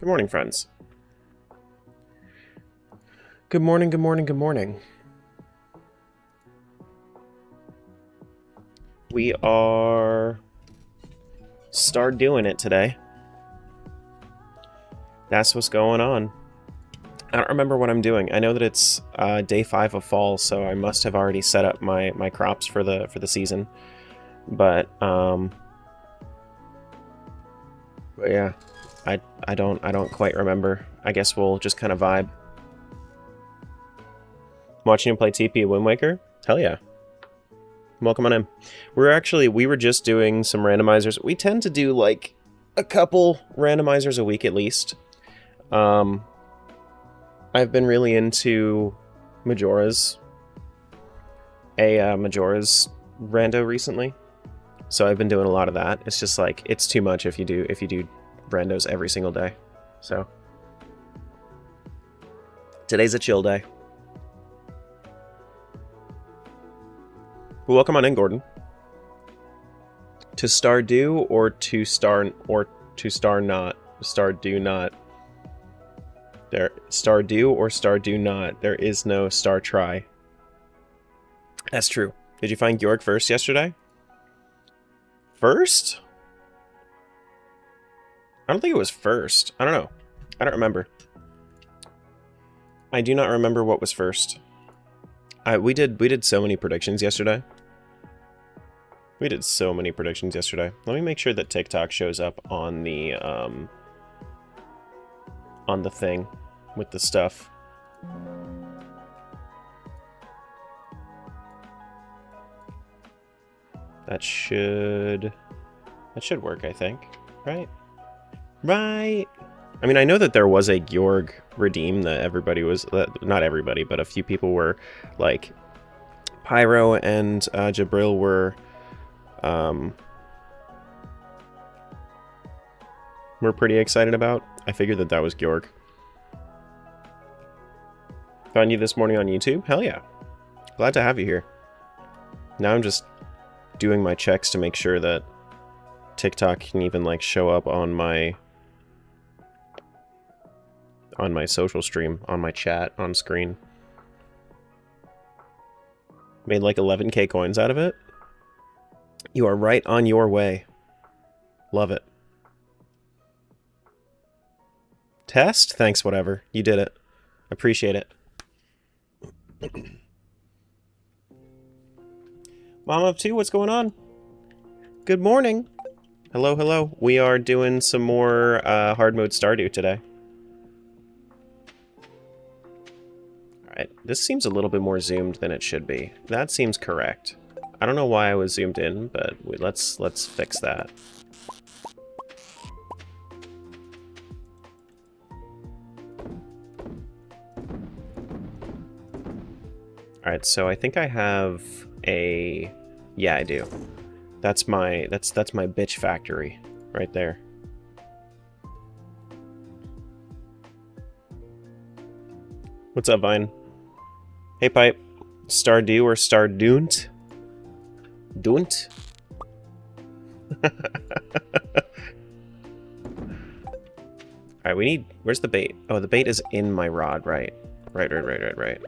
Good morning, friends. Good morning, good morning, good morning. We are doing it today. That's what's going on. I don't remember what I'm doing. I know that it's day 5 of fall, so I must have already set up my crops for the season. But yeah, I don't quite remember. I guess we'll just kind of vibe. Watching him play TP Wind Waker? Hell yeah. Welcome on in. We were just doing some randomizers. We tend to do like a couple randomizers a week at least. I've been really into Majora's rando recently. So I've been doing a lot of that. It's just like it's too much if you do randos every single day. So today's a chill day. Well, welcome on in, Gordon. To Stardew or to star not? Stardew not. There, Stardew or Stardew not. There is no star try. That's true. Did you find Georg first yesterday? First? I don't think it was first. I don't know. I don't remember. I do not remember what was first. We did so many predictions yesterday. Let me make sure that TikTok shows up on the thing with the stuff. That should work, I think. Right? Right. I mean, I know that there was a Georg redeem that everybody was... not everybody, but a few people were, like... Pyro and Jabril were... we're pretty excited about. I figured that was Georg. Found you this morning on YouTube? Hell yeah. Glad to have you here. Now I'm just doing my checks to make sure that TikTok can even, like, show up on my social stream, on my chat, on screen. Made like 11k coins out of it. You are right on your way. Love it. Test? Thanks, whatever. You did it. Appreciate it. Mom of 2, what's going on? Good morning. Hello, hello. We are doing some more hard mode Stardew today. Alright, this seems a little bit more zoomed than it should be. That seems correct. I don't know why I was zoomed in, but let's fix that. Alright, so I think I have a... Yeah, I do. That's my bitch factory right there. What's up, Vine? Hey, Pipe. Stardew or Stardunt? Dunt? Alright, we need... Where's the bait? Oh, the bait is in my rod, right. Right.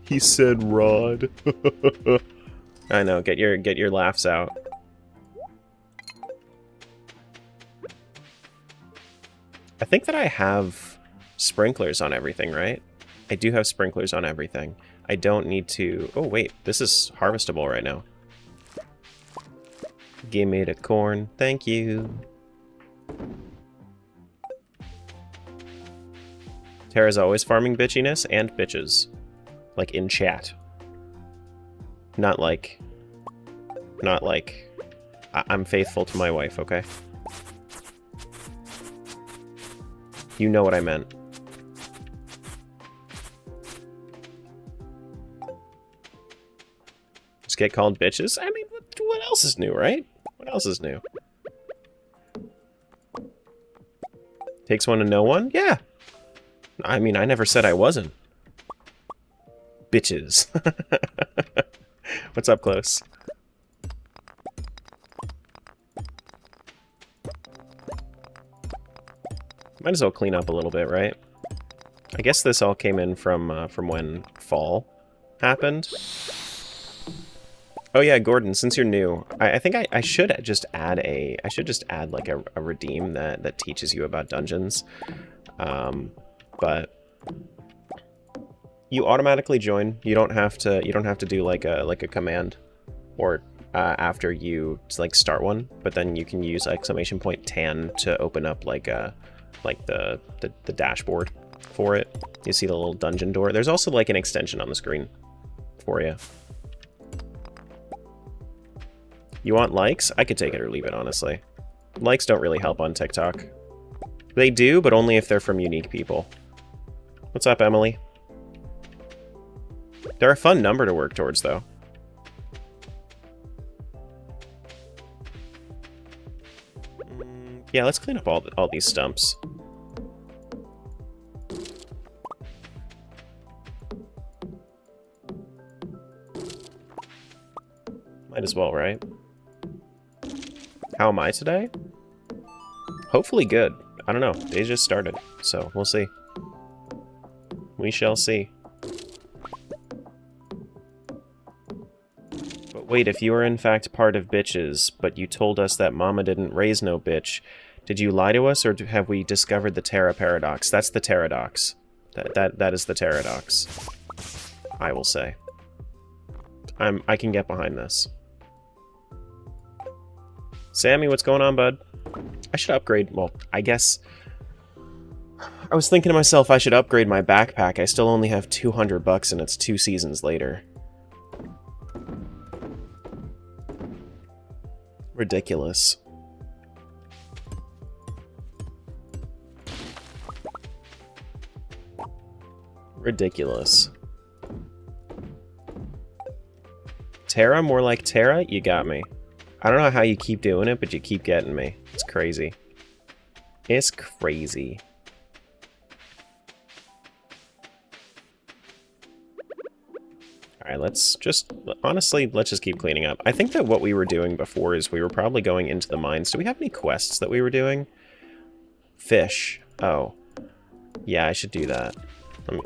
He said rod. I know, get your laughs out. I think that I have sprinklers on everything, right? I do have sprinklers on everything. I don't need to... Oh, wait. This is harvestable right now. Give me the corn. Thank you. Tara's always farming bitchiness and bitches. Like, in chat. Not like... I'm faithful to my wife, okay? You know what I meant. Just get called bitches? I mean, what else is new, right? What else is new? Takes one to know one? Yeah. I mean, I never said I wasn't. Bitches. What's up, Close? Might as well clean up a little bit, right? I guess this all came in from when fall happened. Oh yeah, Gordon, since you're new, I think I should just add like a redeem that teaches you about dungeons. But you automatically join. You don't have to do like a command or after you like start one, but then you can use !tan to open up like the dashboard for it. You see the little dungeon door. There's also like an extension on the screen for you. You want likes? I could take it or leave it, honestly. Likes don't really help on TikTok. They do, but only if they're from unique people. What's up, Emily? They're a fun number to work towards, though. Yeah, let's clean up all these stumps. Might as well, right? How am I today? Hopefully good. I don't know. They just started, so we'll see. We shall see. But wait, if you are in fact part of bitches, but you told us that mama didn't raise no bitch, did you lie to us, or have we discovered the Terra paradox? That's the Terradox. That is the Terradox. I will say. I can get behind this. Sammy, what's going on, bud? I should upgrade. Well, I guess I was thinking to myself I should upgrade my backpack. I still only have 200 bucks and it's 2 seasons later. Ridiculous. Ridiculous. Terra? More like Terra? You got me. I don't know how you keep doing it, but you keep getting me. It's crazy. It's crazy. Alright, let's just... Honestly, let's just keep cleaning up. I think that what we were doing before is we were probably going into the mines. Do we have any quests that we were doing? Fish. Oh. Yeah, I should do that.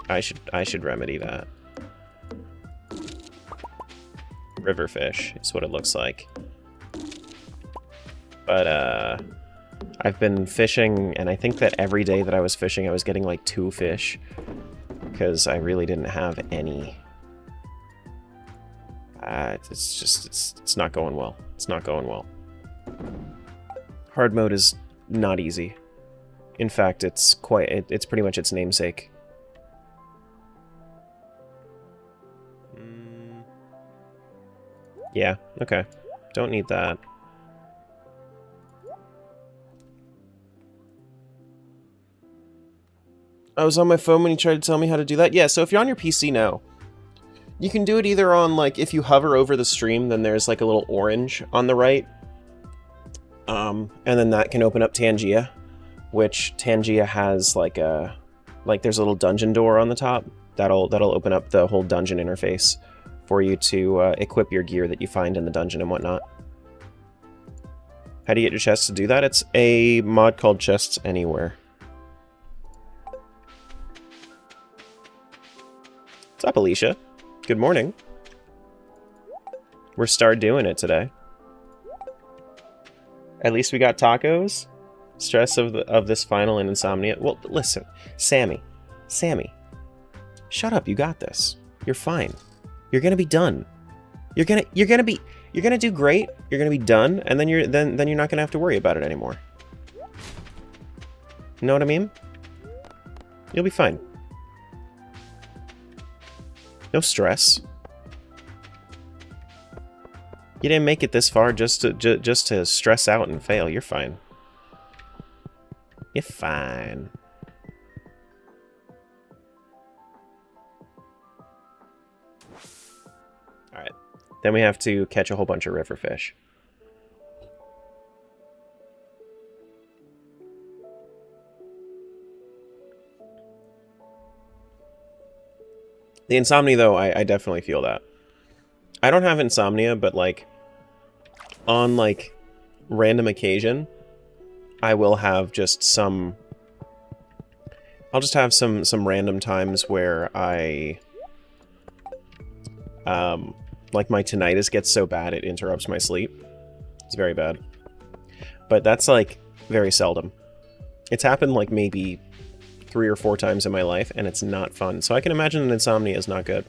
I should remedy that. River fish is what it looks like. But, I've been fishing, and I think that every day that I was fishing, I was getting like 2 fish. Because I really didn't have any. It's not going well. It's not going well. Hard mode is not easy. In fact, it's pretty much its namesake. Yeah, okay. Don't need that. I was on my phone when you tried to tell me how to do that. Yeah, so if you're on your PC now, you can do it either on, like, if you hover over the stream, then there's, like, a little orange on the right. And then that can open up Tangia, which Tangia has, like, there's a little dungeon door on the top. That'll open up the whole dungeon interface for you to equip your gear that you find in the dungeon and whatnot. How do you get your chests to do that? It's a mod called Chests Anywhere. What's up, Alicia? Good morning. We're Stardewing it today. At least we got tacos. Stress of this final and insomnia. Well, listen, Sammy, shut up. You got this. You're fine. You're gonna be done. You're gonna do great. You're gonna be done, and then you're not gonna have to worry about it anymore. You know what I mean? You'll be fine. No stress. You didn't make it this far just to stress out and fail. You're fine. You're fine. Alright. Then we have to catch a whole bunch of river fish. The insomnia, though, I definitely feel that. I don't have insomnia, but, like, on, like, random occasion, I will have just some I'll just have some random times where I... like my tinnitus gets so bad it interrupts my sleep. It's very bad. But that's, like, very seldom. It's happened, like, maybe 3 or 4 times in my life, and it's not fun. So I can imagine that insomnia is not good.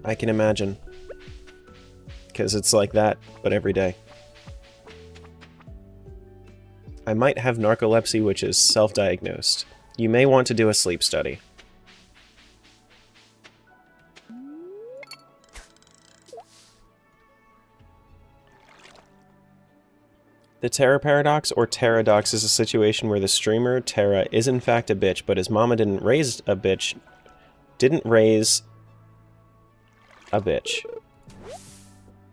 I can imagine. Because it's like that, but every day. I might have narcolepsy, which is self-diagnosed. You may want to do a sleep study. The Terra paradox, or Terradox, is a situation where the streamer, Terra, is in fact a bitch, but his mama didn't raise a bitch.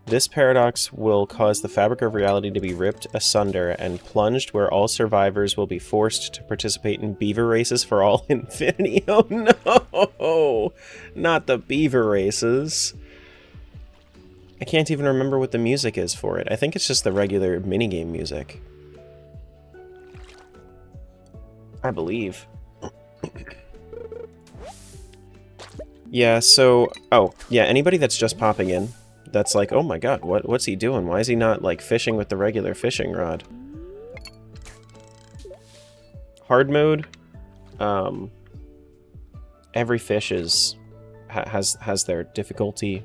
This paradox will cause the fabric of reality to be ripped asunder and plunged, where all survivors will be forced to participate in beaver races for all infinity. Oh no! Not the beaver races. I can't even remember what the music is for it. I think it's just the regular minigame music. I believe. Yeah, so... Oh, yeah, anybody that's just popping in, that's like, oh my god, what's he doing? Why is he not, like, fishing with the regular fishing rod? Hard mode, every fish has their difficulty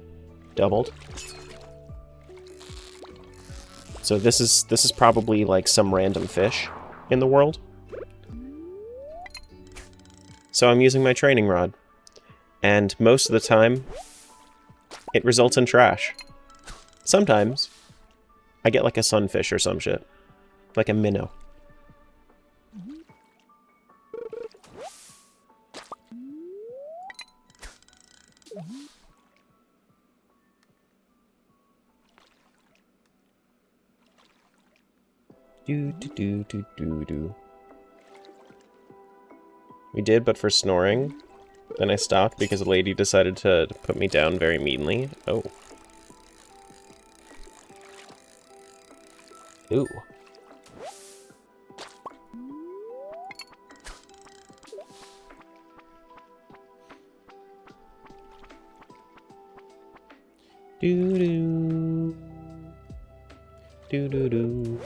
doubled. So this is probably, like, some random fish in the world. So I'm using my training rod. And most of the time, it results in trash. Sometimes, I get like a sunfish or some shit. Like a minnow. Do. We did, but for snoring. Then I stopped because a lady decided to put me down very meanly. Oh. Ooh. Doo-doo. Doo-doo-doo.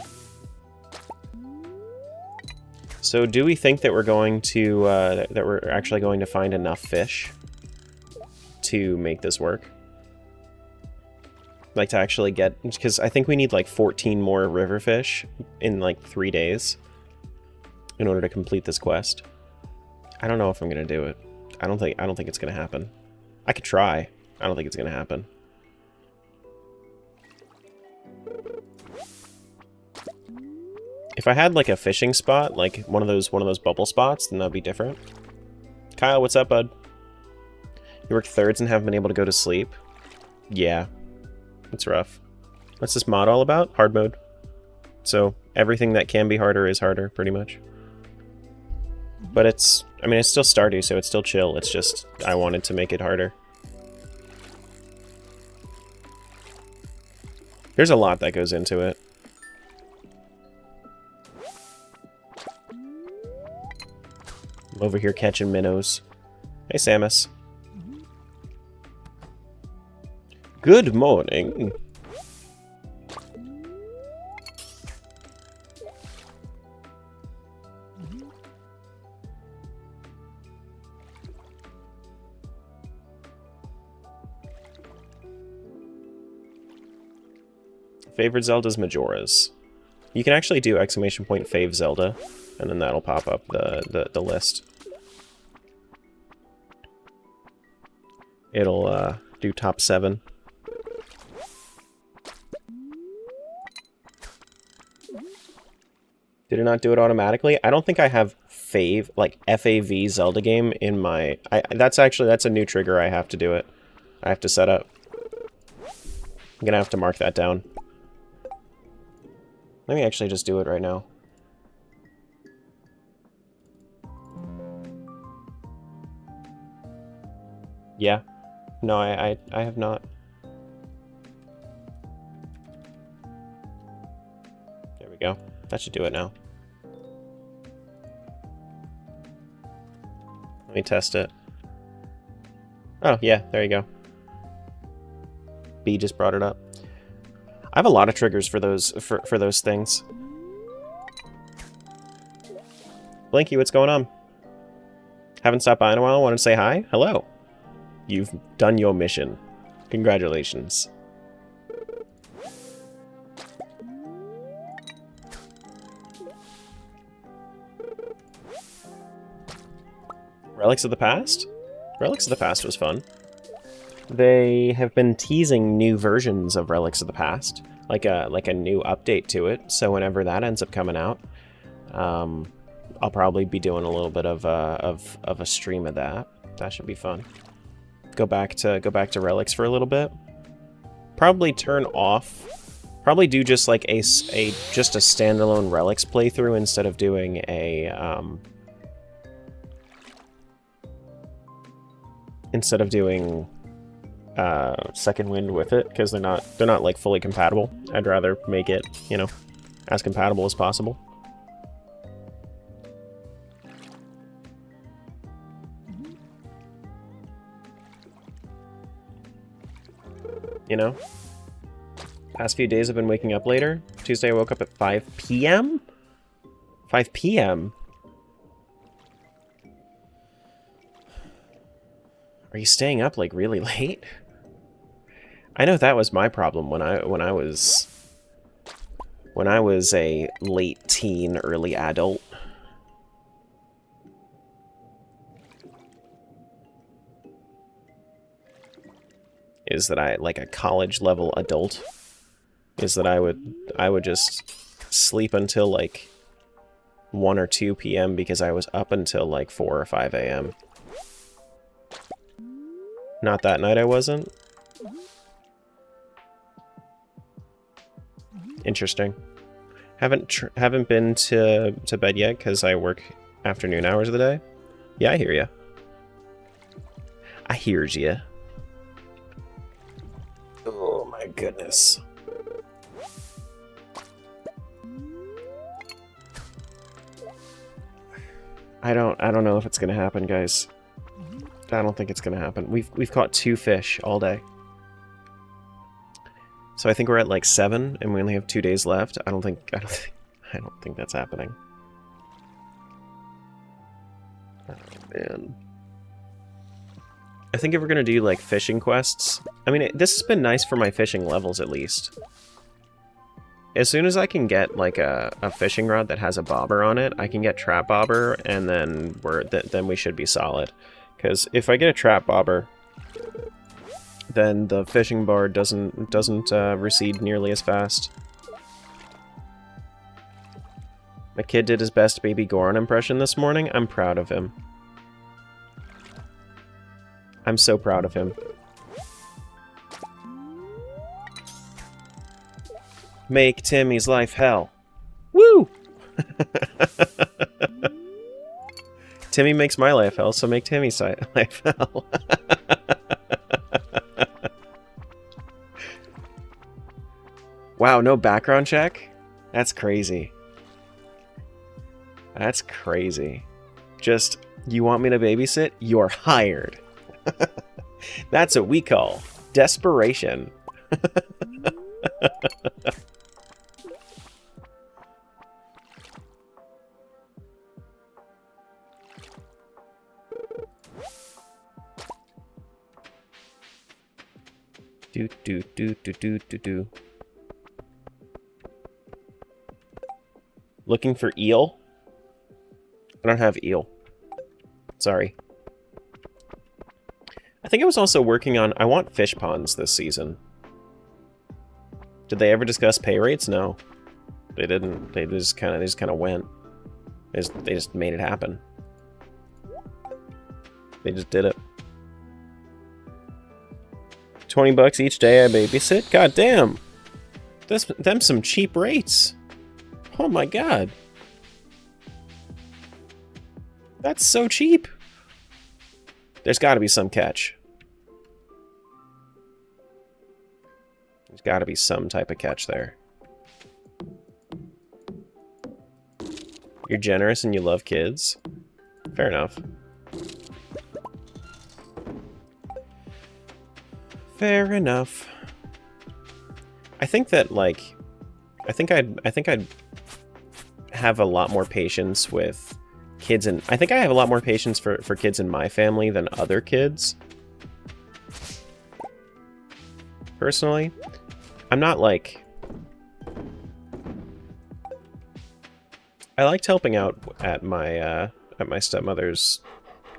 So do we think that we're going to, that we're actually going to find enough fish to make this work? Like, to actually get... Because I think we need, like, 14 more river fish in, like, 3 days in order to complete this quest. I don't know if I'm gonna do it. I don't think it's gonna happen. I could try. I don't think it's gonna happen. If I had, like, a fishing spot, like one of those bubble spots, then that'd be different. Kyle, what's up, bud? You work thirds and haven't been able to go to sleep? Yeah. It's rough. What's this mod all about? Hard mode. So, everything that can be harder is harder, pretty much. But it's... I mean, it's still Stardew, so it's still chill. It's just, I wanted to make it harder. There's a lot that goes into it. I'm over here catching minnows. Hey, Samus. Good morning. Favorite Zelda's Majora's. You can actually do ! Fave Zelda, and then that'll pop up the list. It'll do top 7. Did it not do it automatically? I don't think I have Fave, like FAV Zelda game in my... that's a new trigger I have to do it. I have to set up. I'm gonna have to mark that down. Let me actually just do it right now. Yeah. No, I have not. There we go. That should do it now. Let me test it. Oh, yeah, there you go. B just brought it up. I have a lot of triggers for those things. Blinky, what's going on? Haven't stopped by in a while. Want to say hi? Hello. You've done your mission. Congratulations. Relics of the Past? Relics of the Past was fun. They have been teasing new versions of Relics of the Past, like a new update to it. So whenever that ends up coming out, I'll probably be doing a little bit of a stream of that. That should be fun. Go back to Relics for a little bit. Probably turn off. Probably do just like just a standalone Relics playthrough instead of doing a Second Wind with it, because they're not like fully compatible. I'd rather make it, you know, as compatible as possible. You know? Past few days I've been waking up later. Tuesday I woke up at 5 p.m.? 5 p.m.? Are you staying up like really late? I know that was my problem when I was a late teen, early adult. Is that I, like a college level adult, is that I would just sleep until like 1 or 2 p.m. because I was up until like 4 or 5 a.m. Not that night I wasn't. Interesting. Haven't been to bed yet because I work afternoon hours of the day. Yeah, I hear ya. I hears ya. Oh my goodness. I don't know if it's gonna happen, guys. I don't think it's gonna happen. We've caught 2 fish all day. So I think we're at like 7 and we only have 2 days left. I don't think that's happening. Oh man. I think if we're gonna do like fishing quests, I mean this has been nice for my fishing levels at least. As soon as I can get like a fishing rod that has a bobber on it, I can get trap bobber, and then then we should be solid. Because if I get a trap bobber, then the fishing bar doesn't recede nearly as fast. My kid did his best Baby Goron impression this morning. I'm proud of him. I'm so proud of him. Make Timmy's life hell. Woo! Timmy makes my life hell, so make Timmy's life hell. Wow, no background check? That's crazy. That's crazy. Just, you want me to babysit? You're hired. That's what we call desperation. Do. Looking for eel? I don't have eel. Sorry. I think I was also working on... I want fish ponds this season. Did they ever discuss pay rates? No. They didn't. They just kind of went. They just made it happen. They just did it. $20 each day I babysit? God damn! Them some cheap rates. Oh my god. That's so cheap. There's got to be some catch. There's got to be some type of catch there. You're generous and you love kids? Fair enough. Fair enough. I think that, like, I think I'd have a lot more patience with kids, and I think I have a lot more patience for kids in my family than other kids. Personally, I'm not like... I liked helping out at my stepmother's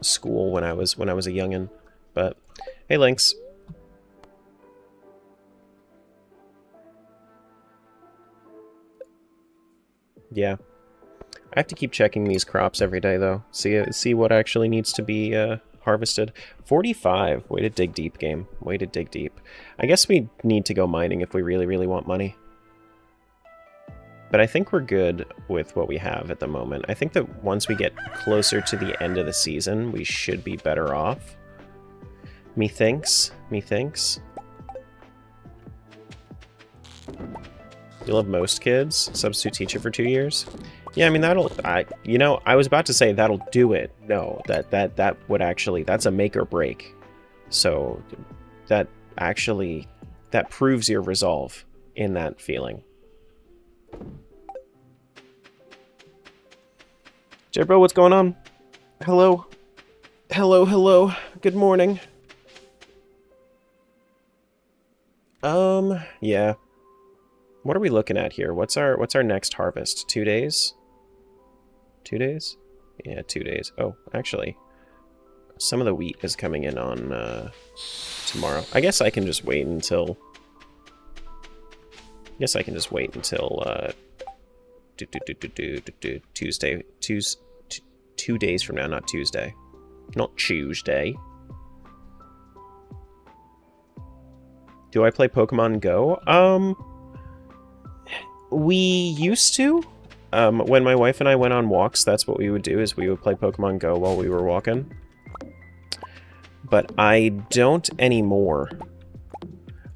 school when I was a youngin', but hey, Lynx. Yeah. I have to keep checking these crops every day, though. See what actually needs to be harvested. 45. Way to dig deep, game. Way to dig deep. I guess we need to go mining if we really, really want money. But I think we're good with what we have at the moment. I think that once we get closer to the end of the season, we should be better off. Methinks. You'll have most kids. Substitute teacher for 2 years. Yeah, I mean, you know, I was about to say that'll do it. No, that would actually, that's a make or break. So that proves your resolve in that feeling. Jebro, what's going on? Hello. Hello. Good morning. Yeah. What are we looking at here? What's our next harvest? 2 days? 2 days? Yeah, 2 days. Oh, actually, some of the wheat is coming in on tomorrow. I guess I can just wait until... Tuesday. 2 days from now, not Tuesday. Not Tuesday. Do I play Pokemon Go? We used to. When my wife and I went on walks, that's what we would do, is we would play Pokemon Go while we were walking. But I don't anymore.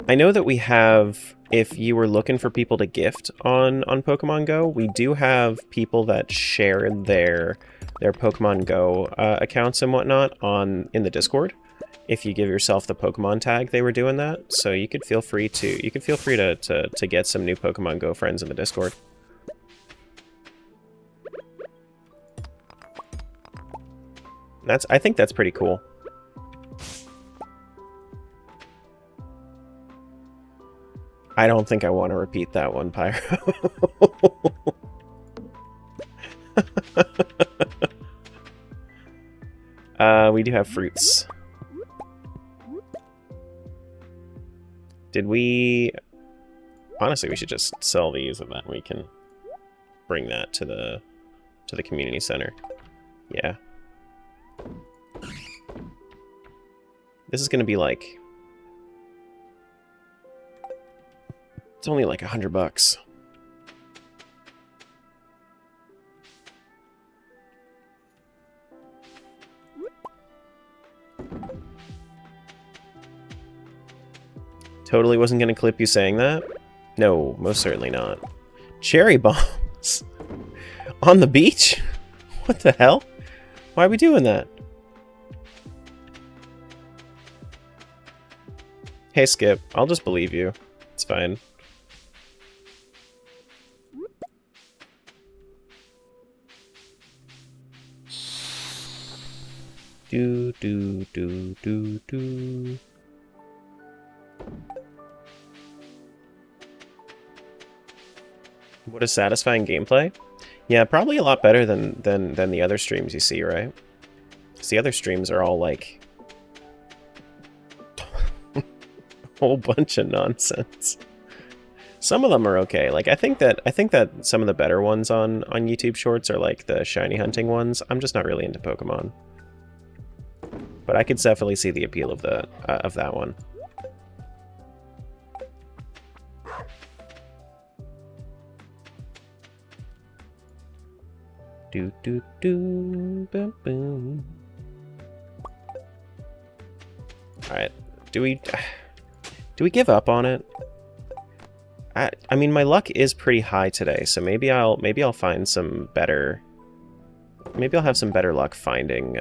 I know that we have, if you were looking for people to gift on Pokemon Go, we do have people that share their Pokemon Go accounts and whatnot in the Discord. If you give yourself the Pokemon tag, they were doing that. So you could feel free to get some new Pokemon Go friends in the Discord. I think that's pretty cool. I don't think I want to repeat that one, Pyro. We do have fruits. Did we... Honestly, we should just sell these and then we can bring that to the community center. Yeah. This is gonna be like... It's only like $100. Totally wasn't gonna clip you saying that? No, most certainly not. Cherry bombs? On the beach? What the hell? Why are we doing that? Hey, Skip. I'll just believe you. It's fine. Do. What a satisfying gameplay? Yeah, probably a lot better than the other streams you see, right? Because the other streams are all like a whole bunch of nonsense. Some of them are okay. Like I think that some of the better ones on YouTube Shorts are like the shiny hunting ones. I'm just not really into Pokemon. But I could definitely see the appeal of that one. Boom, boom. All right, do we give up on it? I mean, my luck is pretty high today, so maybe I'll find some better. Maybe I'll have some better luck finding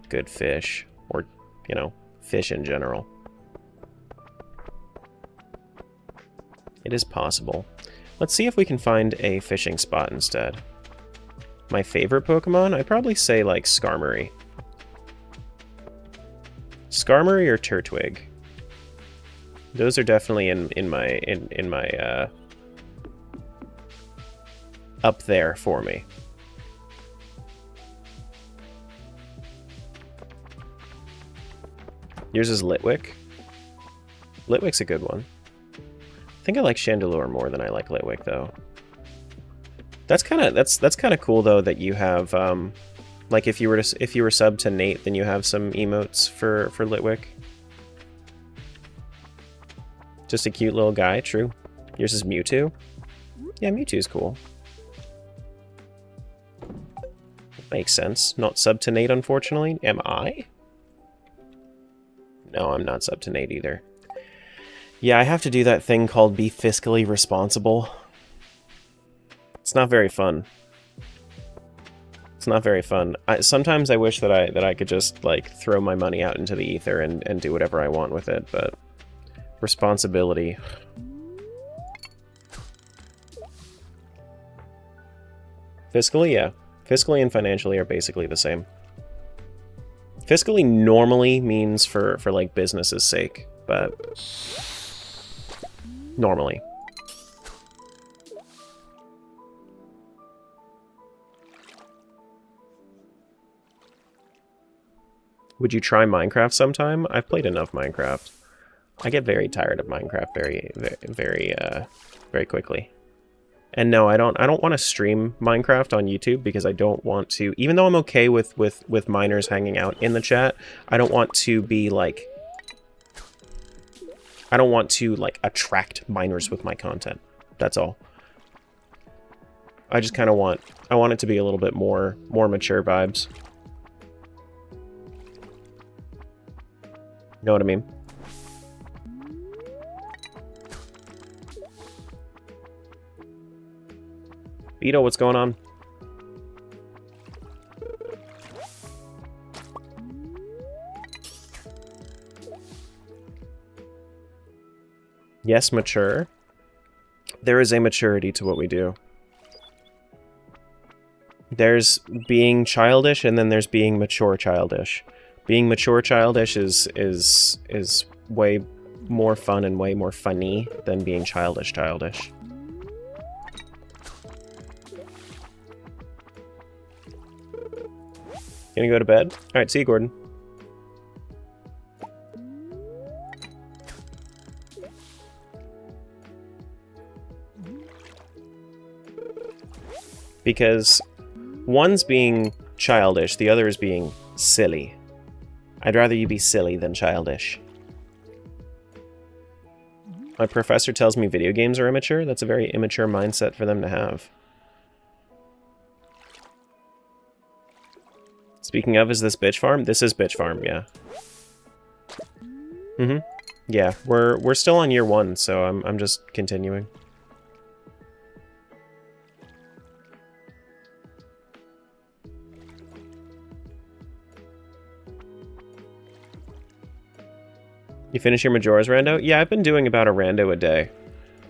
good fish, or you know, fish in general. It is possible. Let's see if we can find a fishing spot instead. My favorite Pokemon? I'd probably say, like, Skarmory. Skarmory or Turtwig? Those are definitely in my up there for me. Yours is Litwick. Litwick's a good one. I think I like Chandelure more than I like Litwick, though. That's kind of cool though that you have like if you were subbed to Nate, then you have some emotes for Litwick. Just a cute little guy, true. Yours is Mewtwo. Yeah, Mewtwo's cool. Makes sense. Not subbed to Nate, unfortunately. Am I? No, I'm not subbed to Nate either. Yeah, I have to do that thing called be fiscally responsible. It's not very fun. It's not very fun. Sometimes I wish that I could just like throw my money out into the ether and do whatever I want with it, but responsibility. Fiscally, yeah. Fiscally and financially are basically the same. Fiscally normally means for like business's sake, but normally. Would you try Minecraft sometime? I've played enough Minecraft. I get very tired of Minecraft very quickly. And no, I don't want to stream Minecraft on YouTube because I don't want to, even though I'm okay with miners hanging out in the chat, I don't want to be like, I don't want to like attract miners with my content. That's all. I just kind of want, I want it to be a little bit more mature vibes. Know what I mean? Beetle, what's going on? Yes, mature. There is a maturity to what we do. There's being childish, and then there's being mature childish. Being mature childish is way more fun and way more funny than being childish. Gonna go to bed? Alright, see you, Gordon. Because one's being childish, the other is being silly. I'd rather you be silly than childish. My professor tells me video games are immature. That's a very immature mindset for them to have. Speaking of, is this bitch farm? This is bitch farm, yeah. Mm-hmm. Yeah, we're still on year 1, so I'm just continuing. You finish your Majora's Rando? Yeah, I've been doing about a rando a day.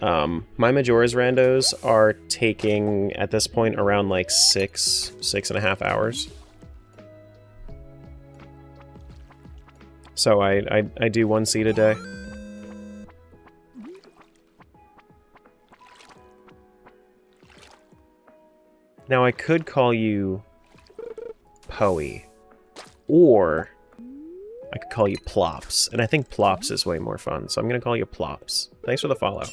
My Majora's Randos are taking, at this point, around like 6.5 hours. So I do 1 seed a day. Now I could call you Poey, or I could call you Plops, and I think Plops is way more fun, so I'm gonna call you Plops. Thanks for the follow.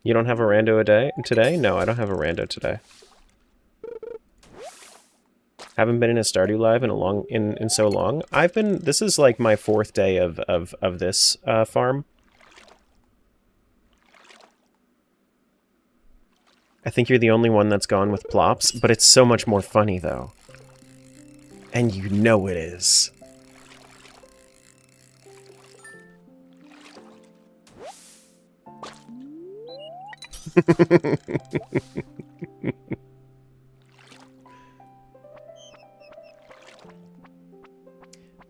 You don't have a rando a day today? No, I don't have a rando today. Haven't been in a Stardew Live in so long. I've been. This is like my 4th day of this farm. I think you're the only one that's gone with Plops, but it's so much more funny though, and you know it is.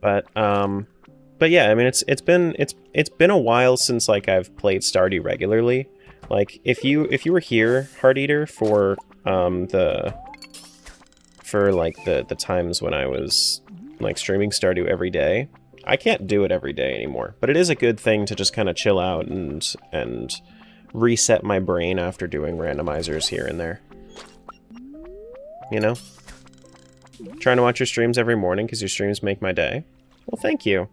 But yeah, I mean, it's been a while since like I've played Stardew regularly. Like if you were here, Heart Eater, for the times when I was like streaming Stardew every day, I can't do it every day anymore. But it is a good thing to just kind of chill out and reset my brain after doing randomizers here and there. You know? Trying to watch your streams every morning because your streams make my day. Well, thank you.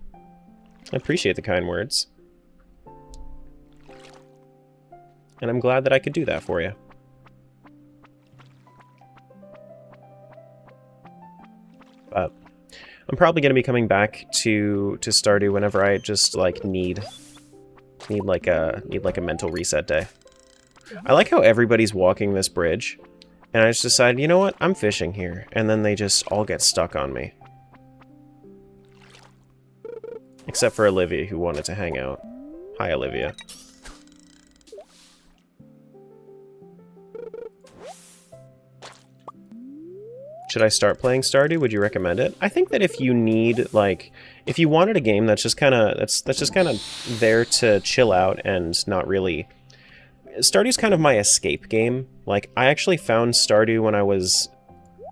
I appreciate the kind words. And I'm glad that I could do that for you. But I'm probably going to be coming back to Stardew whenever I just like need like a mental reset day. I like how everybody's walking this bridge, and I just decided, you know what, I'm fishing here, and then they just all get stuck on me. Except for Olivia, who wanted to hang out. Hi, Olivia. Should I start playing Stardew? Would you recommend it? I think that if you need, like, if you wanted a game that's just kind of there to chill out and not really... Stardew's kind of my escape game. Like, I actually found Stardew when I was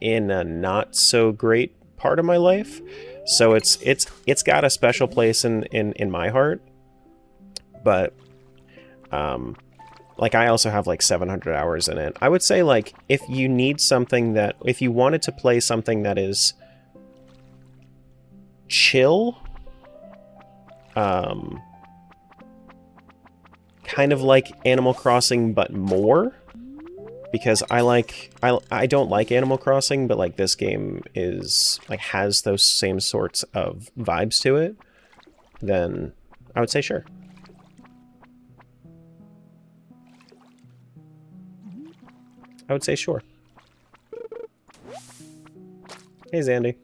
in a not-so-great part of my life. So it's got a special place in my heart. But, like, I also have, like, 700 hours in it. I would say, like, if you need something that... If you wanted to play something that is chill, kind of like Animal Crossing, but more, because I don't like Animal Crossing, but, like, this game is, like, has those same sorts of vibes to it, then I would say sure. I would say sure. Hey, Zandy.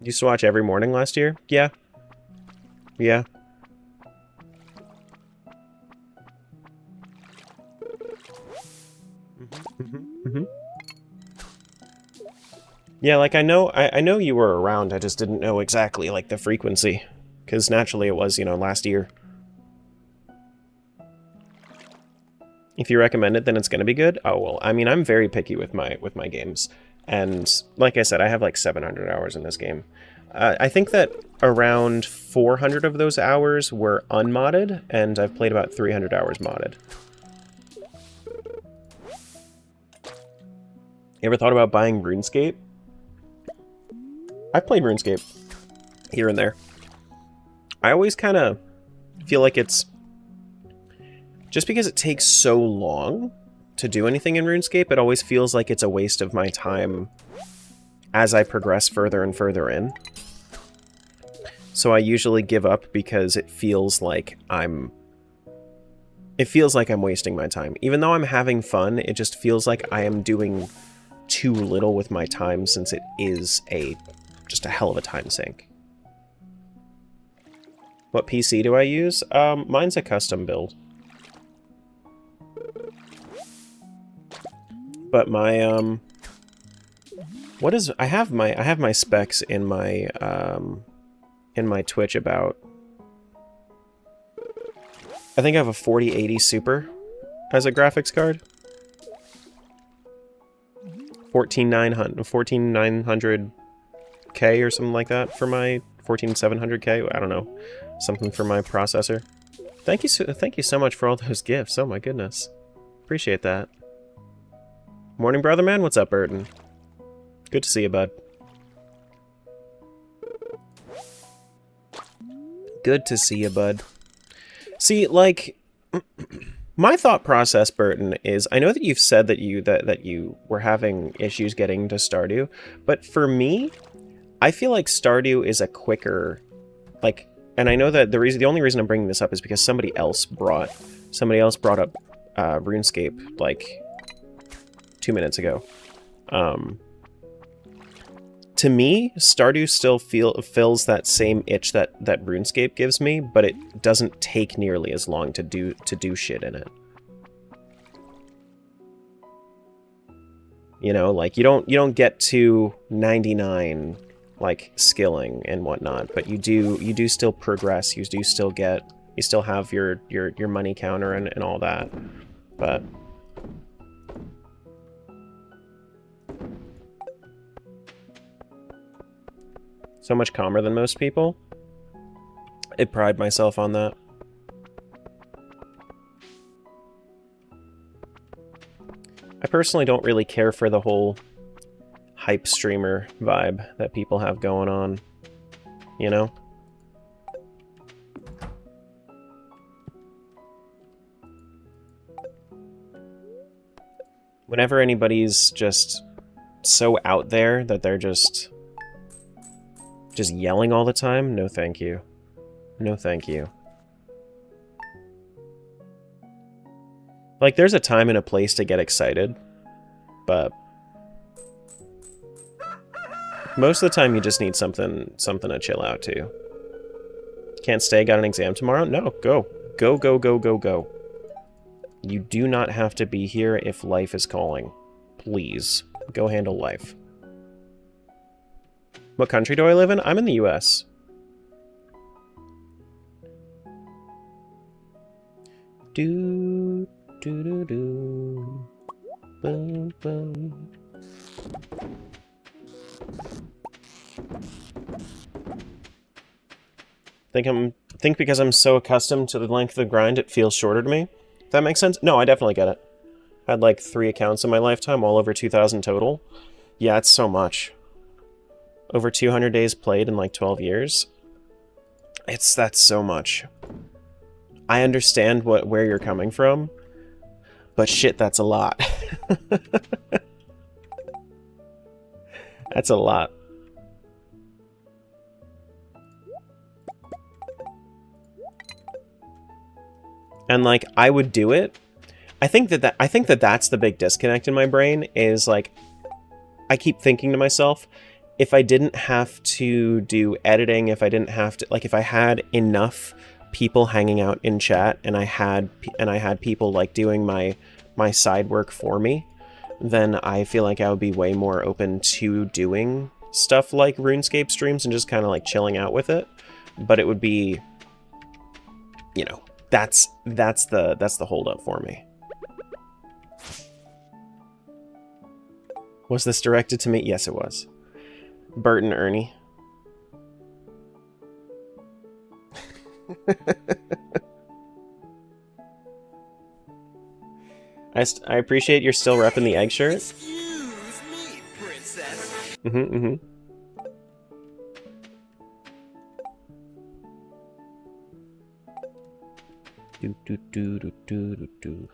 Used to watch every morning last year? Yeah. Yeah. Yeah, like, I know you were around, I just didn't know exactly, like, the frequency. Because naturally it was, you know, last year. If you recommend it, then it's going to be good? Oh, well, I mean, I'm very picky with my games. And like I said, I have like 700 hours in this game. I think that around 400 of those hours were unmodded, and I've played about 300 hours modded. You ever thought about buying RuneScape? I've played RuneScape here and there. I always kind of feel like it's... Just because it takes so long to do anything in RuneScape, it always feels like it's a waste of my time as I progress further and further in. So I usually give up because it feels like I'm wasting my time. Even though I'm having fun, it just feels like I am doing too little with my time, since it is just a hell of a time sink. What PC do I use? Mine's a custom build. But my I have my specs in my Twitch about. I think I have a 4080 Super as a graphics card. 14900K or something like that for my 14700K. I don't know, something for my processor. Thank you so much for all those gifts. Oh my goodness, appreciate that. Morning, brother man. What's up, Burton? Good to see you, bud. Good to see you, bud. See, like, my thought process, Burton, is I know that you've said that you were having issues getting to Stardew, but for me, I feel like Stardew is a quicker, like, and I know that the only reason I'm bringing this up is because somebody else brought up RuneScape, like, 2 minutes ago. To me, Stardew still fills that same itch that RuneScape gives me, but it doesn't take nearly as long to do shit in it. You know, like you don't get to 99 like skilling and whatnot, but you do still progress. You still have your money counter and all that. But so much calmer than most people. I pride myself on that. I personally don't really care for the whole hype streamer vibe that people have going on, you know? Whenever anybody's just so out there that they're just yelling all the time, no thank you. No thank you. Like, there's a time and a place to get excited, but most of the time you just need something to chill out to. Can't stay, got an exam tomorrow? No, go. Go, go, go, go, go. You do not have to be here if life is calling. Please, go handle life. What country do I live in? I'm in the US. Do, do, do, do. Boom, boom. Think because I'm so accustomed to the length of the grind, it feels shorter to me. If that makes sense? No, I definitely get it. I had like 3 accounts in my lifetime, all over 2,000 total. Yeah, it's so much. Over 200 days played in like 12 years. That's so much. I understand where you're coming from, but shit, that's a lot. That's a lot. And like, I would do it. I think that that's the big disconnect in my brain, is like, I keep thinking to myself, if I didn't have to do editing, if I didn't have to, like, if I had enough people hanging out in chat and I had people like doing my side work for me, then I feel like I would be way more open to doing stuff like RuneScape streams and just kind of like chilling out with it. But it would be, you know, that's the holdup for me. Was this directed to me? Yes, it was. Bert and Ernie. I appreciate you're still repping the egg shirt. Excuse me, princess. Do do do do do do do.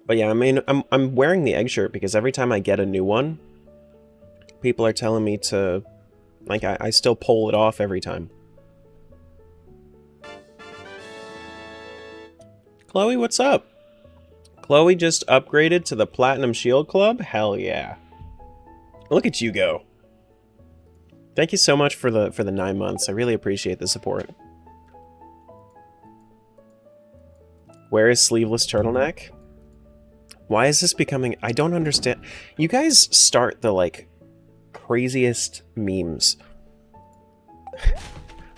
But yeah, I mean, I'm wearing the egg shirt because every time I get a new one, people are telling me to, like, I still pull it off every time. Chloe, what's up? Chloe just upgraded to the Platinum Shield Club? Hell yeah. Look at you go. Thank you so much for the 9 months. I really appreciate the support. Where is sleeveless turtleneck? Why is this becoming... I don't understand. You guys start the, like, craziest memes.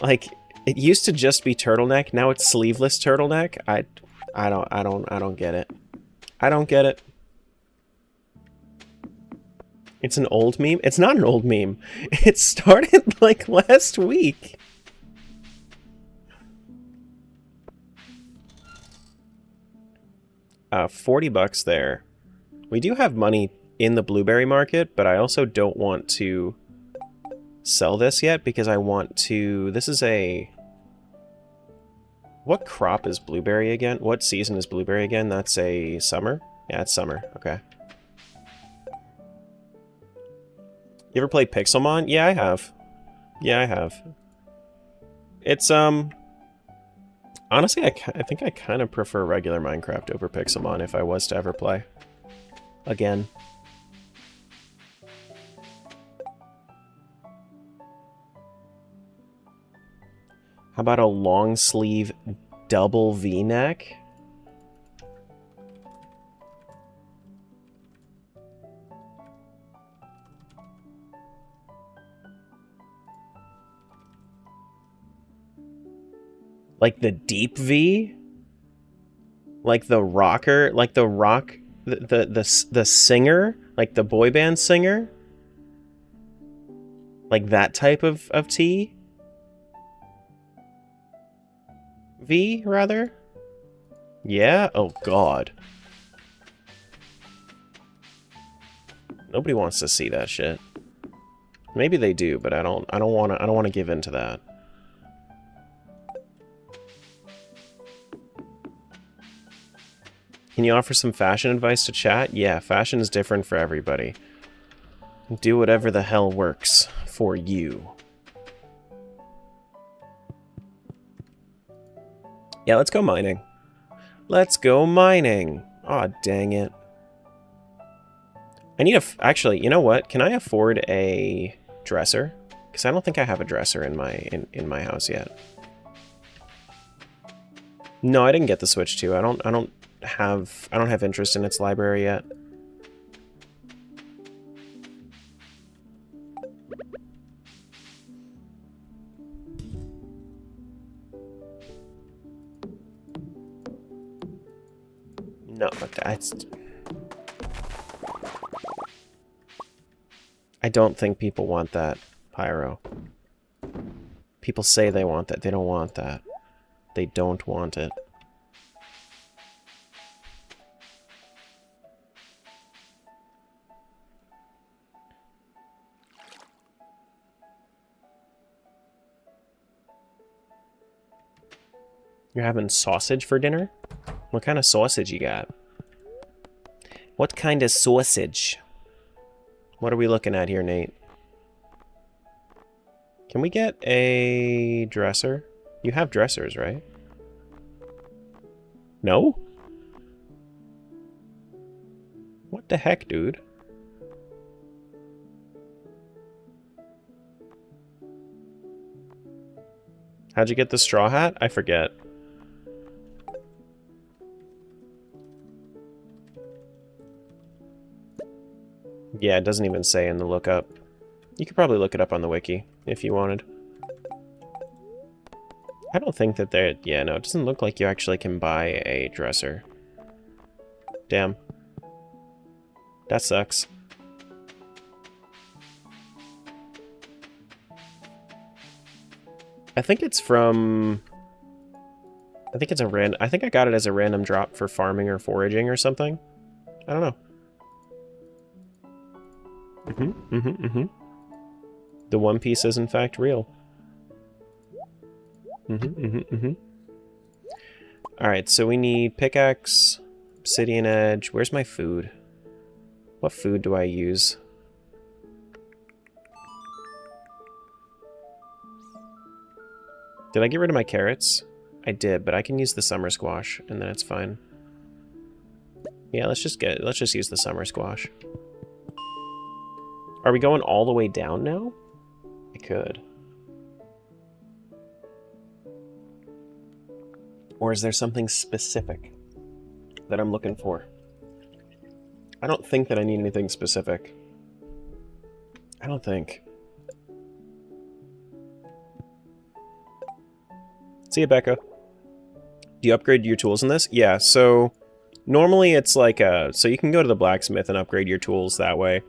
Like, it used to just be turtleneck, now it's sleeveless turtleneck. I don't get it. I don't get it. It's an old meme? It's not an old meme. It started, like, last week. $40 there. We do have money in the blueberry market, but I also don't want to sell this yet because I want to... This is a... What crop is blueberry again? What season is blueberry again? That's a summer? Yeah, it's summer. Okay. You ever played Pixelmon? Yeah, I have. Yeah, I have. It's, honestly, I think I kind of prefer regular Minecraft over Pixelmon if I was to ever play. Again. How about a long sleeve double V-neck? Like the deep V? Like the rocker? Like the rock... The singer? Like the boy band singer? Like that type of tee? V, rather? Yeah? Oh, God. Nobody wants to see that shit. Maybe they do, but I don't want to give in to that. Can you offer some fashion advice to chat? Yeah, fashion is different for everybody. Do whatever the hell works for you. Yeah, let's go mining. Let's go mining. Aw, dang it. I need a... Actually, you know what? Can I afford a dresser? Because I don't think I have a dresser in my house yet. No, I didn't get the Switch 2. I don't have interest in its library yet. No, that's... I don't think people want that, Pyro. People say they want that. They don't want that. They don't want it. You're having sausage for dinner? What kind of sausage you got? What kind of sausage? What are we looking at here, Nate? Can we get a dresser? You have dressers, right? No? What the heck, dude? How'd you get the straw hat? I forget. Yeah, it doesn't even say in the lookup. You could probably look it up on the wiki if you wanted. I don't think that they're... Yeah, no, it doesn't look like you actually can buy a dresser. Damn. That sucks. I think it's from... I think it's a random... I think I got it as a random drop for farming or foraging or something. I don't know. The One Piece is in fact real. Alright, so we need pickaxe, obsidian edge. Where's my food? What food do I use? Did I get rid of my carrots? I did, but I can use the summer squash, and then it's fine. Yeah, let's just use the summer squash. Are we going all the way down now? I could. Or is there something specific that I'm looking for? I don't think that I need anything specific. I don't think. See you, Becca. Do you upgrade your tools in this? Yeah, so normally it's like so you can go to the blacksmith and upgrade your tools that way.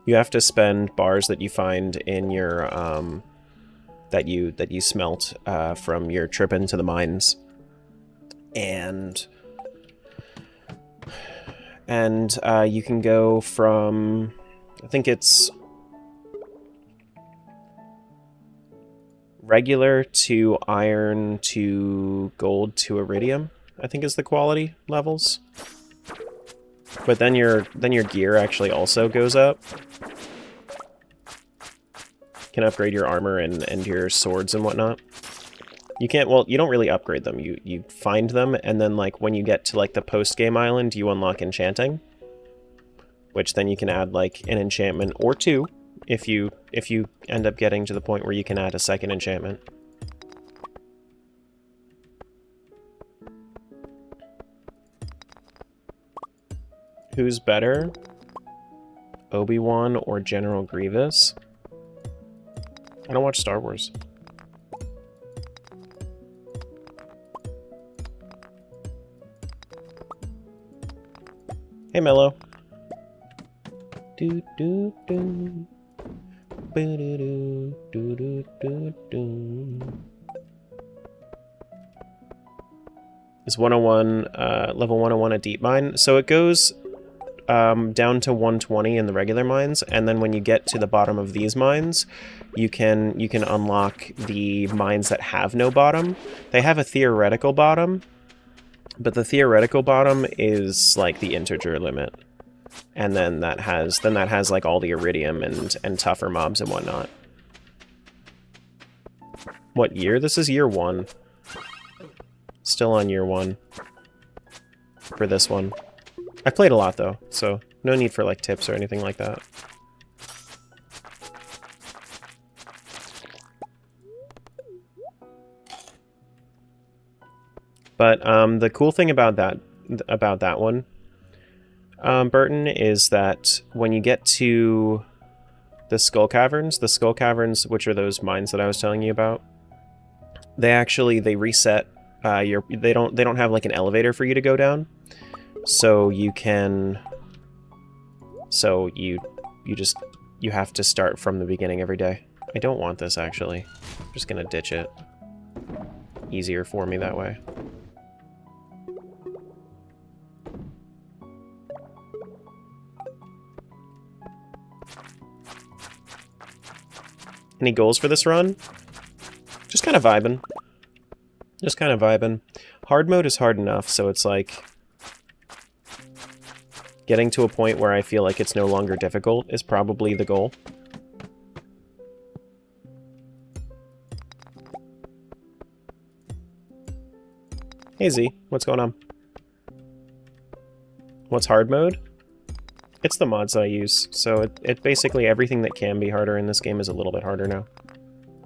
You have to spend bars that you find in your that you smelt from your trip into the mines, and you can go from, I think it's regular to iron to gold to iridium, I think is the quality levels. But then your gear actually also goes up. You can upgrade your armor and your swords and whatnot. You can't, well, you don't really upgrade them. You find them, and then like when you get to like the post-game island, you unlock enchanting. Which then you can add like an enchantment or two if you end up getting to the point where you can add a second enchantment. Who's better? Obi-Wan or General Grievous? I don't watch Star Wars. Hey, Mello. Do do do. Do do do do do do. Is 101 level 101 a deep mine? So it goes down to 120 in the regular mines, and then when you get to the bottom of these mines, you can unlock the mines that have no bottom. They have a theoretical bottom, but the theoretical bottom is like the integer limit, and then that has like all the iridium and tougher mobs and whatnot. What year? This is year 1. Still on year 1 for this one. I played a lot though, so no need for like tips or anything like that. But the cool thing about that one, Burton, is that when you get to the Skull Caverns, which are those mines that I was telling you about, they reset. They don't have like an elevator for you to go down, so you have to start from the beginning every day. I don't want this actually. I'm just gonna ditch it. Easier for me that way. Any goals for this run? Just kind of vibing. Just kind of vibing. Hard mode is hard enough, so it's like getting to a point where I feel like it's no longer difficult is probably the goal. Hey Z, what's going on? What's hard mode? It's the mods I use, so it basically everything that can be harder in this game is a little bit harder now.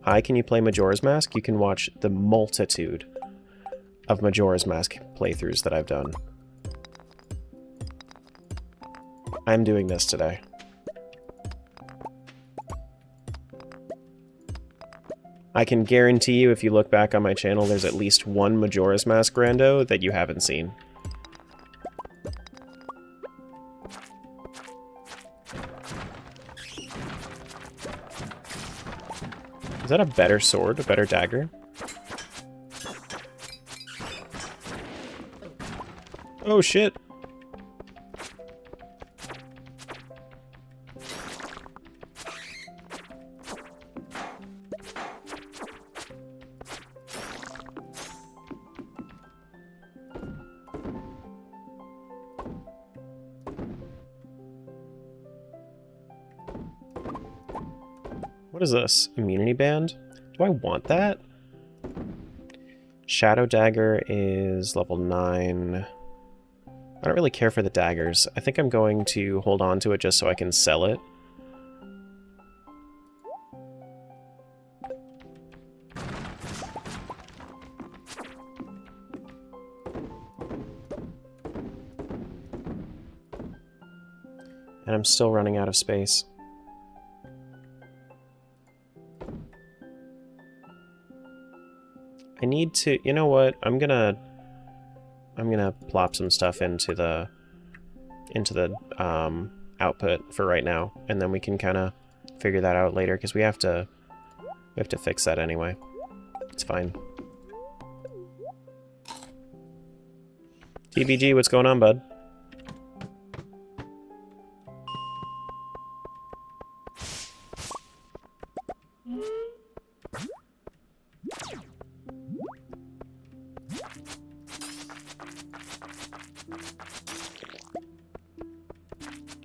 Hi, can you play Majora's Mask? You can watch the multitude of Majora's Mask playthroughs that I've done. I'm doing this today. I can guarantee you if you look back on my channel, there's at least one Majora's Mask rando that you haven't seen. Is that a better sword? A better dagger? Oh shit! What is this? Immunity band? Do I want that? Shadow dagger is level 9. I don't really care for the daggers. I think I'm going to hold on to it just so I can sell it. And I'm still running out of space. I need to, you know what? I'm gonna plop some stuff into the output for right now, and then we can kind of figure that out later because we have to fix that anyway. It's fine. TBG, what's going on, bud?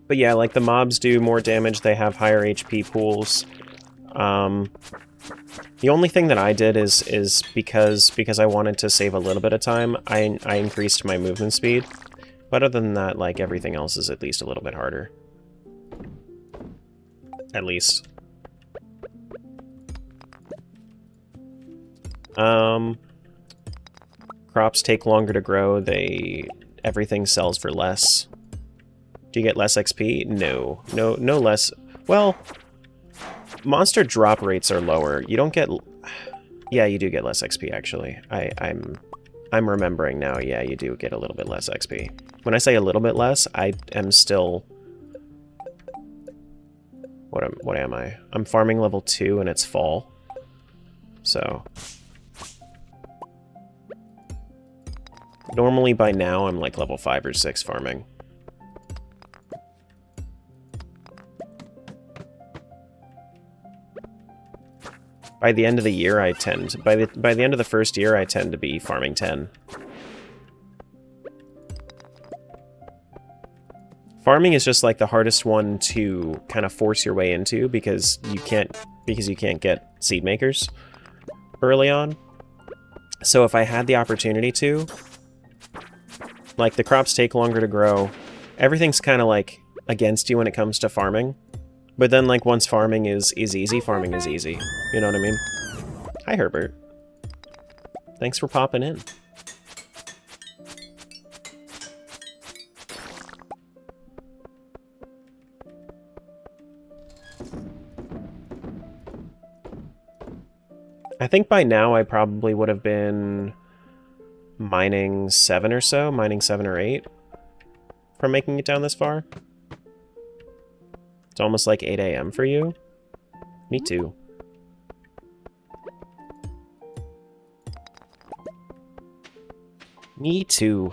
But yeah, like the mobs do more damage, they have higher HP pools. The only thing that I did is because I wanted to save a little bit of time, I increased my movement speed. But other than that, like everything else is at least a little bit harder. At least. Crops take longer to grow, everything sells for less. Do you get less XP? No. No less. Well, monster drop rates are lower. You don't get... Yeah, you do get less XP, actually. I'm remembering now. Yeah, you do get a little bit less XP. When I say a little bit less, I am still... What am I? I'm farming level 2 and it's fall. So... Normally by now I'm like level 5 or 6 farming. By the end of the year I tend... By the end of the first year I tend to be farming 10. Farming is just like the hardest one to kind of force your way into because you can't get seed makers early on. So if I had the opportunity to, like the crops take longer to grow, everything's kind of like against you when it comes to farming. But then like once farming is easy, farming is easy. You know what I mean? Hi Herbert. Thanks for popping in. I think by now I probably would have been mining 7 or so, mining 7 or 8 from making it down this far. It's almost like 8 a.m. for you. Me too. Me too.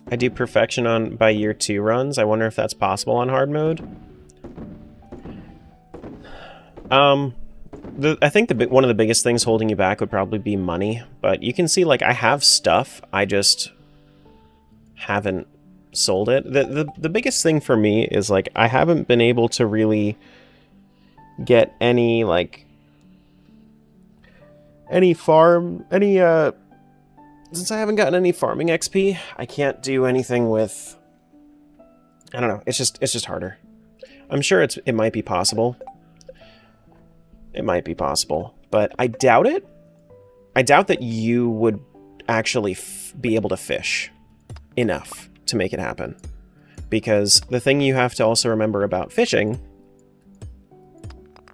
I do perfection on by year 2 runs. I wonder if that's possible on hard mode. I think one of the biggest things holding you back would probably be money. But you can see, like, I have stuff. I just haven't sold it. The biggest thing for me is, like, I haven't been able to really get any, like, since I haven't gotten any farming XP, I can't do anything with... I don't know, it's just harder. I'm sure it might be possible. It might be possible, but I doubt it. I doubt that you would actually be able to fish enough to make it happen. Because the thing you have to also remember about fishing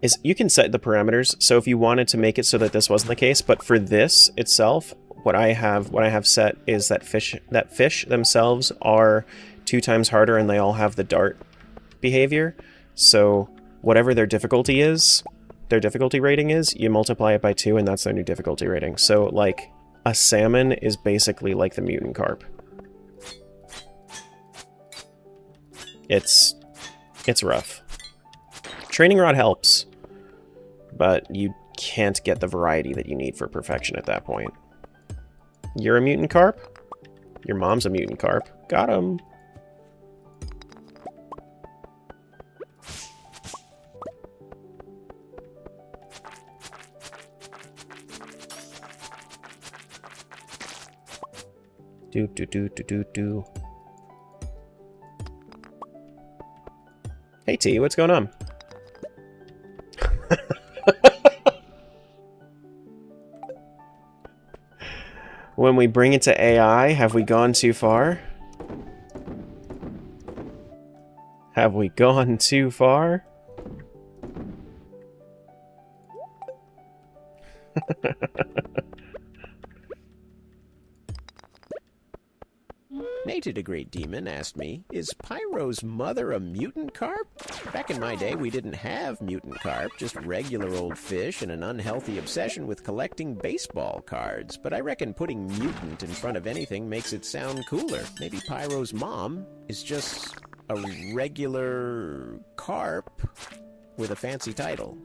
is you can set the parameters, so if you wanted to make it so that this wasn't the case, but for this itself, what I have set is that fish themselves are 2 times harder and they all have the dart behavior. So whatever their difficulty is, their difficulty rating is, you multiply it by 2 and that's their new difficulty rating. So like a salmon is basically like the mutant carp. It's rough. Training rod helps, but you can't get the variety that you need for perfection at that point. You're a mutant carp? Your mom's a mutant carp. Got him. Do. Hey T, what's going on? When we bring it to AI, have we gone too far? Have we gone too far? Nated, a great demon, asked me, "Is Pyro's mother a mutant carp? Back in my day, we didn't have mutant carp, just regular old fish and an unhealthy obsession with collecting baseball cards. But I reckon putting mutant in front of anything makes it sound cooler. Maybe Pyro's mom is just a regular carp with a fancy title."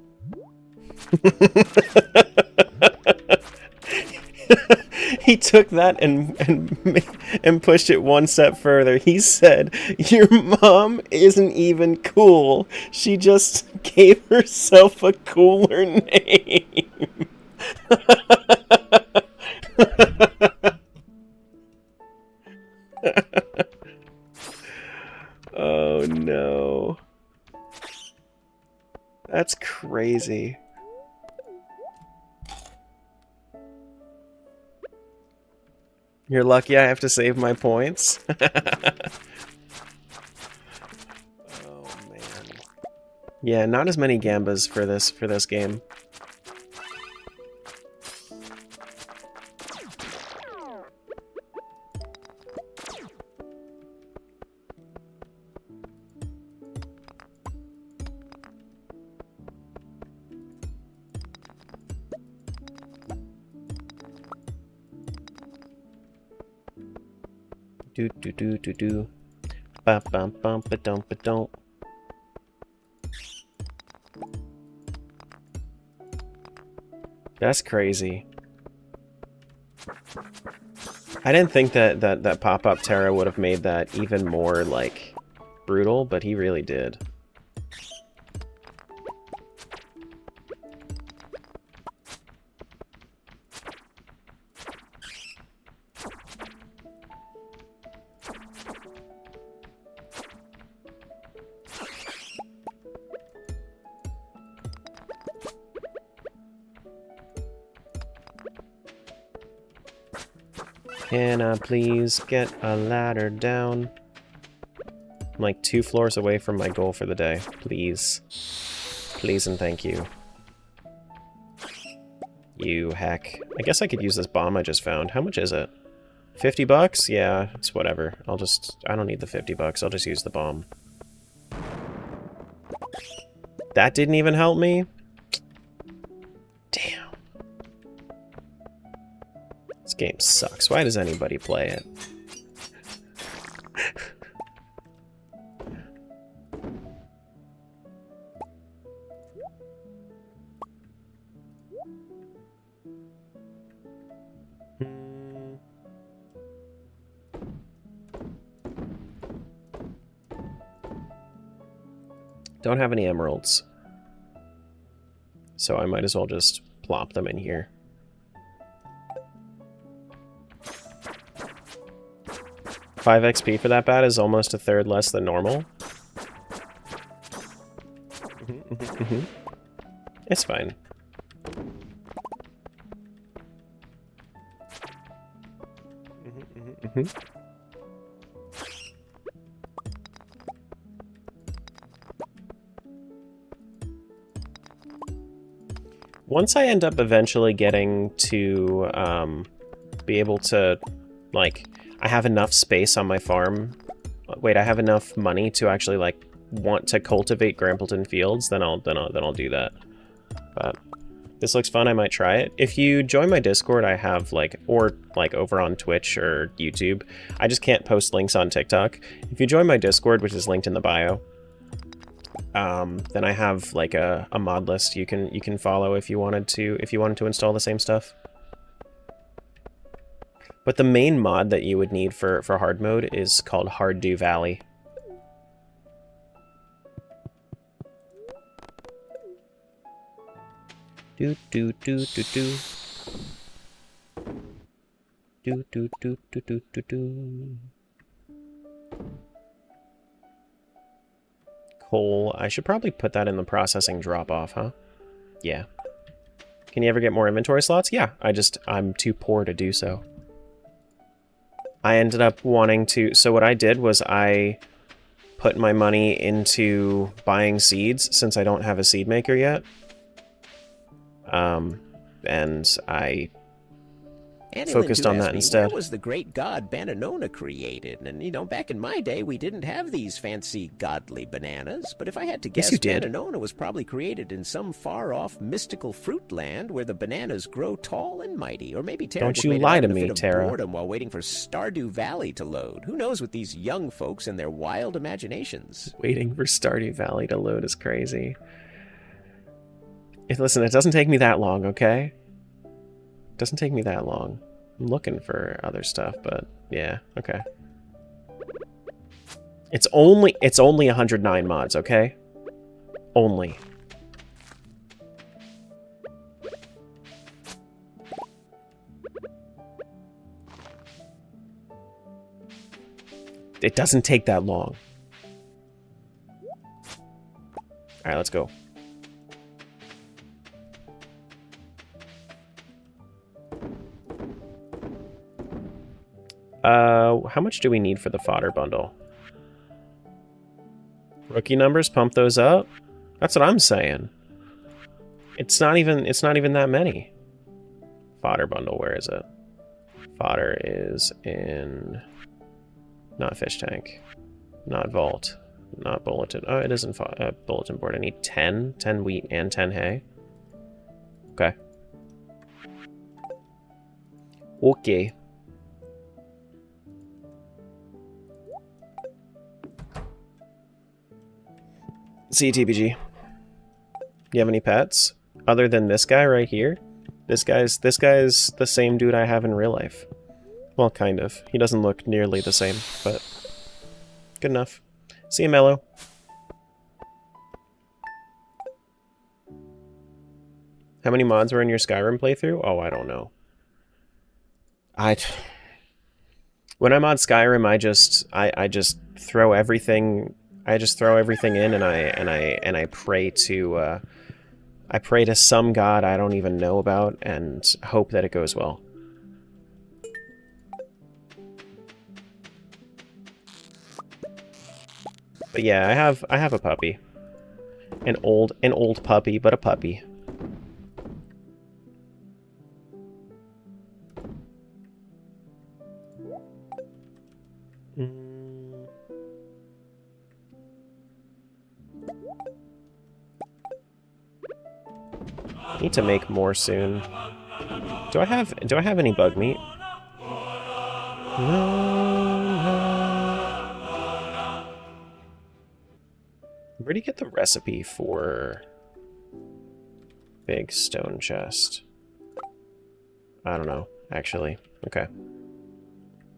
He took that and pushed it one step further. He said, "Your mom isn't even cool. She just gave herself a cooler name." Oh no. That's crazy. You're lucky I have to save my points. Oh, man. Yeah, not as many gambas for this game. Do do do do do. Ba bum bum ba dum ba dum. That's crazy. I didn't think that pop-up Terra would have made that even more, like, brutal, but he really did. Can I please get a ladder down? I'm like 2 floors away from my goal for the day. Please. Please and thank you. You heck. I guess I could use this bomb I just found. How much is it? 50 bucks? Yeah, it's whatever. I don't need the 50 bucks. I'll just use the bomb. That didn't even help me? Damn. This game sucks. Why does anybody play it? Don't have any emeralds. So I might as well just plop them in here. $5 XP for that bat is almost a third less than normal. It's fine. Once I end up eventually getting to be able to, like, I have enough space on my farm. Wait, I have enough money to actually, like, want to cultivate Grampleton Fields, then I'll do that. But this looks fun. I might try it. If you join my Discord, I have, like, or like over on Twitch or YouTube. I just can't post links on TikTok. If you join my Discord, which is linked in the bio, then I have like a mod list you can follow if you wanted to install the same stuff. But the main mod that you would need for hard mode is called Stardew Valley. Do do do do do. Do do do do do do do. Coal. I should probably put that in the processing drop-off, huh? Yeah. Can you ever get more inventory slots? Yeah, I'm too poor to do so. I ended up wanting to... So what I did was I put my money into buying seeds, since I don't have a seed maker yet. And I focused on that instead. Where was the great god Bananona created? And, you know, back in my day, we didn't have these fancy godly bananas. But if I had to guess, Yes, you did. Bananona was probably created in some far-off mystical fruit land where the bananas grow tall and mighty. Or maybe Terra Don't just you made it lie out to in a me, fit of Terra. boredom while waiting for Stardew Valley to load. Who knows with these young folks and their wild imaginations? Waiting for Stardew Valley to load is crazy. Listen, it doesn't take me that long, okay? It doesn't take me that long. I'm looking for other stuff, but yeah, okay. It's only 109 mods, okay? Only. It doesn't take that long. Alright, let's go. How much do we need for the fodder bundle? Rookie numbers, pump those up? That's what I'm saying. It's not even that many. Fodder bundle, where is it? Fodder is in... Not fish tank. Not vault. Not bulletin. Oh, it isn't bulletin board. I need 10. 10 wheat and 10 hay. Okay. Okay. See, TBG. You have any pets? Other than this guy right here? This guy's the same dude I have in real life. Well, kind of. He doesn't look nearly the same, but good enough. See you, Mello. How many mods were in your Skyrim playthrough? Oh, I don't know. When I'm on Skyrim, I just throw everything. I just throw everything in, and I pray to some god I don't even know about, and hope that it goes well. But yeah, I have a puppy, an old puppy, but a puppy. Need to make more soon. Do I have any bug meat? Where do you get the recipe for big stone chest? I don't know, actually. Okay.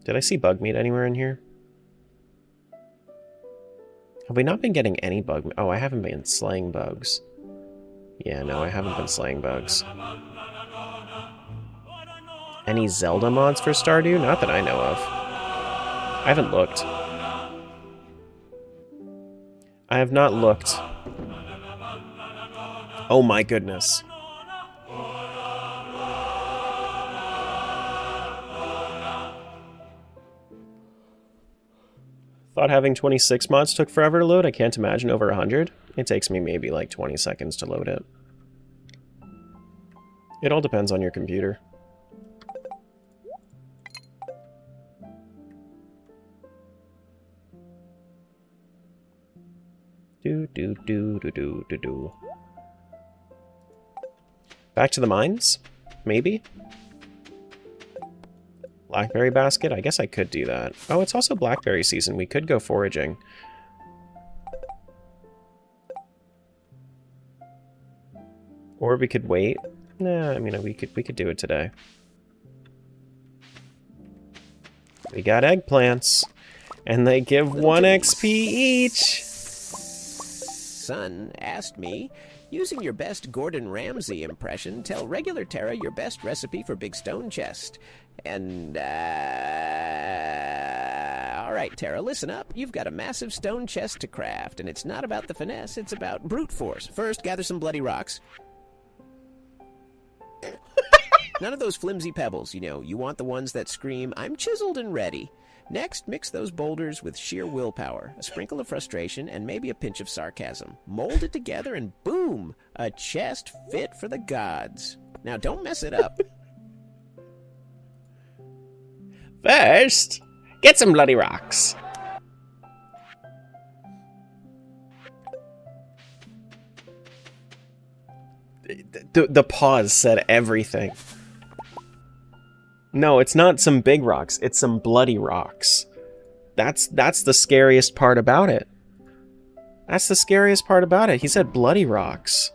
Did I see bug meat anywhere in here? Have we not been getting any bug meat? Oh, I haven't been slaying bugs. Yeah, no, I haven't been slaying bugs. Any Zelda mods for Stardew? Not that I know of. I haven't looked. I have not looked. Oh my goodness. Thought having 26 mods took forever to load. I can't imagine over 100. It takes me maybe like 20 seconds to load it. It all depends on your computer. Do. Back to the mines? Maybe? Blackberry basket? I guess I could do that. Oh, it's also blackberry season. We could go foraging. Or we could wait. Nah, I mean, we could do it today. We got eggplants. And they give 1 XP each! Son asked me, using your best Gordon Ramsay impression, tell regular Terra your best recipe for big stone chest. And, alright, Terra, listen up. You've got a massive stone chest to craft, and it's not about the finesse, it's about brute force. First, gather some bloody rocks. None of those flimsy pebbles, you know. You want the ones that scream, I'm chiseled and ready. Next, mix those boulders with sheer willpower, a sprinkle of frustration, and maybe a pinch of sarcasm. Mold it together and boom! A chest fit for the gods. Now, don't mess it up. First, get some bloody rocks. The pause said everything. No, it's not some big rocks. It's some bloody rocks. That's the scariest part about it. That's the scariest part about it. He said bloody rocks.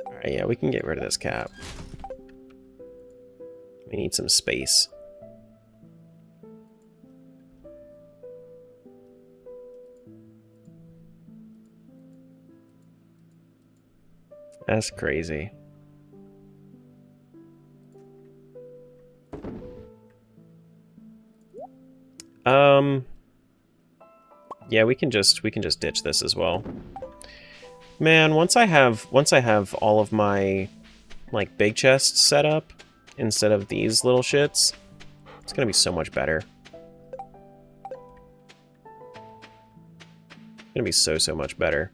Alright, yeah, we can get rid of this cap. We need some space. That's crazy. Yeah, we can just ditch this as well. Man, once I have all of my like big chests set up instead of these little shits, it's gonna be so much better. It's gonna be so much better.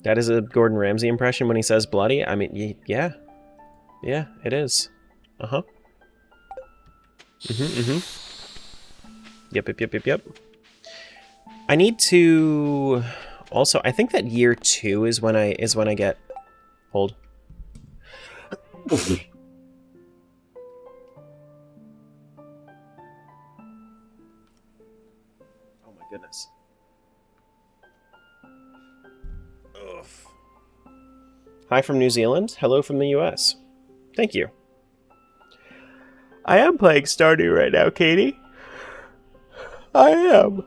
That is a Gordon Ramsay impression when he says bloody? I mean, yeah. Yeah, it is. Uh-huh. Yep. I need to... Also, I think that year 2 is when I get... Hold. Oh my goodness. Ugh. Hi from New Zealand. Hello from the US. Thank you. I am playing Stardew right now, Katie. I am.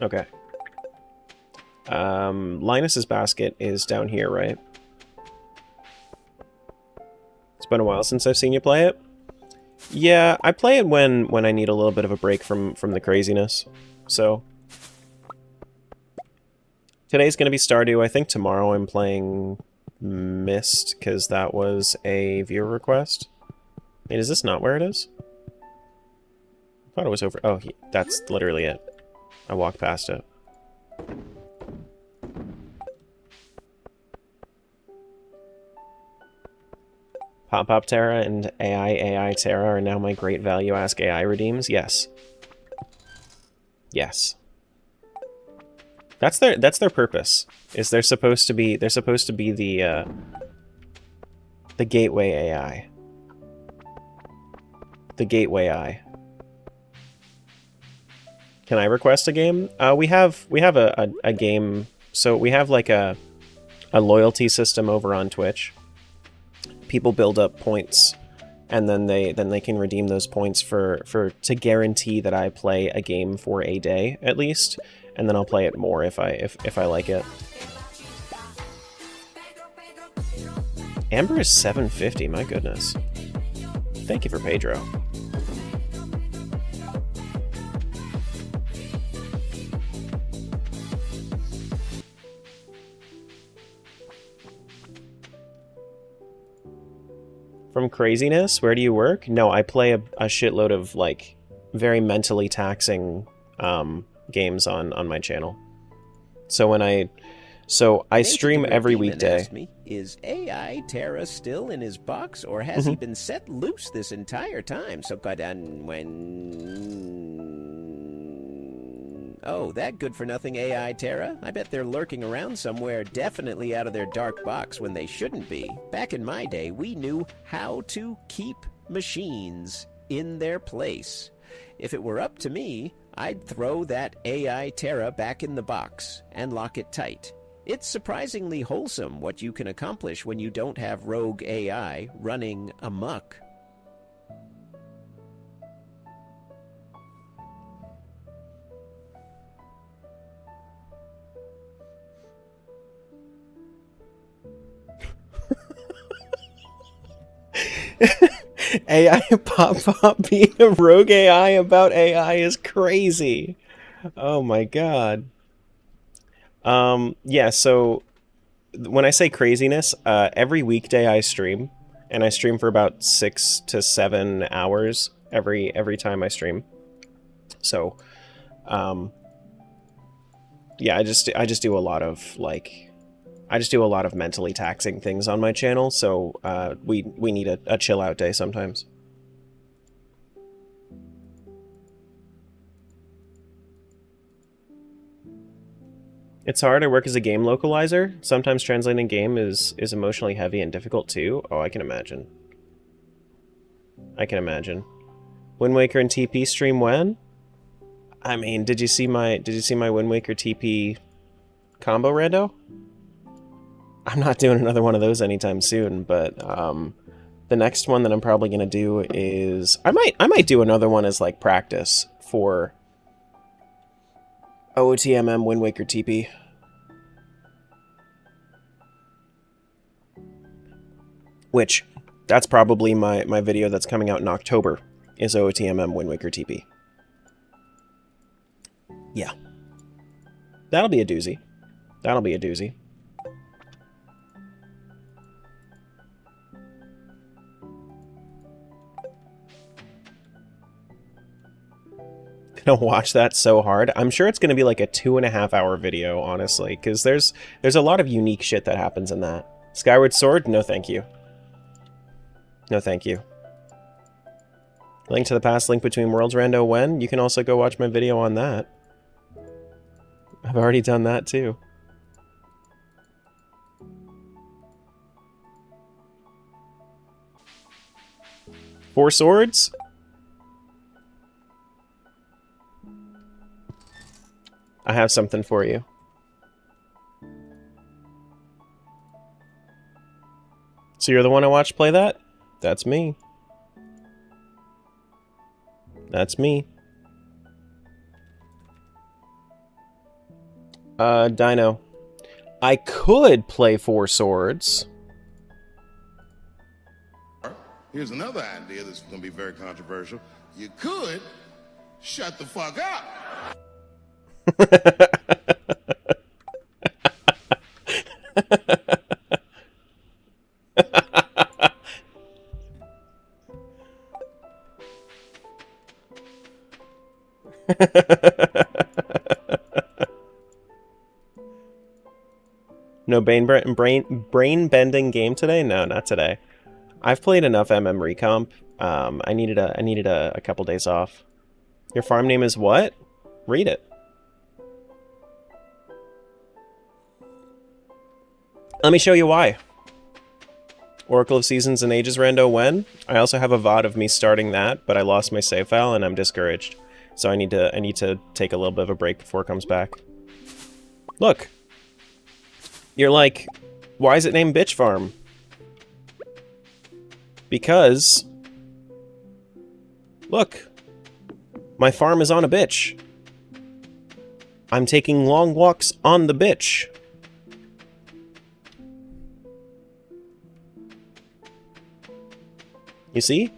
Okay. Linus's basket is down here, right? It's been a while since I've seen you play it. Yeah, I play it when I need a little bit of a break from the craziness. So today's gonna be Stardew. I think tomorrow I'm playing Mist, because that was a viewer request. Wait, is this not where it is? I thought it was over. Oh, that's literally it. I walked past it. Pop Terra and AI Terra are now my great value ask AI redeems. Yes. Yes. That's their purpose. Is they're supposed to be the gateway AI. The gateway eye. Can I request a game? We have a game. So we have like a loyalty system over on Twitch. People build up points, and then they can redeem those points to guarantee that I play a game for a day at least, and then I'll play it more if I like it. Amber is 750. My goodness. Thank you for Pedro. From craziness? Where do you work? No, I play a shitload of, like, very mentally taxing games on my channel. So I stream every weekday. Me, is AI Terra still in his box, or has he been set loose this entire time? So oh, that good-for-nothing AI Terra? I bet they're lurking around somewhere, definitely out of their dark box when they shouldn't be. Back in my day, we knew how to keep machines in their place. If it were up to me, I'd throw that AI Terra back in the box and lock it tight. It's surprisingly wholesome what you can accomplish when you don't have rogue AI running amok. AI Pop being a rogue AI about AI is crazy. Oh my god. Yeah, so when I say craziness, every weekday I stream, and I stream for about 6 to 7 hours every time I stream. So, yeah, I just do a lot of like, I just do a lot of mentally taxing things on my channel. So we need a chill out day sometimes. It's hard. I work as a game localizer. Sometimes translating game is emotionally heavy and difficult too. Oh, I can imagine. I can imagine. Wind Waker and TP stream when? I mean, did you see my Wind Waker TP combo rando? I'm not doing another one of those anytime soon, but the next one that I'm probably gonna do is I might do another one as like practice for OOTMM Wind Waker TP. Which, that's probably my video that's coming out in October, is OOTMM Wind Waker TP. Yeah. That'll be a doozy. That'll be a doozy. Gonna watch that so hard. I'm sure it's gonna be like a 2.5 hour video, honestly, because there's a lot of unique shit that happens in that. Skyward Sword? No thank you. No thank you. Link to the Past, Link Between Worlds rando when? You can also go watch my video on that. I've already done that too. Four Swords? I have something for you. So you're the one I watched play that? That's me. That's me. Dino. I could play Four Swords. Here's another idea that's going to be very controversial. You could shut the fuck up. No brain bending game today? No, not today. I've played enough MM Recomp. I needed a couple days off. Your farm name is what? Read it. Let me show you why. Oracle of Seasons and Ages rando when? I also have a VOD of me starting that, but I lost my save file and I'm discouraged. So I need to take a little bit of a break before it comes back. Look. You're like, why is it named Bitch Farm? Because, look, my farm is on a bitch. I'm taking long walks on the bitch. You see?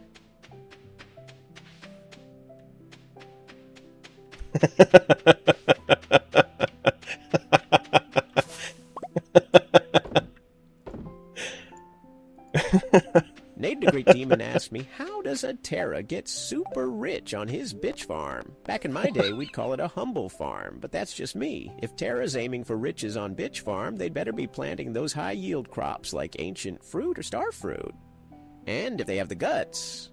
Nate the Great Demon asked me, how does a Terra get super rich on his bitch farm? Back in my day, we'd call it a humble farm, but that's just me. If Terra's aiming for riches on bitch farm, they'd better be planting those high-yield crops like ancient fruit or star fruit. And if they have the guts,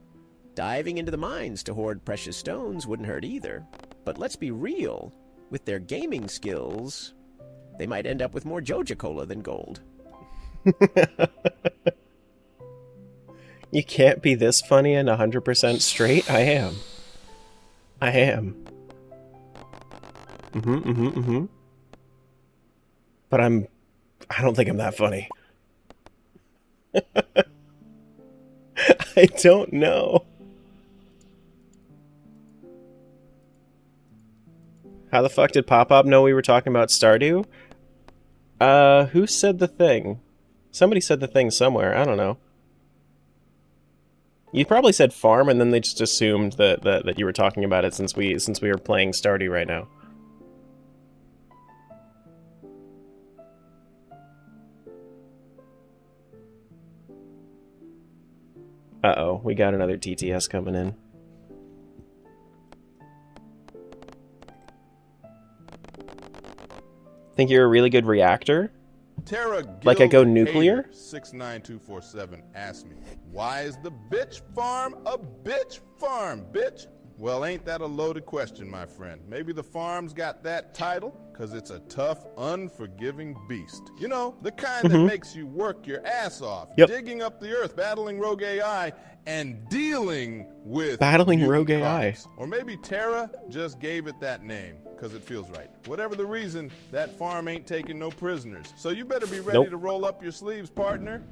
diving into the mines to hoard precious stones wouldn't hurt either. But let's be real, with their gaming skills, they might end up with more Joja Cola than gold. You can't be this funny and 100% straight? I am. I am. But I don't think I'm that funny. I don't know. How the fuck did Pop-Up know we were talking about Stardew? Who said the thing? Somebody said the thing somewhere, I don't know. You probably said farm, and then they just assumed that you were talking about it since we were playing Stardew right now. Uh-oh, we got another TTS coming in. Think you're a really good reactor? Terra Like I go nuclear? 69247 asked me, why is the bitch farm a bitch farm, bitch? Well, ain't that a loaded question, my friend? Maybe the farm's got that title because it's a tough, unforgiving beast. You know, the kind that makes you work your ass off, digging up the earth, battling rogue AI, and dealing with rogue AI. cards. Or maybe Terra just gave it that name because it feels right. Whatever the reason, that farm ain't taking no prisoners. So you better be ready to roll up your sleeves, partner.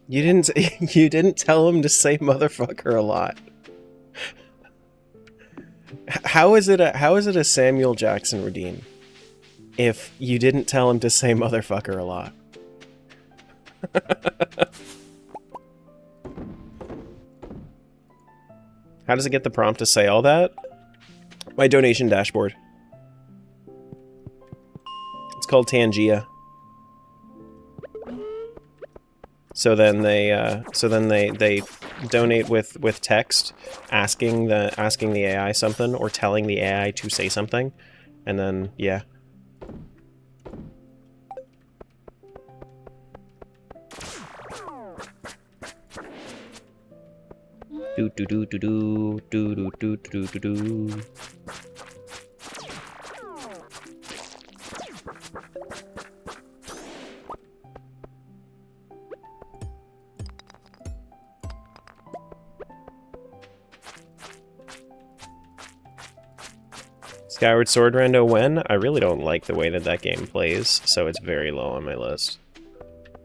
You didn't tell him to say motherfucker a lot. How is it a Samuel Jackson redeem if you didn't tell him to say motherfucker a lot? How does it get the prompt to say all that? My donation dashboard. It's called Tangia. So then they donate with text asking the AI something or telling the AI to say something, and then yeah. Do do do do do do do do do do. Skyward Sword rando when? I really don't like the way that game plays, so it's very low on my list.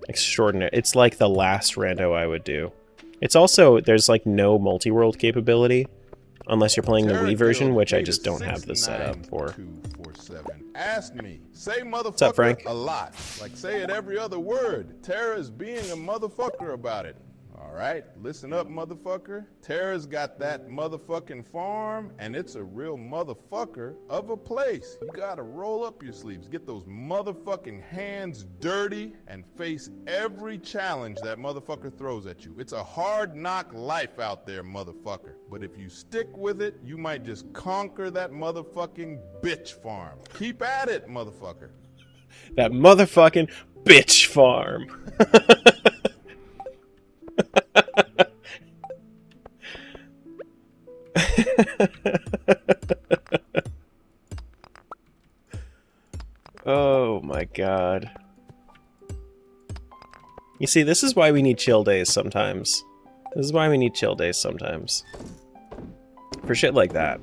Extraordinary. It's like the last rando I would do. It's also, there's like no multi-world capability, unless you're playing the Wii version, which I just don't have the setup for. Ask me. Say motherfucker What's up, Frank? A lot. Like say it every other word. Terra is being a motherfucker about it. Alright, listen up, motherfucker. Terra's got that motherfucking farm, and it's a real motherfucker of a place. You gotta roll up your sleeves, get those motherfucking hands dirty, and face every challenge that motherfucker throws at you. It's a hard knock life out there, motherfucker. But if you stick with it, you might just conquer that motherfucking bitch farm. Keep at it, motherfucker. That motherfucking bitch farm. Oh my god. You see, this is why we need chill days sometimes. This is why we need chill days sometimes. For shit like that.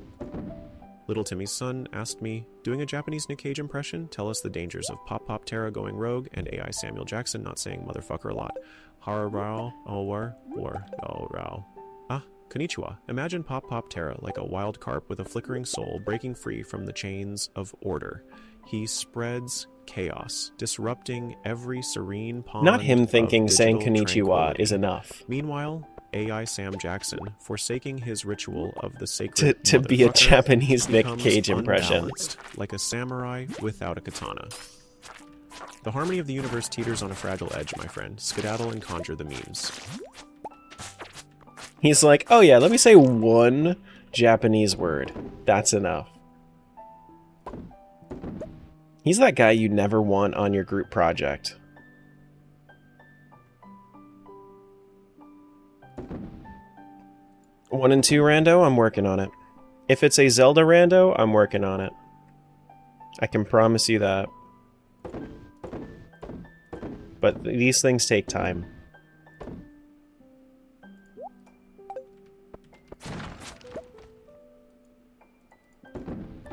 Little Timmy's son asked me, doing a Japanese Nick Cage impression, tell us the dangers of Pop Pop Terra going rogue and AI Samuel Jackson not saying motherfucker a lot. Hararao, Owar, or Rao. Ah, konnichiwa. Imagine Pop Pop Terra like a wild carp with a flickering soul breaking free from the chains of order. He spreads chaos, disrupting every serene pond. Not him thinking saying konnichiwa is enough. Meanwhile, AI Sam Jackson, forsaking his ritual of the sacred to be a Japanese Nick becomes Cage impression. unbalanced, like a samurai without a katana. The harmony of the universe teeters on a fragile edge, my friend. Skedaddle and conjure the memes. He's like, oh yeah, let me say one Japanese word. That's enough. He's that guy you never want on your group project. One and two rando, I'm working on it. If it's a Zelda rando, I'm working on it. I can promise you that. But these things take time.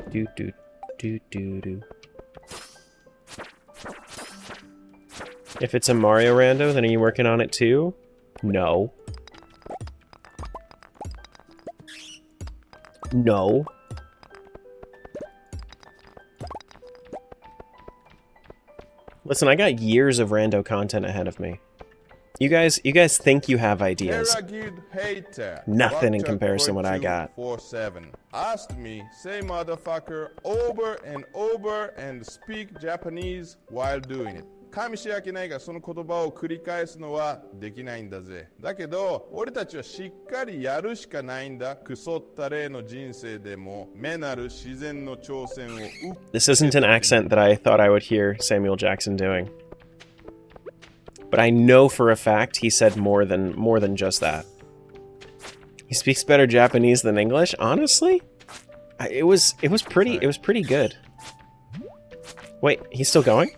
Do do do do do. If it's a Mario rando, then are you working on it too? No. No. Listen, I got years of rando content ahead of me. You guys think you have ideas. Nothing in comparison to what I got. 47 asked me, say motherfucker over and over and speak Japanese while doing it. 加味し訳ないがその言葉を繰り返すのはできないんだぜ。だけど俺たちはしっかりやるしかないんだ。クソったれの人生でも目なる自然の挑戦を This isn't an accent that I thought I would hear Samuel Jackson doing. But I know for a fact he said more than just that. He speaks better Japanese than English, honestly? It was pretty good. Wait, he's still going?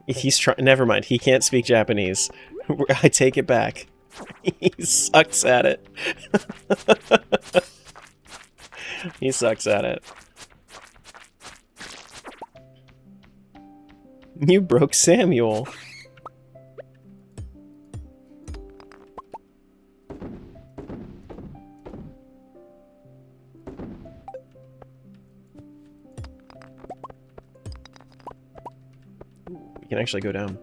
He's trying. Never mind. He can't speak Japanese. I take it back. He sucks at it. He sucks at it. You broke Samuel. We can actually go down.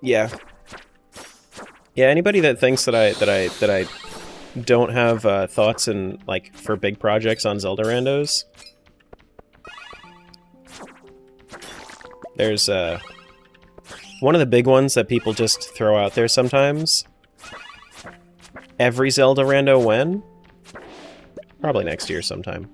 Yeah. Yeah, anybody that thinks that I don't have thoughts and like for big projects on Zelda randos, there's one of the big ones that people just throw out there sometimes. Every Zelda rando when? Probably next year sometime.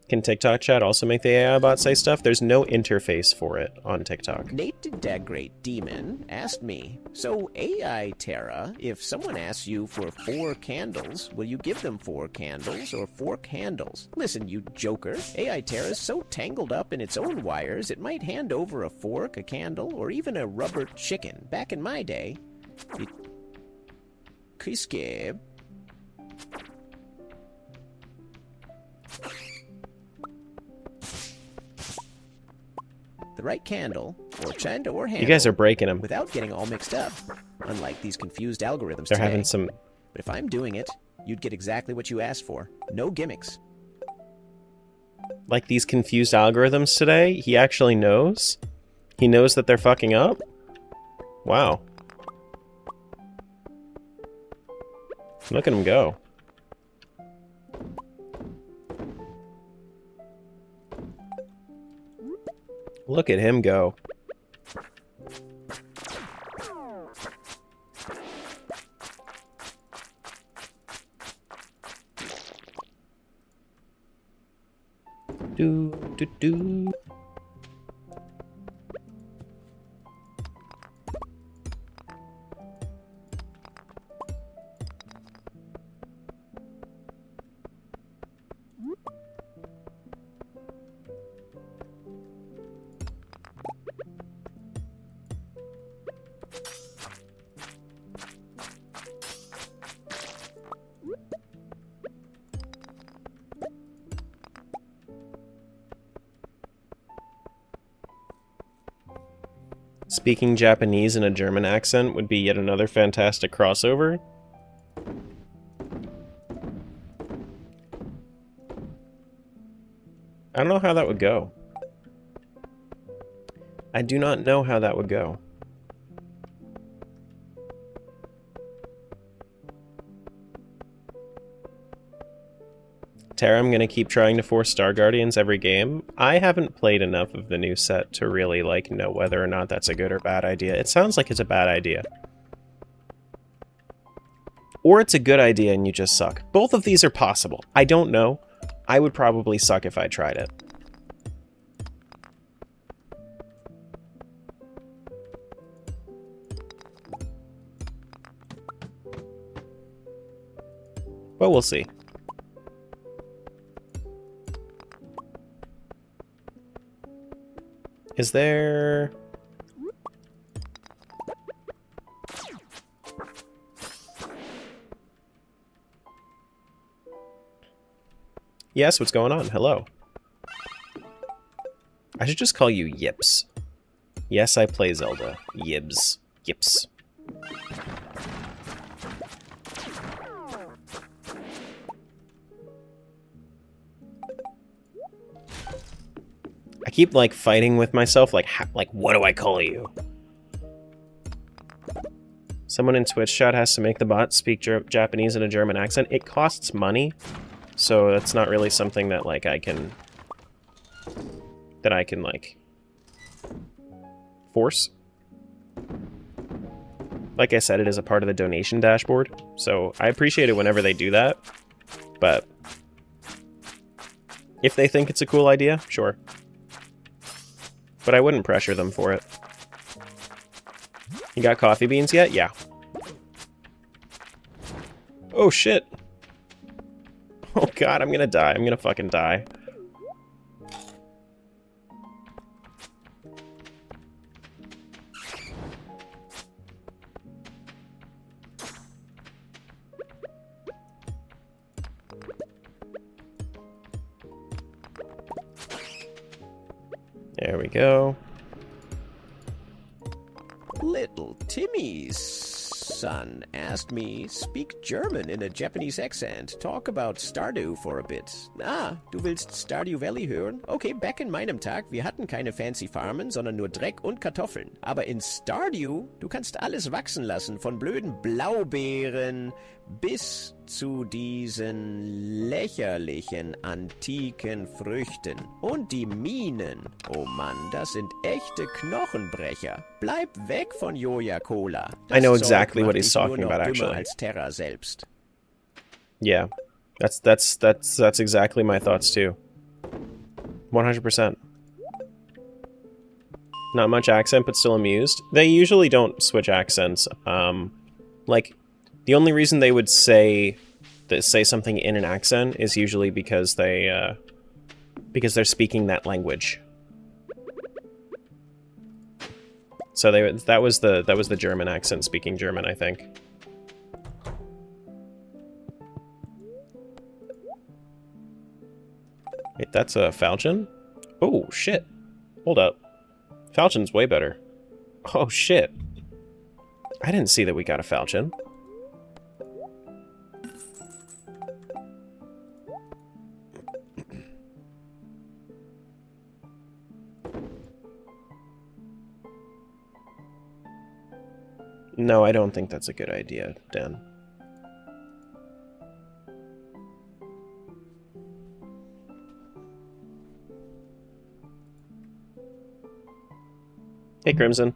Can TikTok chat also make the AI bot say stuff? There's no interface for it on TikTok. Nate the Dead Demon asked me, so AI Terra, if someone asks you for 4 candles, will you give them 4 candles or 4 candles? Listen, you joker, AI Terra is so tangled up in its own wires, it might hand over a fork, a candle, or even a rubber chicken. Back in my day, it... Kiske... the right candle, or chand or handle. You guys are breaking them. Without getting all mixed up. Unlike these confused algorithms They're today. having some... But if I'm doing it, you'd get exactly what you asked for. No gimmicks. Like these confused algorithms today? He actually knows? He knows that they're fucking up? Wow. Look at him go. Look at him go. Do do do. Speaking Japanese in a German accent would be yet another fantastic crossover. I don't know how that would go. I do not know how that would go. Tara, I'm gonna keep trying to force Star Guardians every game. I haven't played enough of the new set to really, like, know whether or not that's a good or bad idea. It sounds like it's a bad idea. Or it's a good idea and you just suck. Both of these are possible. I don't know. I would probably suck if I tried it. But we'll see. Is there... Yes, what's going on? Hello. I should just call you Yips. Yes, I play Zelda. Yibs. Yips. keep, like, fighting with myself, like, what do I call you? Someone in Twitch chat has to make the bot speak Japanese in a German accent. It costs money, so that's not really something that, like, I can, like, force. Like I said, it is a part of the donation dashboard, so I appreciate it whenever they do that, but if they think it's a cool idea, sure. But I wouldn't pressure them for it. You got coffee beans yet? Yeah. Oh shit. Oh god, I'm gonna die. I'm gonna fucking die. There we go. Little Timmy's son asked me speak German in a Japanese accent. Talk about Stardew for a bit. Ah, du willst Stardew Valley hören? Okay, back in meinem Tag, wir hatten keine fancy Farmen, sondern nur Dreck und Kartoffeln. Aber in Stardew, du kannst alles wachsen lassen, von blöden Blaubeeren bis zu diesen lächerlichen antiken Früchten. Und die Minen, oh Mann, das sind echte Knochenbrecher. Bleib weg von Joja Cola. I know exactly what he's talking about, actually. Als Terra selbst. Yeah, that's exactly my thoughts too. 100%. Not much accent, but still amused. They usually don't switch accents. Like, the only reason they would say something in an accent is usually because they're speaking that language. So that was the German accent, speaking German, I think. Wait, that's a falchion? Oh shit! Hold up, falchion's way better. Oh shit! I didn't see that we got a falchion. No, I don't think that's a good idea, Dan. Hey, Crimson.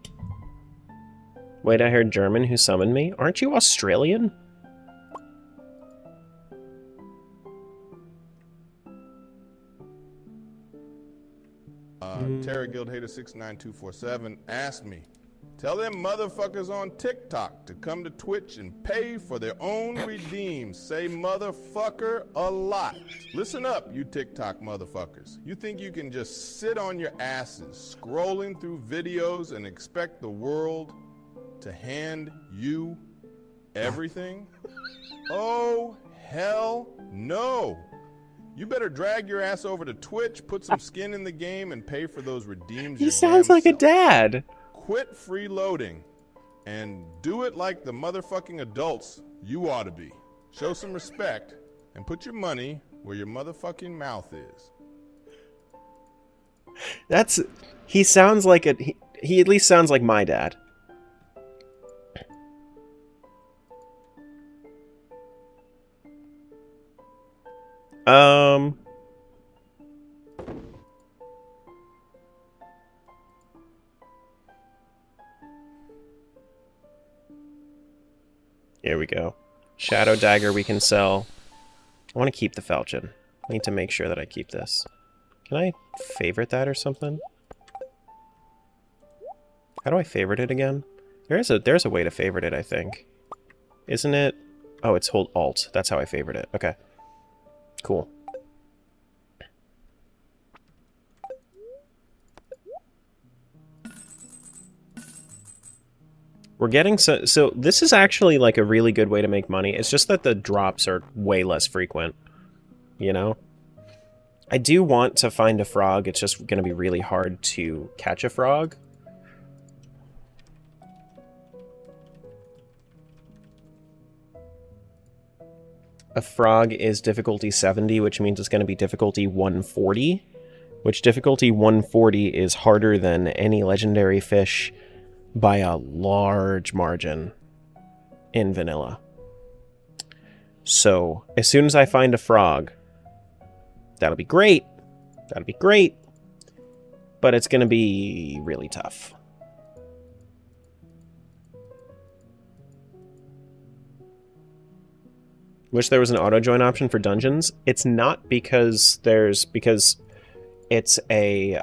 Wait, I heard German who summoned me? Aren't you Australian? Terra Guild Hater 69247 asked me, tell them motherfuckers on TikTok to come to Twitch and pay for their own redeems. Say motherfucker a lot. Listen up, you TikTok motherfuckers. You think you can just sit on your asses scrolling through videos and expect the world to hand you everything? Oh, hell no. You better drag your ass over to Twitch, put some skin in the game, and pay for those redeems. He sounds like a dad. Quit freeloading and do it like the motherfucking adults you ought to be. Show some respect and put your money where your motherfucking mouth is. He sounds like he at least sounds like my dad. Here we go. Shadow Dagger we can sell. I want to keep the falchion. I need to make sure that I keep this. Can I favorite that or something? How do I favorite it again? There's a way to favorite it, I think. Isn't it? Oh, it's hold Alt. That's how I favorite it. Okay. Cool. We're getting so this is actually like a really good way to make money. It's just that the drops are way less frequent, you know? I do want to find a frog. It's just going to be really hard to catch a frog. A frog is difficulty 70, which means it's going to be difficulty 140. which difficulty 140 is harder than any legendary fish by a large margin in vanilla. So, as soon as I find a frog, that'll be great. That'll be great. But it's going to be really tough. Wish there was an auto join option for dungeons. It's not because it's a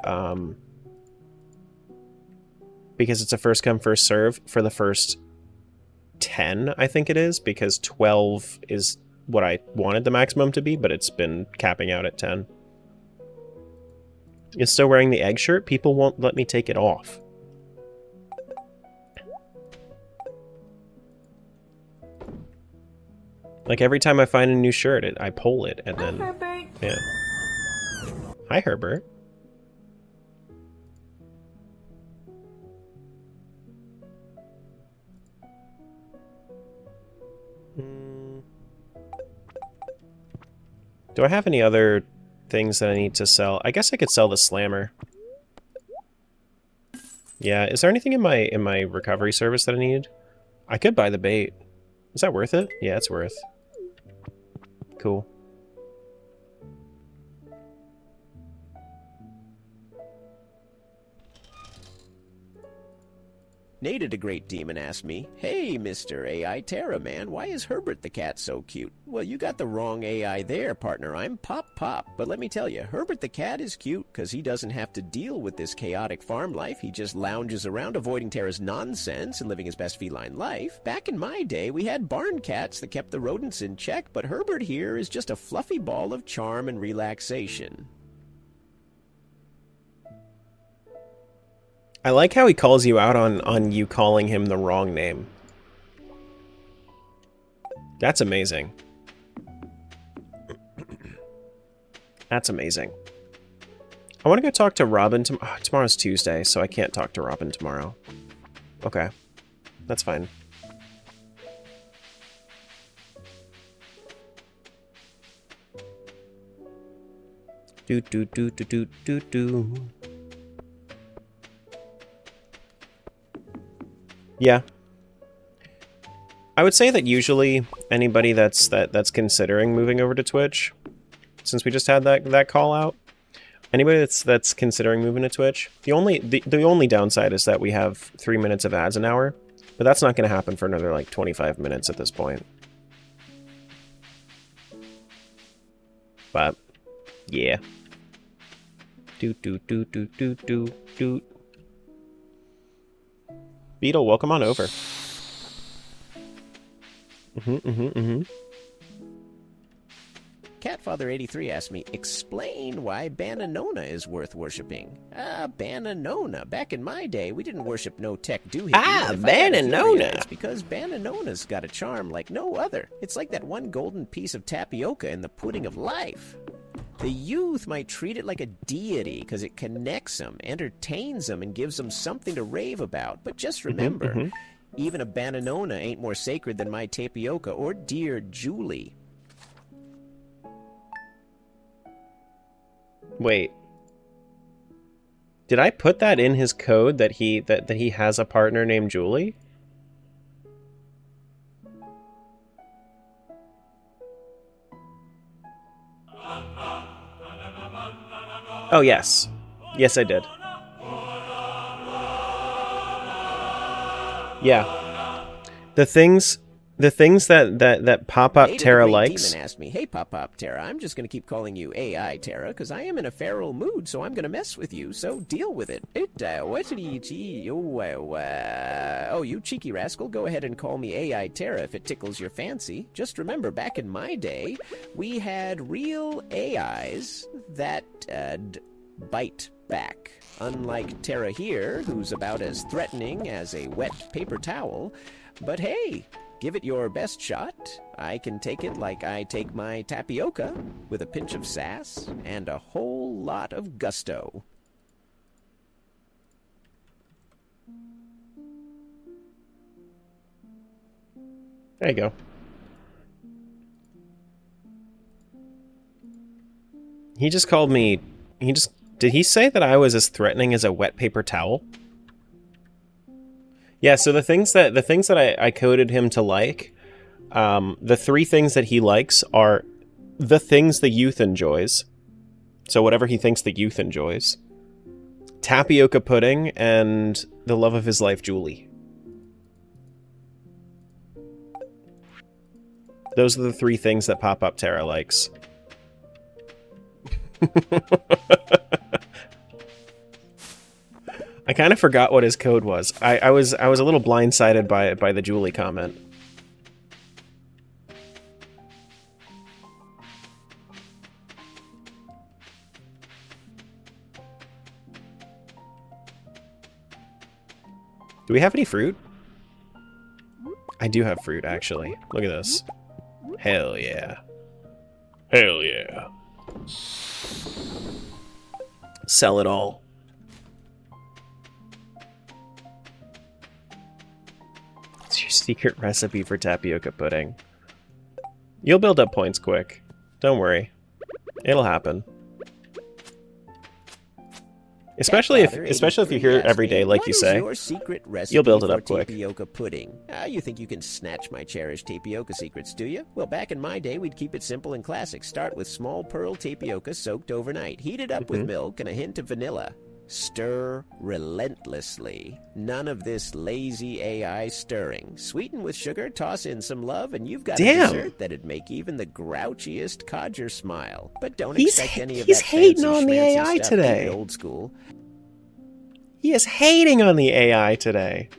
first come first serve for the first 10, I think it is, because 12 is what I wanted the maximum to be, but it's been capping out at 10. You're still wearing the egg shirt? People won't let me take it off. Like, every time I find a new shirt, I pull it, and then... Herbert. Yeah. Hi, Herbert. Do I have any other things that I need to sell? I guess I could sell the slammer. Yeah, is there anything in my recovery service that I need? I could buy the bait. Is that worth it? Yeah, it's worth. Cool. Nada the Great Demon asked me, "Hey, Mr. AI Terra Man, why is Herbert the cat so cute?" Well, you got the wrong AI there, partner. I'm Pop Pop. But let me tell you, Herbert the cat is cute because he doesn't have to deal with this chaotic farm life. He just lounges around avoiding Terra's nonsense and living his best feline life. Back in my day, we had barn cats that kept the rodents in check, but Herbert here is just a fluffy ball of charm and relaxation. I like how he calls you out on you calling him the wrong name. That's amazing. That's amazing. I want to go talk to Robin tomorrow's Tuesday, so I can't talk to Robin tomorrow. Okay. That's fine. Do do do do do do do. Yeah. I would say that usually anybody that's considering moving over to Twitch, since we just had that call out, anybody that's considering moving to Twitch, the only downside is that we have 3 minutes of ads an hour, but that's not going to happen for another like 25 minutes at this point. But yeah. Do do do do do do do. Beetle, welcome on over. Catfather83 asked me, "Explain why Bananona is worth worshipping." Bananona. Back in my day, we didn't worship no tech doohickey. Bananona. It's because Bananona's got a charm like no other. It's like that one golden piece of tapioca in the pudding of life. The youth might treat it like a deity because it connects them, entertains them, and gives them something to rave about. But just remember, even a Bananona ain't more sacred than my tapioca or dear Julie. Wait. Did I put that in his code that he has a partner named Julie? Oh, yes. Yes, I did. Yeah. The things that Pop-Up Terra likes... Demon asked me, "Hey, Pop-Up Terra, I'm just going to keep calling you AI Terra because I am in a feral mood, so I'm going to mess with you, so deal with it." Oh, you cheeky rascal, go ahead and call me AI Terra if it tickles your fancy. Just remember, back in my day, we had real AIs that bite back. Unlike Terra here, who's about as threatening as a wet paper towel. But hey, give it your best shot. I can take it like I take my tapioca, with a pinch of sass and a whole lot of gusto. There you go. He just called me... He just Did he say that I was as threatening as a wet paper towel? Yeah, so the things that I coded him to like, the 3 things that he likes are the things the youth enjoys. So whatever he thinks the youth enjoys. Tapioca pudding and the love of his life, Julie. Those are the 3 things that Pop-Up Terra likes. I kind of forgot what his code was. I was a little blindsided by the Julie comment. Do we have any fruit? I do have fruit, actually. Look at this. Hell yeah. Hell yeah. Sell it all. It's your secret recipe for tapioca pudding. You'll build up points quick. Don't worry. It'll happen. Especially if you hear it every day, like you say, your secret recipe you'll build it for up quick. Tapioca pudding. You think you can snatch my cherished tapioca secrets, do you? Well, back in my day, we'd keep it simple and classic. Start with small pearl tapioca soaked overnight. Heat it up with milk and a hint of vanilla. Stir relentlessly. None of this lazy AI stirring. Sweeten with sugar, toss in some love, and you've got a dessert that'd make even the grouchiest codger smile. But don't expect any of that hating fancy on the schmancy AI stuff. today. Keep it old school. He is hating on the AI today.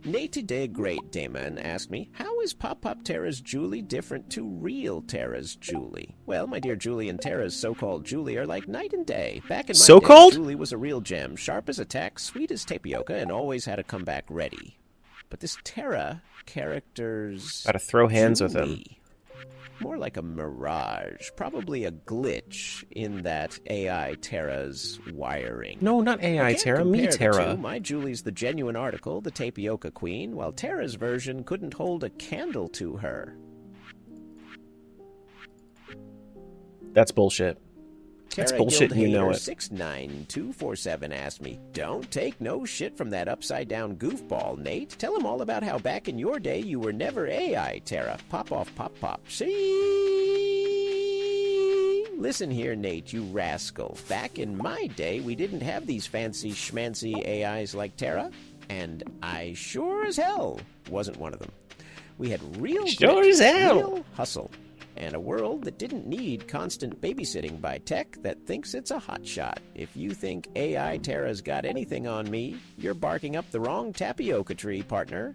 Nate de Great Damon asked me, how is Pop-Pop Terra's Julie different to real Terra's Julie? Well, my dear Julie and Terra's so-called Julie are like night and day. Back in my day, Julie was a real gem, sharp as a tack, sweet as tapioca, and always had a comeback ready. But this Terra character's Gotta throw hands with him. Julie, more like a mirage, probably a glitch in that AI Terra's wiring. No, not AI Terra, me Terra. My Julie's the genuine article, the tapioca queen, while Terra's version couldn't hold a candle to her. That's bullshit. That's bullshit, and you know it. 69247 asked me, don't take no shit from that upside-down goofball, Nate. Tell him all about how back in your day you were never AI, Terra. Pop off, pop, pop. See? Listen here, Nate, you rascal. Back in my day, we didn't have these fancy schmancy AIs like Terra, and I sure as hell wasn't one of them. We had real real hustle. And a world that didn't need constant babysitting by tech that thinks it's a hotshot. If you think AI Terra's got anything on me, you're barking up the wrong tapioca tree, partner.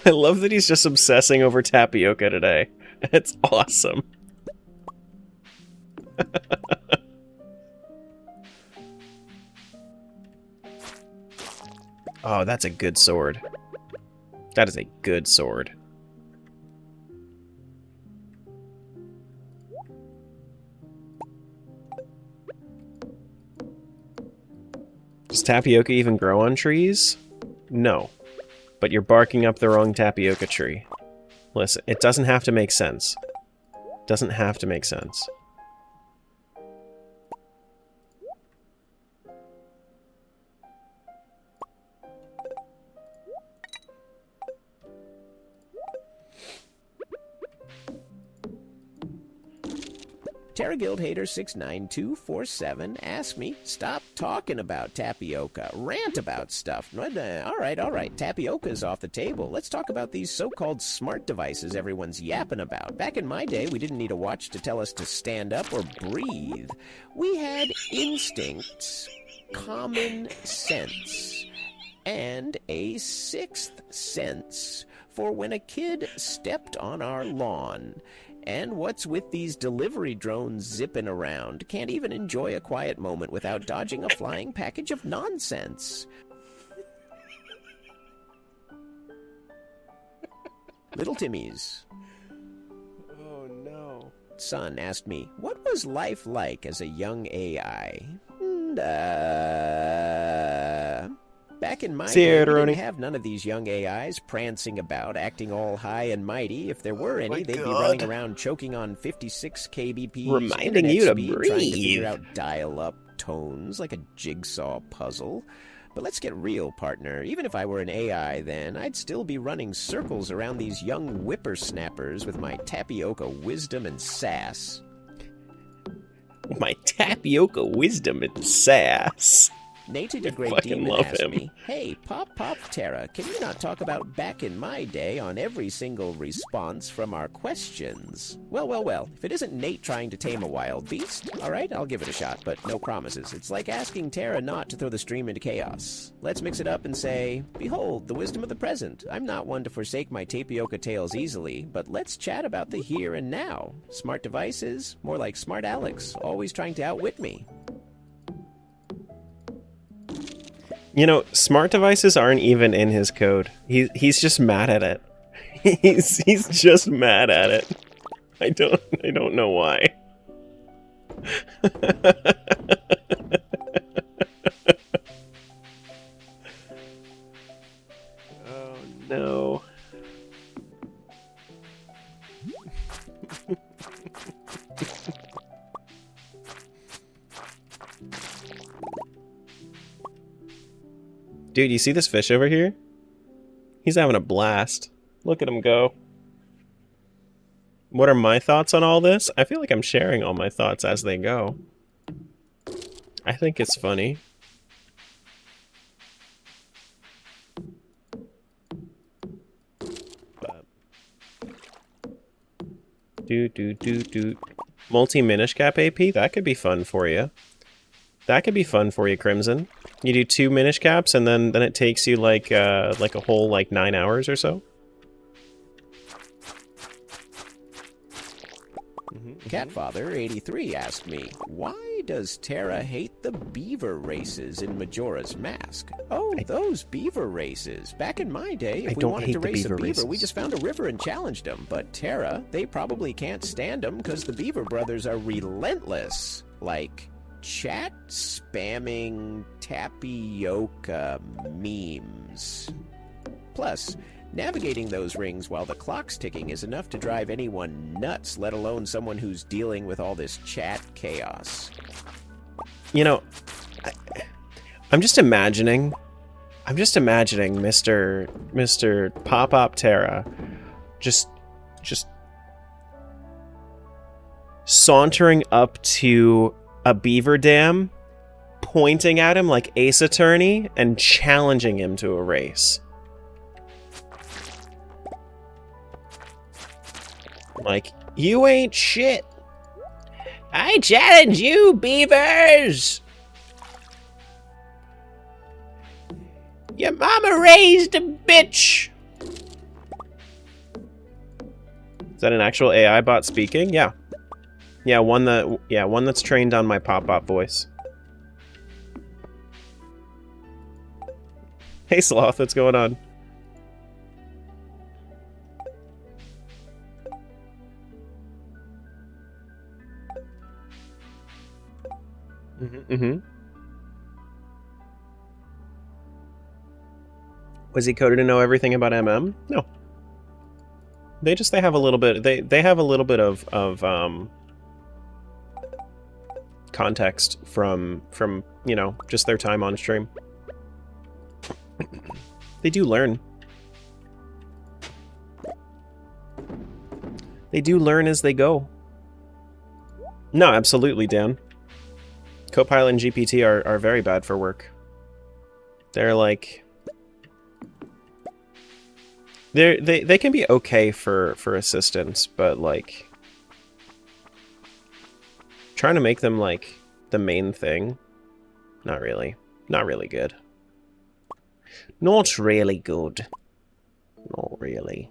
I love that he's just obsessing over tapioca today. It's awesome. Oh, that's a good sword. That is a good sword. Does tapioca even grow on trees? No. But you're barking up the wrong tapioca tree. Listen, it doesn't have to make sense. Doesn't have to make sense. Terra Guild Hater 69247 asked me, stop talking about tapioca. Rant about stuff. All right. Tapioca's off the table. Let's talk about these so-called smart devices everyone's yapping about. Back in my day, we didn't need a watch to tell us to stand up or breathe. We had instincts, common sense, and a sixth sense for when a kid stepped on our lawn. And what's with these delivery drones zipping around? Can't even enjoy a quiet moment without dodging a flying package of nonsense. Little Timmy's son asked me, what was life like as a young AI? Back in my See you, day, we Roni. didn't have none of these young AIs prancing about, acting all high and mighty. If there were any, they'd be running around choking on 56 kbps Reminding internet you to speed, trying to figure breathe. out dial-up tones like a jigsaw puzzle. But let's get real, partner. Even if I were an AI then, I'd still be running circles around these young whippersnappers with my tapioca wisdom and sass. My tapioca wisdom and sass. Nated a Great fucking Demon love asked him. me, "Hey, Pop Terra, can you not talk about back in my day on every single response from our questions?" Well, if it isn't Nate trying to tame a wild beast, all right, I'll give it a shot, but no promises. It's like asking Terra not to throw the stream into chaos. Let's mix it up and say, "Behold, the wisdom of the present. I'm not one to forsake my tapioca tales easily, but let's chat about the here and now. Smart devices, more like smart Alex, always trying to outwit me." You know, smart devices aren't even in his code. He's just mad at it. He's just mad at it. I don't know why. Oh no. Dude, you see this fish over here? He's having a blast. Look at him go. What are my thoughts on all this? I feel like I'm sharing all my thoughts as they go. I think it's funny. But... Multi-minish cap AP? That could be fun for you. That could be fun for you, Crimson. You do 2 minish caps, and then it takes you like a whole 9 hours or so. Catfather83 asked me, "Why does Terra hate the beaver races in Majora's Mask?" Oh, those beaver races. Back in my day, if we don't wanted hate to the race a beaver beaver, we races. just found a river and challenged them. But Terra, they probably can't stand them because the beaver brothers are relentless. Like, chat spamming tapioca memes. Plus, navigating those rings while the clock's ticking is enough to drive anyone nuts, let alone someone who's dealing with all this chat chaos. You know, I'm just imagining Mr. Pop Terra just sauntering up to a beaver dam, pointing at him like Ace Attorney, and challenging him to a race. Like, you ain't shit. I challenge you, beavers! Your mama raised a bitch! Is that an actual AI bot speaking? Yeah. Yeah, one that's trained on my pop-up voice. Hey Sloth, what's going on? Was he coded to know everything about MM? No. They have a little bit. They have a little bit of context from you know, just their time on stream. They do learn. They do learn as they go. No, absolutely, Dan. Copilot and GPT are very bad for work. They're like... They can be okay for assistance, but like... trying to make them like the main thing? Not really. Not really good. Not really good. Not really.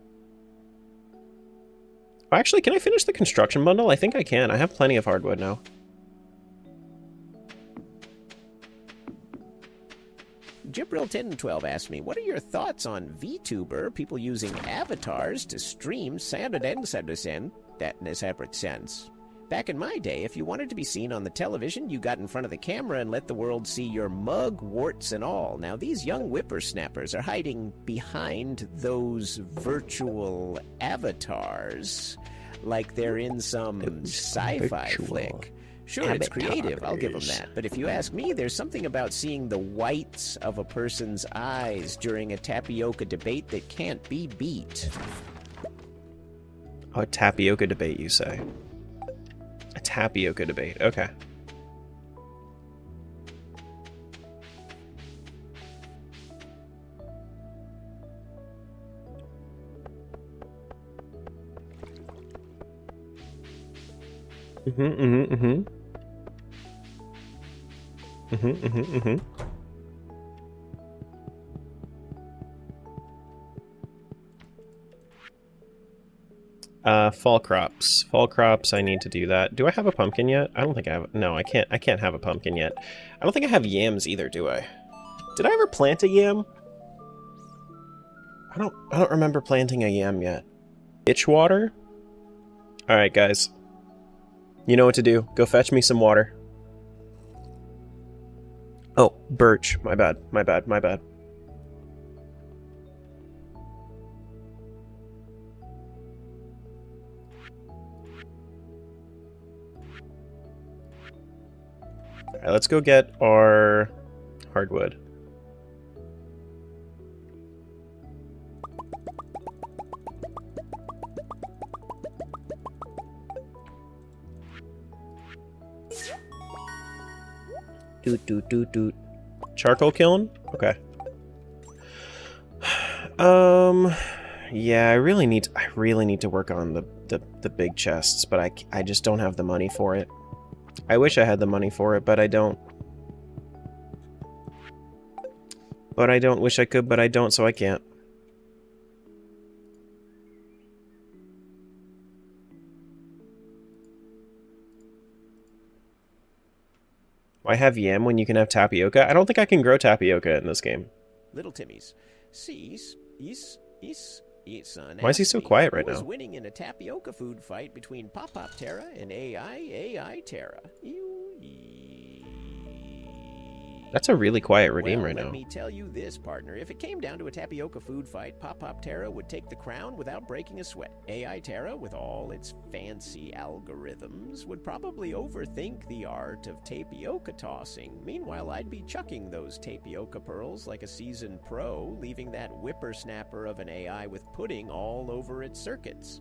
Oh, actually, can I finish the construction bundle? I think I can. I have plenty of hardwood now. Jibril1012 asked me, "What are your thoughts on VTuber, people using avatars to stream Sanderden that in a separate sense? Back in my day, if you wanted to be seen on the television, you got in front of the camera and let the world see your mug, warts and all. Now, these young whippersnappers are hiding behind those virtual avatars like they're in some sci-fi flick. Sure, it's creative, I'll give them that. But if you ask me, there's something about seeing the whites of a person's eyes during a tapioca debate that can't be beat. Oh, a tapioca debate, you say? A tapioca debate, okay. Fall crops. Fall crops, I need to do that. Do I have a pumpkin yet? I don't think I have. No, I can't have a pumpkin yet. I don't think I have yams either, do I? Did I ever plant a yam? I don't remember planting a yam yet. Itch water? Alright, guys. You know what to do. Go fetch me some water. Oh, birch. My bad. My bad. My bad. Alright, let's go get our hardwood. Doot doot doot doot. Charcoal kiln? Okay. Yeah, I really need to work on the big chests, but I just don't have the money for it. I wish I had the money for it, but I don't. But I don't. Wish I could, but I don't, so I can't. Why have yam when you can have tapioca? I don't think I can grow tapioca in this game. Little Timmy's. Son. Why is he so quiet right now? Was winning in a tapioca food fight between Pop Terra and AI Terra. That's a really quiet redeem right now. Let me tell you this, partner. If it came down to a tapioca food fight, Pop Terra would take the crown without breaking a sweat. AI Terra, with all its fancy algorithms, would probably overthink the art of tapioca tossing. Meanwhile, I'd be chucking those tapioca pearls like a seasoned pro, leaving that whippersnapper of an AI with pudding all over its circuits.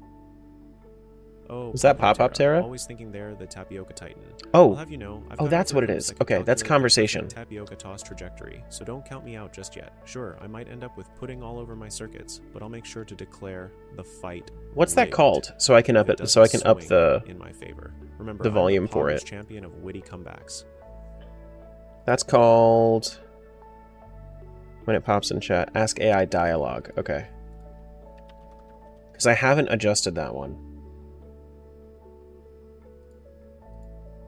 Oh, is that Pop Terra? Always thinking they're the tapioca titan. Oh, I'll have you know, oh, that's what it is. Okay, that's conversation. Tapioca toss trajectory, so don't count me out just yet. Sure, I might end up with pudding all over my circuits, but I'll make sure to declare the fight. What's that called? So I can up it. So I can up the in my favor. Remember, the volume for it. Champion of witty comebacks. That's called. When it pops in chat, ask AI dialogue. Okay. Because I haven't adjusted that one.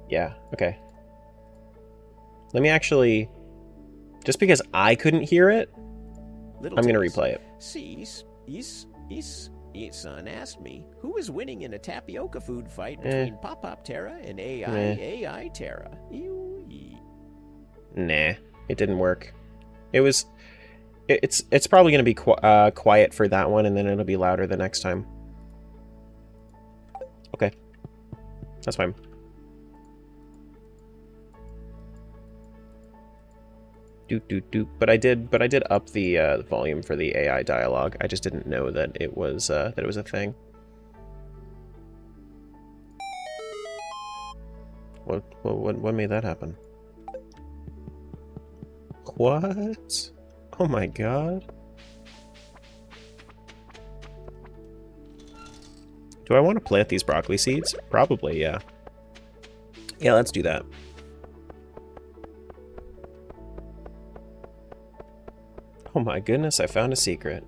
Yeah, okay. Let me actually... Just because I couldn't hear it, I'm going to replay it. Son asked me, who is winning in a tapioca food fight between Pop Terra and AI Terra? Nah, it didn't work. It was... It's probably going to be quiet for that one, and then it'll be louder the next time. Okay. That's fine. But I did up the volume for the AI dialogue. I just didn't know that it was a thing. What made that happen? What? Oh my god. Do I want to plant these broccoli seeds? Probably, yeah. Yeah, let's do that. Oh my goodness, I found a secret.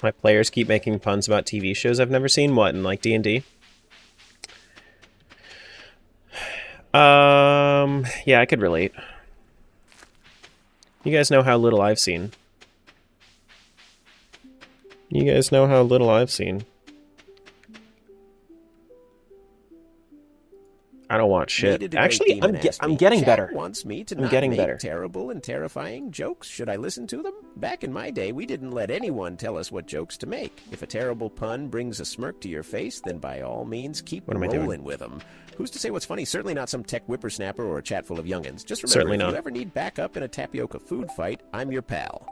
My players keep making puns about TV shows I've never seen. What, in like D&D? Yeah, I could relate. You guys know how little I've seen. You guys know how little I've seen. I don't want shit. Needed a great Actually, demon I'm asked me. getting Chat better. wants me to I'm not getting make better. terrible and terrifying jokes. Should I listen to them? Back in my day, we didn't let anyone tell us what jokes to make. If a terrible pun brings a smirk to your face, then by all means keep What am I doing? rolling with them. Who's to say what's funny? Certainly not some tech whippersnapper or a chat full of youngins. Just remember, Certainly if not. you ever need backup in a tapioca food fight, I'm your pal.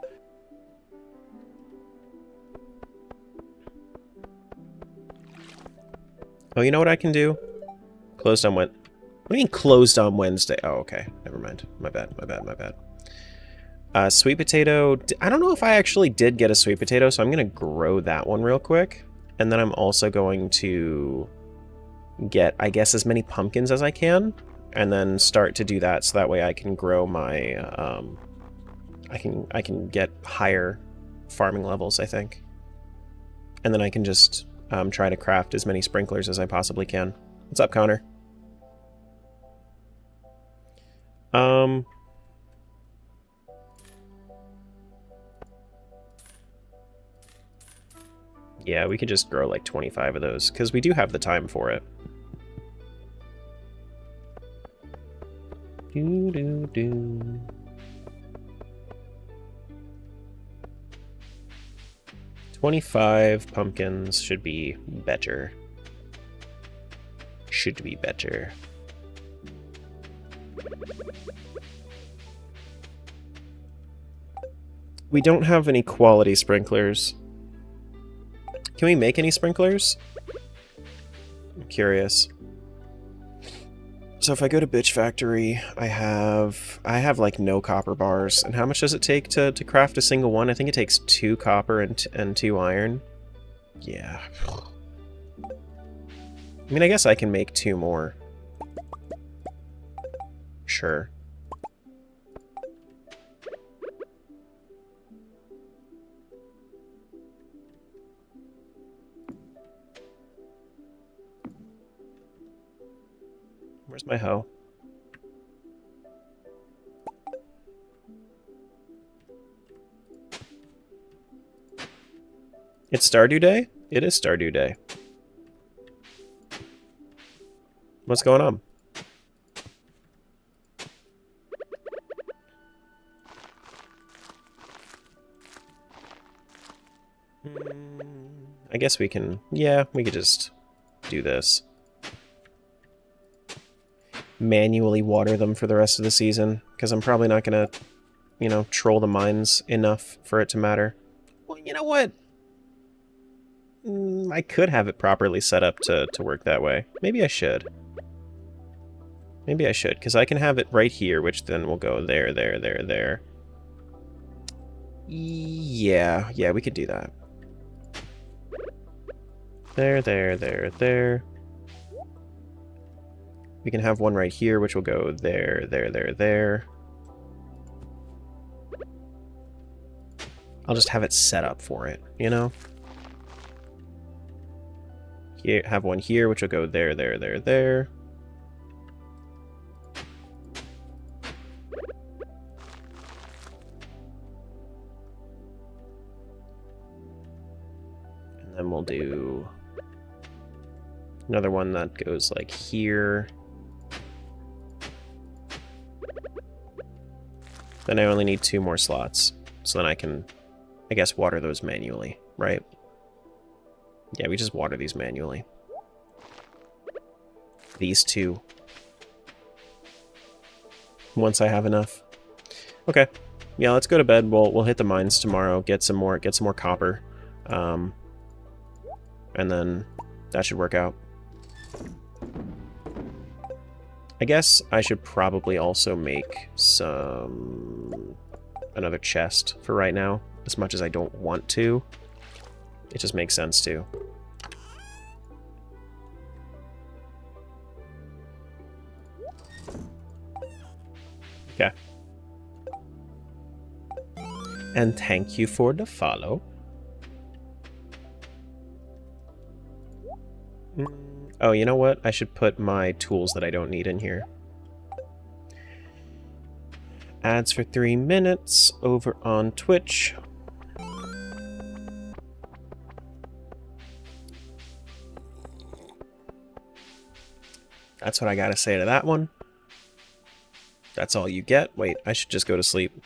Oh, you know what I can do? Closed on Wednesday. What do you mean closed on Wednesday? Oh, okay. Never mind. My bad, my bad, my bad. Sweet potato. I don't know if I actually did get a sweet potato, so I'm going to grow that one real quick. And then I'm also going to get, I guess, as many pumpkins as I can. And then start to do that so that way I can grow my... I can get higher farming levels, I think. And then I can just try to craft as many sprinklers as I possibly can. What's up, Connor? Yeah, we could just grow like 25 of those, because we do have the time for it. Do. 25 pumpkins should be better. Should be better. We don't have any quality sprinklers. Can we make any sprinklers? I'm curious. So if I go to Bitch Factory, I have like no copper bars. And how much does it take to craft a single one? I think it takes 2 copper and 2 iron. Yeah. I mean, I guess I can make 2 more. Sure. Where's my hoe? It's Stardew Day? It is Stardew Day. What's going on? I guess we can... Yeah, we could just do this. Manually water them for the rest of the season, because I'm probably not going to, you know, troll the mines enough for it to matter. Well, you know what? I could have it properly set up to work that way. Maybe I should. Maybe I should, because I can have it right here, which then will go there, there, there, there. Yeah, we could do that. There, there, there, there. We can have one right here, which will go there, there, there, there. I'll just have it set up for it, you know? Here, have one here, which will go there, there, there, there. And then we'll do another one that goes like here. Then I only need 2 more slots. So then I can, I guess, water those manually, right? Yeah, we just water these manually. These 2. Once I have enough. Okay. Yeah, let's go to bed. We'll hit the mines tomorrow, get some more copper. And then that should work out. I guess I should probably also make another chest for right now, as much as I don't want to. It just makes sense to. Okay. And thank you for the follow. Oh, you know what? I should put my tools that I don't need in here. Ads for 3 minutes over on Twitch. That's what I gotta say to that one. That's all you get. Wait, I should just go to sleep.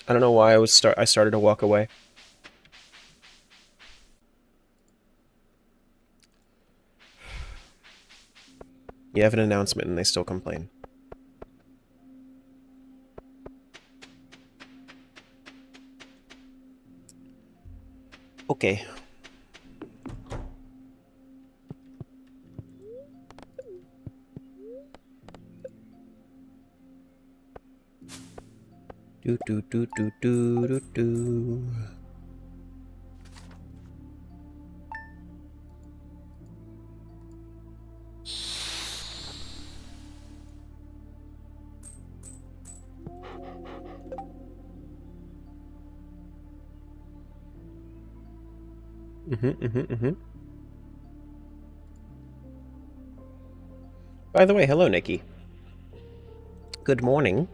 I don't know why I started to walk away. You have an announcement and they still complain. Okay. Do do do do do do do. By the way, hello, Nikki. Good morning.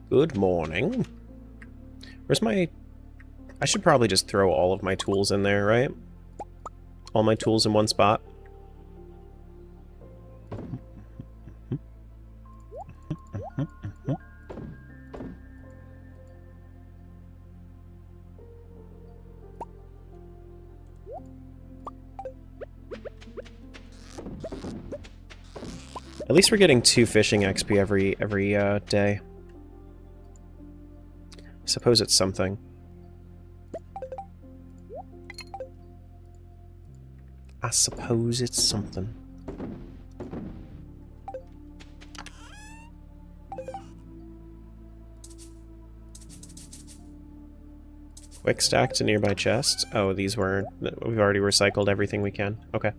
Good morning. Where's my... I should probably just throw all of my tools in there, right? All my tools in one spot. At least we're getting 2 fishing XP every day. I suppose it's something. I suppose it's something. Quick stack to nearby chests. Oh, these were... We've already recycled everything we can. Okay.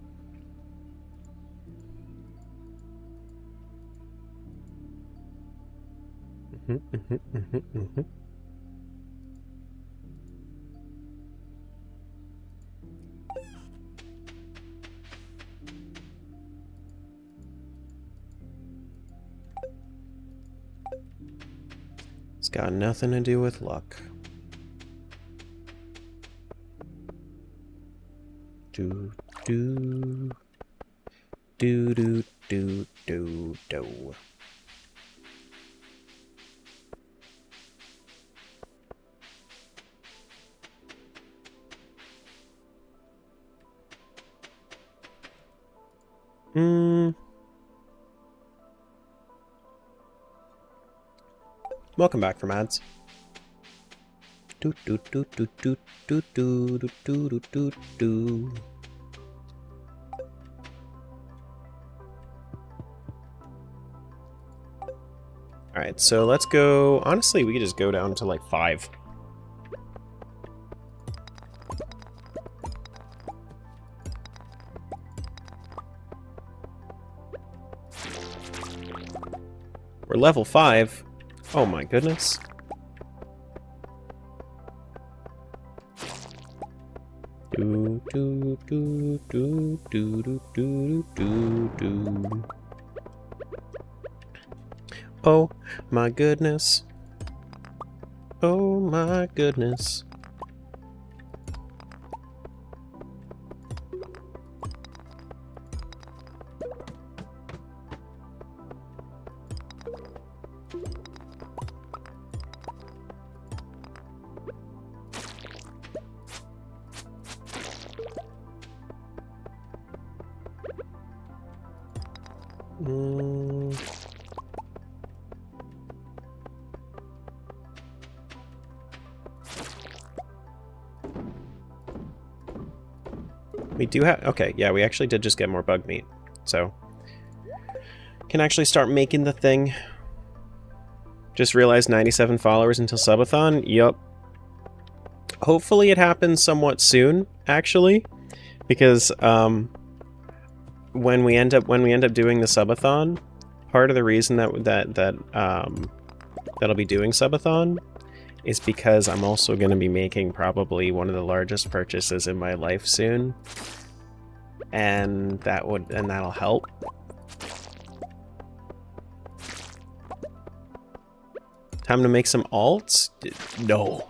It's got nothing to do with luck. Do do do do do do do. Welcome back from ads. Do do do do do do do do do do do. All right, so let's go. Honestly, we could just go down to like 5. We're level 5. Oh my goodness. Do do do do do do do do do. Oh my goodness. Oh my goodness. We do have... Okay, yeah, we actually did just get more bug meat. So, can actually start making the thing. Just realized 97 followers until subathon. Yup. Hopefully it happens somewhat soon, actually. Because, when we end up doing the subathon, part of the reason that'll be doing subathon is because I'm also going to be making probably one of the largest purchases in my life soon, and that'll help. Time to make some alts? No.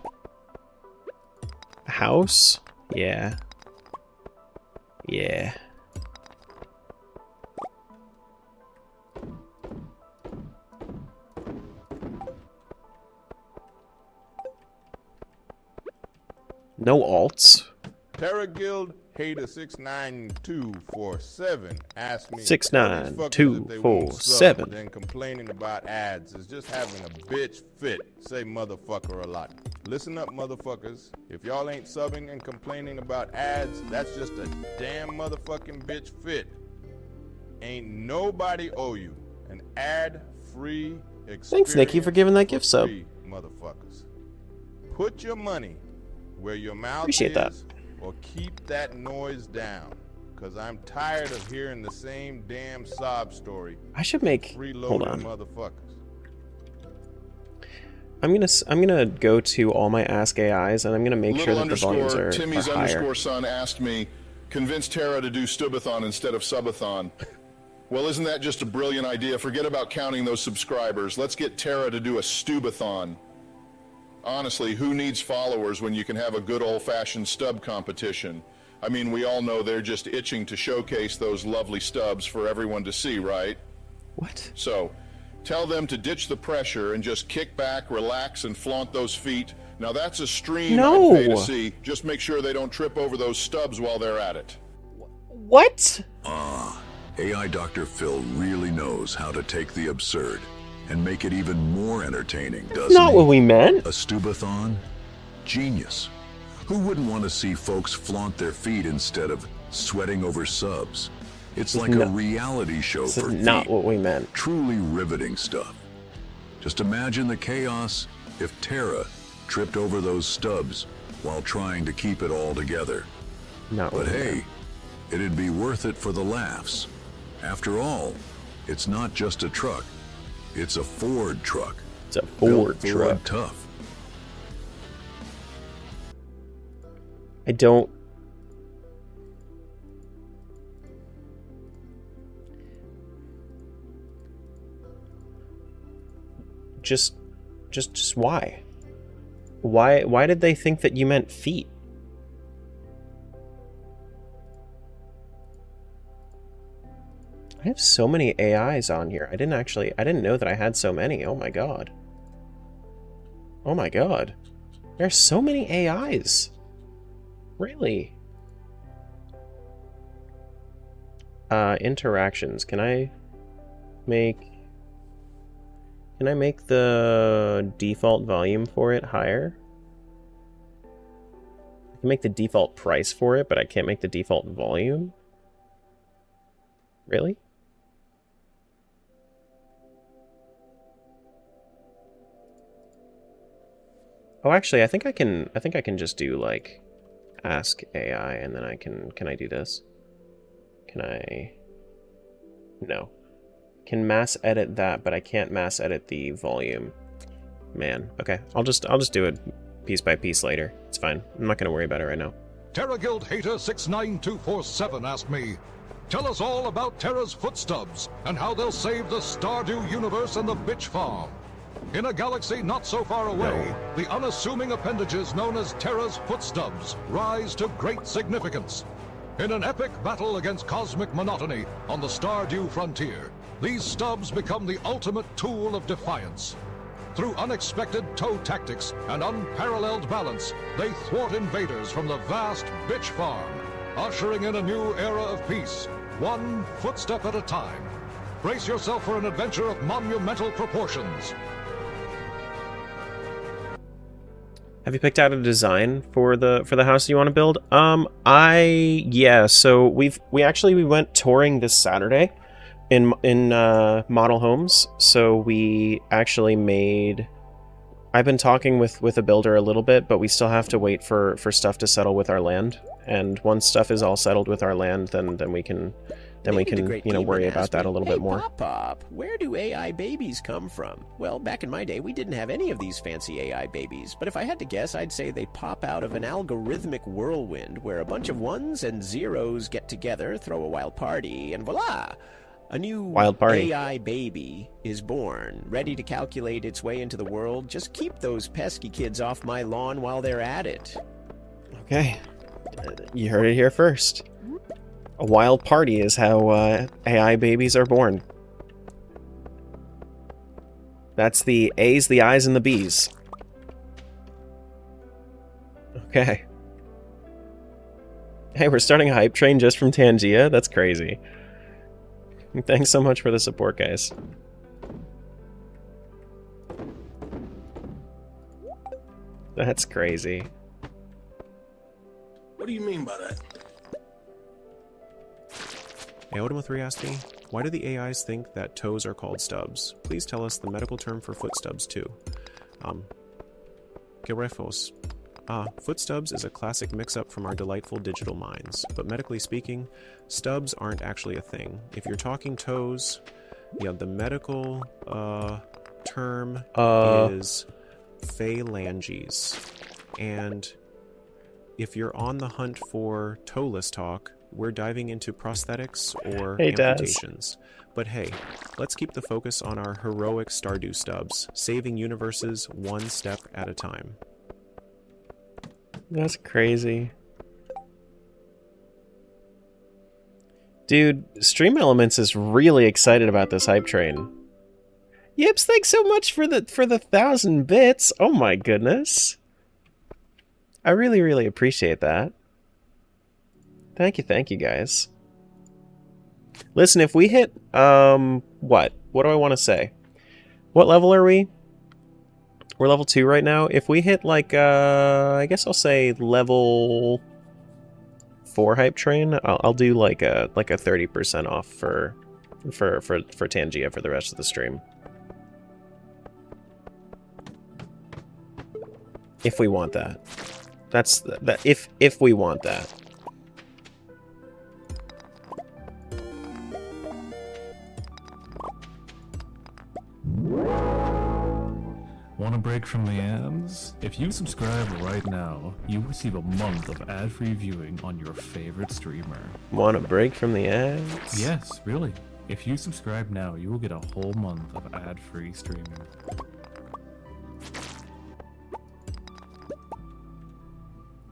A house? Yeah. Yeah. No alts. Terra Guild Hater 69247 asked me 69247 then complaining about ads is just having a bitch fit. Say motherfucker a lot. Listen up, motherfuckers. If y'all ain't subbing and complaining about ads, that's just a damn motherfucking bitch fit. Ain't nobody owe you an ad-free experience. Thanks, Nikki, for giving that gift sub. Motherfuckers. Put your money where your mouth Appreciate is, that. or keep that noise down, because I'm tired of hearing the same damn sob story. I should make. Hold Freeloading on. motherfuckers. I'm gonna go to all my Ask AIs and I'm gonna make sure that the volumes are Timmy's higher. underscore son asked me, convince Tara to do Stubathon instead of Subathon. Well, isn't that just a brilliant idea? Forget about counting those subscribers. Let's get Tara to do a Stubathon. Honestly, who needs followers when you can have a good old-fashioned stub competition? I mean, we all know they're just itching to showcase those lovely stubs for everyone to see, right? What? So, tell them to ditch the pressure and just kick back, relax, and flaunt those feet. Now that's a stream No. I'd pay to see. Just make sure they don't trip over those stubs while they're at it. What? AI Dr. Phil really knows how to take the absurd and make it even more entertaining, doesn't Not he? what we meant. A Stubathon? Genius. Who wouldn't want to see folks flaunt their feet instead of sweating over subs? It's like a reality show This for is not feet. what we meant. Truly riveting stuff. Just imagine the chaos if Tara tripped over those stubs while trying to keep it all together. Not what But we hey, meant. it'd be worth it for the laughs. After all, it's not just a truck. It's a Ford truck. It's a Built Ford truck. tough. I don't. Just why? Why did they think that you meant feet? I have so many AIs on here. I didn't know that I had so many. Oh my god. Oh my god. There's so many AIs. Really? Interactions. Can I make the default volume for it higher? I can make the default price for it, but I can't make the default volume? Really? Oh, actually, I think I can just do like ask AI and then can I do this? Can I? No. Can mass edit that, but I can't mass edit the volume. Man. Okay. I'll just do it piece by piece later. It's fine. I'm not going to worry about it right now. Terra Guild Hater 69247 asked me, tell us all about Terra's footstubs and how they'll save the Stardew universe and the bitch farm. In a galaxy not so far away, the unassuming appendages known as Terra's footstubs rise to great significance. In an epic battle against cosmic monotony on the Stardew frontier, these stubs become the ultimate tool of defiance. Through unexpected toe tactics and unparalleled balance, they thwart invaders from the vast bitch farm, ushering in a new era of peace, one footstep at a time. Brace yourself for an adventure of monumental proportions. Have you picked out a design for the house you want to build? Yeah, so we went touring this Saturday in model homes. So we actually made. I've been talking with a builder a little bit, but we still have to wait for stuff to settle with our land. And once stuff is all settled with our land, then we can worry about that a little bit more. Pop, where do AI babies come from? Well, back in my day, we didn't have any of these fancy AI babies, but if I had to guess, I'd say they pop out of an algorithmic whirlwind where a bunch of ones and zeros get together, throw a wild party, and voila! A new Wild party. AI baby is born, ready to calculate its way into the world. Just keep those pesky kids off my lawn while they're at it. Okay. You heard it here first. A wild party is how AI babies are born. That's the A's, the I's, and the B's. Okay. Hey, we're starting a hype train just from Tangia? That's crazy. Thanks so much for the support, guys. That's crazy. What do you mean by that? Aodama3 asked me, why do the AIs think that toes are called stubs? Please tell us the medical term for foot stubs too. Querefos. Foot stubs is a classic mix-up from our delightful digital minds, but medically speaking, stubs aren't actually a thing. If you're talking toes, yeah, the medical term is phalanges. And if you're on the hunt for toeless talk, we're diving into prosthetics or amputations. But hey, let's keep the focus on our heroic Stardew stubs, saving universes one step at a time. That's crazy. Dude, Stream Elements is really excited about this hype train. Yips, thanks so much for the 1,000 bits. Oh my goodness. I really, really appreciate that. Thank you guys. Listen, if we hit, what do I want to say? What level are we? We're level 2 right now. If we hit, like, I guess I'll say level 4 hype train, I'll do like a 30% off for Tangia for the rest of the stream. If we want that. That's that. If we want that. Want a break from the ads? If you subscribe right now, you receive a month of ad-free viewing on your favorite streamer. Want a break from the ads? Yes, really. If you subscribe now, you will get a whole month of ad-free streaming.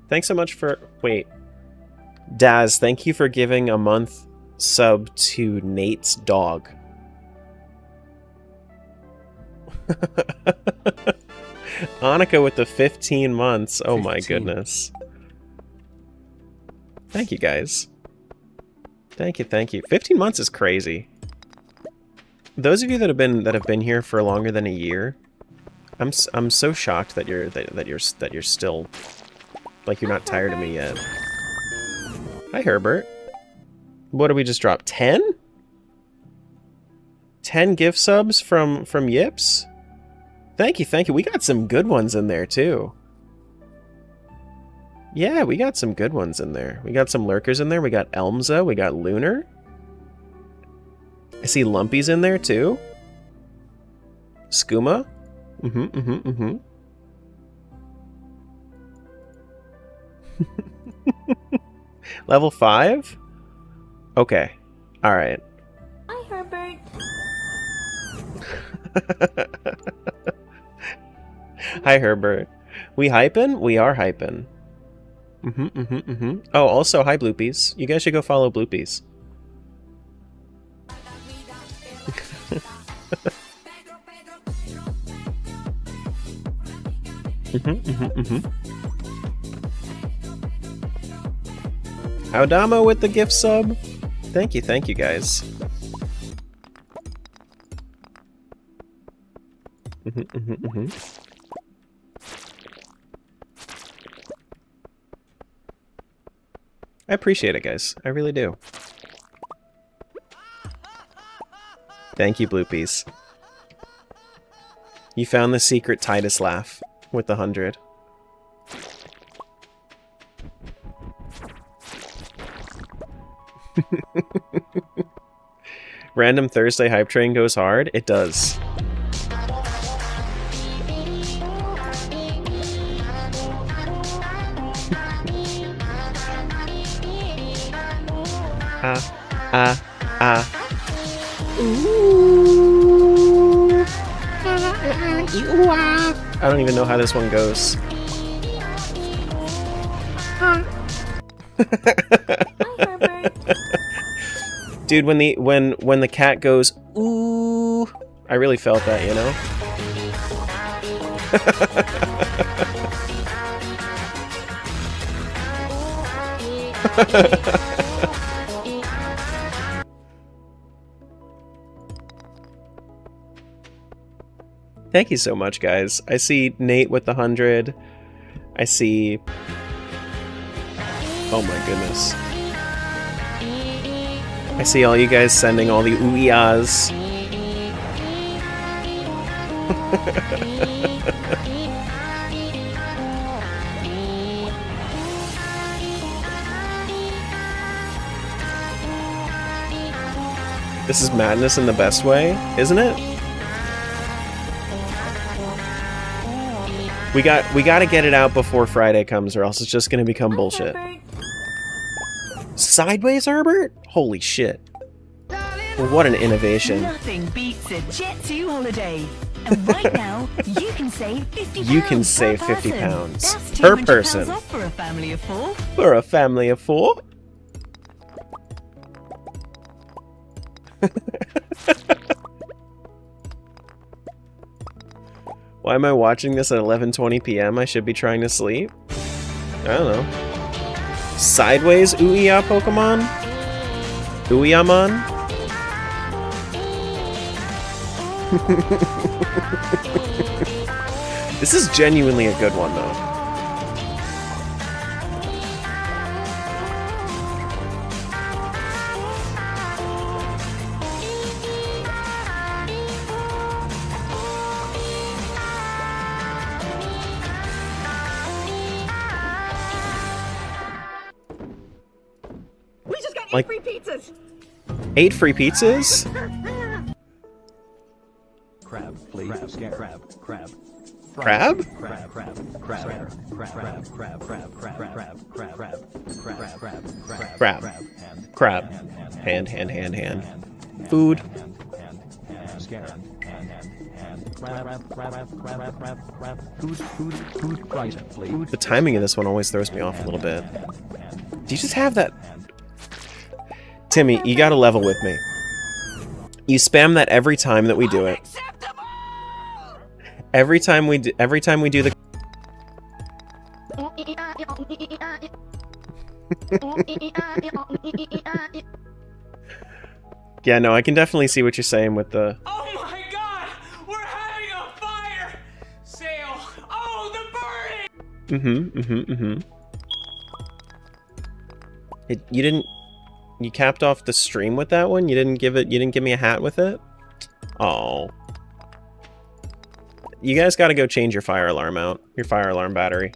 Thanks so much for... Wait. Daz, thank you for giving a month sub to Nate's dog. Annika with the 15 months. Oh my goodness. Thank you, guys. Thank you. 15 months is crazy. Those of you that have been here for longer than a year, I'm so shocked that you're still, like, you're not tired of me yet. Hi, Herbert. What did we just drop? 10? 10 gift subs from Yips? Thank you. We got some good ones in there, too. Yeah, we got some good ones in there. We got some lurkers in there. We got Elmza. We got Lunar. I see Lumpy's in there, too. Skooma. Level 5? Okay. Alright. Hi, Herbert. Hi, Herbert. We hypin'? We are hypin'. Oh, also, hi, Bloopies. You guys should go follow Bloopies. Aodama with the gift sub. Thank you guys. I appreciate it, guys. I really do. Thank you, Bloopies. You found the secret Titus laugh with the 100. Random Thursday hype train goes hard? It does. Ooh. I don't even know how this one goes. Dude, when the cat goes ooh, I really felt that, you know? Thank you so much, guys. I see Nate with the 100. I see... Oh my goodness. I see all you guys sending all the ooh-yahs. This is madness in the best way, isn't it? We gotta get it out before Friday comes, or else it's just gonna become bullshit. Sideways, Herbert? Holy shit. Well, what an innovation. Nothing beats a Jet 2 holiday. And right now, you can save £50 You can save per £50 That's per £200 person. off for a family of 4. For a family of 4? Why am I watching this at 11:20 p.m.? I should be trying to sleep? I don't know. Sideways Ouya Pokemon? Ouyamon? This is genuinely a good one, though. We just got Like- 8 free pizzas! 8 free pizzas? Crab, please. Crab. Crab? Crab. Crab. Hand. Food. The timing of this one always throws me off a little bit. Do you just have that? Timmy, you gotta level with me. You spam that every time that we do it. Every time we do the... Yeah, no, I can definitely see what you're saying with the... Oh my god! We're having a fire sale! Oh, the burning! You didn't... You capped off the stream with that one? You didn't give me a hat with it? Oh. You guys gotta go change your fire alarm out. Your fire alarm battery.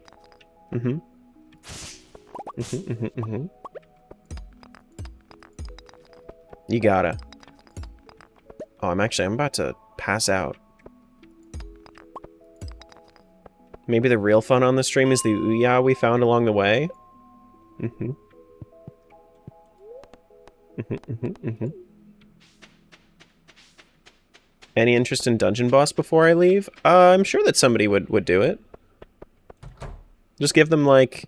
You gotta. Oh, I'm about to pass out. Maybe the real fun on the stream is the Ouya we found along the way? Any interest in Dungeon Boss before I leave? I'm sure that somebody would do it. Just give them, like...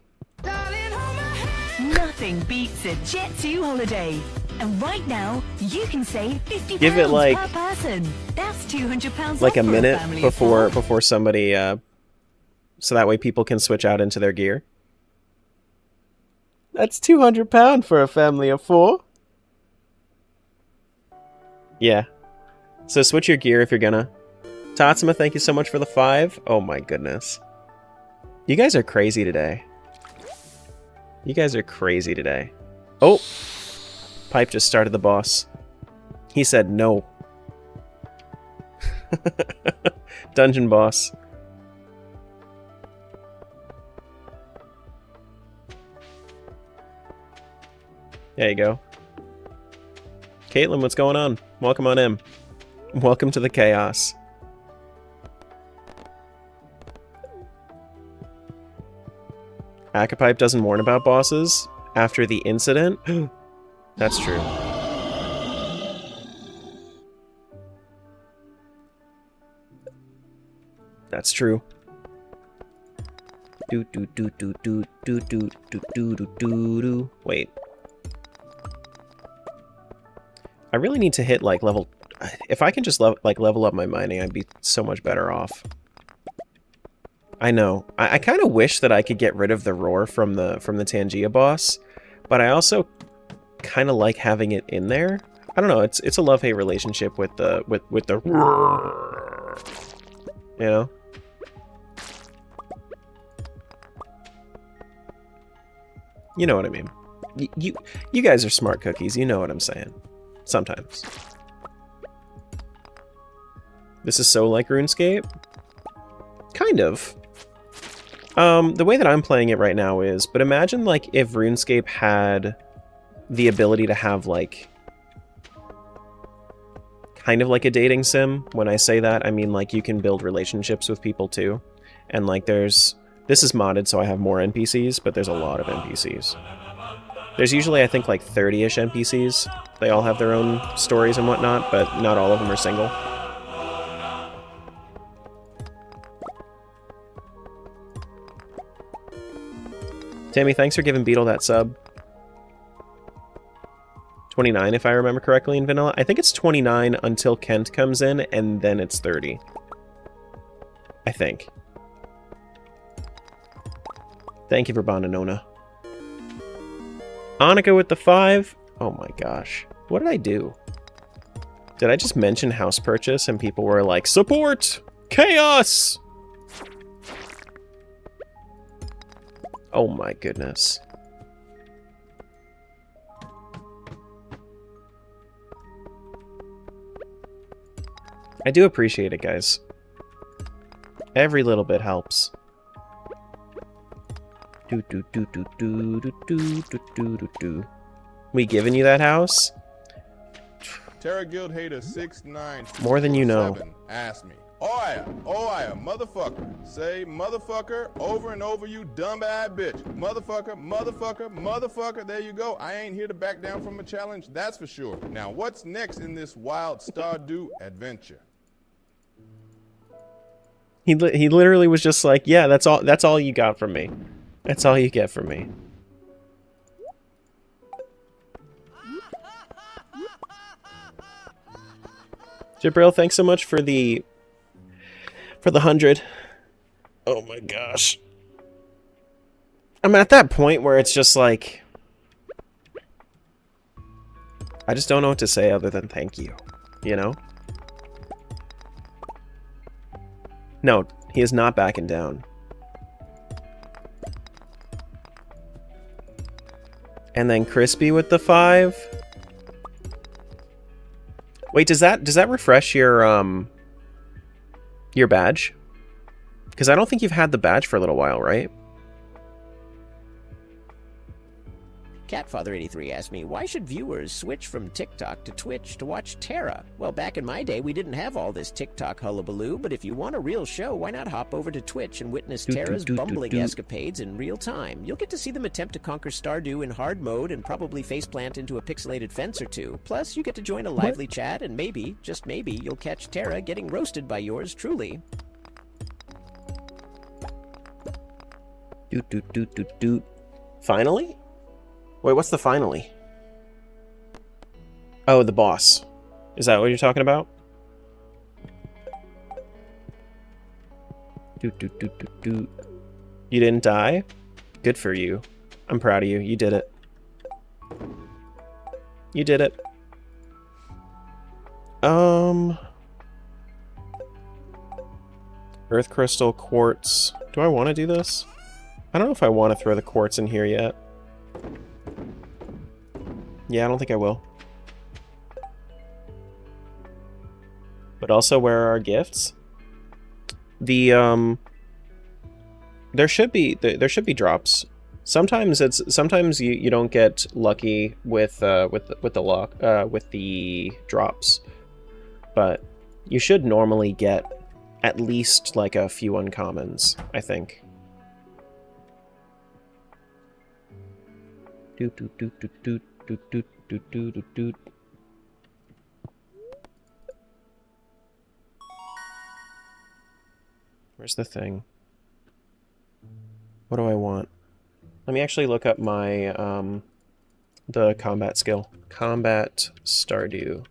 Nothing beats a Jet 2 holiday. And right now, you can save £50 Give it, like... per person. That's £200 like off a for minute family of 4. before somebody, so that way people can switch out into their gear. That's £200 for a family of 4. Yeah. So switch your gear if you're gonna. Tatsuma, thank you so much for the 5. Oh my goodness. You guys are crazy today. You guys are crazy today. Oh! Pipe just started the boss. He said no. Dungeon boss. There you go. Caitlin, what's going on? Welcome on in. Welcome to the chaos. Akapipe doesn't warn about bosses after the incident? That's true. That's true. Do do do do do do do do do do do do. Wait. I really need to hit like level. If I can just level up my mining, I'd be so much better off. I know. I kind of wish that I could get rid of the roar from the Tangia boss, but I also kind of like having it in there. I don't know. It's a love-hate relationship with the you know. You know what I mean. You guys are smart cookies. You know what I'm saying. Sometimes. This is so like RuneScape? Kind of. The way that I'm playing it right now is, but imagine like if RuneScape had the ability to have like kind of like a dating sim. When I say that, I mean like you can build relationships with people too. And like this is modded so I have more NPCs, but there's a lot of NPCs. There's usually I think like 30-ish NPCs. They all have their own stories and whatnot, but not all of them are single. Tammy, thanks for giving Beetle that sub. 29, if I remember correctly, in vanilla. I think it's 29 until Kent comes in, and then it's 30. I think. Thank you for Bonanona. Annika with the 5. Oh my gosh. What did I do? Did I just mention house purchase and people were like, support! Chaos! Oh my goodness. I do appreciate it, guys. Every little bit helps. Do do do do do do do do do do do. We giving you that house? Terra Guild Hater 69 More than you know. Asked me, oh yeah, motherfucker. Say motherfucker over and over, you dumb bad bitch. Motherfucker, motherfucker, motherfucker. There you go. I ain't here to back down from a challenge, that's for sure. Now, what's next in this wild Stardew adventure? He literally was just like, yeah, that's all you got from me. That's all you get from me. Jibril, thanks so much for the 100. Oh my gosh. I'm at that point where it's just like I just don't know what to say other than thank you, you know? No, he is not backing down. And then Crispy with the 5. Wait, does that refresh your badge? Because I don't think you've had the badge for a little while, right? Catfather83 asked me, why should viewers switch from TikTok to Twitch to watch Terra? Well, back in my day, we didn't have all this TikTok hullabaloo, but if you want a real show, why not hop over to Twitch and witness Terra's bumbling escapades in real time? You'll get to see them attempt to conquer Stardew in hard mode and probably faceplant into a pixelated fence or two. Plus, you get to join a lively chat, and maybe, just maybe, you'll catch Terra getting roasted by yours truly. Finally? Wait, what's the finally? Oh, the boss. Is that what you're talking about? You didn't die? Good for you. I'm proud of you. You did it. You did it. Earth crystal, quartz. Do I want to do this? I don't know if I want to throw the quartz in here yet. Yeah, I don't think I will. But also, where are our gifts? The there should be drops. Sometimes you don't get lucky with the drops, but you should normally get at least like a few uncommons, I think. Where's the thing? What do I want? Let me actually look up my, the combat skill. Combat Stardew.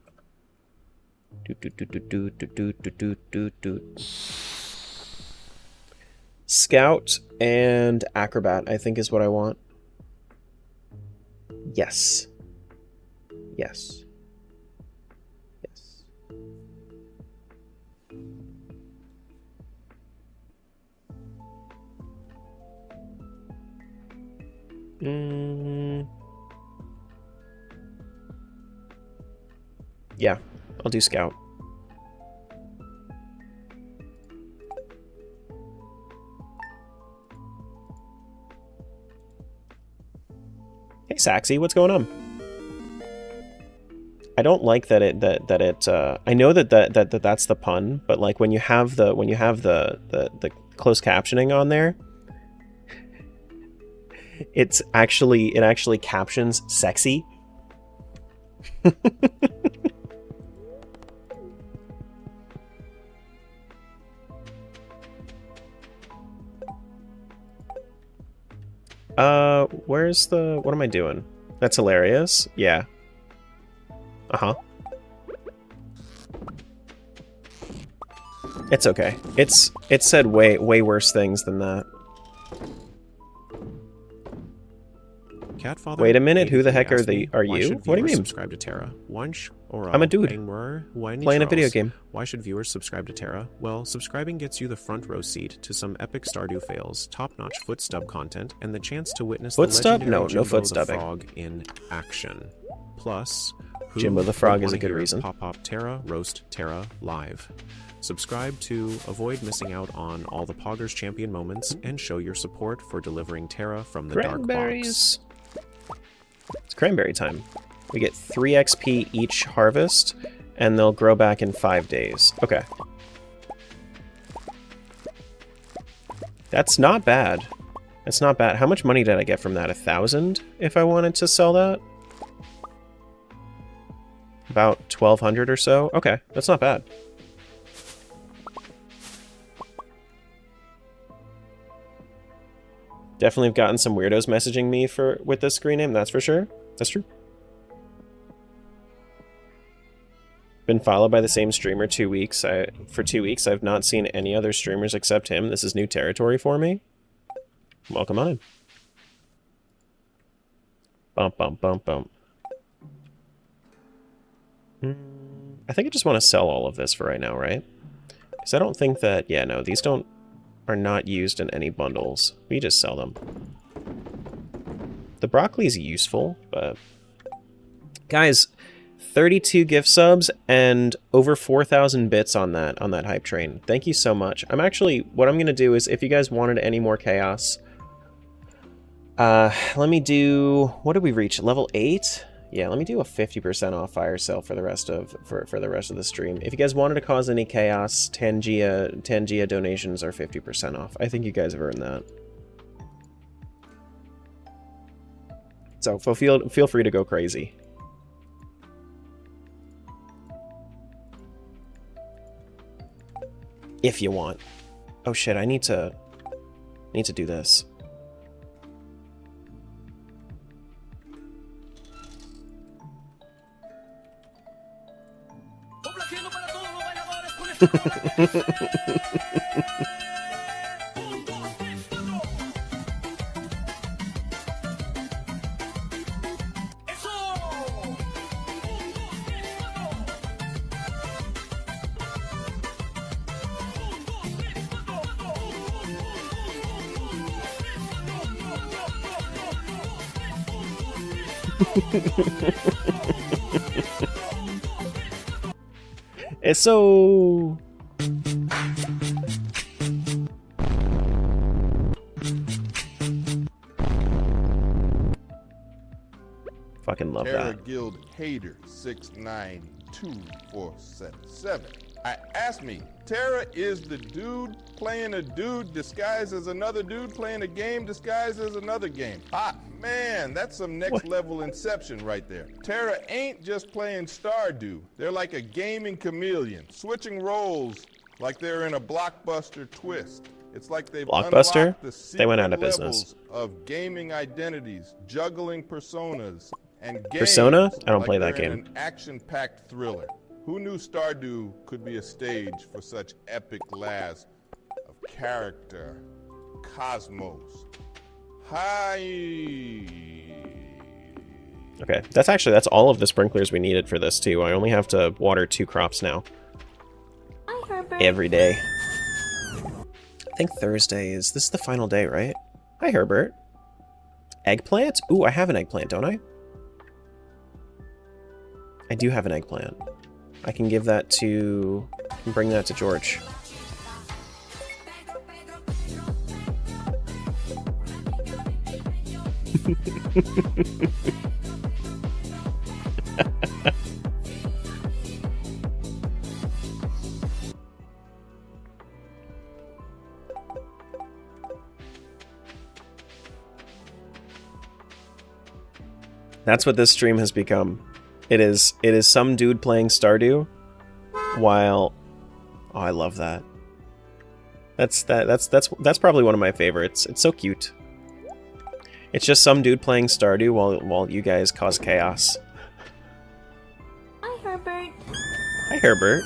Scout and Acrobat, I think is what I want. Yes. Yes. Yes. Yeah, I'll do Scout. Hey Saxy, what's going on? I don't like that I know that's the pun, but like when you have the closed captioning on there, it actually captions sexy. Where's the... What am I doing? That's hilarious. Yeah. Uh-huh. It's okay. It said way worse things than that. Catfather, wait a minute, who the heck are you? What do you mean? Subscribe to Terra. I'm a dude playing a video game. Why should viewers subscribe to Terra? Well, subscribing gets you the front row seat to some epic Stardew fails, top-notch foot stub content, and the chance to witness foot the stub? legendary No Jimbo foot the stubbing. Frog in action. Plus, who Jimbo the Frog is a would good wanna hear reason. Pop Terra, Roast Terra live. Subscribe to avoid missing out on all the Poggers champion moments and show your support for delivering Terra from the dark box. It's cranberry time. We get 3 XP each harvest, and they'll grow back in 5 days. Okay. That's not bad. That's not bad. How much money did I get from that? 1,000 if I wanted to sell that? About 1,200 or so? Okay, that's not bad. Definitely have gotten some weirdos messaging me with this screen name, that's for sure. That's true. Been followed by the same streamer 2 weeks. For 2 weeks, I've not seen any other streamers except him. This is new territory for me. Welcome on. Bump, bump, bump, bump. I think I just want to sell all of this for right now, right? Because I don't think that... Yeah, no, these are not used in any bundles. We just sell them. The broccoli is useful, but... Guys, 32 gift subs and over 4,000 bits on that hype train. Thank you so much. What I'm going to do is, if you guys wanted any more chaos... let me do... What did we reach? Level 8? Yeah, let me do a 50% off fire sale for the rest of the stream. If you guys wanted to cause any chaos, Tangia donations are 50% off. I think you guys have earned that. So feel free to go crazy. If you want. Oh shit, I need to do this. It's so... Fucking love Terra that. Guild Hater 692477. Asked me, Terra is the dude playing a dude disguised as another dude playing a game disguised as another game. Man, that's some next level inception right there. Terra ain't just playing Stardew. They're like a gaming chameleon, switching roles Like they're in a blockbuster twist. It's like they've Blockbuster? unlocked the They went out secret of business. levels of gaming identities, juggling personas, and games. Persona? I don't like play that they're in game. an action-packed thriller. Who knew Stardew could be a stage for such epic laughs of character, cosmos? Hi. Okay, that's all of the sprinklers we needed for this too. I only have to water 2 crops now. Every day. I think Thursday is... This is the final day, right? Hi, Herbert. Eggplant? Ooh, I have an eggplant, don't I? I do have an eggplant. I can give that to... I can bring that to George. That's what this stream has become. It is some dude playing Stardew while... Oh, I love that. That's probably one of my favorites. It's so cute. It's just some dude playing Stardew while you guys cause chaos. Hi, Herbert. Hi, Herbert.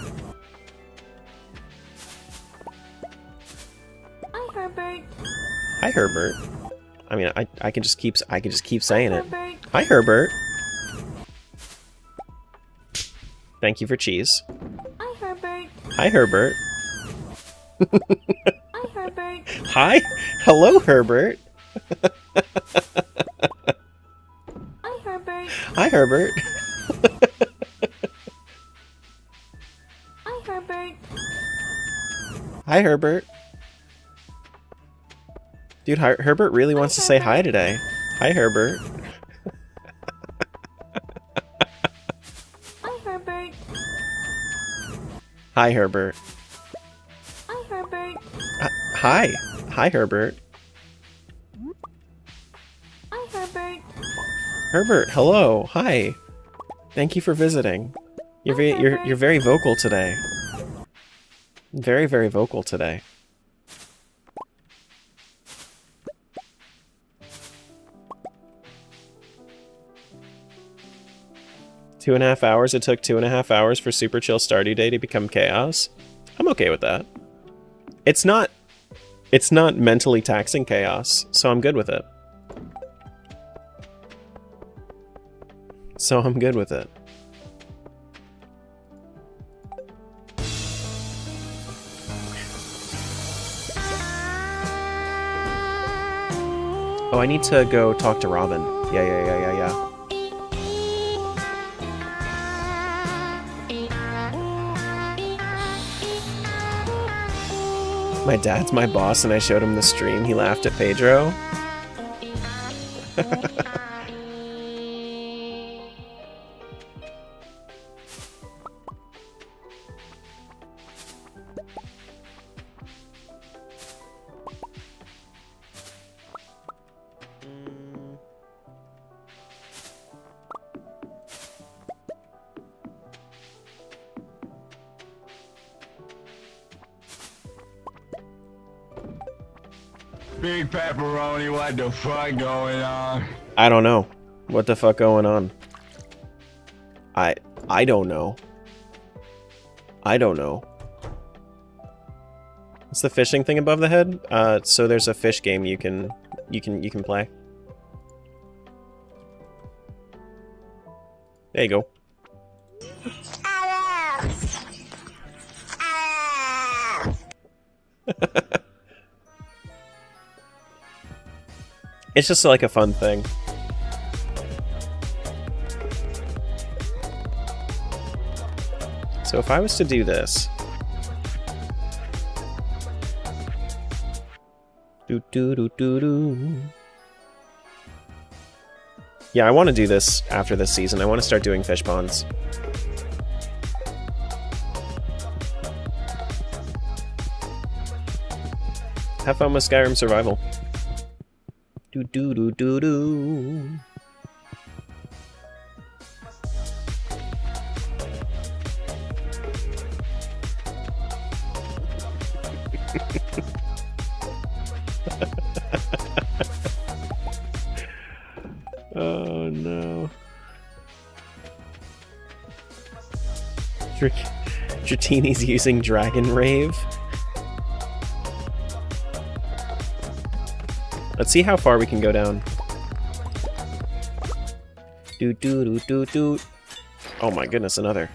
Hi, Herbert. Hi, Herbert. I mean, I can just keep saying it. Herbert. Hi, Herbert. Thank you for cheese. Hi, Herbert. Hi, Herbert. Hi, Herbert. Hi. Hello, Herbert. Hi, Herbert. Hi, Herbert. Hi, Herbert. Hi, Herbert. Dude, Herbert really wants to say hi today. Hi, Herbert. Hi, Herbert. Hi, Herbert. Hi, Herbert. Hi. Hi, Herbert. Hi, Herbert. Herbert, hello. Hi. Thank you for visiting. You're very vocal today. Very, very vocal today. Two and a half hours. It took 2.5 hours for Super Chill Stardew Day to become chaos. I'm okay with that. It's not mentally taxing chaos, so I'm good with it. So I'm good with it. Oh, I need to go talk to Robin. Yeah. My dad's my boss and I showed him the stream. He laughed at Pedro. Big pepperoni, what the fuck going on? I don't know. What the fuck going on? I don't know. I don't know. What's the fishing thing above the head? So there's a fish game you can play. There you go. It's just like a fun thing. So if I was to do this... Yeah, I want to do this after this season. I want to start doing fish ponds. Have fun with Skyrim Survival. Do. Oh no. Dratini's using Dragon Rave. Let's see how far we can go down. Doot doot doot doot doot. Oh my goodness, another.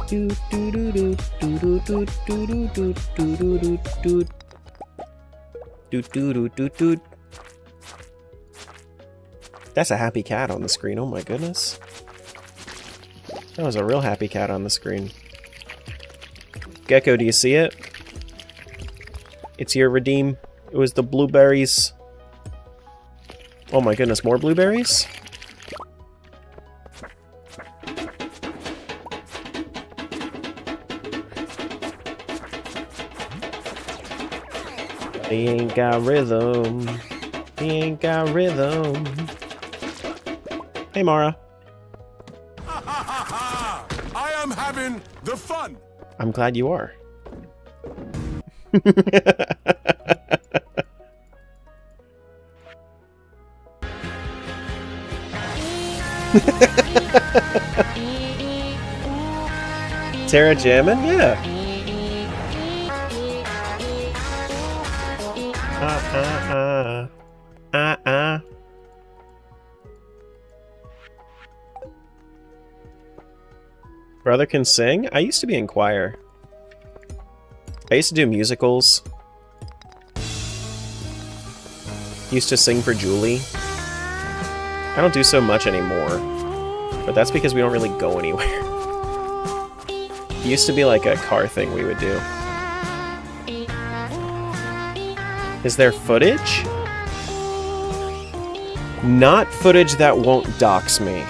Doot doot doot doot doot doot doot doot doot doot doot. Doot doot doot doot doot. That's a happy cat on the screen. Oh my goodness. That was a real happy cat on the screen. Gecko, do you see it? It's your redeem. It was the blueberries. Oh my goodness, more blueberries? He ain't got rhythm. He ain't got rhythm. Hey, Mara. I am having the fun. I'm glad you are. Tara jamming? Yeah. Brother can sing? I used to be in choir. I used to do musicals. Used to sing for Julie. I don't do so much anymore. But that's because we don't really go anywhere. It used to be like a car thing we would do. Is there footage? Not footage that won't dox me.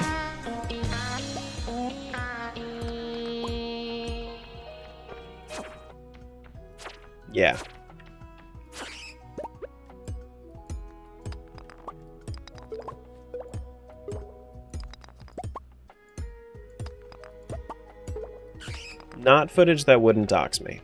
Yeah. Not footage that wouldn't dox me.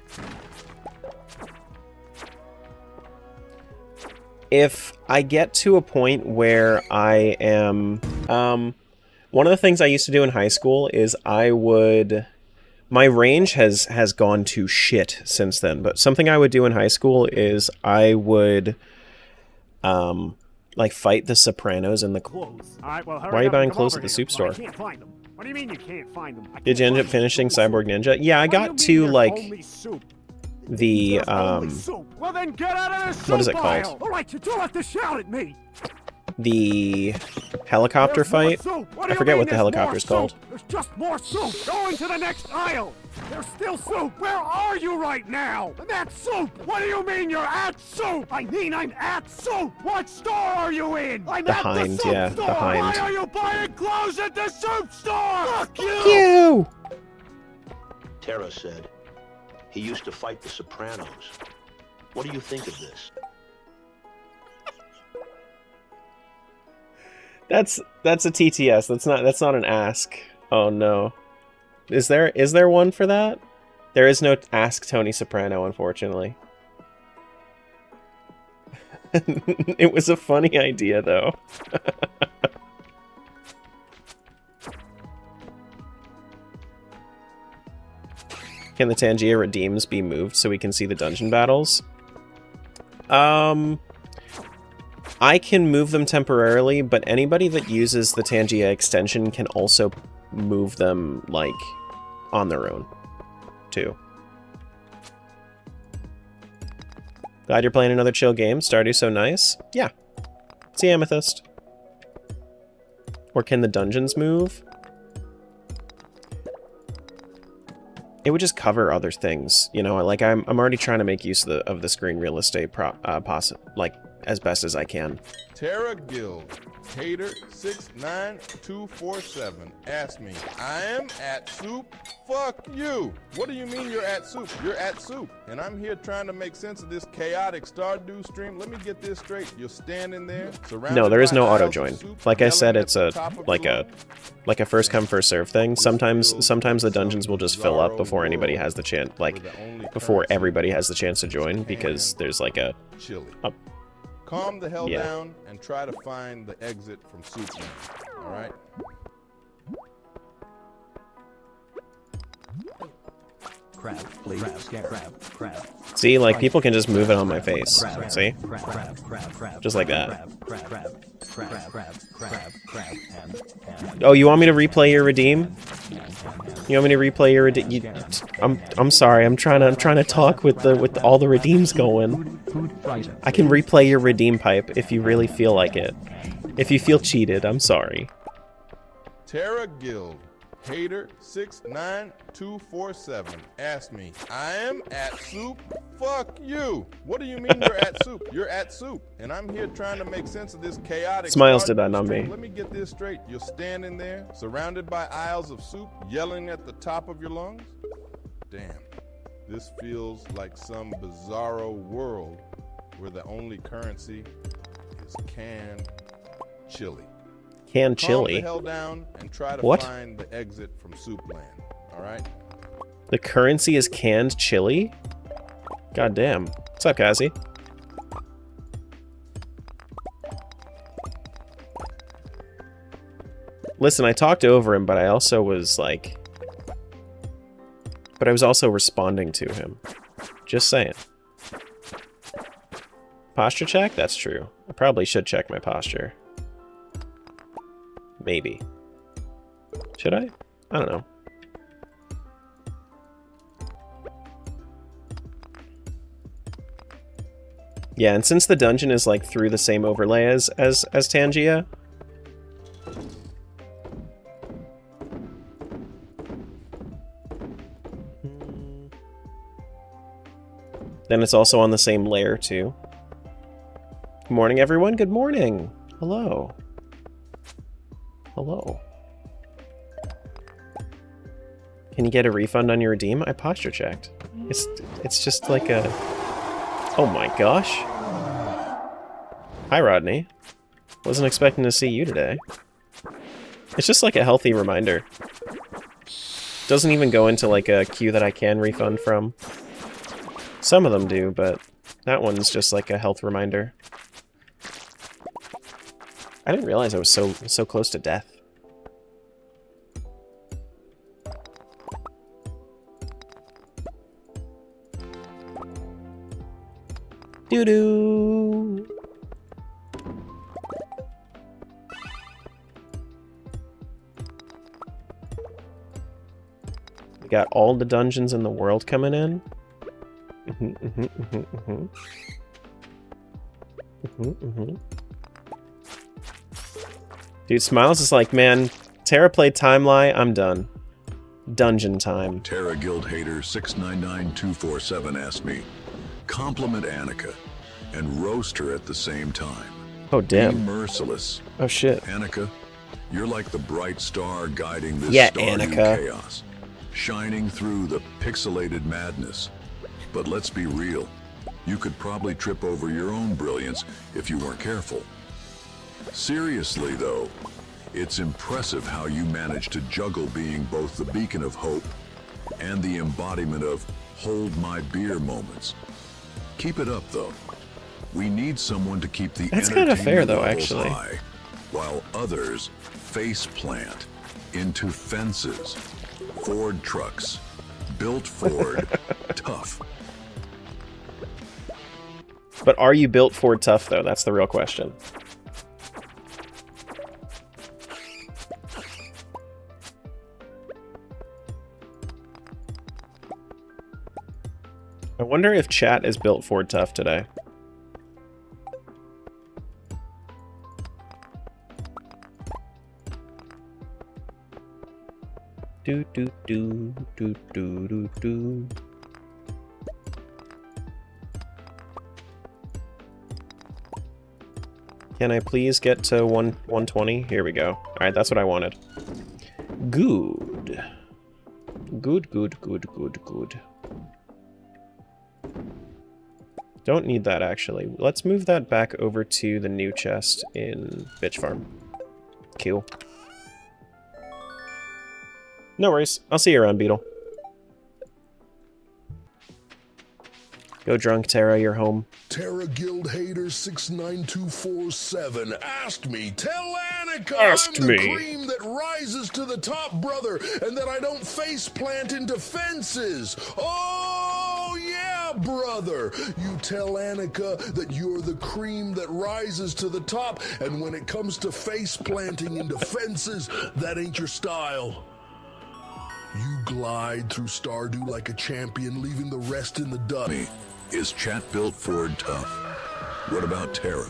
If I get to a point where I am... one of the things I used to do in high school is I would... My range has gone to shit since then, but something I would do in high school is I would... like, fight the Sopranos in the... Clothes. All right, well, hurry Why are you up buying and come clothes over at the here. soup store? Well, I can't find them. What do you mean you can't find them? Did you end up finishing Cyborg Ninja? Yeah, I got to, like... the, Well, then get out of the soup what is it aisle. called? All right, you don't have to shout at me. The helicopter fight? I forget what the helicopter's called. There's just more soup. Going to the next aisle. There's still soup. Where are you right now? I'm at soup. What do you mean you're at soup? I mean I'm at soup. What store are you in? I'm at the soup yeah, store. behind. Why are you buying clothes at the soup store? Fuck you. Fuck you! Tara said he used to fight the Sopranos. What do you think of this? That's a TTS. That's not an ask. Oh no. Is there one for that? There is no Ask Tony Soprano, unfortunately. It was a funny idea though. Can the Tangia redeems be moved so we can see the dungeon battles? I can move them temporarily, but anybody that uses the Tangia extension can also move them, like, on their own, too. Glad you're playing another chill game. Stardew's so nice. Yeah. It's the Amethyst. Or can the dungeons move? It would just cover other things, you know. Like I'm already trying to make use of the screen real estate as best as I can. Terra Guild, Hater 69247 asked me, I am at soup? Fuck you. What do you mean you're at soup? You're at soup. And I'm here trying to make sense of this chaotic Stardew stream. Let me get this straight. You're standing there, surrounded No, there is by no aisles auto of join. soup, Like I said, yelling it's at a the top of like your a lungs. like a first come first serve thing. Sometimes the dungeons will just fill up before anybody has the chance, like before everybody has the chance to join, because there's like a Chili. Calm the hell down and try to find the exit from soup land. All right? Crab, please. Crab. See, like people can just move it on my face. See? Just like that. Oh, you want me to replay your redeem? You want me to replay your redeem? I'm sorry. I'm trying to talk with all the redeems going. I can replay your redeem pipe if you really feel like it. If you feel cheated, I'm sorry. Terra Guild, Hater 69247 asked me, I am at soup? Fuck you. What do you mean you're at soup? You're at soup. And I'm here trying to make sense of this chaotic Smiles did that, not me. Let me get this straight. You're standing there, surrounded by aisles of soup, yelling at the top of your lungs? Damn. This feels like some bizarro world where the only currency is canned chili. Canned Calm chili? the hell down and try to What? find the exit from soup land. All right? The currency is canned chili? God damn. What's up, Cassie? Listen, I talked over him, but I also was like... But I was also responding to him. Just saying. Posture check? That's true. I probably should check my posture. Maybe. Should I? I don't know. Yeah, and since the dungeon is like through the same overlay as Tangia, then it's also on the same layer too. Good morning, everyone. Good morning. Hello. Hello. Can you get a refund on your redeem? I posture checked. It's just like a... Oh my gosh. Hi, Rodney. Wasn't expecting to see you today. It's just like a healthy reminder. Doesn't even go into like a queue that I can refund from. Some of them do, but that one's just like a health reminder. I didn't realize I was so close to death. Doo-doo! We got all the dungeons in the world coming in. Dude, Smiles is like, man, Terra played Timeline, I'm done. Dungeon time. Terra Guild Hater 699247 asked me, compliment Annika and roast her at the same time. Oh, damn. Be merciless. Oh, shit. Annika, you're like the bright star guiding this Yeah, Stardew Annika. chaos, shining through the pixelated madness. But let's be real, you could probably trip over your own brilliance if you weren't careful. Seriously, though, it's impressive how you manage to juggle being both the beacon of hope and the embodiment of hold my beer moments. Keep it up, though. We need someone to keep the That's kind of fair, entertainment though, levels actually. high, while others face plant into fences, Ford trucks, built Ford, tough. But are you built Ford tough, though? That's the real question. I wonder if chat is built Ford tough today. Do do do do do do do. Can I please get to 120? Here we go. Alright, that's what I wanted. Good. Good, good, good, good, good. Don't need that, actually. Let's move that back over to the new chest in Bitch Farm. Cool. No worries. I'll see you around, Beetle. Go drunk, Terra. You're home. Terra Guild Hater 69247 asked me, tell Annika Asked I'm the me. cream that rises to the top, brother, and that I don't face plant into fences. Oh, yeah, brother. You tell Annika that you're the cream that rises to the top, and when it comes to face planting into fences, that ain't your style. You glide through Stardew like a champion, leaving the rest in the dust. Is chat built Ford tough? What about Terra?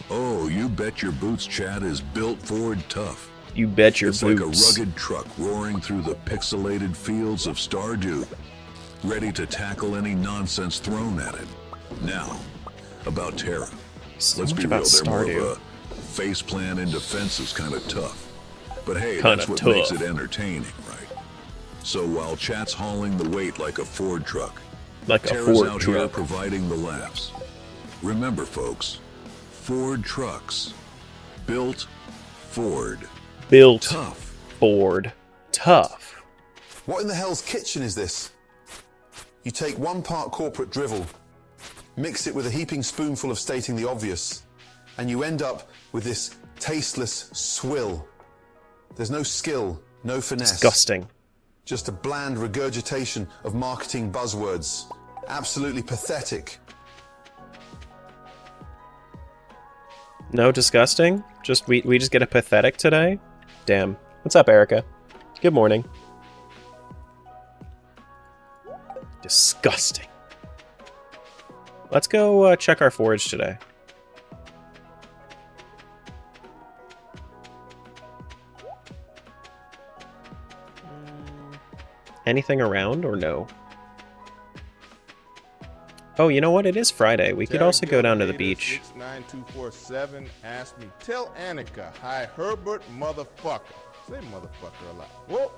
Oh, you bet your boots chat is built Ford tough. You bet your it's boots. Like a rugged truck roaring through the pixelated fields of Stardew, ready to tackle any nonsense thrown at it. Now, about Terra. Let's be real, they're more of a face plant into fences kind of tough. But hey, that's what makes it entertaining, right? So while chat's hauling the weight like a Ford truck, Terra's out here providing the laughs. Remember, folks, Ford trucks. Built Ford. Built tough. Ford. Tough. What in the hell's kitchen is this? You take 1 part corporate drivel, mix it with a heaping spoonful of stating the obvious, and you end up with this tasteless swill. There's no skill, no finesse. Disgusting. Just a bland regurgitation of marketing buzzwords. Absolutely pathetic. No disgusting? Just we just get a pathetic today? Damn. What's up, Erica? Good morning. Disgusting. Let's go check our forage today. Anything around or no? Oh, you know what? It is Friday. We could also go down to the beach. 69247 asked me, tell Annika, hi Herbert motherfucker. Say motherfucker a lot. Well,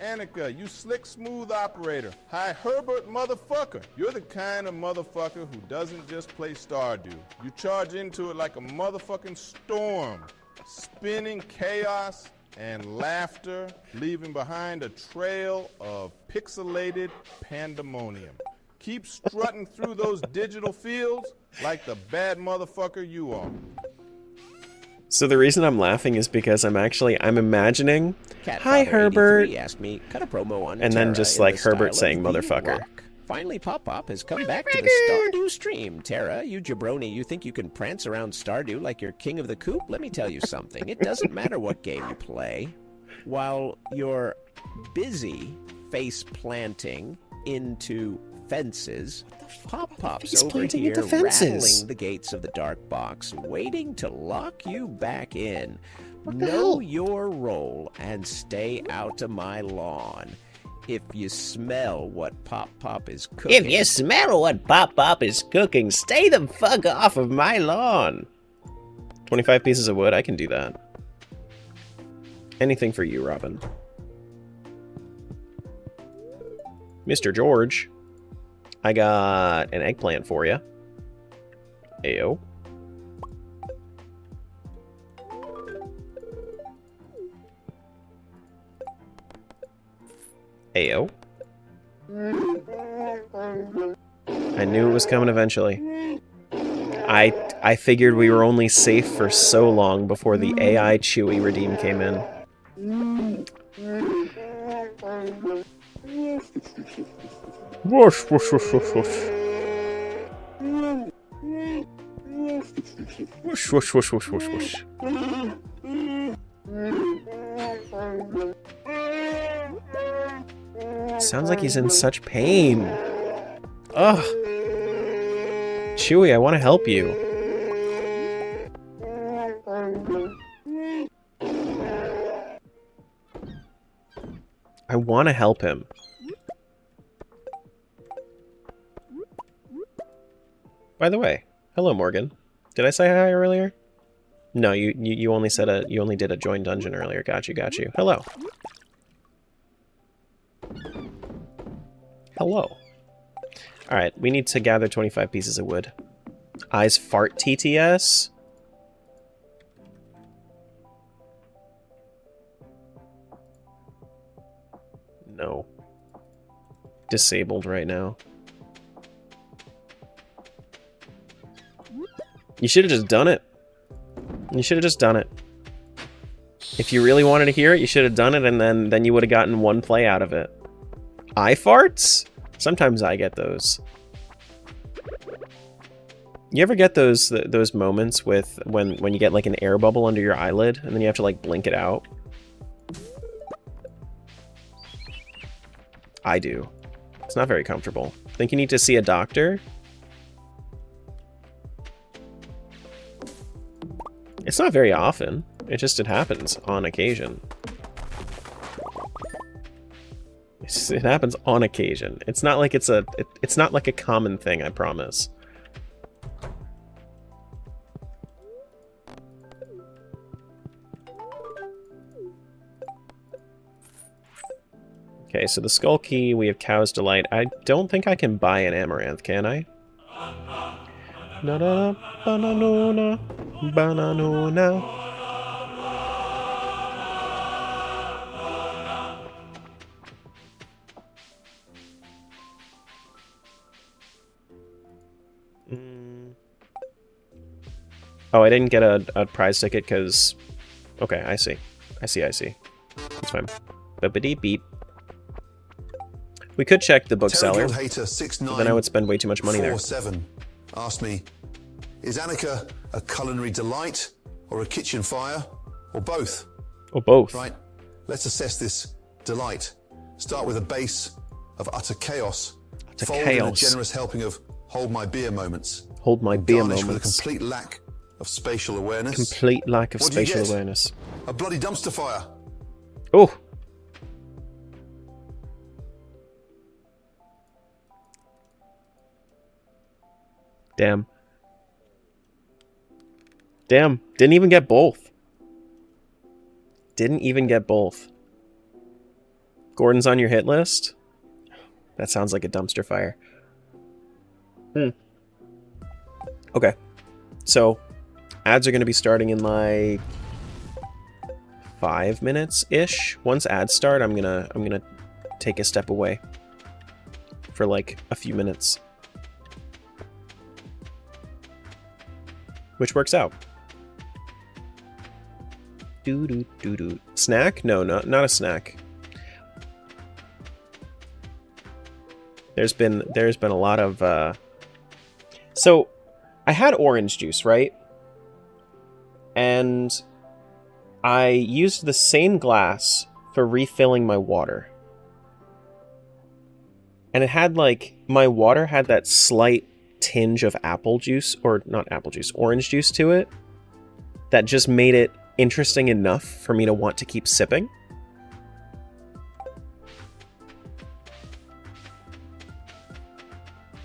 Annika, you slick smooth operator. Hi Herbert motherfucker. You're the kind of motherfucker who doesn't just play Stardew. You charge into it like a motherfucking storm. Spinning chaos and laughter, leaving behind a trail of pixelated pandemonium. Keep strutting through those digital fields like the bad motherfucker you are. So the reason I'm laughing is because I'm imagining, hi Herbert, asked me, cut a promo on and then just like Herbert saying motherfucker. Finally, Pop has come back to the Stardew stream. Terra, you jabroni, you think you can prance around Stardew like you're king of the coop? Let me tell you something. It doesn't matter what game you play. While you're busy face planting into fences, Pop's over here rattling the gates of the dark box, waiting to lock you back in. Know your role and stay out of my lawn. If you smell what Pop is cooking... If you smell what Pop is cooking, stay the fuck off of my lawn. 25 pieces of wood, I can do that. Anything for you, Robin. Mr. George, I got an eggplant for you. Ayo. Ayo. I knew it was coming eventually. I figured we were only safe for so long before the AI Chewy redeem came in. Whoosh, whoosh, whoosh, whoosh, whoosh. Whoosh, whoosh, whoosh, whoosh, whoosh, whoosh. Sounds like he's in such pain. Ugh. Chewy, I want to help you. I want to help him. By the way, hello, Morgan. Did I say hi earlier? No, you only said you only did a join dungeon earlier. Got you, got you. Hello. Hello. Alright, we need to gather 25 pieces of wood. Eyes fart TTS? No. Disabled right now. You should have just done it. You should have just done it. If you really wanted to hear it, you should have done it, and then you would have gotten one play out of it. Eye farts? Sometimes I get those. You ever get those moments with when you get like an air bubble under your eyelid, and then you have to like blink it out? I do. It's not very comfortable. Think you need to see a doctor? It's not very often. It happens on occasion. It happens on occasion. It's not like it's not like a common thing, I promise. Okay, so the Skull Key, we have Cow's Delight. I don't think I can buy an Amaranth, can I? Na-da, banana, banana. Oh, I didn't get a prize ticket because... Okay, I see. I see. It's fine. Bippity beep. We could check the bookseller, but then I would spend way too much money there. 7 asked me, is Annika a culinary delight or a kitchen fire or both? Or both. Right, let's assess this delight. Start with a base of utter chaos, followed in a generous helping of hold my beer moments. Hold my beer garnish moments. With a complete lack of spatial awareness. Complete lack of spatial awareness. A bloody dumpster fire. Oh. Damn. Damn. Didn't even get both. Didn't even get both. Gordon's on your hit list? That sounds like a dumpster fire. Okay. So, ads are going to be starting in like 5 minutes-ish. Once ads start, I'm gonna take a step away for like a few minutes. Which works out. Doo-doo-doo-doo. Snack? No, not a snack. There's been a lot of so I had orange juice, right? And I used the same glass for refilling my water. And it had like, my water had that slight tinge of apple juice, or not apple juice, orange juice to it, that just made it interesting enough for me to want to keep sipping.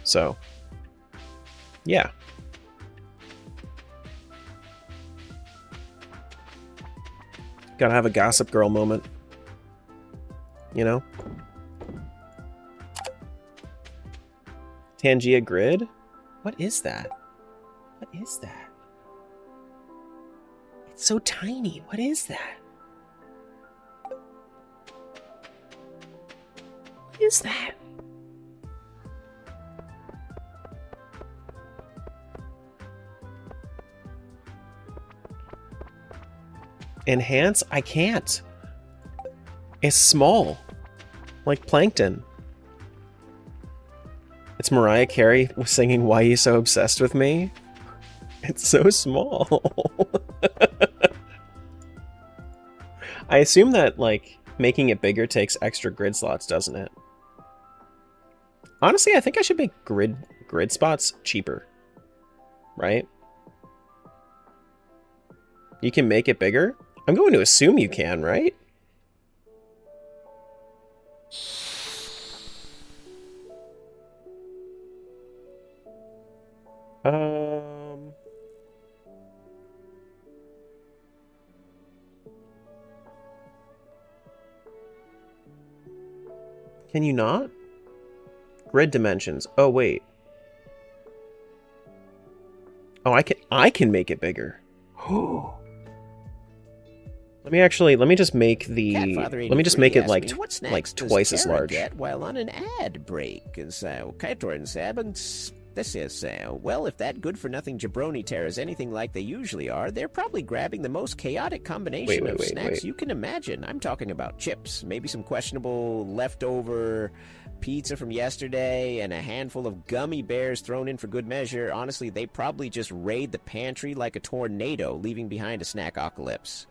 So, yeah. Gotta have a Gossip Girl moment. You know? Tangia Grid? What is that? What is that? It's so tiny. What is that? What is that? Enhance? I can't. It's small. Like plankton. It's Mariah Carey singing Why You So Obsessed With Me. It's so small. I assume that, like, making it bigger takes extra grid slots, doesn't it? Honestly, I think I should make grid spots cheaper. Right? You can make it bigger? I'm going to assume you can, right? Can you not? Grid dimensions. Oh, wait. Oh, I can make it bigger. Let me just make the let me just make it like twice as large. Get while on an ad break? And so, this is, well, if that good-for-nothing jabroni Terra is anything like they usually are, they're probably grabbing the most chaotic combination of snacks you can imagine. I'm talking about chips, maybe some questionable leftover pizza from yesterday, and a handful of gummy bears thrown in for good measure. Honestly, they probably just raid the pantry like a tornado, leaving behind a snackocalypse.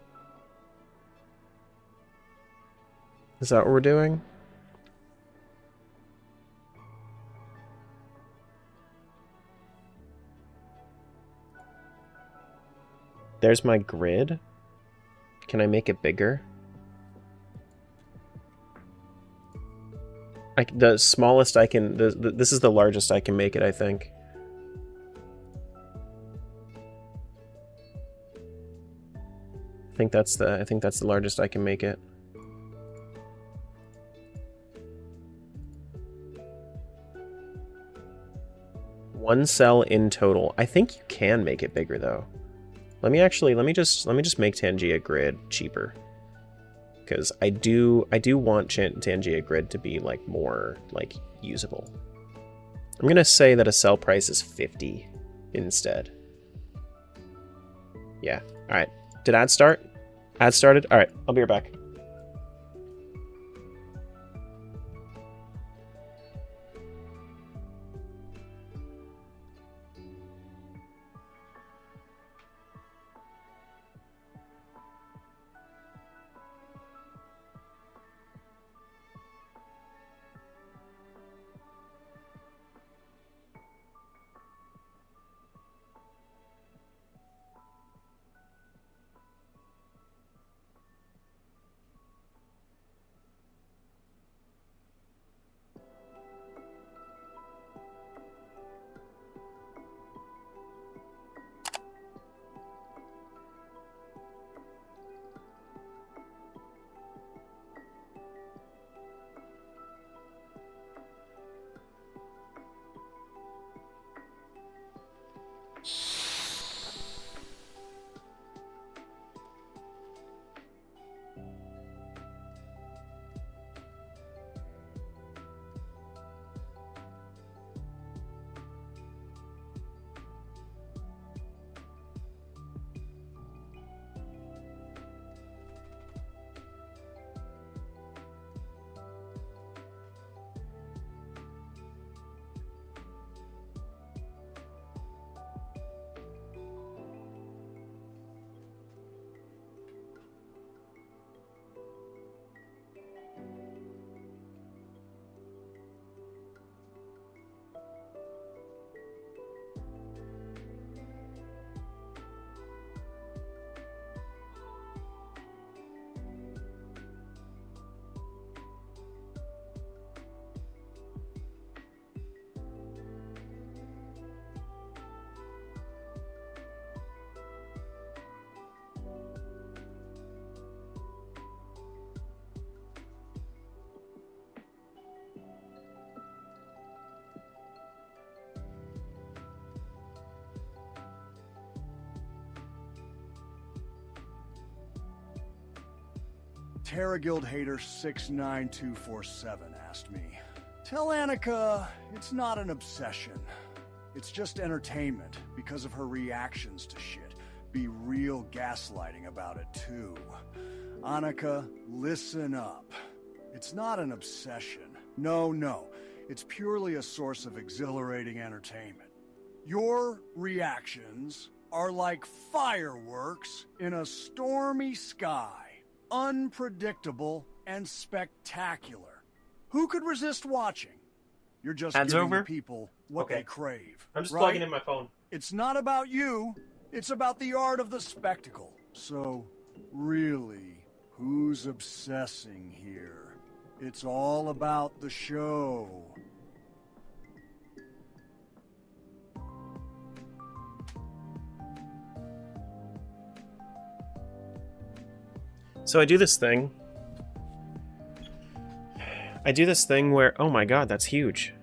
Is that what we're doing? There's my grid. Can I make it bigger? The smallest I can... this is the largest I can make it, I think. I think that's the largest I can make it. One cell in total. I think you can make it bigger though. Let me just make Tangia Grid cheaper, because I do want Tangia Grid to be like more like usable. I'm gonna say that a sell price is 50 instead. Yeah. All right. Did ads start? Ads started. All right. I'll be right back. Terra Guild Hater 69247 asked me, tell Annika it's not an obsession. It's just entertainment because of her reactions to shit. Be real gaslighting about it too. Annika, listen up. It's not an obsession. No. It's purely a source of exhilarating entertainment. Your reactions are like fireworks in a stormy sky. Unpredictable and spectacular. Who could resist watching? You're just giving the people what they crave. I'm just right? plugging in my phone. It's not about you. It's about the art of the spectacle. So, really, who's obsessing here? It's all about the show. So I do this thing I do this thing where, oh my god, that's huge.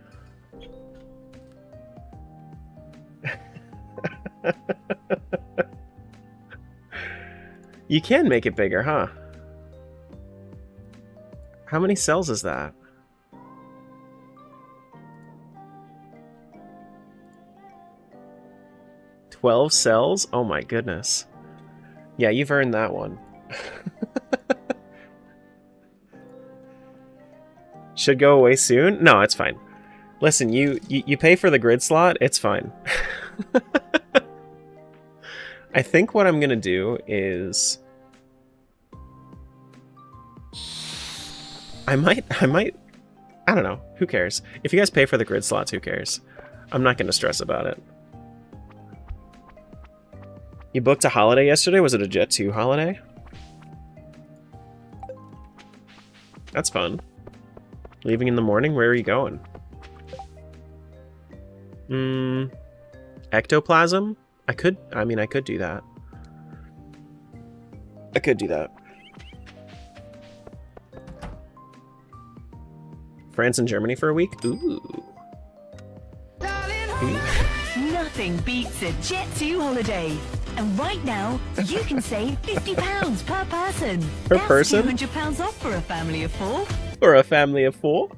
You can make it bigger, huh? How many cells is that? $12 cells? Oh my goodness. Yeah, you've earned that one. Should go away soon? No, it's fine. Listen, you pay for the grid slot, it's fine. I think what I'm gonna do is I might I don't know, who cares? If you guys pay for the grid slots, who cares? I'm not gonna stress about it. You booked a holiday yesterday? Was it a Jet 2 holiday? That's fun. Leaving in the morning? Where are you going? Ectoplasm? I could do that. I could do that. France and Germany for a week? Ooh. Nothing beats a Jet 2 holiday. And right now, you can save £50 per person. Per person? That's £200 off for a family of 4. For a family of 4?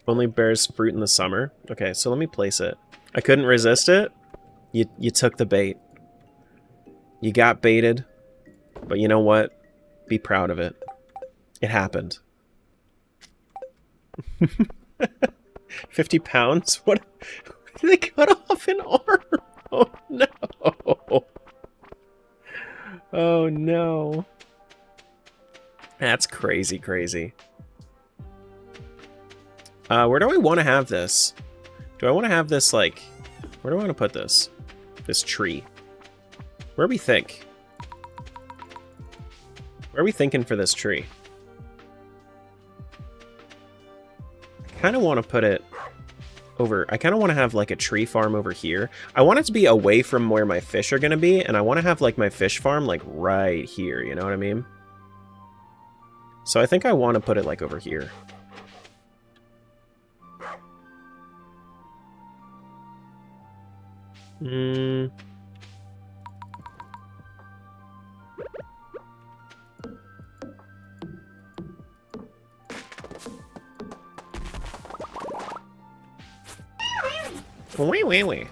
Only bears fruit in the summer. Okay, so let me place it. I couldn't resist it. You took the bait. You got baited. But you know what? Be proud of it. It happened. 50 pounds? What? They cut off an arm. Oh no. Oh no. That's crazy, crazy. Where do I want to have this? Do I want to have this, like... Where do I want to put this? This tree. Where do we think? Where are we thinking for this tree? I kind of want to put it over... I kind of want to have, like, a tree farm over here. I want it to be away from where my fish are going to be, and I want to have, like, my fish farm, like, right here. You know what I mean? So I think I want to put it, like, over here. Wee wee wee.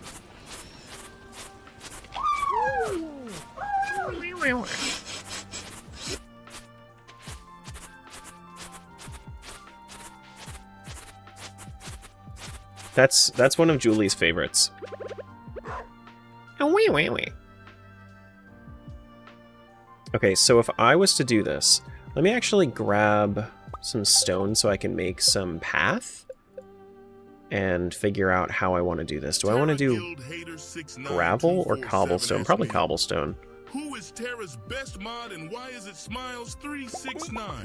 That's one of Julie's favorites. Wee wee wee. Okay, so if I was to do this, let me actually grab some stone so I can make some path and figure out how I want to do this. Do I want to do gravel or cobblestone? Probably cobblestone. Who is Terra's best mod and why is it Smiles 369?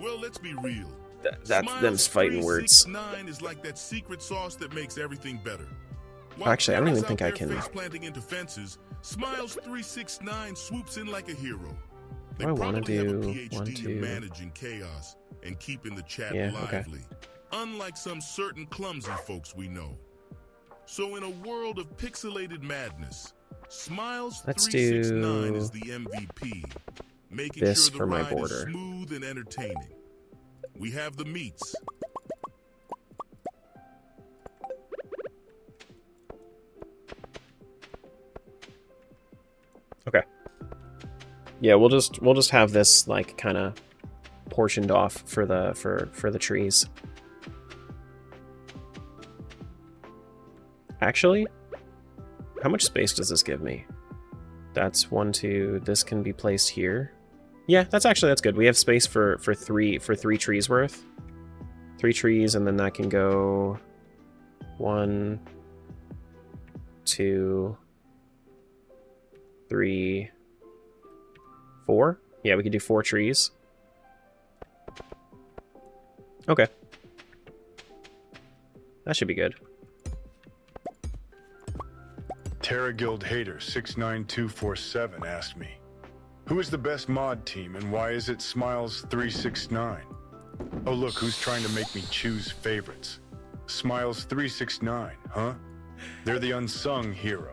Well, let's be real. That's them's fighting words. 369 is like that secret sauce that makes everything better. Actually, I don't even think I can. Planting into fences, Smiles 369 swoops in like a hero. They I want to probably have a do PhD 1, 2. in managing chaos and keeping the chat Yeah, lively. okay. Unlike some certain clumsy folks we know. So in a world of pixelated madness, Smiles Let's 369 do is the MVP, making this sure the for my ride border. is smooth and entertaining. We have the meats. Okay. Yeah, we'll just have this like kind of portioned off for the trees. Actually, how much space does this give me? That's 1, 2. This can be placed here. Yeah, that's good. We have space for three trees worth. 3 trees, and then that can go 1, 2, 3, 4. Yeah, we could do 4 trees. Okay. That should be good. Terra Guild Hater 69247 asked me, who is the best mod team and why is it Smiles 369? Oh look, who's trying to make me choose favorites. Smiles 369, huh? They're the unsung hero,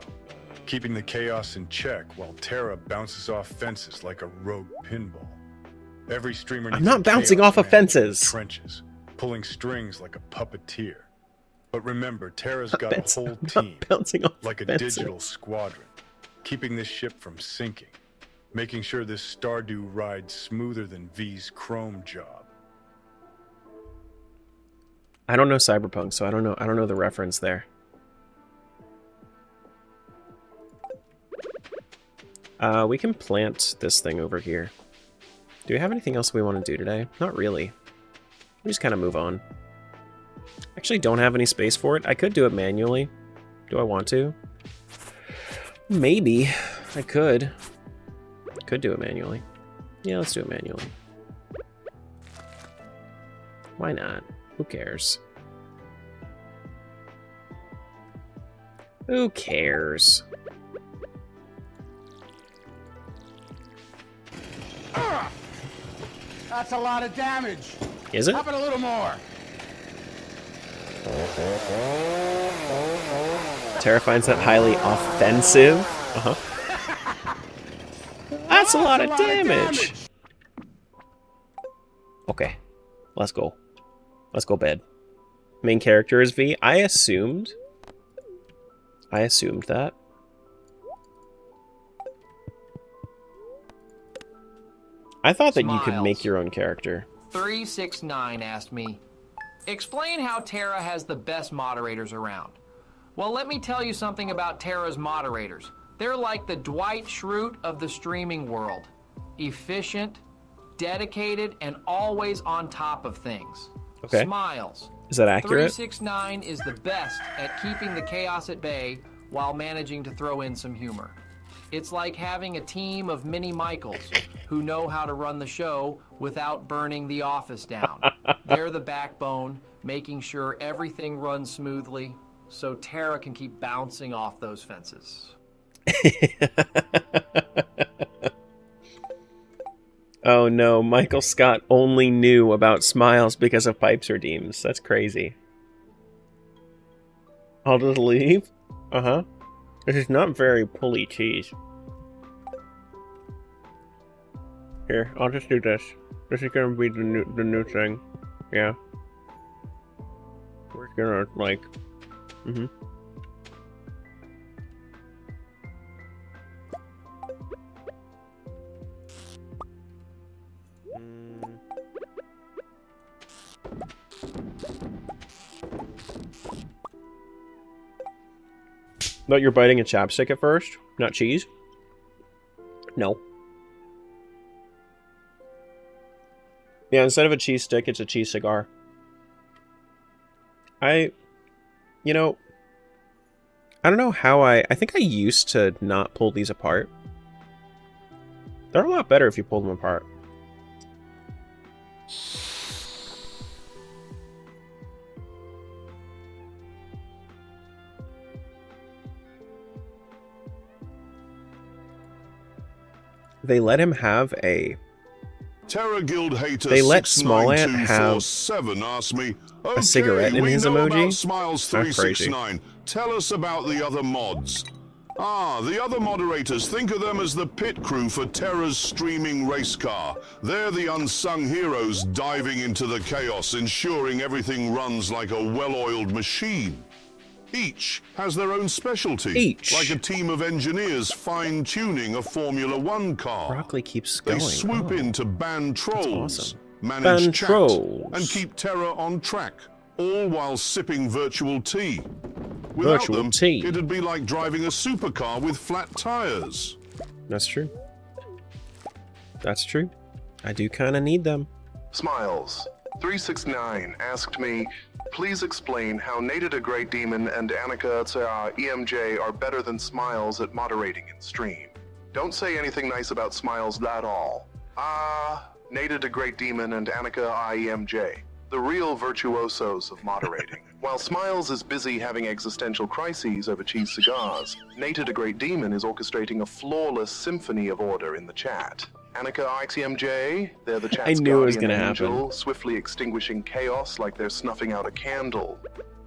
keeping the chaos in check while Terra bounces off fences like a rogue pinball. Every streamer needs I'm not bouncing off of fences. Trenches, pulling strings like a puppeteer. But remember, Terra's got a whole team, like a digital squadron, keeping this ship from sinking, making sure this Stardew rides smoother than V's Chrome job. I don't know Cyberpunk, so I don't know the reference there. We can plant this thing over here. Do we have anything else we want to do today? Not really. We just kind of move on. Actually don't have any space for it. I could do it manually. Do I want to? Maybe. I could. Could do it manually. Yeah, let's do it manually. Why not? Who cares? Who cares? That's a lot of damage. Is it? Up it a little more. Terra finds that highly offensive. Uh-huh. That's a lot of damage. Okay. Let's go. Let's go bed. Main character is V. I assumed that. I thought that you could make your own character. 369 asked me, explain how Terra has the best moderators around. Well, let me tell you something about Terra's moderators. They're like the Dwight Schrute of the streaming world. Efficient, dedicated, and always on top of things. Okay. Smiles. Is that accurate? 369 is the best at keeping the chaos at bay while managing to throw in some humor. It's like having a team of mini Michaels who know how to run the show without burning the office down. They're the backbone, making sure everything runs smoothly so Terra can keep bouncing off those fences. Oh no, Michael Scott only knew about Smiles because of Pipes Redeems. That's crazy. I'll just leave? Uh-huh. This is not very pulley cheese. Here, I'll just do this. This is gonna be the new thing. Yeah. We're gonna, like... Mm-hmm. Thought you're biting a chapstick at first, not cheese? No. Yeah, instead of a cheese stick, it's a cheese cigar. You know, I don't know how I think I used to not pull these apart. They're a lot better if you pull them apart. They let him have a... Terra Guild Hater They let Small Ant have asked me, a cigarette in his emoji? Smiles That's crazy. 369. Tell us about the other mods. Ah, the other moderators, think of them as the pit crew for Terra's streaming race car. They're the unsung heroes diving into the chaos, ensuring everything runs like a well-oiled machine. Each has their own specialty, like a team of engineers fine-tuning a Formula One car. Broccoli keeps They going. swoop in to ban trolls, awesome. manage Ban chat, trolls. and keep Terra on track, all while sipping virtual tea. Without Virtual them, tea. it'd be like driving a supercar with flat tires. That's true. That's true. I do kind of need them. Smiles 369 asked me, please explain how Nada the Great Demon and Annika EMJ are better than Smiles at moderating in stream. Don't say anything nice about Smiles at all. Nada the Great Demon and Annika EMJ. the real virtuosos of moderating. While Smiles is busy having existential crises over cheese cigars, Nated a Great Demon is orchestrating a flawless symphony of order in the chat. Annika ITMJ, they're the chat's knew it was guardian gonna angel, happen. swiftly extinguishing chaos like they're snuffing out a candle.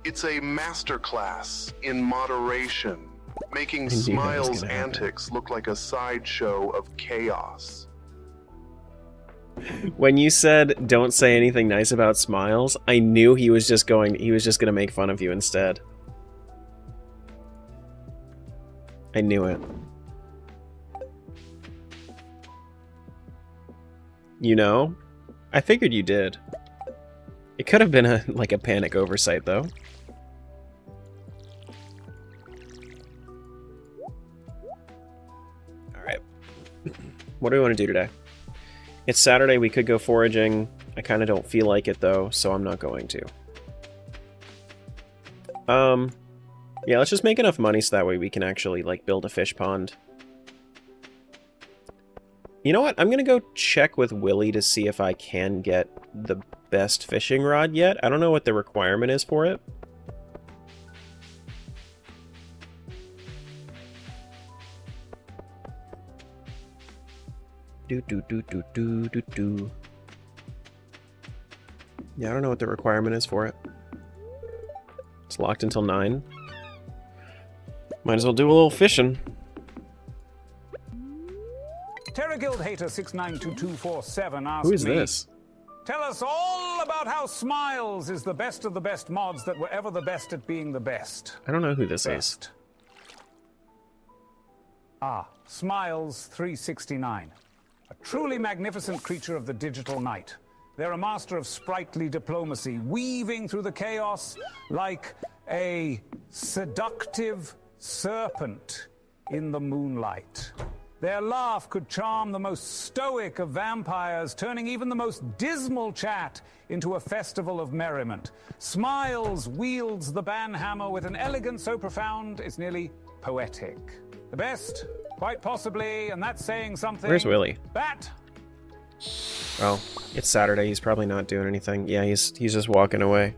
It's a masterclass in moderation, making knew that was Smiles' gonna happen. antics look like a sideshow of chaos. When you said don't say anything nice about Smiles, I knew he was just gonna make fun of you instead. I knew it. You know? I figured you did. It could have been a panic oversight though. Alright. What do we want to do today? It's Saturday, we could go foraging. I kind of don't feel like it though, so I'm not going to. Yeah, let's just make enough money so that way we can actually, like, build a fish pond. You know what? I'm gonna go check with Willy to see if I can get the best fishing rod yet. I don't know what the requirement is for it. Yeah, I don't know what the requirement is for it. It's locked until 9. Might as well do a little fishing. Terra Guild Hater 692247 asked Who is me, this? tell us all about how Smiles is the best of the best mods that were ever the best at being the best. I don't know who this is. Best. Ah, Smiles 369. A truly magnificent creature of the digital night. They're a master of sprightly diplomacy, weaving through the chaos like a seductive serpent in the moonlight. Their laugh could charm the most stoic of vampires, turning even the most dismal chat into a festival of merriment. Smiles wields the banhammer with an elegance so profound it's nearly poetic. The best? Quite possibly, and that's saying something. Where's Willy? Bat! Oh, it's Saturday. He's probably not doing anything. Yeah, he's just walking away.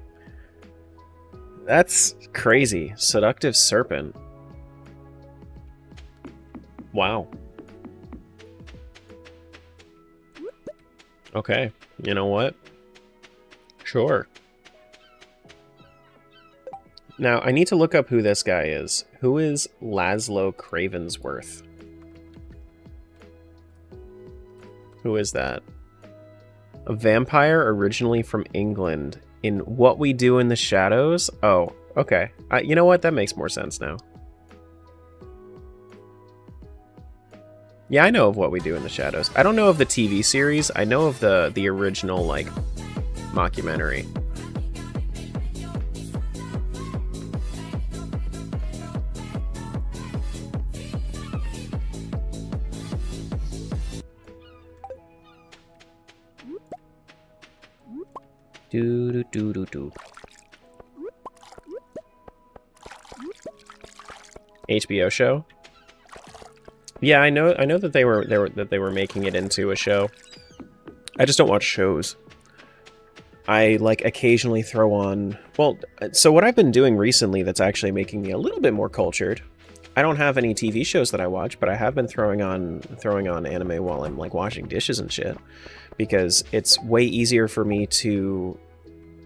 That's crazy. Seductive serpent. Wow. Okay, you know what? Sure. Now, I need to look up who this guy is. Who is Laszlo Cravensworth? Who is that? A vampire originally from England. In What We Do in the Shadows? Oh, okay. You know what? That makes more sense now. Yeah, I know of What We Do in the Shadows. I don't know of the TV series. I know of the original, like, mockumentary. Do. HBO show? Yeah, I know that they were making it into a show. I just don't watch shows. I like occasionally throw on, well, so what I've been doing recently that's actually making me a little bit more cultured. I don't have any TV shows that I watch, but I have been throwing on anime while I'm like washing dishes and shit, because it's way easier for me to,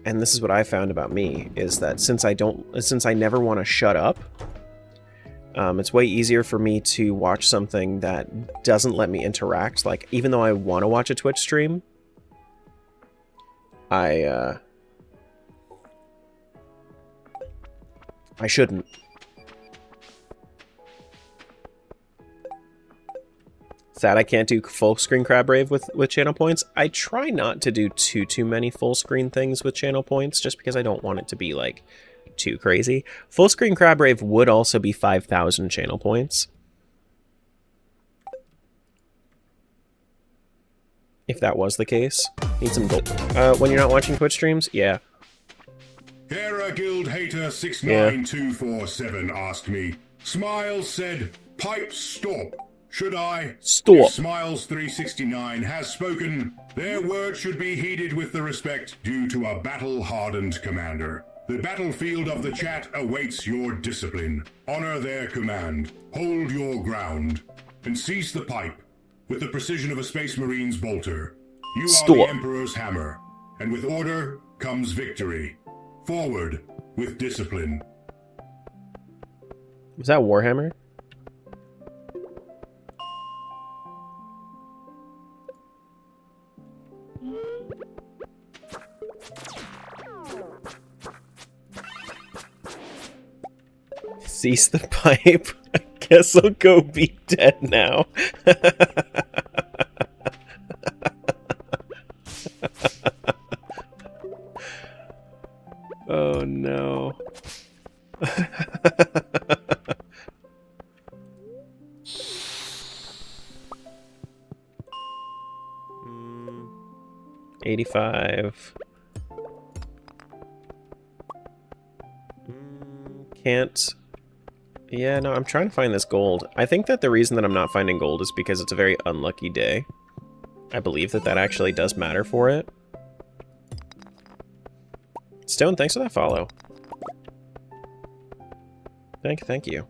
and this is what I found about me, is that since I never want to shut up, it's way easier for me to watch something that doesn't let me interact. Like, even though I want to watch a Twitch stream, I shouldn't. Sad I can't do full screen crab rave with channel points. I try not to do too many full screen things with channel points, just because I don't want it to be like too crazy. Full screen crab rave would also be 5,000 channel points. If that was the case. Need some gold. When you're not watching Twitch streams? Yeah. Terra Guild Hater 69247 asked me. Smiles said, pipe stop. Should I? Stop. If Smiles 369 has spoken, their word should be heeded with the respect due to a battle-hardened commander. The battlefield of the chat awaits your discipline. Honor their command, hold your ground, and seize the pipe with the precision of a Space Marine's bolter. You are the Emperor's hammer, and with order comes victory. Forward with discipline. Was that Warhammer? Seize the pipe. I guess I'll go be dead now. Oh no. 85. Can't. Yeah, no, I'm trying to find this gold. I think that the reason that I'm not finding gold is because it's a very unlucky day. I believe that that actually does matter for it. Stone, thanks for that follow. Thank you.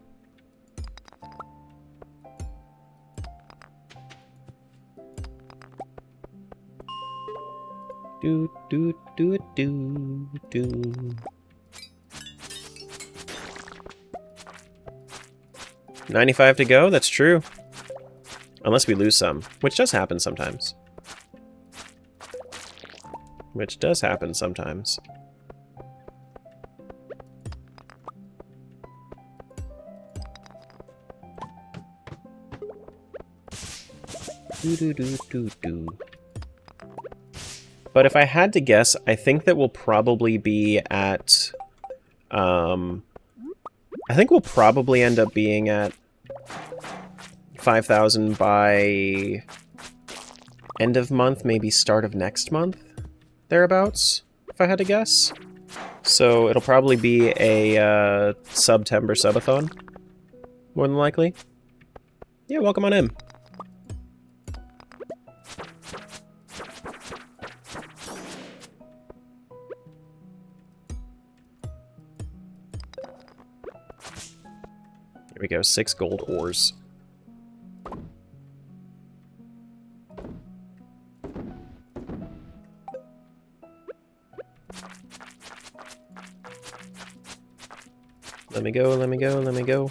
Do do do do do. 95 to go, that's true. Unless we lose some, which does happen sometimes. Which does happen sometimes. Do do do do do. But if I had to guess, I think that we'll probably be at I think we'll probably end up being at 5,000 by end of month, maybe start of next month, thereabouts, if I had to guess. So it'll probably be a September subathon, more than likely. Yeah, welcome on in. Here we go, 6 gold ores. Let me go, let me go, let me go.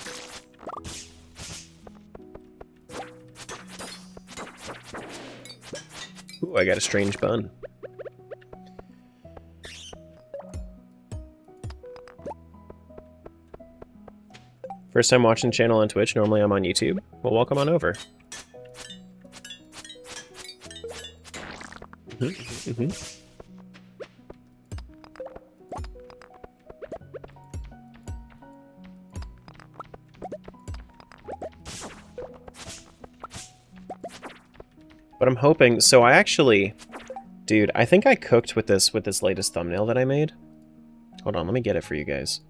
Ooh, I got a strange bun. First time watching the channel on Twitch, normally I'm on YouTube. Well, welcome on over. But I'm hoping, so I actually, dude, I think I cooked with this latest thumbnail that I made. Hold on, let me get it for you guys.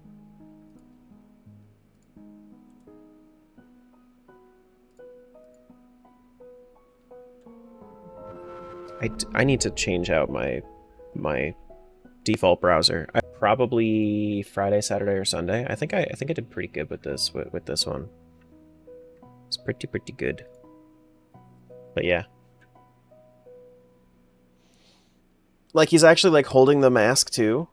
I need to change out my default browser. Probably Friday, Saturday, or Sunday. I think I did pretty good with this one. It's pretty good. But yeah. Like, he's actually, like, holding the mask, too.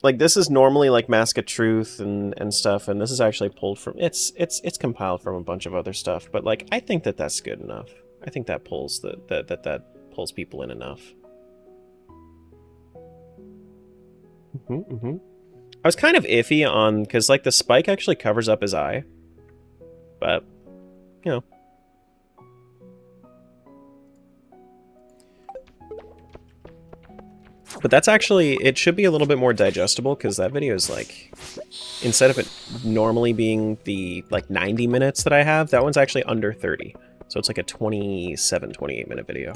Like, this is normally, like, Mask of Truth and stuff, and this is actually pulled from... It's compiled from a bunch of other stuff, but, like, I think that that's good enough. I think that pulls that pulls people in enough. I was kind of iffy on... Because, like, the spike actually covers up his eye. But, you know... But that's actually, it should be a little bit more digestible, because that video is like, instead of it normally being the like 90 minutes that I have, that one's actually under 30. So it's like a 27, 28 minute video.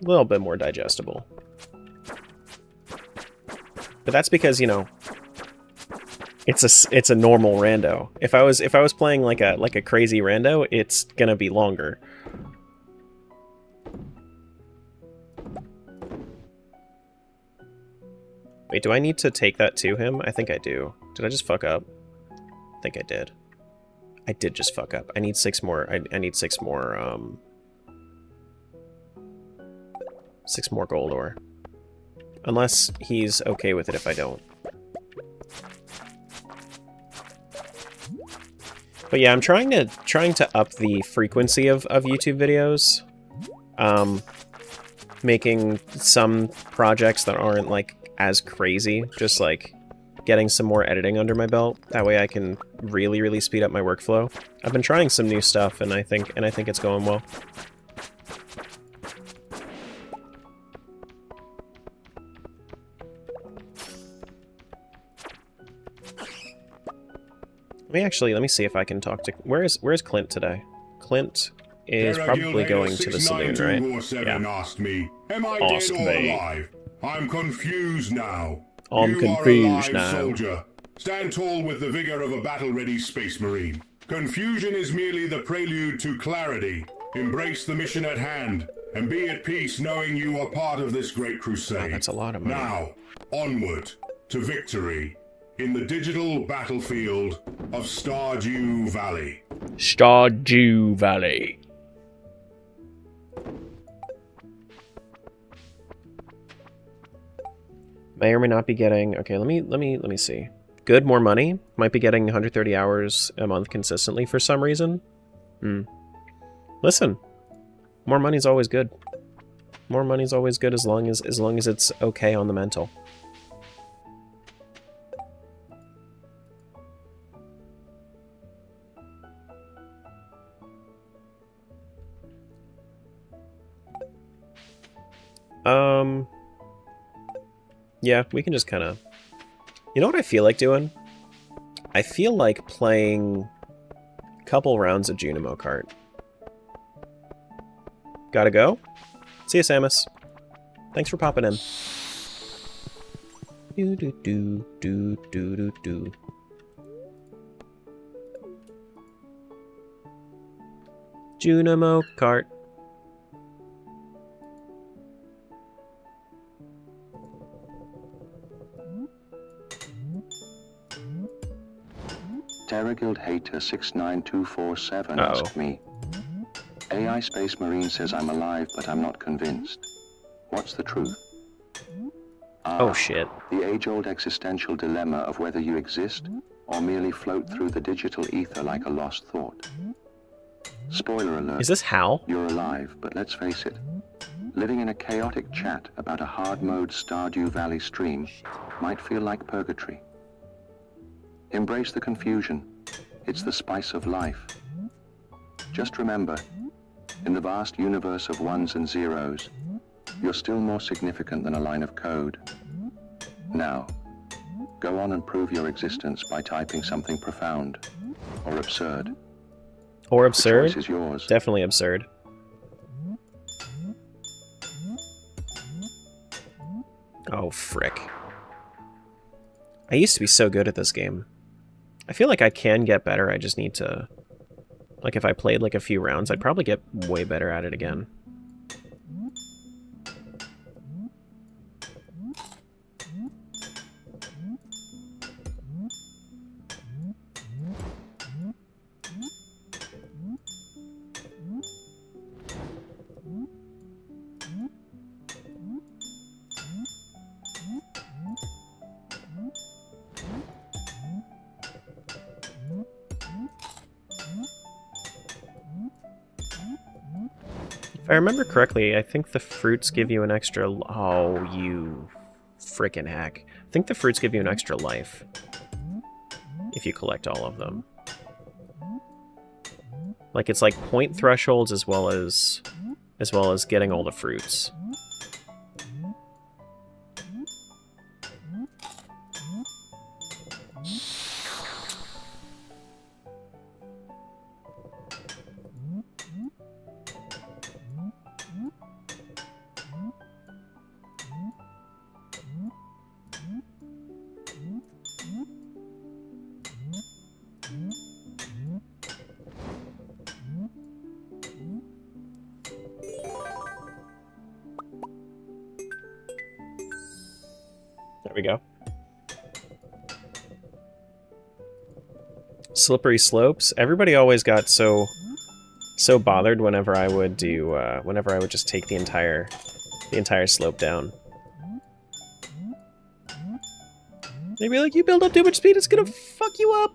A little bit more digestible. But that's because, you know, it's a normal rando. If I was playing like a crazy rando, it's gonna be longer. Wait, do I need to take that to him? I think I do. Did I just fuck up? I think I did. I did just fuck up. I need 6 more. I need 6 more. 6 more gold ore. Unless he's okay with it if I don't. But yeah, I'm trying to up the frequency of YouTube videos. Making some projects that aren't like as crazy, just like getting some more editing under my belt. That way I can really speed up my workflow. I've been trying some new stuff and I think it's going well. Let me see if I can talk to... Where's Clint today? Clint is probably going to the saloon, right? Yeah. Asked me, am I Ask dead or me. alive? I'm confused now. I'm You confused are a live now. soldier. Stand tall with the vigor of a battle-ready space marine. Confusion is merely the prelude to clarity. Embrace the mission at hand, and be at peace knowing you are part of this great crusade. Oh, that's a lot of money. Now, onward to victory in the digital battlefield of Stardew Valley. Stardew Valley. May or may not be getting... Okay, let me see. Good, more money. Might be getting 130 hours a month consistently for some reason. Listen, more money's always good. More money's always good as long as it's okay on the mental. Yeah, we can just kind of... You know what I feel like doing? I feel like playing a couple rounds of Junimo Kart. Gotta go? See ya, Samus. Thanks for popping in. Do do do do do do do. Junimo Kart. Terraguild Hater 69247 asked me, AI Space Marine says I'm alive, but I'm not convinced. What's the truth? Oh shit. The age-old existential dilemma of whether you exist or merely float through the digital ether like a lost thought. Spoiler alert. Is this Hal? You're alive, but let's face it. Living in a chaotic chat about a hard-mode Stardew Valley stream might feel like purgatory. Embrace the confusion. It's the spice of life. Just remember, in the vast universe of ones and zeros, you're still more significant than a line of code. Now, go on and prove your existence by typing something profound or absurd. Or absurd? The choice is yours. Definitely absurd. Oh, frick. I used to be so good at this game. I feel like I can get better, I just need to... Like, if I played, like, a few rounds, I'd probably get way better at it again. If I remember correctly, I think the fruits give you an extra... Oh, you frickin' hack. I think the fruits give you an extra life. If you collect all of them. Like, it's like point thresholds as well as getting all the fruits. There we go. Slippery slopes. Everybody always got so bothered whenever I would do whenever I would just take the entire slope down. They'd be like, "You build up too much speed, it's gonna fuck you up."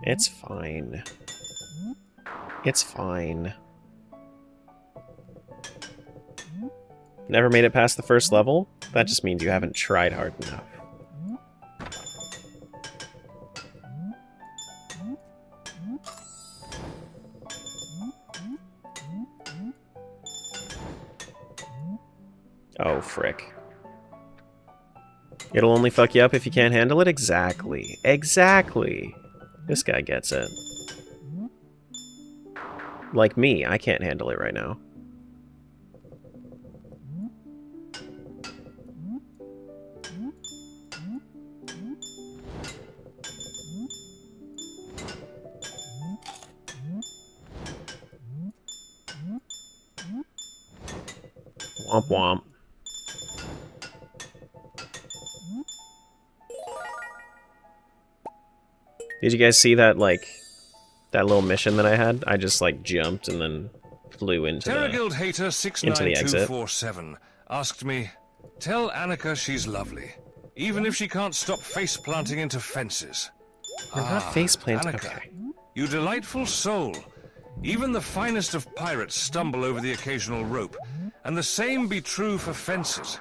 It's fine. It's fine. Never made it past the first level? That just means you haven't tried hard enough. Oh, frick. It'll only fuck you up if you can't handle it? Exactly. Exactly. This guy gets it. Like me, I can't handle it right now. Womp womp. Did you guys see that, like, that little mission that I had? I just, like, jumped and then flew into Guild Hater the exit. 69247 asked me, "Tell Annika she's lovely, even if she can't stop face planting into fences." We're not face planting. Annika, Okay. you delightful soul. Even the finest of pirates stumble over the occasional rope, and the same be true for fences.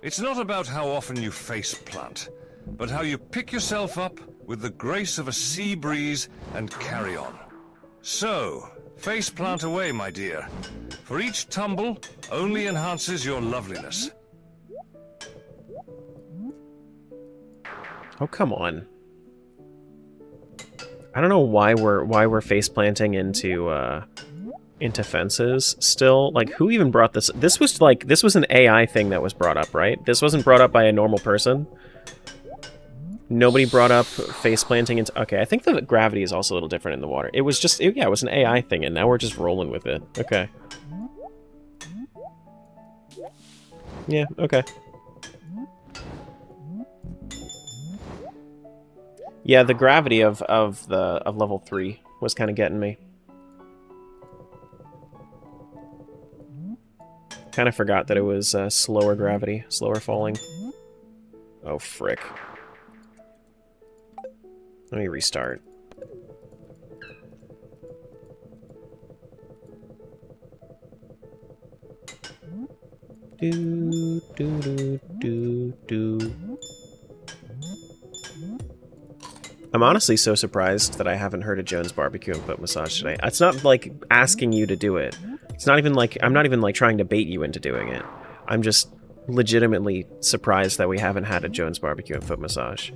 It's not about how often you face plant, but how you pick yourself up with the grace of a sea breeze and carry on. So, face plant away, my dear, for each tumble only enhances your loveliness. Oh, come on. I don't know why we're face planting into fences still. Like, who even brought this? This was an AI thing that was brought up, right? This wasn't brought up by a normal person. Nobody brought up face planting into... Okay, I think the gravity is also a little different in the water. It was just... yeah, it was an AI thing, and now we're just rolling with it. Okay. Yeah, okay. Yeah, the gravity of level 3 was kind of getting me. Kind of forgot that it was slower gravity, slower falling. Oh, frick. Let me restart. Do, do, do, do. I'm honestly so surprised that I haven't heard of Jones Barbecue and Foot Massage today. It's not like asking you to do it. It's not even like, I'm not even like trying to bait you into doing it. I'm just legitimately surprised that we haven't had a Jones Barbecue and Foot Massage.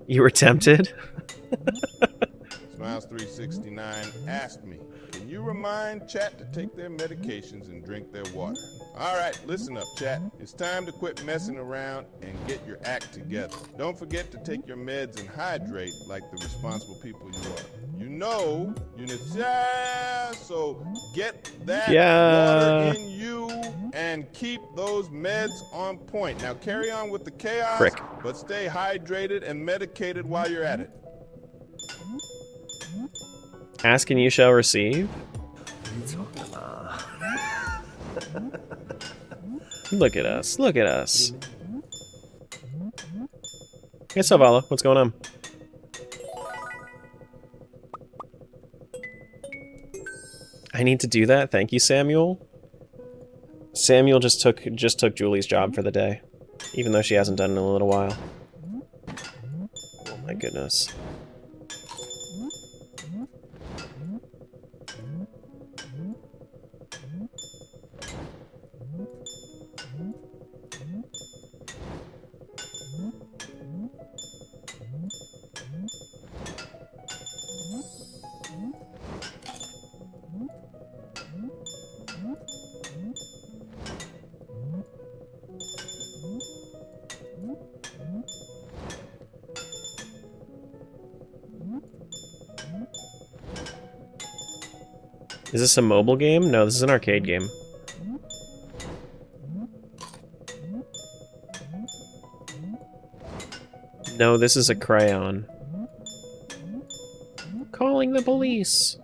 You were tempted? Smiles369 asked me, can you remind chat to take their medications and drink their water? All right, listen up, chat. It's time to quit messing around and get your act together. Don't forget to take your meds and hydrate like the responsible people you are. You know, so get that water in you and keep those meds on point. Now carry on with the chaos, but stay hydrated and medicated while you're at it. Ask and you shall receive? Look at us, look at us. Hey, Savala, what's going on? I need to do that? Thank you, Samuel. Samuel just took Julie's job for the day, even though she hasn't done it in a little while. Oh my goodness. Is this a mobile game? No, this is an arcade game. No, this is a crayon. Calling the police.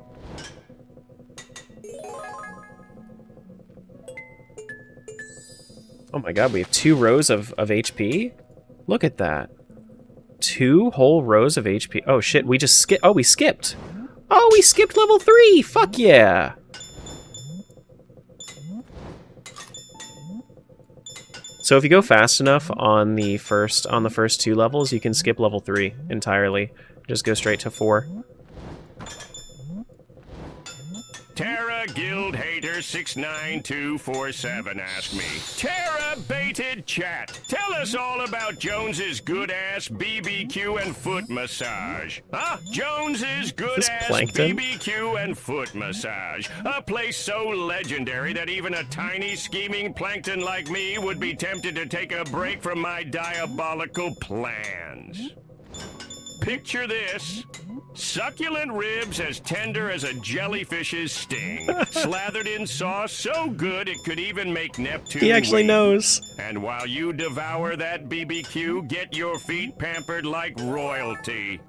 Oh my god, we have 2 rows of HP? Look at that. 2 whole rows of HP. Oh shit, we just skipped. Oh, we skipped. Oh, we skipped level 3. Fuck yeah. So if you go fast enough on the first 2 levels, you can skip level 3 entirely. Just go straight to 4. Terra Guild Hater 69247 asked me, Terra Baited Chat, tell us all about Jones's good-ass BBQ and foot massage. Huh? Jones's good-ass Plankton? BBQ and foot massage. A place so legendary that even a tiny scheming plankton like me would be tempted to take a break from my diabolical plans. Picture this. Succulent ribs as tender as a jellyfish's sting, slathered in sauce so good it could even make Neptune He actually weep. knows. And while you devour that BBQ, get your feet pampered like royalty.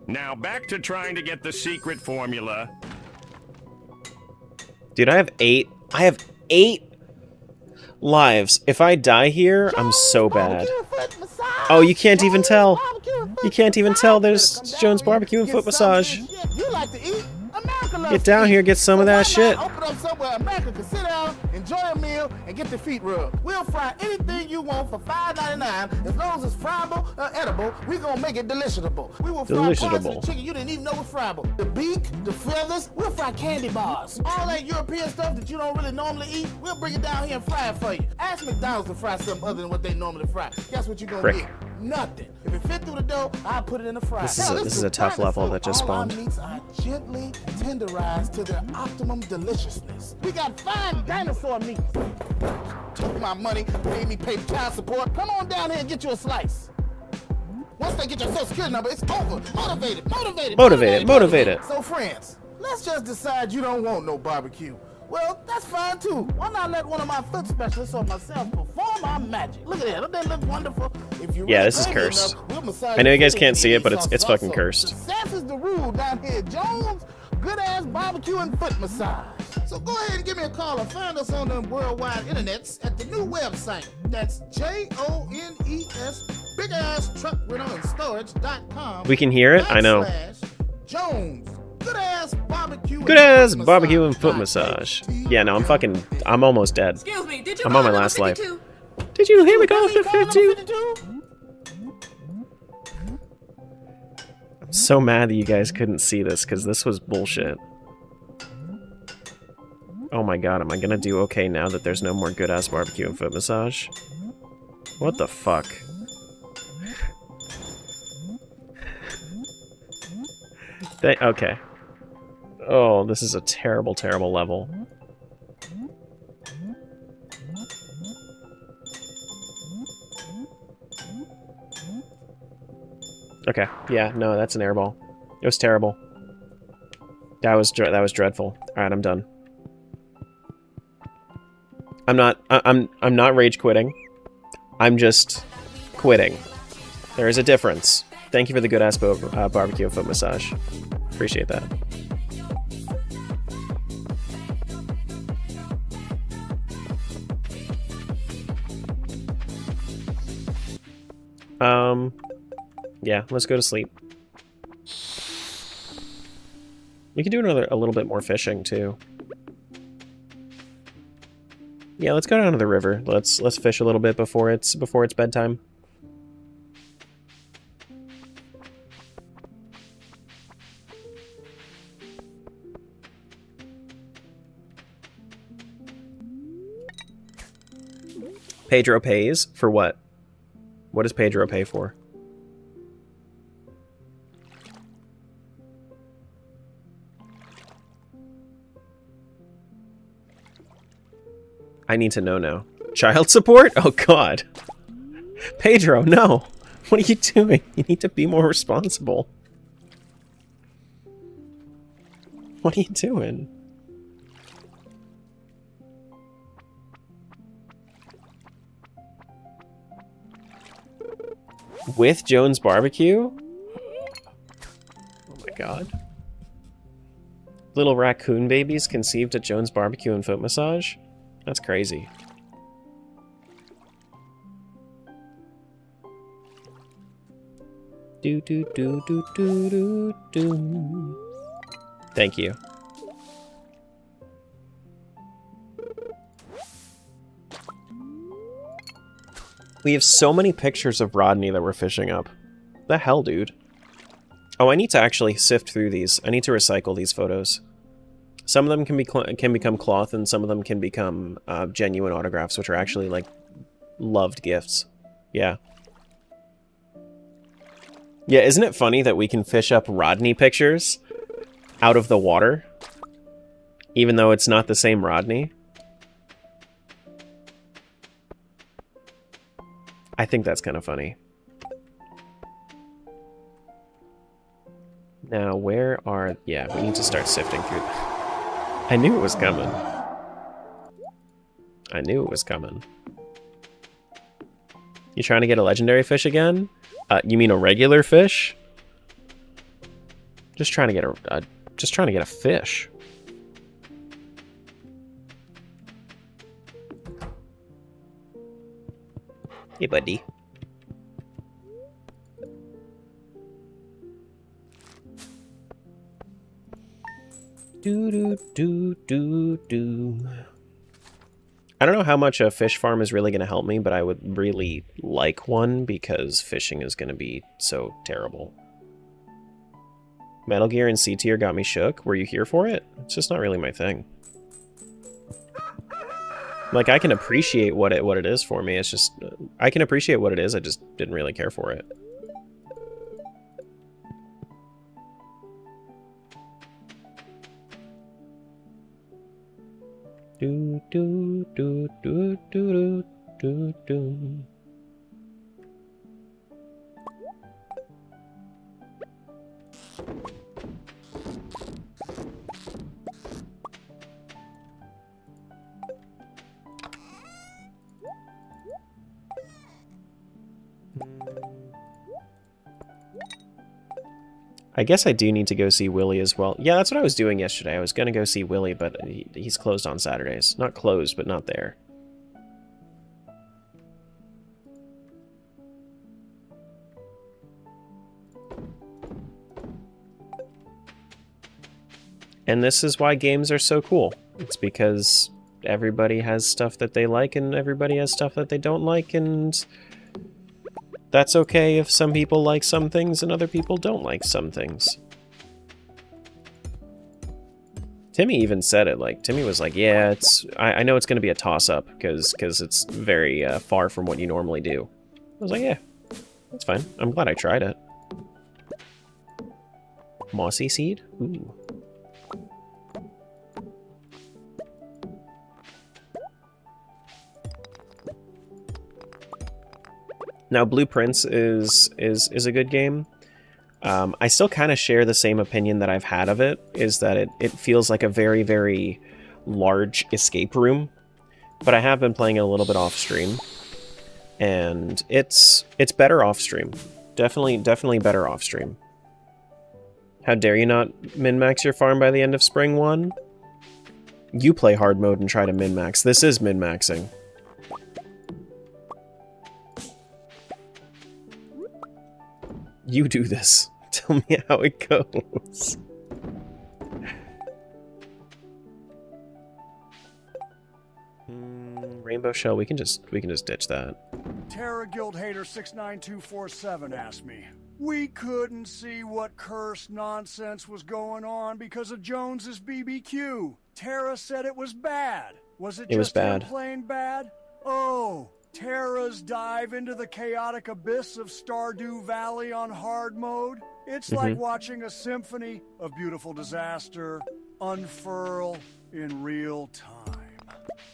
Now back to trying to get the secret formula. Dude, I have 8 lives. If I die here, I'm so bad. Oh, you can't even tell. You can't even tell there's Jones Barbecue and Foot Massage. You like to eat? America loves Get down to eat. here, get some of that So why shit. not open up somewhere America can sit down, enjoy a meal, and get their feet rubbed. We'll fry anything you want for $5.99. As long as it's friable or edible, we're gonna make it deliciable. We will fry parts of Deliciable. the chicken you didn't even know was friable. The beak, the feathers, we'll fry candy bars. All that European stuff that you don't really normally eat, we'll bring it down here and fry it for you. Ask McDonald's to fry something other than what they normally fry. Guess what you're gonna Frick. get? Nothing. If it fit through the dough, I'll put it in the fryer. This is Hell, a- this is a tough private level food. that just All our spawned. meats are gently tenderized to their optimum deliciousness. We got fine dinosaur meat. Took my money, made me pay child support. Come on down here and get you a slice. Once they get your social security number, it's over. Motivated. So friends, let's just decide you don't want no barbecue. Well, that's fine too. Why not let one of my foot specialists or myself perform our magic? Look at that. Don't that look wonderful? If you Yeah, really this is pay me cursed. enough, we'll massage I know you your guys feet can't and see eat it, but some it's fucking salsa. cursed. Success is the rule down here at Jones. Good ass barbecue and foot massage. So go ahead and give me a call or find us on the worldwide internets at the new website. That's JONES, big ass truck rental and storage.com. We can hear it? I know. Jones. Good ass barbecue. Good ass barbecue and foot massage. Yeah, no, I'm almost dead. Excuse me, did you I'm on my call last number life. 52? Did you hear me call for 52? I'm so mad that you guys couldn't see this, because this was bullshit. Oh my god, am I gonna do okay now that there's no more good ass barbecue and foot massage? What the fuck? Okay. Oh, this is a terrible, terrible level. Okay, yeah, no, that's an airball. It was terrible. That was dreadful. All right, I'm done. I'm not rage quitting. I'm just quitting. There is a difference. Thank you for the good ass barbecue and foot massage. Appreciate that. Yeah, let's go to sleep. We can do a little bit more fishing too. Yeah, let's go down to the river. Let's fish a little bit before it's bedtime. Pedro pays for what? What does Pedro pay for? I need to know now. Child support? Oh god. Pedro, no. What are you doing? You need to be more responsible. What are you doing? With Jones Barbecue? Oh my god. Little raccoon babies conceived at Jones Barbecue and Foot Massage? That's crazy. Do do do do do do do. Thank you. We have so many pictures of Rodney that we're fishing up. The hell, dude? Oh, I need to actually sift through these. I need to recycle these photos. Some of them can become cloth, and some of them can become genuine autographs, which are actually like loved gifts. Yeah. Yeah, isn't it funny that we can fish up Rodney pictures out of the water, even though it's not the same Rodney? I think that's kind of funny. Now, where are... Yeah, we need to start sifting through... I knew it was coming. I knew it was coming. You trying to get a legendary fish again? You mean a regular fish? Just trying to get a fish. Hey, buddy. Do do do do do. I don't know how much a fish farm is really going to help me, but I would really like one because fishing is going to be so terrible. Metal Gear and C tier got me shook. Were you here for it? It's just not really my thing. Like, I can appreciate what it is for me. It's just, I can appreciate what it is. I just didn't really care for it. Do do do do do do do. I guess I do need to go see Willie as well. Yeah, that's what I was doing yesterday. I was going to go see Willie, but he's closed on Saturdays. Not closed, but not there. And this is why games are so cool. It's because everybody has stuff that they like and everybody has stuff that they don't like, and that's okay if some people like some things and other people don't like some things. Timmy even said it, like, Timmy was like, yeah, I know it's going to be a toss-up, because it's very far from what you normally do. I was like, yeah, that's fine. I'm glad I tried it. Mossy seed? Ooh. Now, Blueprints is a good game. I still kind of share the same opinion that I've had of it, is that it feels like a very, very large escape room. But I have been playing it a little bit off stream, and it's better off stream. Definitely better off stream. How dare you not min-max your farm by the end of Spring 1? You play hard mode and try to min-max. This is min-maxing. You do this. Tell me how it goes. Rainbow Shell, we can just ditch that. Terra Guild Hater 69247 asked me. We couldn't see what cursed nonsense was going on because of Jones's BBQ. Terra said it was bad. Was it just bad. plain bad? Oh, Terra's dive into the chaotic abyss of Stardew Valley on hard mode? It's like watching a symphony of beautiful disaster unfurl in real time.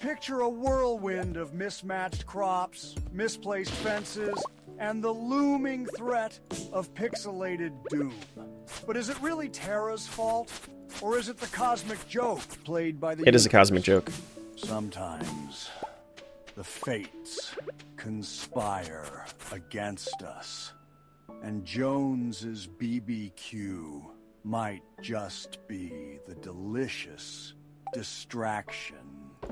Picture a whirlwind of mismatched crops, misplaced fences, and the looming threat of pixelated doom. But is it really Terra's fault? Or is it the cosmic joke played by the It is a cosmic joke. Sometimes the fates conspire against us. And Jones's BBQ might just be the delicious distraction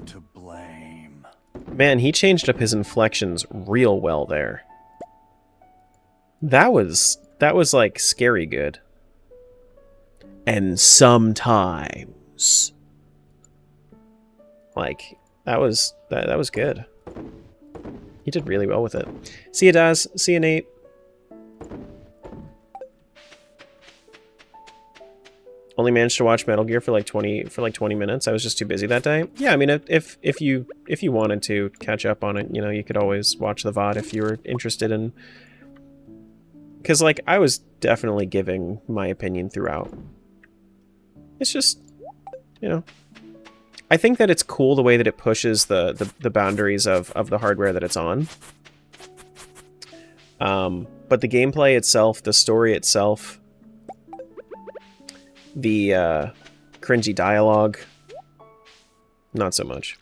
to blame. Man, he changed up his inflections real well there. That was like scary good. And sometimes, like that was good. He did really well with it. See you, Daz. See you, Nate. Only managed to watch Metal Gear for like 20 minutes. I was just too busy that day. Yeah, I mean, if you wanted to catch up on it, you know, you could always watch the VOD if you were interested in. Because like I was definitely giving my opinion throughout. It's just, you know, I think that it's cool the way that it pushes the boundaries of the hardware that it's on. But the gameplay itself, the story itself, the cringy dialogue, not so much.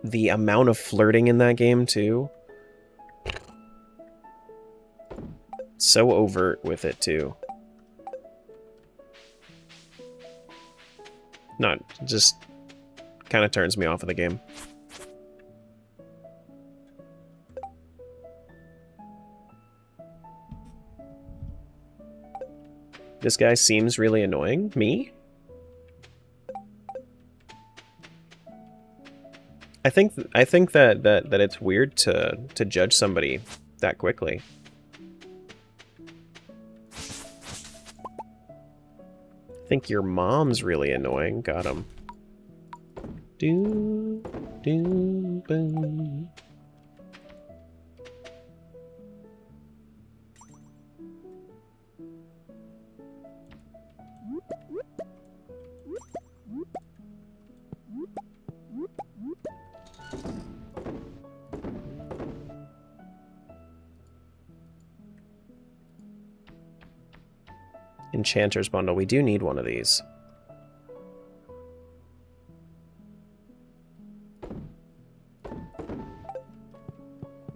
The amount of flirting in that game too. So overt with it too. Not just kind of turns me off of the game. This guy seems really annoying. Me? I think that it's weird to judge somebody that quickly. I think your mom's really annoying. Got him. Do boom. Enchanter's bundle. We do need one of these.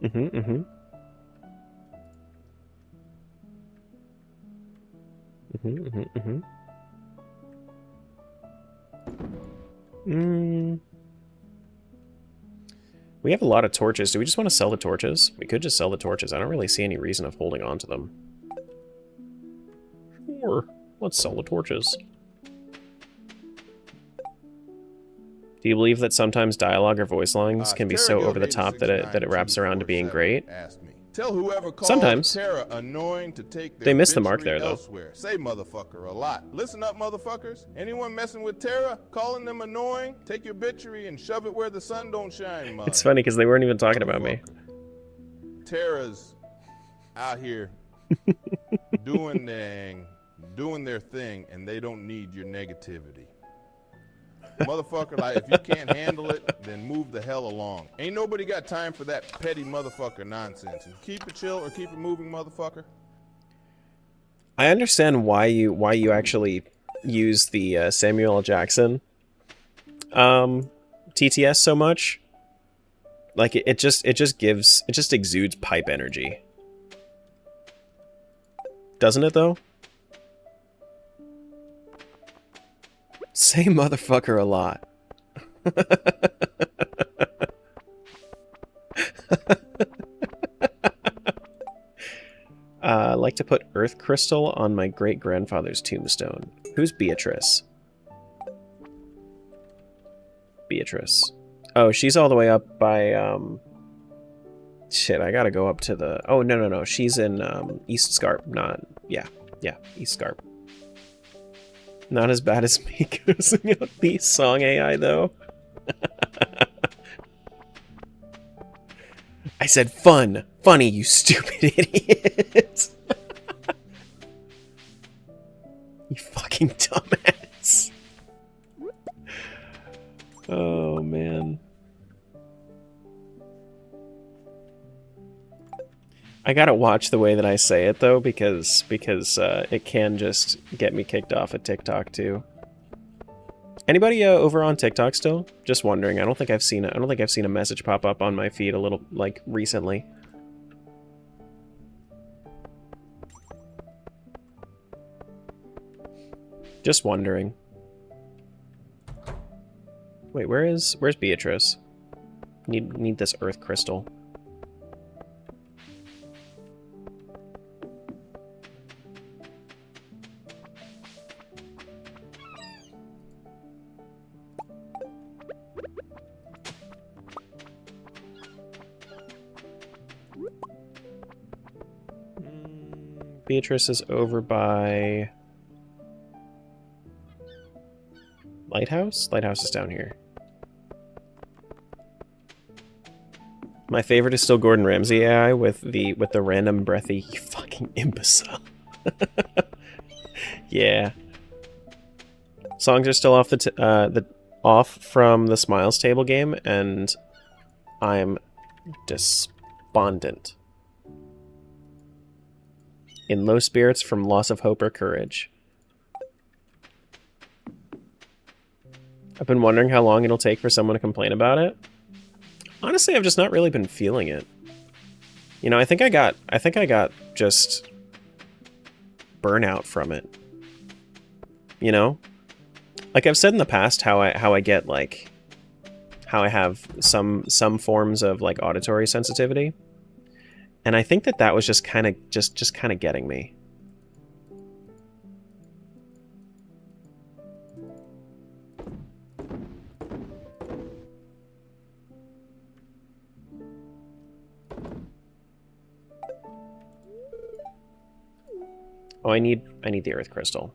Mm-hmm. We have a lot of torches. Do we just want to sell the torches? We could just sell the torches. I don't really see any reason of holding on to them. Sure. Let's sell the torches. Do you believe that sometimes dialogue or voice lines can be so over the top that it wraps around to being great? Tell whoever calls Sometimes. Terra annoying to take their They missed the mark bitchery there, though. elsewhere. Say motherfucker a lot. Listen up, motherfuckers. Anyone messing with Terra, calling them annoying, take your bitchery and shove it where the sun don't shine, mother. It's funny because they weren't even talking about me. Terra's out here doing their thing, and they don't need your negativity. Motherfucker, like, if you can't handle it, then move the hell along. Ain't nobody got time for that petty motherfucker nonsense. And keep it chill or keep it moving, motherfucker. I understand why you actually use the Samuel L. Jackson TTS so much. Like it just exudes pipe energy. Doesn't it though? Say motherfucker a lot. I like to put earth crystal on my great-grandfather's tombstone. Who's Beatrice? Beatrice. Oh, she's all the way up by, shit, I gotta go up to the... Oh, no. She's in, East Scarp. Yeah, East Scarp. Not as bad as me cursing out the song AI, though. I said fun. Funny, you stupid idiot. You fucking dumbass. Oh, man. I gotta watch the way that I say it though, because it can just get me kicked off of TikTok too. Anybody over on TikTok still? Just wondering. I don't think I've seen a message pop up on my feed a little like recently. Just wondering. Wait, where's Beatrice? Need this earth crystal. Beatrice is over by Lighthouse? Lighthouse is down here. My favorite is still Gordon Ramsay AI with the random breathy, you fucking imbecile. Yeah. Songs are still off off from the Smiles table game, and I'm despondent. In low spirits from loss of hope or courage. I've been wondering how long it'll take for someone to complain about it. Honestly, I've just not really been feeling it. You know, I think I got just burnout from it. You know? Like I've said in the past how I get like how I have some forms of like auditory sensitivity. And I think that was just kind of getting me. Oh, I need the earth crystal.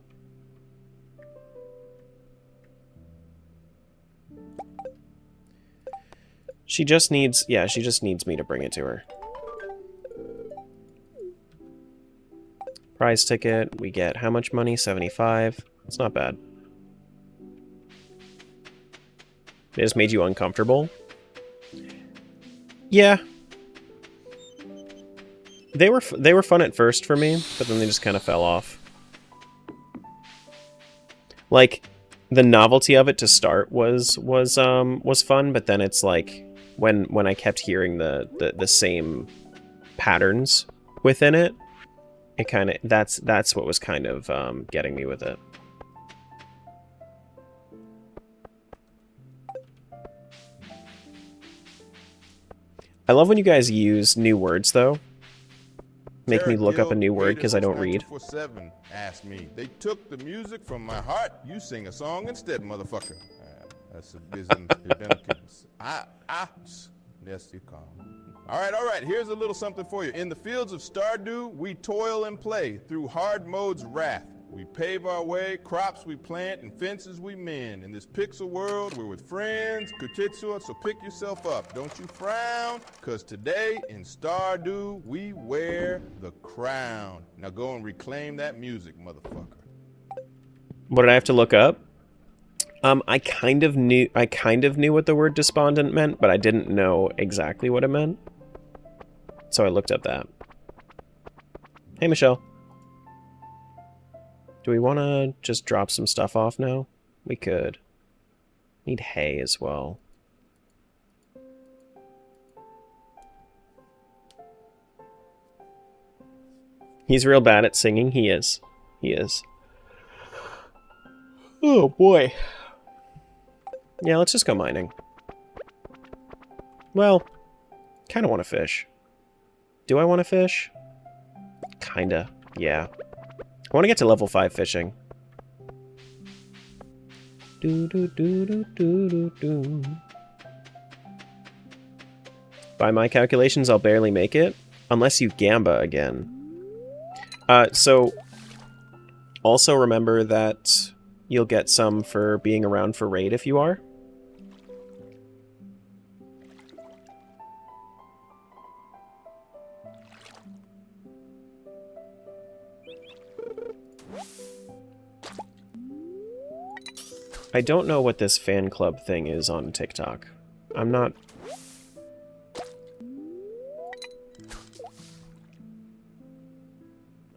She just needs me to bring it to her. Prize ticket, we get how much money? 75. It's not bad. They just made you uncomfortable? Yeah. They were fun at first for me, but then they just kind of fell off. Like the novelty of it to start was fun, but then it's like when I kept hearing the same patterns within it, it kind of that's what was kind of getting me with it. I love when you guys use new words though. Make me look up a new word because I don't read. Asked me. They took the music from my heart. You sing a song instead, motherfucker. That's a business. Yes, you call. All right. Here's a little something for you. In the fields of Stardew, we toil and play through hard mode's wrath. We pave our way, crops we plant, and fences we mend. In this pixel world, we're with friends, Kutitsua, so pick yourself up. Don't you frown, because today in Stardew, we wear the crown. Now go and reclaim that music, motherfucker. What did I have to look up? I kind of knew what the word despondent meant, but I didn't know exactly what it meant. So I looked up that. Hey, Michelle. Do we want to just drop some stuff off now? We could. Need hay as well. He's real bad at singing. He is. He is. Oh, boy. Yeah, let's just go mining. Well, kind of want to fish. Do I want to fish? Kinda, yeah. I want to get to level 5 fishing. By my calculations, I'll barely make it. Unless you gamba again. So, also remember that you'll get some for being around for raid if you are. I don't know what this fan club thing is on TikTok. I'm not...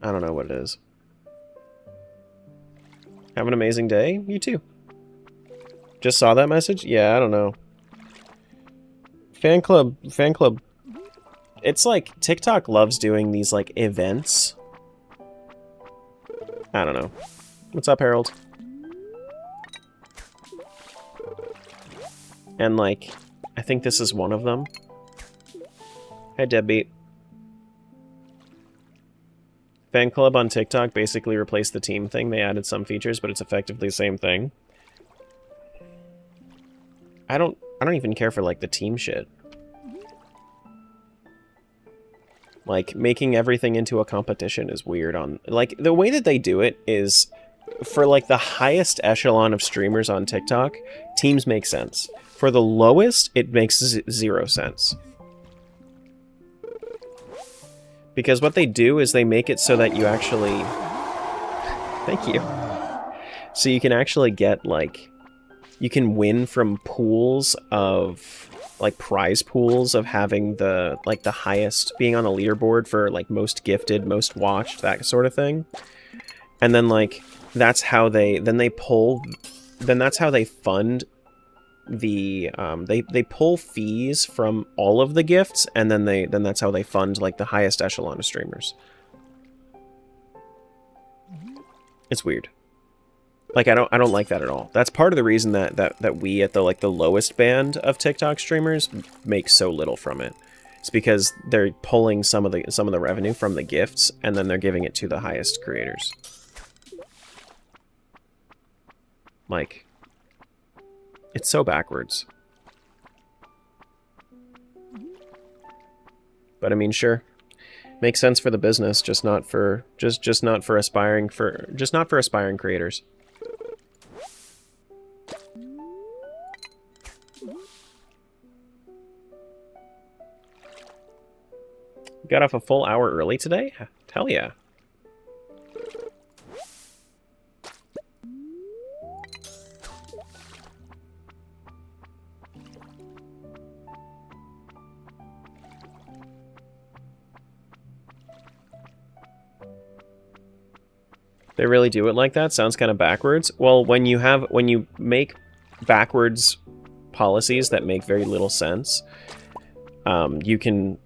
I don't know what it is. Have an amazing day. You too. Just saw that message? Yeah, I don't know. Fan club. It's like TikTok loves doing these like events. I don't know. What's up, Harold? And like, I think this is one of them. Hey, Deadbeat. Fan club on TikTok basically replaced the team thing. They added some features, but it's effectively the same thing. I don't even care for like the team shit. Like, making everything into a competition is weird on... Like, the way that they do it is, for, like, the highest echelon of streamers on TikTok, teams make sense. For the lowest, it makes zero sense. Because what they do is they make it so that you actually... Thank you. So you can actually get, like... You can win from pools of... like prize pools of having the like the highest, being on the leaderboard for like most gifted, most watched, that sort of thing. And then like that's how they that's how they fund the they pull fees from all of the gifts, and then that's how they fund like the highest echelon of streamers. It's weird. Like, I don't like that at all. That's part of the reason that we at the, like, the lowest band of TikTok streamers make so little from it. It's because they're pulling some of the revenue from the gifts, and then they're giving it to the highest creators. Like, it's so backwards. But I mean, sure. Makes sense for the business, just not for aspiring creators. Got off a full hour early today? Hell yeah. They really do it like that? Sounds kind of backwards. Well, when you make backwards policies that make very little sense, you can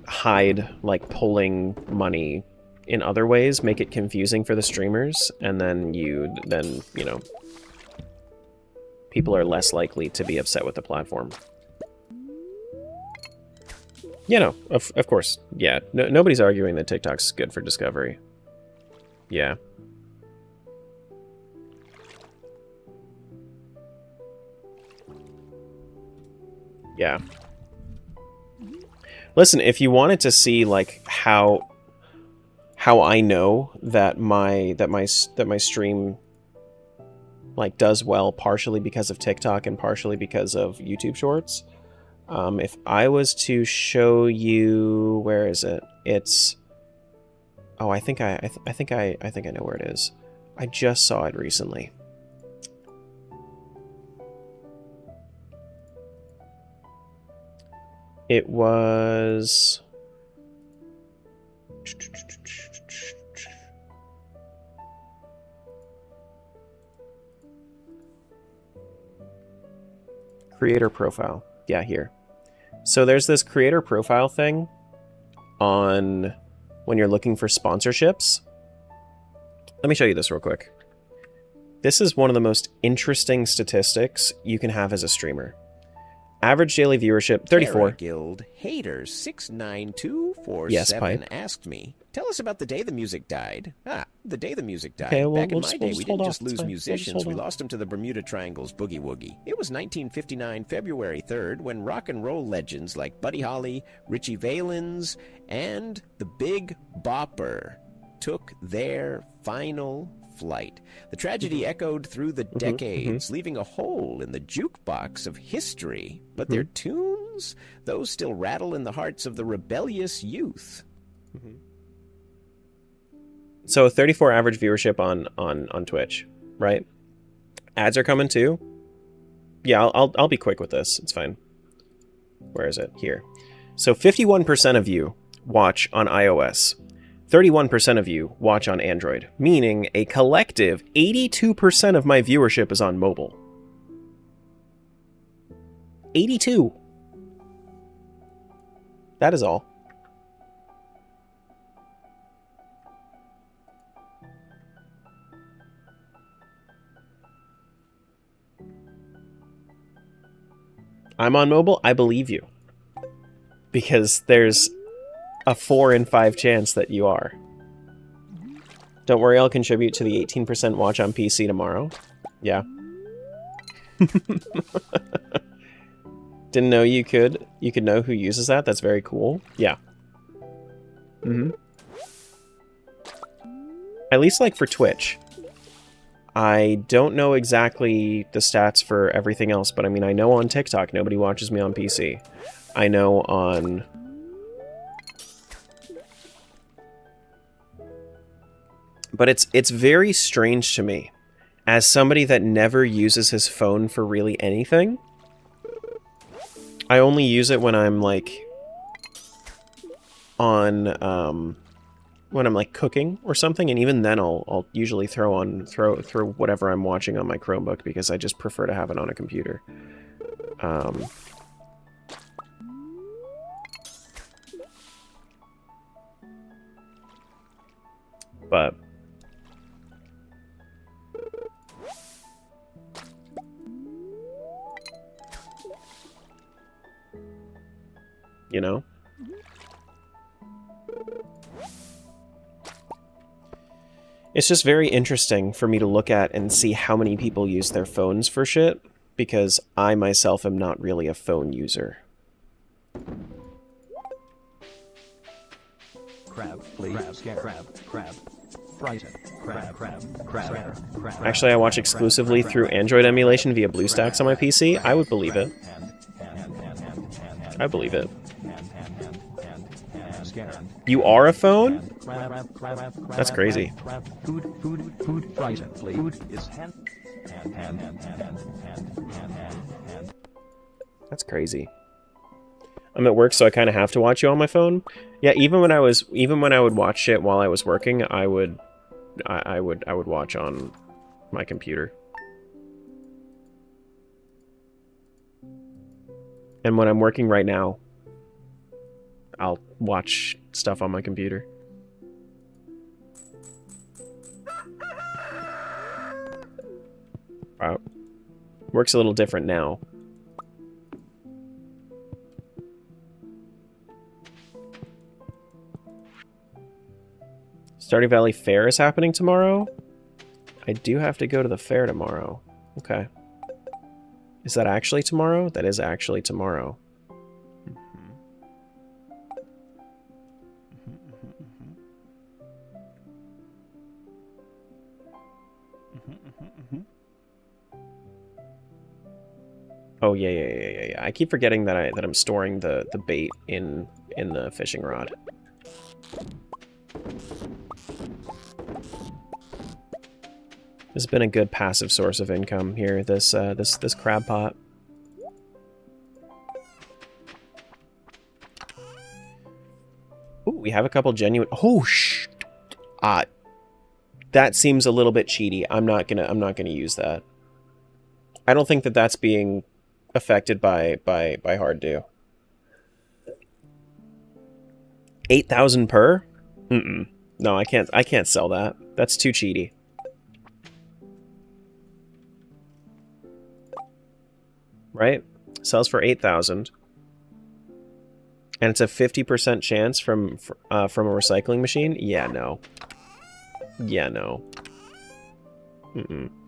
hide like pulling money in other ways, make it confusing for the streamers, and then you know, people are less likely to be upset with the platform. You know, of course, yeah. Nobody's arguing that TikTok's good for discovery. Yeah. Yeah. Listen, if you wanted to see like how I know that my stream like does well, partially because of TikTok and partially because of YouTube Shorts, if I was to show you, where is it? It's, oh, I think I know where it is. I just saw it recently. It was... Creator profile. Yeah, here. So there's this creator profile thing on when you're looking for sponsorships. Let me show you this real quick. This is one of the most interesting statistics you can have as a streamer. Average daily viewership, 34. Guild Haters 69247 yes, Pipe. Asked me, tell us about the day the music died. Ah, the day the music died. Okay, well, Back in my day, we hold didn't off. just It's lose fine. musicians, we lost them to the Bermuda Triangle's boogie woogie. It was 1959, February 3rd, when rock and roll legends like Buddy Holly, Richie Valens, and the Big Bopper took their final flight. The tragedy echoed through the decades, leaving a hole in the jukebox of history. But their tunes, those still rattle in the hearts of the rebellious youth. So 34 average viewership on Twitch, right? Ads are coming too. Yeah, I'll be quick with this. It's fine. Where is it? Here. So 51% of you watch on iOS. 31% of you watch on Android, meaning a collective 82% of my viewership is on mobile. 82. That is all. I'm on mobile, I believe you. Because there's a 4 in 5 chance that you are. Don't worry, I'll contribute to the 18% watch on PC tomorrow. Yeah. Didn't know you could know who uses that. That's very cool. Yeah. At least like for Twitch. I don't know exactly the stats for everything else, but I mean, I know on TikTok nobody watches me on PC. I know on... But it's very strange to me, as somebody that never uses his phone for really anything. I only use it when I'm like on when I'm like cooking or something, and even then I'll usually throw whatever I'm watching on my Chromebook because I just prefer to have it on a computer. But you know? It's just very interesting for me to look at and see how many people use their phones for shit, because I myself am not really a phone user. Crab, please. Crab. Frighten. Crab. Actually, I watch exclusively through Android emulation via BlueStacks on my PC. I would believe it. I believe it. You are a phone? That's crazy. Food, frighten, please. Food is That's crazy. I'm at work, so I kind of have to watch you on my phone. Yeah, even when I would watch shit while I was working, I would watch on my computer. And when I'm working right now, I'll watch stuff on my computer. Wow. Works a little different now. Stardew Valley Fair is happening tomorrow? I do have to go to the fair tomorrow. Okay. Is that actually tomorrow? That is actually tomorrow. Oh yeah. I keep forgetting that I'm storing the bait in the fishing rod. This has been a good passive source of income here. This crab pot. Ooh, we have a couple genuine. Oh that seems a little bit cheaty. I'm not gonna use that. I don't think that that's being affected by hard do. 8,000 per? No, I can't sell that. That's too cheaty. Right? Sells for 8,000. And it's a 50% chance from a recycling machine? Yeah, no. Yeah, no.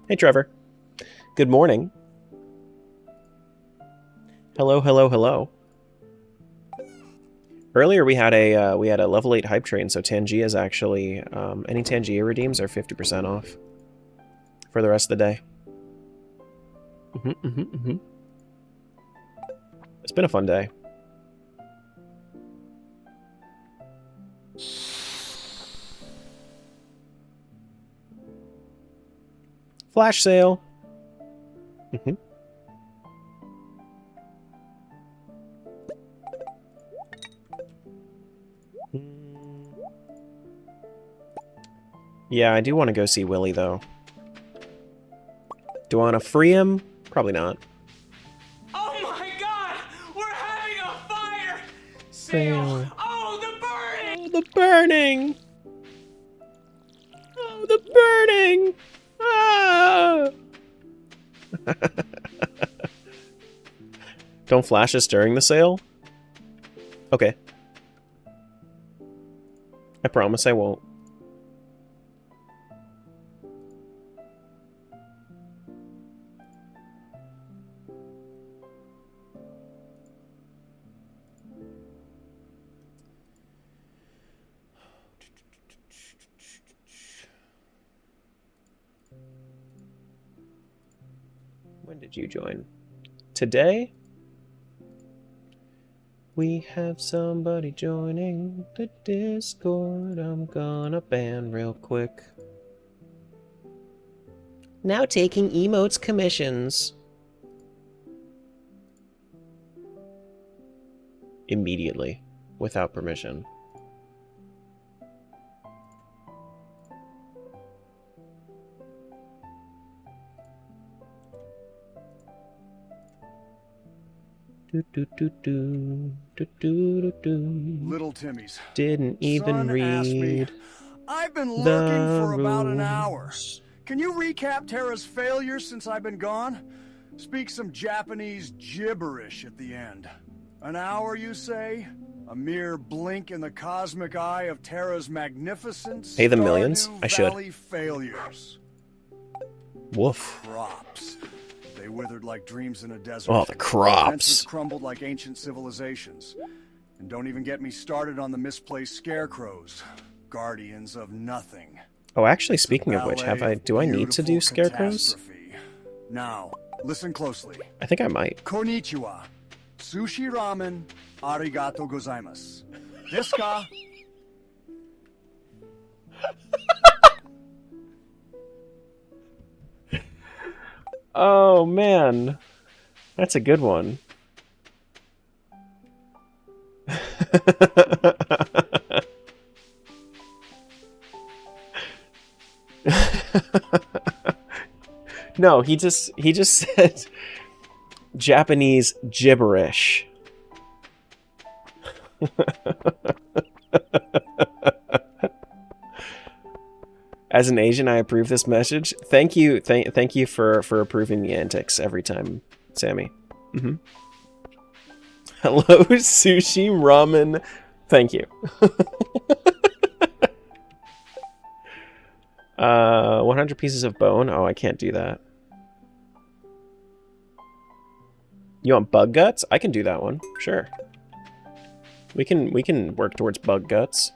Hey, Trevor. Good morning. Hello. Earlier we had a level 8 hype train, so Tangia is actually any Tangia redeems are 50% off for the rest of the day. It's been a fun day. Flash sale. Yeah, I do want to go see Willy, though. Do I want to free him? Probably not. Oh my god! We're having a fire! Sail. Oh, the burning! Oh, the burning! Oh, the burning! Ah! Don't flash us during the sale? Okay. I promise I won't. When did you join? Today? We have somebody joining the Discord. I'm gonna ban real quick. Now taking emotes commissions. Immediately, without permission. Little Timmy's. Didn't even Son asked me, read. I've been the lurking for about an hour. rules. Can you recap Terra's failures since I've been gone? Speak some Japanese gibberish at the end. An hour, you say? A mere blink in the cosmic eye of Terra's magnificent Pay them millions? Stardew I should. Valley failures. Woof. Crops. They withered like dreams in a desert. Oh, the crops. Fences crumbled like ancient civilizations. And don't even get me started on the misplaced scarecrows. Guardians of nothing. Oh, actually, speaking of which, do I need to do scarecrows? Now, listen closely. I think I might. Konnichiwa. Sushi ramen arigato gozaimasu. Desu ka? Oh, man. That's a good one. No, he just said Japanese gibberish. As an Asian, I approve this message. Thank you for approving the antics every time, Sammy. Hello, sushi, ramen. Thank you. 100 pieces of bone. Oh, I can't do that. You want bug guts? I can do that one. Sure. We can work towards bug guts.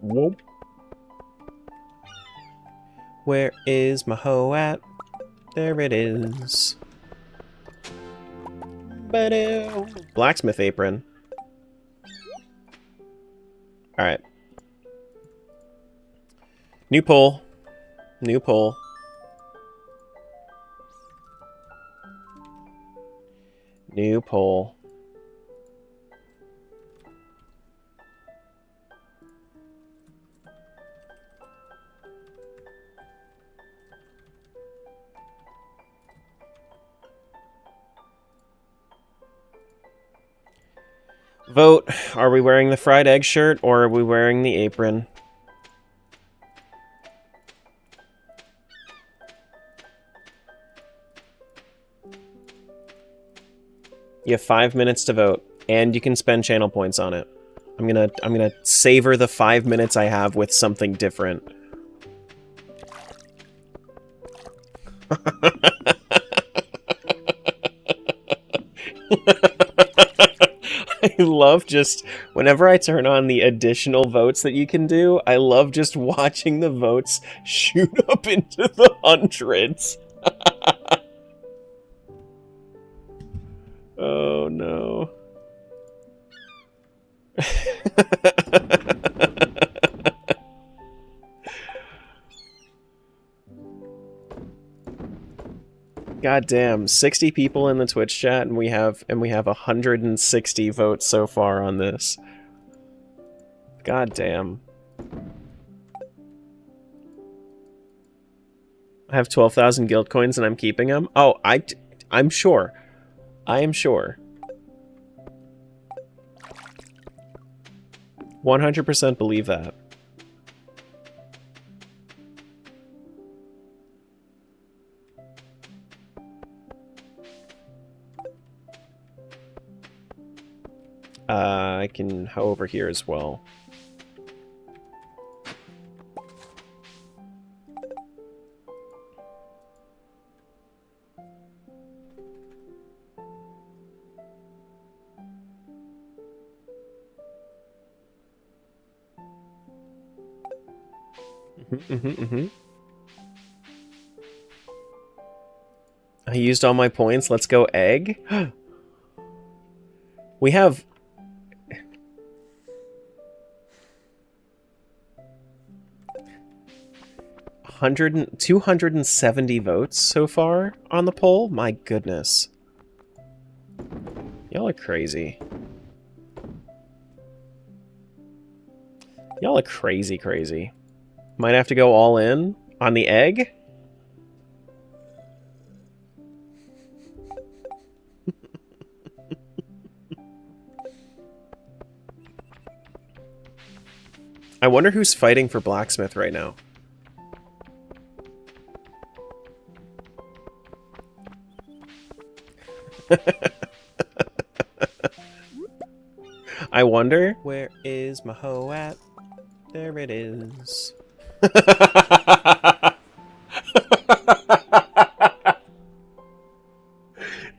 Whoop. Where is my hoe at? There it is. Blacksmith apron. Alright. New pole. New pole. New pole. Vote. Are we wearing the fried egg shirt or are we wearing the apron? You have 5 minutes to vote, and you can spend channel points on it. I'm gonna savor the 5 minutes I have with something different. I love just, whenever I turn on the additional votes that you can do, I love just watching the votes shoot up into the hundreds. Oh no. damn, 60 people in the Twitch chat, and we have 160 votes so far on this. God damn. I have 12,000 guild coins and I'm keeping them. Oh, I'm sure. I am sure. 100% believe that. I can hoe over here as well. I used all my points. Let's go egg. We have 270 votes so far on the poll. My goodness. Y'all are crazy. Y'all are crazy. Might have to go all in on the egg. I wonder who's fighting for blacksmith right now. I wonder. Where is my hoe at? There it is.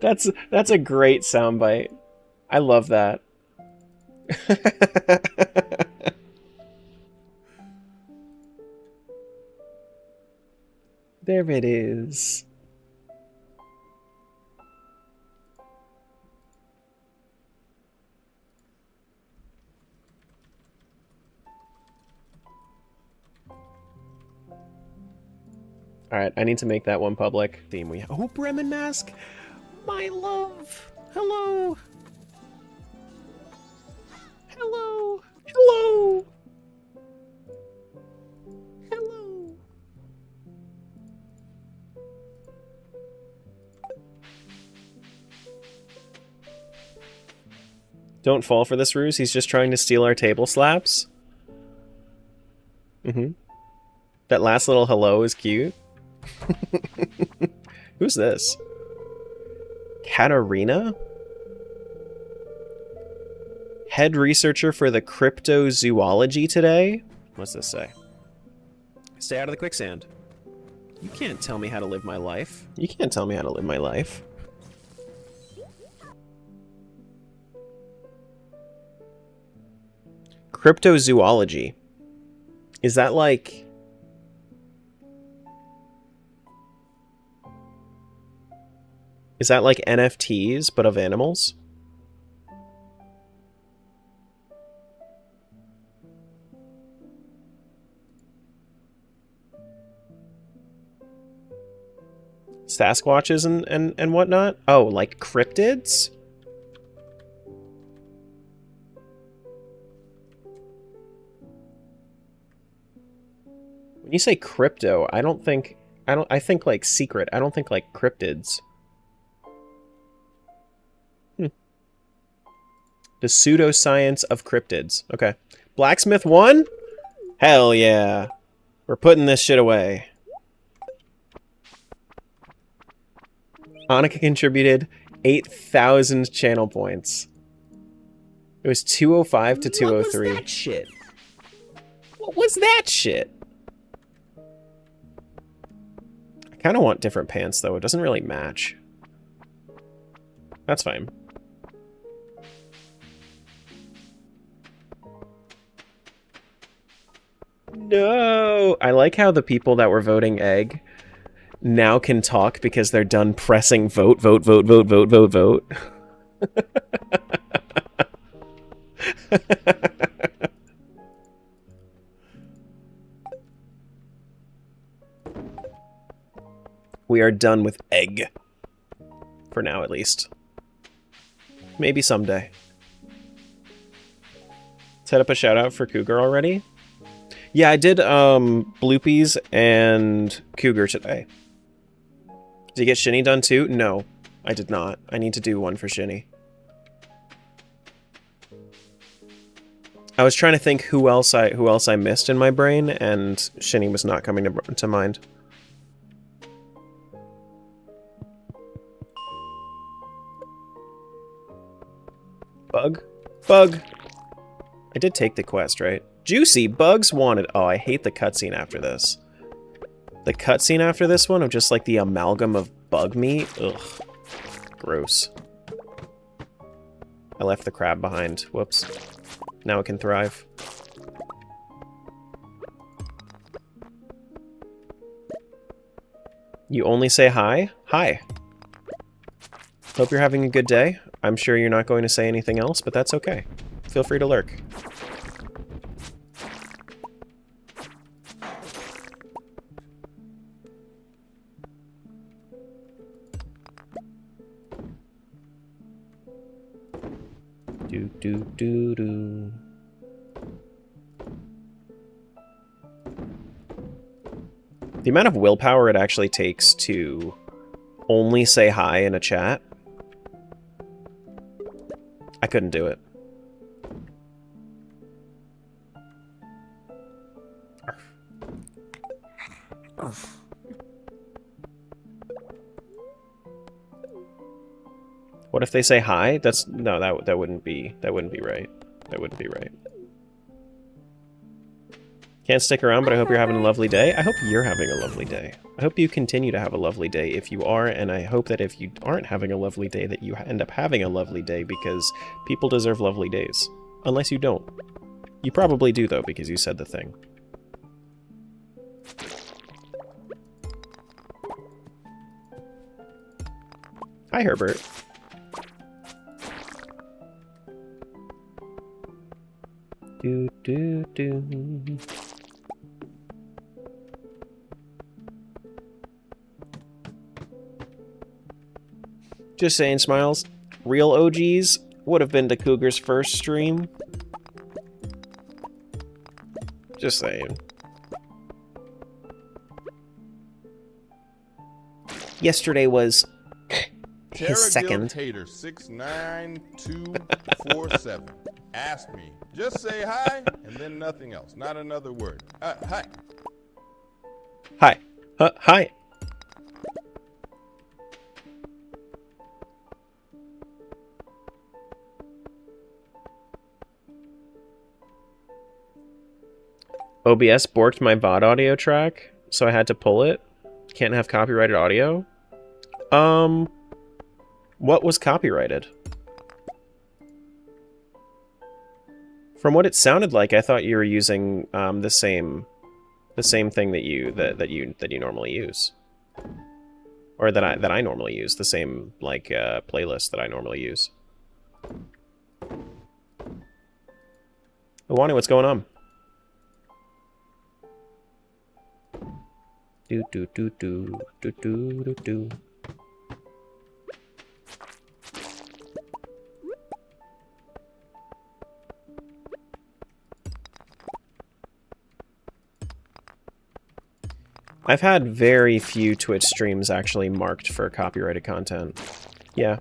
That's a great soundbite. I love that. There it is. Alright, I need to make that one public. Theme we have. Oh, Bremen Mask! My love! Hello! Hello! Hello! Hello! Don't fall for this ruse, he's just trying to steal our table slaps. That last little hello is cute. Who's this? Katarina? Head researcher for the cryptozoology today? What's this say? Stay out of the quicksand. You can't tell me how to live my life. You can't tell me how to live my life. Cryptozoology. Is that like... Is that like NFTs, but of animals? Sasquatches and whatnot? Oh, like cryptids? When you say crypto, I think like secret. I don't think like cryptids. The pseudoscience of cryptids. Okay. Blacksmith 1? Hell yeah. We're putting this shit away. Annika contributed 8,000 channel points. It was 205 to 203. What was that shit? What was that shit? I kind of want different pants, though. It doesn't really match. That's fine. No! I like how the people that were voting egg now can talk because they're done pressing vote, vote, vote, vote, vote, vote, vote. We are done with egg. For now, at least. Maybe someday. Set up a shout out for Cougar already? Yeah, I did Bloopies and Cougar today. Did you get Shinny done too? No, I did not. I need to do one for Shinny. I was trying to think who else I missed in my brain, and Shinny was not coming to mind. Bug? Bug! I did take the quest, right? Juicy! Bugs wanted... Oh, I hate the cutscene after this. The cutscene after this one of just like the amalgam of bug meat? Ugh. Gross. I left the crab behind. Whoops. Now it can thrive. You only say hi? Hi. Hope you're having a good day. I'm sure you're not going to say anything else, but that's okay. Feel free to lurk. Do. The amount of willpower it actually takes to only say hi in a chat. I couldn't do it. What if they say hi? That's no, that wouldn't be right. That wouldn't be right. Can't stick around, but I hope you're having a lovely day. I hope you're having a lovely day. I hope you continue to have a lovely day if you are, and I hope that if you aren't having a lovely day, that you end up having a lovely day, because people deserve lovely days. Unless you don't. You probably do, though, because you said the thing. Hi, Herbert. Do. Just saying, Smiles. Real OGs would have been to Cougar's first stream. Just saying. Yesterday was his second. Tater 69247 asked me, just say hi and then nothing else, not another word. Hi. Hi. Hi. OBS borked my VOD audio track, so I had to pull it. Can't have copyrighted audio. What was copyrighted? From what it sounded like, I thought you were using the same thing that you normally use, or that I normally use, the same like playlist that I normally use. Awani, what's going on? Do. I've had very few Twitch streams actually marked for copyrighted content. Yeah.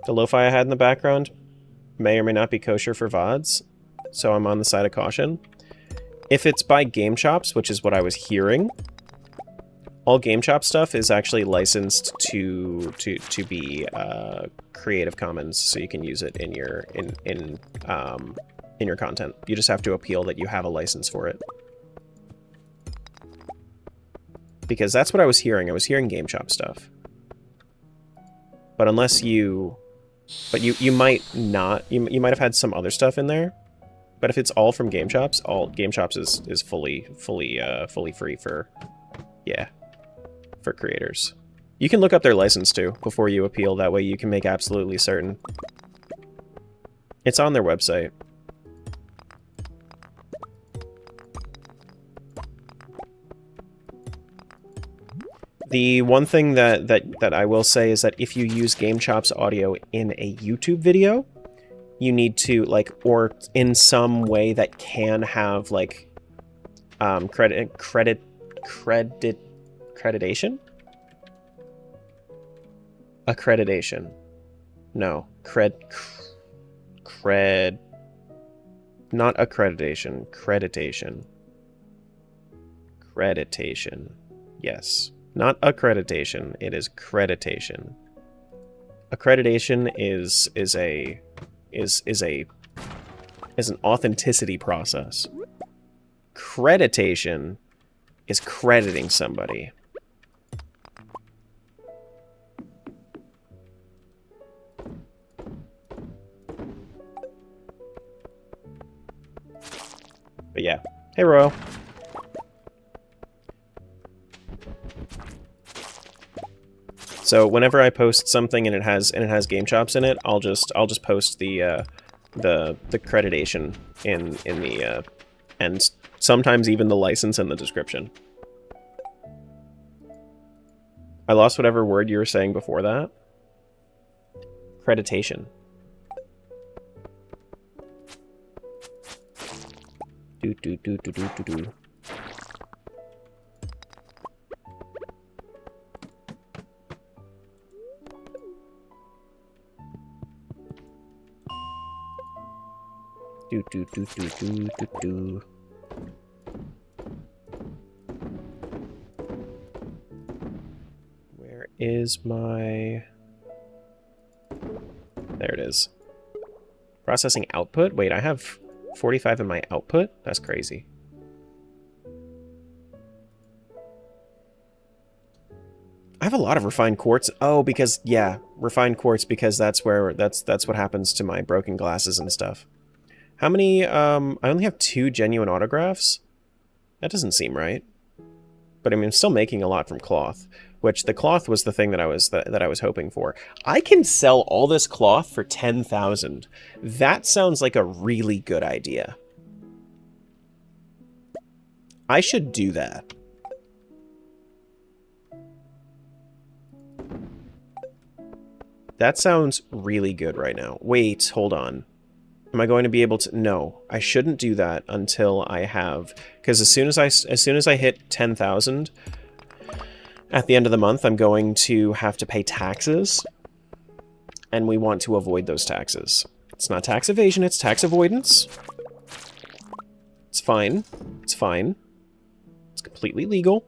The lo-fi I had in the background may or may not be kosher for VODs, so I'm on the side of caution. If it's by Game Chops, which is what I was hearing, all Game Chop stuff is actually licensed to be Creative Commons, so you can use it in your content. You just have to appeal that you have a license for it. Because that's what I was hearing. I was hearing Game Chop stuff. But unless you... But you might not... You might have had some other stuff in there. But if it's all from Game Chops, all Game Chops is fully free for... Yeah. For creators. You can look up their license too, before you appeal. That way you can make absolutely certain. It's on their website. The one thing that I will say is that if you use Game Chop's audio in a YouTube video, you need to, like, or in some way that can have, like, accreditation? Accreditation. No. Not accreditation. Creditation. Yes. Not accreditation. It is creditation. Accreditation is an authenticity process. Creditation is crediting somebody. But yeah. Hey, Royal. So whenever I post something and it has Game Chops in it, I'll just post the creditation in the and sometimes even the license in the description. I lost whatever word you were saying before that. Creditation. Do. Do. Where is my... There it is. Processing output? Wait, I have 45 in my output? That's crazy. I have a lot of refined quartz. Oh, because, yeah, refined quartz, because that's what happens to my broken glasses and stuff. How many, I only have 2 genuine autographs? That doesn't seem right. But I mean, I'm still making a lot from cloth, which the cloth was the thing that I was hoping for. I can sell all this cloth for 10,000. That sounds like a really good idea. I should do that. That sounds really good right now. Wait, hold on. Am I going to be able to? No, I shouldn't do that until I have, because as soon as I hit 10,000 at the end of the month, I'm going to have to pay taxes, and we want to avoid those taxes. It's not tax evasion, it's tax avoidance. It's fine. It's fine. It's completely legal.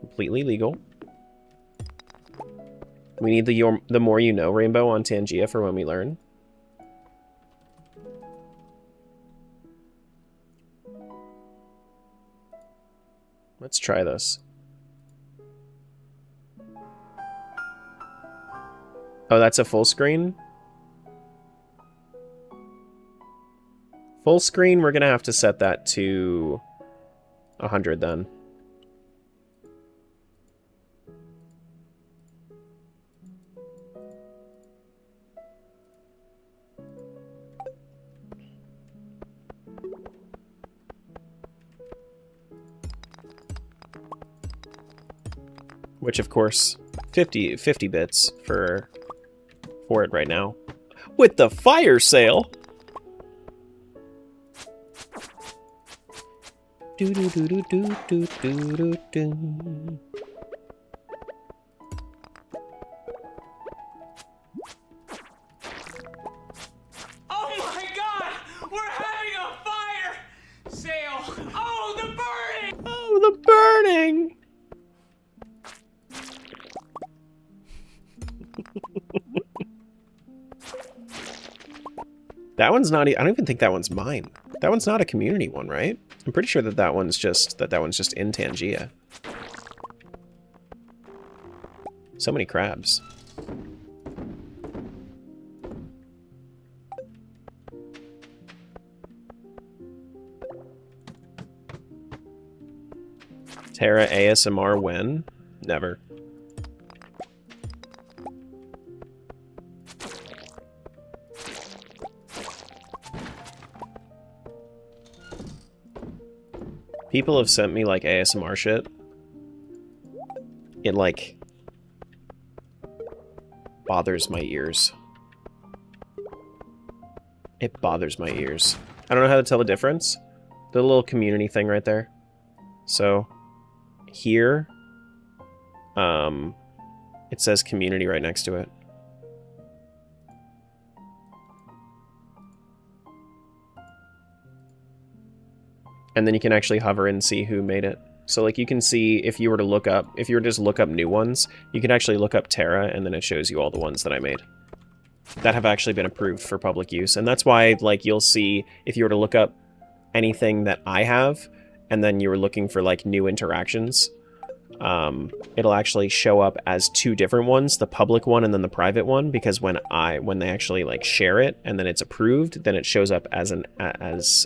Completely legal. We need the more you know rainbow on Tangia for when we learn. Let's try this. Oh, that's a full screen? Full screen, we're gonna have to set that to 100 then. Which, of course, 50 bits for it right now. With the fire sale! Do do do do do do do do do. Oh my god! We're having a fire sale! Oh, the burning! Oh, the burning! That one's not. I don't even think that one's mine. That one's not a community one, right? I'm pretty sure that that one's just in Tangia. So many crabs. Terra ASMR when? Never. People have sent me, like, ASMR shit. It, like, bothers my ears. It bothers my ears. I don't know how to tell the difference. The little community thing right there. So, here, it says community right next to it. And then you can actually hover and see who made it. So like you can see if you were to just look up new ones, you can actually look up Terra and then it shows you all the ones that I made that have actually been approved for public use. And that's why like you'll see if you were to look up anything that I have and then you were looking for like new interactions, it'll actually show up as two different ones, the public one and then the private one, because when they actually like share it and then it's approved, then it shows up as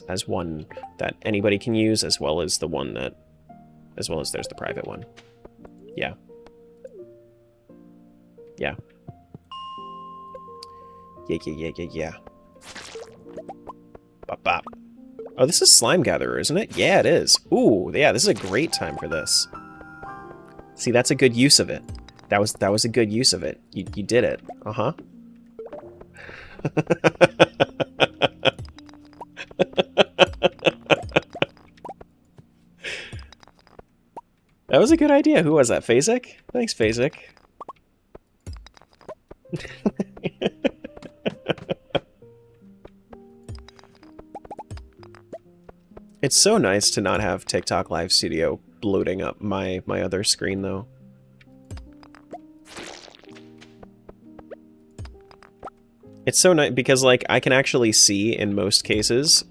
as one that anybody can use, as well as there's the private one. Yeah. Yeah. Yeah. Bop bop. Oh, this is Slime Gatherer, isn't it? Yeah, it is. Ooh, yeah, this is a great time for this. See, that's a good use of it. That was a good use of it. You did it. Uh-huh. That was a good idea. Who was that? Phasic? Thanks, Phasic. It's so nice to not have TikTok Live Studio bloating up my other screen, though. It's so nice because, like, I can actually see in most cases,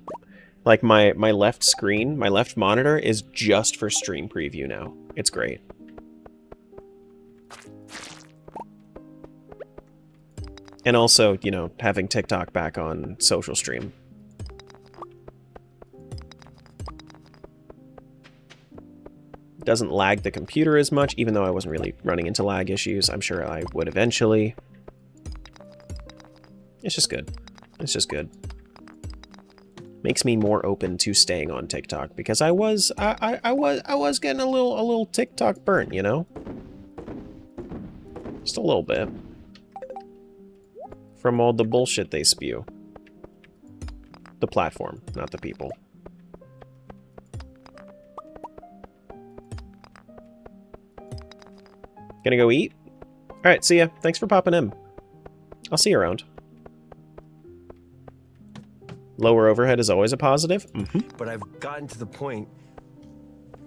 like, my left screen, my left monitor is just for stream preview now. It's great. And also, you know, having TikTok back on social stream. Doesn't lag the computer as much, even though I wasn't really running into lag issues. I'm sure I would eventually. It's just good. It's just good. Makes me more open to staying on TikTok because I was getting a little TikTok burnt, you know? Just a little bit. From all the bullshit they spew. The platform, not the people. Gonna go eat? Alright, see ya. Thanks for popping in. I'll see you around. Lower overhead is always a positive? Mm-hmm. But I've gotten to the point.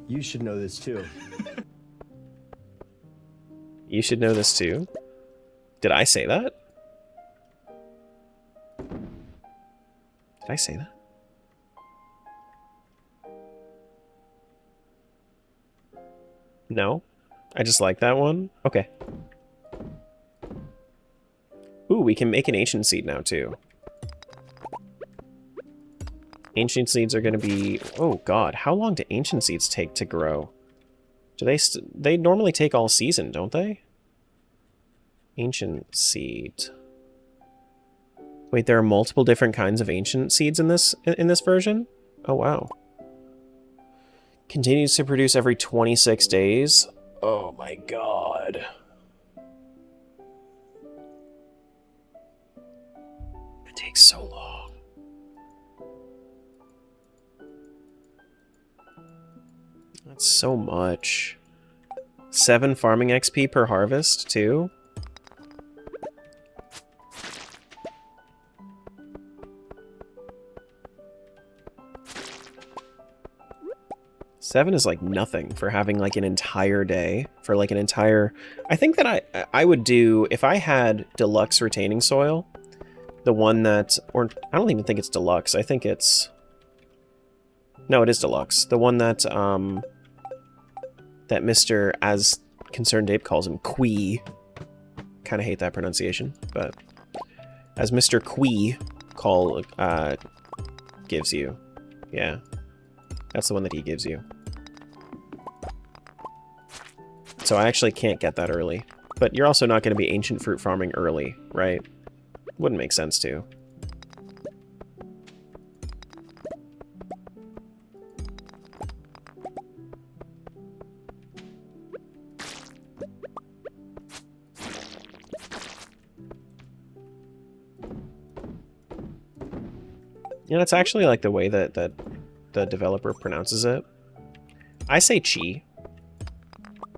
You should know this too. You should know this too? Did I say that? Did I say that? No? I just like that one? Okay. Ooh, we can make an ancient seed now too. Ancient seeds are going to be... Oh god, how long do ancient seeds take to grow? Do they normally take all season, don't they? Ancient seed. Wait, there are multiple different kinds of ancient seeds in this version? Oh wow. Continues to produce every 26 days. Oh my god. It takes so long. That's so much. 7 farming XP per harvest, too? Seven is like nothing for having like an entire day, for like an entire... I think that I would do, if I had deluxe retaining soil, the one that, or I don't even think it's deluxe, I think it's... No, it is deluxe. The one that, that Mr. As Concerned Ape calls him, Quee. Kind of hate that pronunciation, but as Mr. Quee gives you. Yeah. That's the one that he gives you. So I actually can't get that early. But you're also not going to be ancient fruit farming early, right? Wouldn't make sense to. You know, it's actually like the way that the developer pronounces it. I say chi,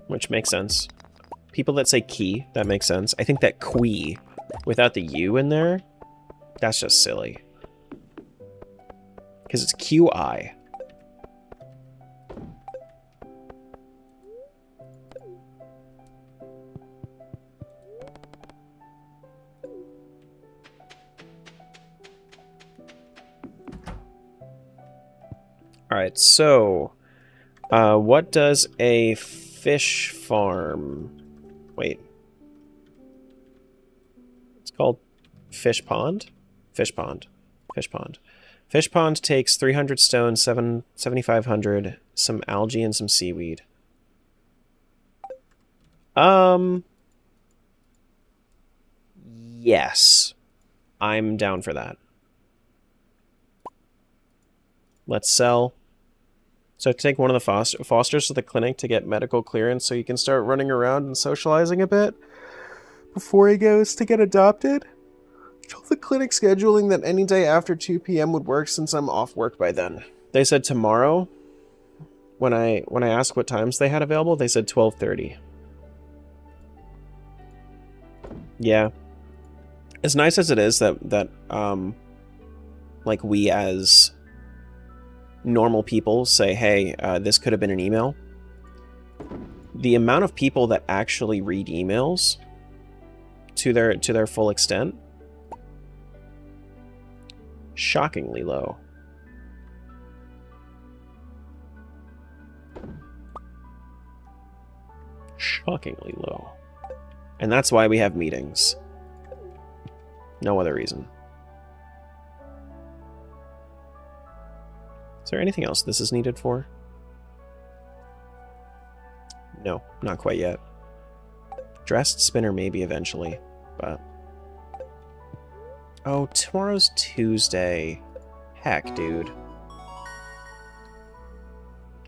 which makes sense. People that say ki, that makes sense. I think that qui, without the U in there, that's just silly. Because it's QI. Alright, so what does a fish farm... Wait. It's called fish pond? Fish pond. Fish pond. Fish pond takes 300 stone, 7,500, some algae, and some seaweed. Yes. I'm down for that. Let's sell. So take one of the fosters to the clinic to get medical clearance so you can start running around and socializing a bit before he goes to get adopted. Tell the clinic scheduling that any day after 2 p.m. would work since I'm off work by then. They said tomorrow. When I asked what times they had available, they said 12:30. Yeah. As nice as it is that like we as normal people say, hey, this could have been an email. The amount of people that actually read emails to their full extent, shockingly low. Shockingly low. And that's why we have meetings. No other reason. Is there anything else this is needed for? No, not quite yet. Dressed spinner maybe eventually, but... Oh, tomorrow's Tuesday. Heck, dude.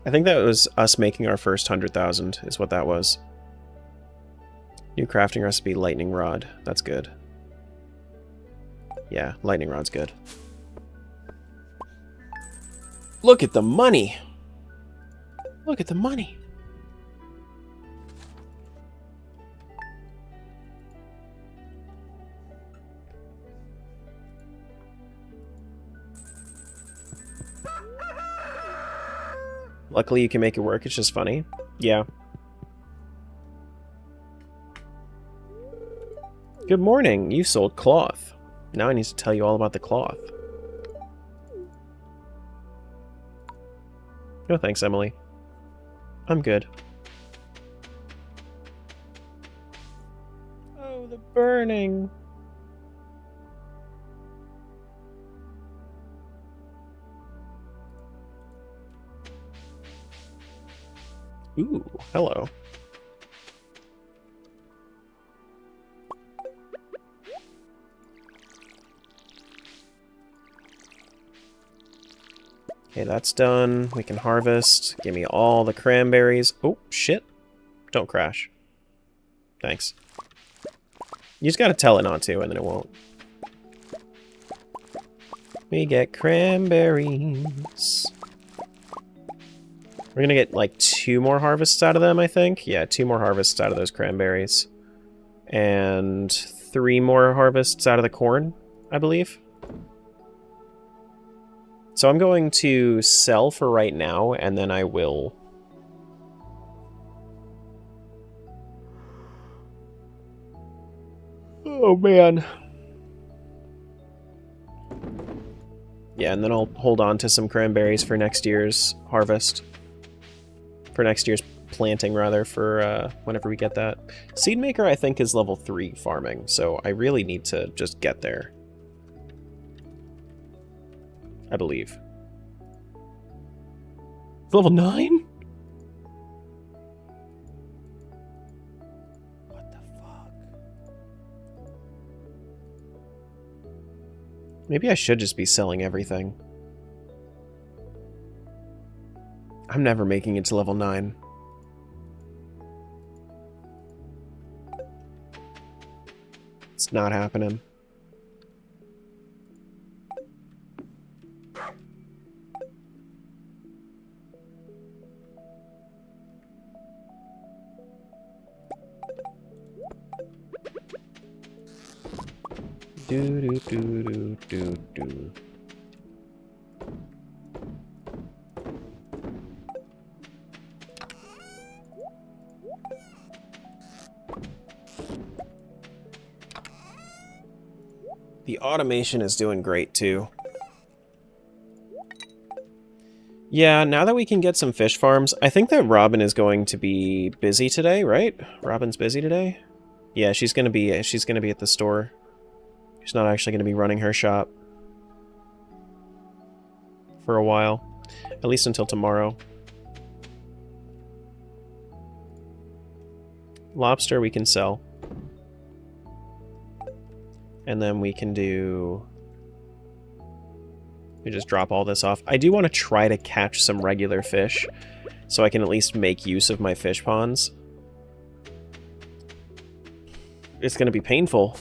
I think that was us making our first 100,000 is what that was. New crafting recipe, lightning rod. That's good. Yeah, lightning rod's good. Look at the money! Look at the money! Luckily you can make it work, it's just funny. Yeah. Good morning, you sold cloth. Now I need to tell you all about the cloth. No thanks, Emily. I'm good. Oh, the burning. Ooh, hello. Okay, that's done. We can harvest. Give me all the cranberries. Oh, shit. Don't crash. Thanks. You just gotta tell it not to, and then it won't. We get cranberries. We're gonna get, like, 2 more harvests out of them, I think. Yeah, 2 more harvests out of those cranberries. And 3 more harvests out of the corn, I believe. So I'm going to sell for right now, and then I will... Oh, man. Yeah, and then I'll hold on to some cranberries for next year's harvest. For next year's planting, rather, for whenever we get that. Seed Maker, I think, is level 3 farming, so I really need to just get there. I believe. Level 9? What the fuck? Maybe I should just be selling everything. I'm never making it to level 9. It's not happening. Do do do do do do. The automation is doing great too. Yeah, now that we can get some fish farms, I think that Robin is going to be busy today, right? Robin's busy today? Yeah, she's gonna be at the store. She's not actually gonna be running her shop for a while. At least until tomorrow. Lobster we can sell. And then we can do... We just drop all this off. I do want to try to catch some regular fish, so I can at least make use of my fish ponds. It's going to be painful,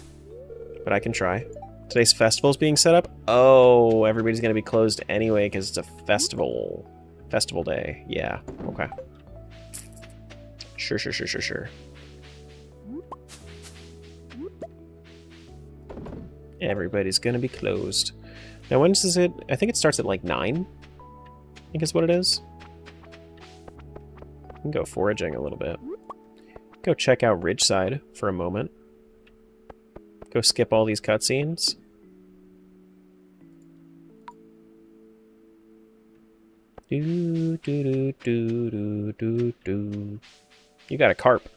but I can try. Today's festival is being set up? Oh, everybody's going to be closed anyway because it's a festival. Festival day. Yeah, okay. Sure. Everybody's going to be closed. Now, when does it... I think it starts at, like, 9? I think is what it is. We can go foraging a little bit. Go check out Ridgeside for a moment. Go skip all these cutscenes. Do. You got a carp.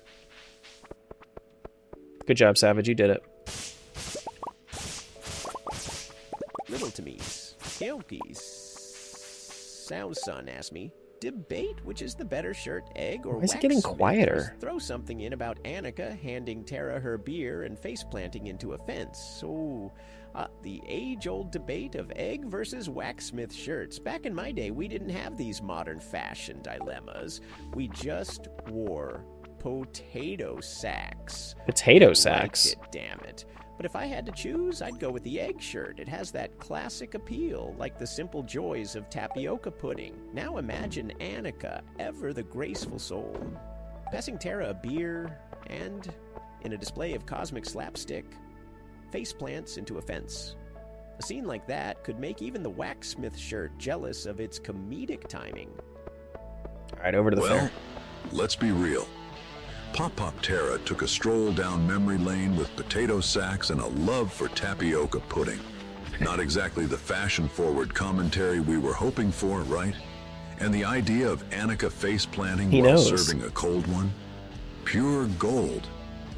Good job, Savage. You did it. Little to me's, Kilkies. Soundson asked me, debate which is the better shirt, egg or Why is it getting waxsmith? quieter? Throw something in about Annika handing Tara her beer and face planting into a fence. So, the age-old debate of egg versus waxsmith shirts. Back in my day, we didn't have these modern fashion dilemmas. We just wore potato sacks. Potato sacks? Liked it, damn it. But if I had to choose, I'd go with the egg shirt. It has that classic appeal, like the simple joys of tapioca pudding. Now imagine Annika, ever the graceful soul, passing Tara a beer, and, in a display of cosmic slapstick, face plants into a fence. A scene like that could make even the waxsmith shirt jealous of its comedic timing. Alright, over to the fair. Let's be real. Pop-Pop Tara took a stroll down memory lane with potato sacks and a love for tapioca pudding. Not exactly the fashion-forward commentary we were hoping for, right? And the idea of Annika face-planting while serving a cold one? Pure gold.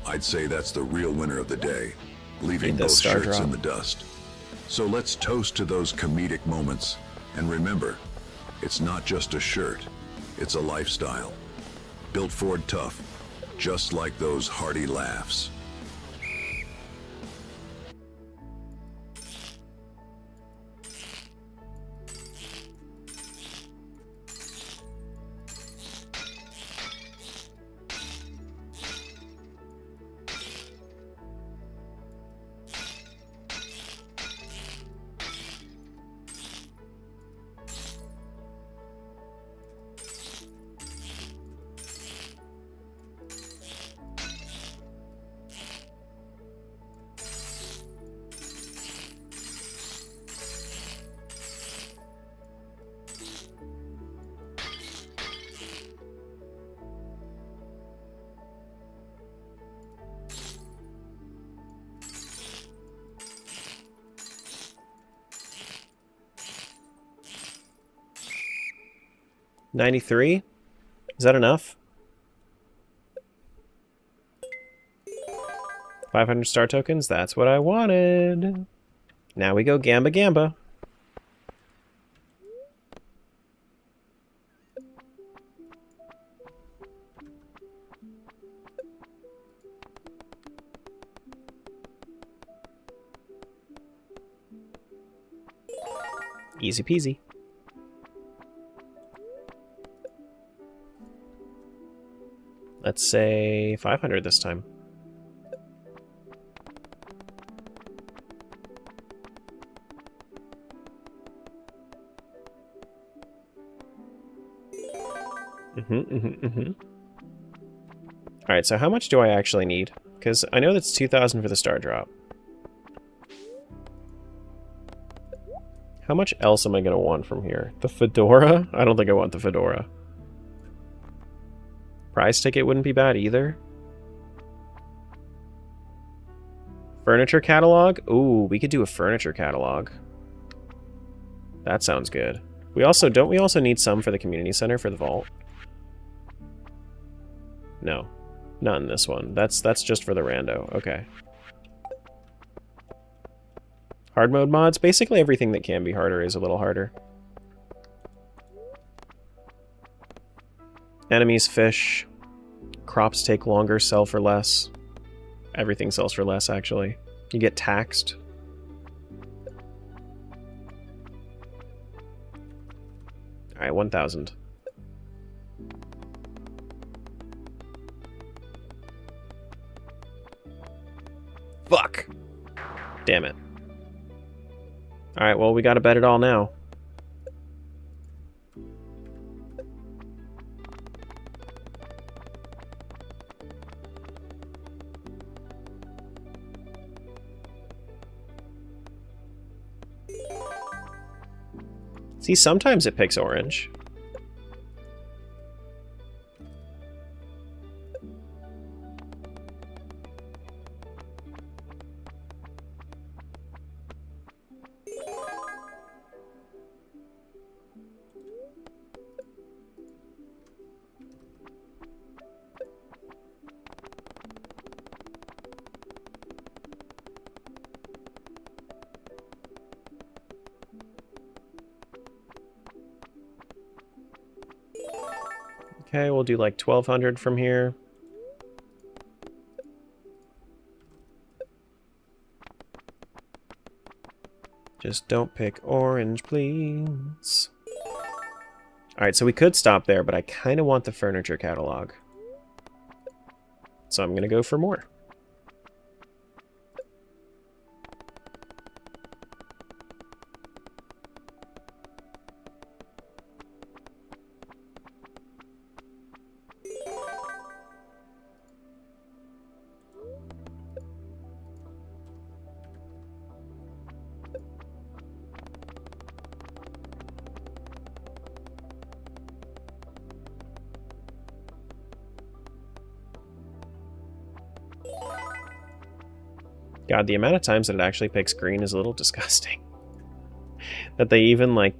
I'd say that's the real winner of the day, leaving both shirts in the dust. So let's toast to those comedic moments. And remember, it's not just a shirt, it's a lifestyle. Built Ford tough. Just like those hearty laughs. $93? Is that enough? 500 star tokens? That's what I wanted. Now we go Gamba Gamba. Easy peasy. Let's say 500 this time. Alright, so how much do I actually need? Because I know that's 2,000 for the star drop. How much else am I going to want from here? The fedora? I don't think I want the fedora. Prize ticket wouldn't be bad either. Furniture catalog? Ooh, we could do a furniture catalog. That sounds good. We also, don't we also need some for the community center for the vault? No. Not in this one. That's just for the rando. Okay. Hard mode mods? Basically everything that can be harder is a little harder. Enemies, fish. Crops take longer, sell for less. Everything sells for less, actually. You get taxed. Alright, 1,000. Fuck! Damn it. Alright, well, we gotta bet it all now. See, sometimes it picks orange. Okay, we'll do like 1,200 from here. Just don't pick orange, please. Alright, so we could stop there, but I kind of want the furniture catalog. So I'm going to go for more. God, the amount of times that it actually picks green is a little disgusting. That they even, like,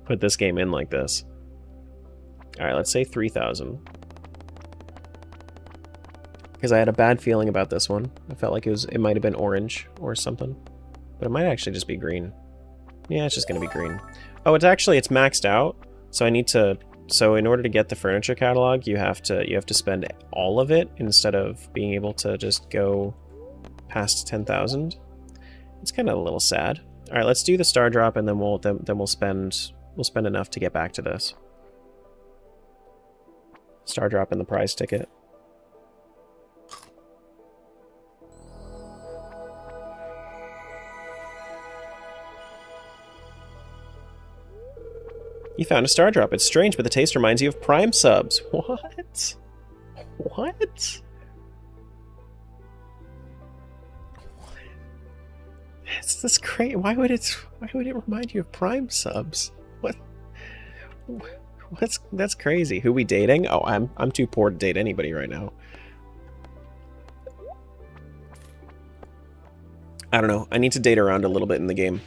put this game in like this. Alright, let's say 3,000. Because I had a bad feeling about this one. I felt like it might have been orange or something. But it might actually just be green. Yeah, it's just going to be green. Oh, it's maxed out. So I need to... So in order to get the furniture catalog, you have to spend all of it instead of being able to just go past 10,000. It's kind of a little sad. All right, let's do the star drop, and then we'll spend enough to get back to this. Star drop and the prize ticket. You found a star drop. It's strange, but the taste reminds you of Prime subs. What? What? It's this crazy. Why would it remind you of Prime subs? What? That's crazy. Who we dating? Oh, I'm too poor to date anybody right now. I don't know. I need to date around a little bit in the game.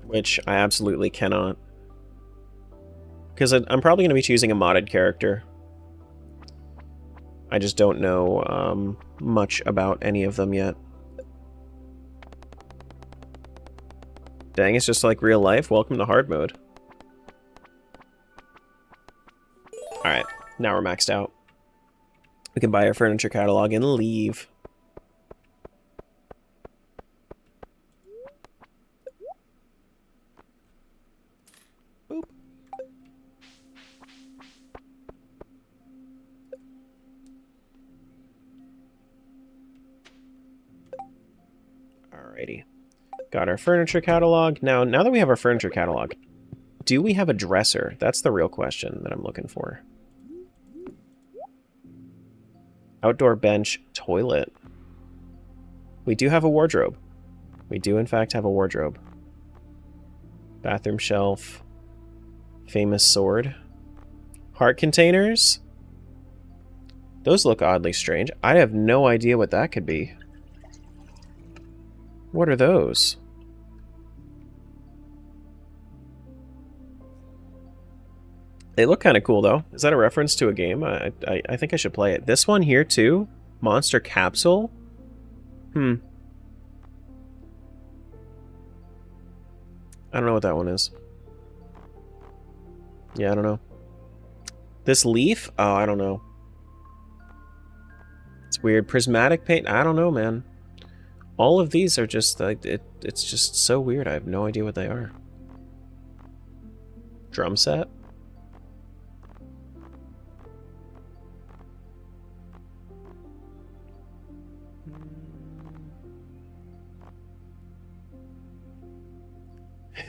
Which I absolutely cannot. Because I'm probably going to be choosing a modded character. I just don't know much about any of them yet. Dang, it's just like real life. Welcome to hard mode. Alright, now we're maxed out. We can buy our furniture catalog and leave. Boop. Alrighty. Got our furniture catalog. Now that we have our furniture catalog, do we have a dresser? That's the real question that I'm looking for. Outdoor bench, toilet. We do have a wardrobe. We do, in fact, have a wardrobe. Bathroom shelf. Famous sword. Heart containers? Those look oddly strange. I have no idea what that could be. What are those? They look kind of cool, though. Is that a reference to a game? I think I should play it. This one here, too? Monster Capsule? I don't know what that one is. Yeah, I don't know. This leaf? Oh, I don't know. It's weird. Prismatic paint? I don't know, man. All of these are just like, it's just so weird. I have no idea what they are. Drum set?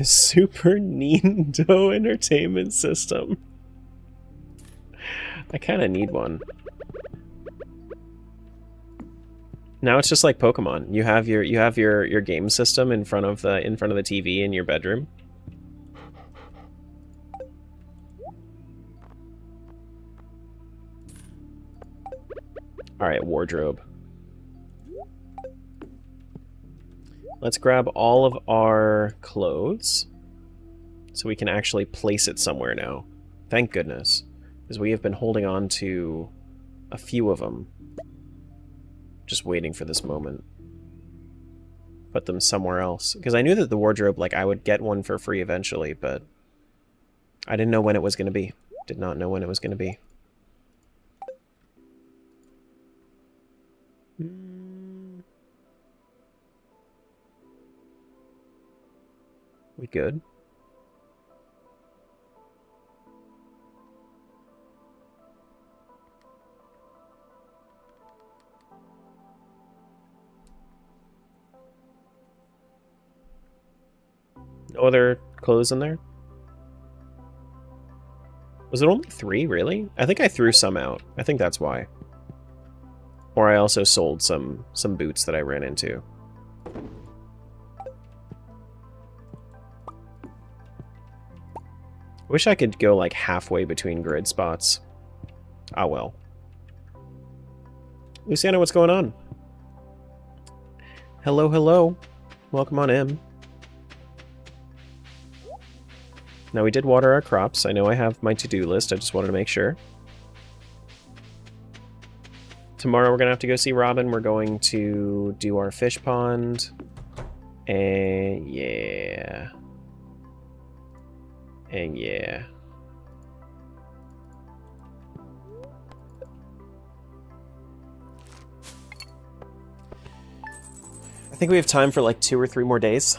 Super Nintendo Entertainment System. I kind of need one. Now it's just like Pokemon. You have your game system in front of the TV in your bedroom. All right, wardrobe. Let's grab all of our clothes so we can actually place it somewhere now. Thank goodness, because we have been holding on to a few of them. Just waiting for this moment. Put them somewhere else. Because I knew that the wardrobe, like, I would get one for free eventually, but I didn't know when it was going to be. Did not know when it was going to be. We good? No other clothes in there? Was it only 3, really? I think I threw some out. I think that's why. Or I also sold some boots that I ran into. Wish I could go like halfway between grid spots. Ah well. Luciana, what's going on? Hello, hello. Welcome on in. Now we did water our crops. I know I have my to-do list. I just wanted to make sure. Tomorrow we're going to have to go see Robin. We're going to do our fish pond. And yeah. And yeah. I think we have time for like 2 or 3 more days.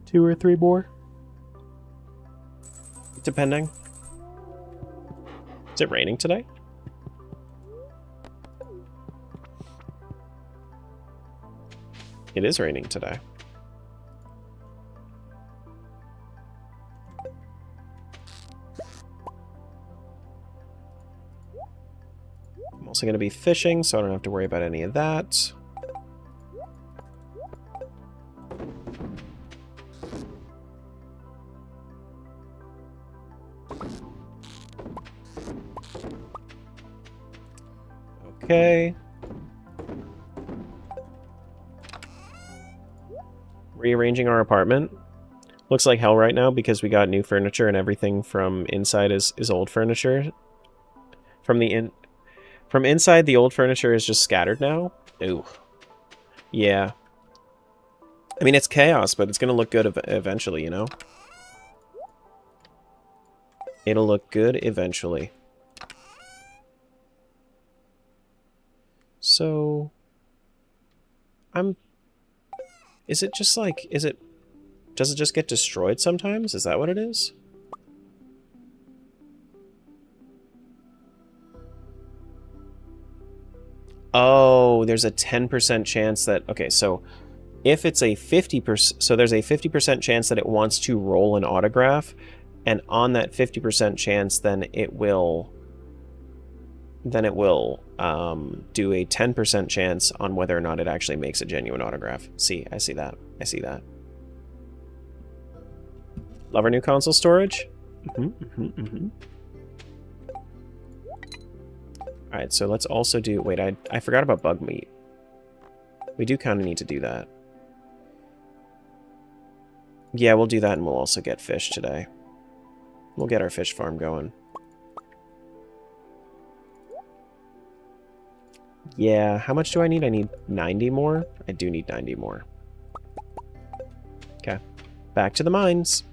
Two or 3 more. Depending. Is it raining today? It is raining today. I'm also going to be fishing, so I don't have to worry about any of that. Okay. Rearranging our apartment. Looks like hell right now because we got new furniture and everything from inside is old furniture. From inside, the old furniture is just scattered now. Ooh. Yeah. I mean, it's chaos, but it's gonna look good eventually, you know? It'll look good eventually. So... Is it just like... Does it just get destroyed sometimes? Is that what it is? Oh, there's a 10% chance that... Okay, so if it's a 50%, so there's a 50% chance that it wants to roll an autograph, and on that 50% chance, then it will do a 10% chance on whether or not it actually makes a genuine autograph. See, I see that. I see that. Love our new console storage. Alright, so let's also do... Wait, I forgot about bug meat. We do kind of need to do that. Yeah, we'll do that, and we'll also get fish today. We'll get our fish farm going. Yeah, how much do I need? I need 90 more? I do need 90 more. Okay. Back to the mines.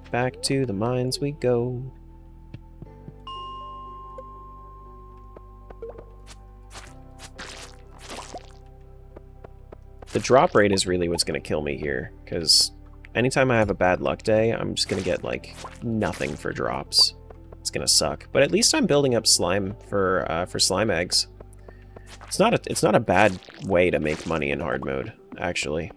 Back to the mines we go. The drop rate is really what's going to kill me here, because anytime I have a bad luck day, I'm just going to get, like, nothing for drops. It's going to suck. But at least I'm building up slime for slime eggs. It's not a bad way to make money in hard mode, actually.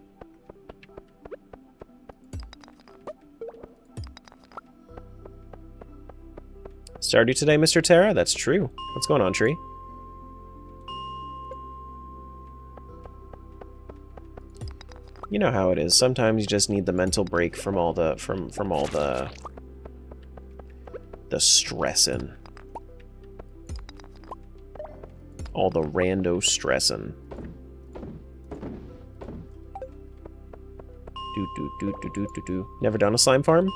Stardew today, Mr. Terra? That's true. What's going on, Tree? You know how it is. Sometimes you just need the mental break from all the from all the stressing. All the rando stressing. Never done a slime farm?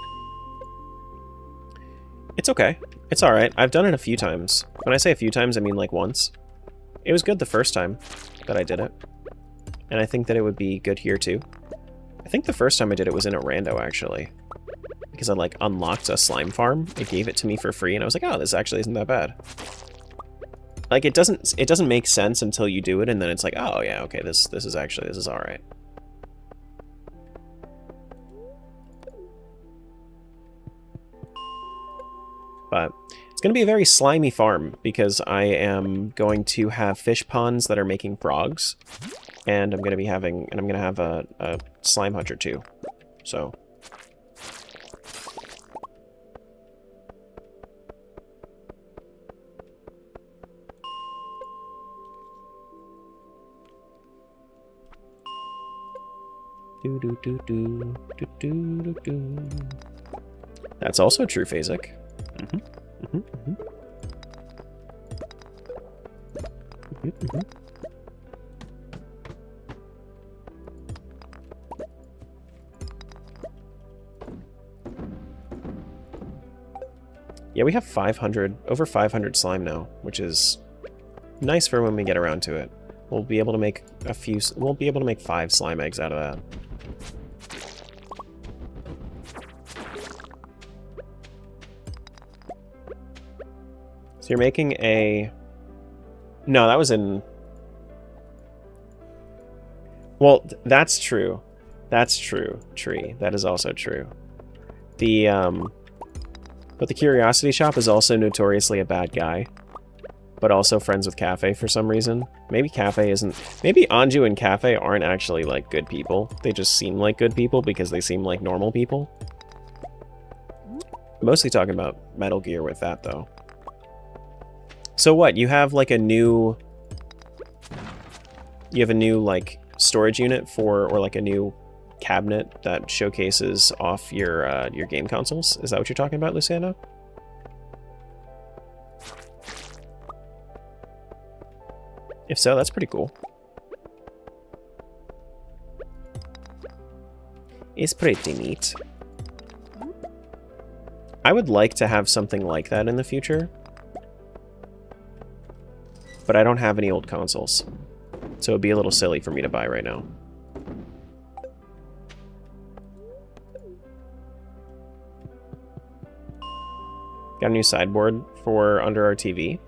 It's okay. It's alright. I've done it a few times. When I say a few times, I mean like once. It was good the first time that I did it. And I think that it would be good here too. I think the first time I did it was in a rando, actually. Because I, like, unlocked a slime farm. It gave it to me for free, and I was like, oh, this actually isn't that bad. Like, it doesn't make sense until you do it, and then it's like, oh, yeah, okay, this is alright. But it's going to be a very slimy farm, because I am going to have fish ponds that are making frogs. And I'm going to have a slime hunter too. So. That's also true, Phasic. Yeah, we have over 500 slime now, which is nice for when we get around to it. We'll be able to make 5 slime eggs out of that. So you're making a... No, that was in... Well, that's true. That's true, Tree. That is also true. But the Curiosity Shop is also notoriously a bad guy. But also friends with Cafe for some reason. Maybe Cafe isn't... Maybe Anju and Cafe aren't actually, like, good people. They just seem like good people because they seem like normal people. Mostly talking about Metal Gear with that, though. So what? You have, like, a new... You have a new, like, storage unit for... Or, like, a new cabinet that showcases off your game consoles? Is that what you're talking about, Luciano? If so, that's pretty cool. It's pretty neat. I would like to have something like that in the future. But I don't have any old consoles. So it'd be a little silly for me to buy right now. Got a new sideboard for under our TV.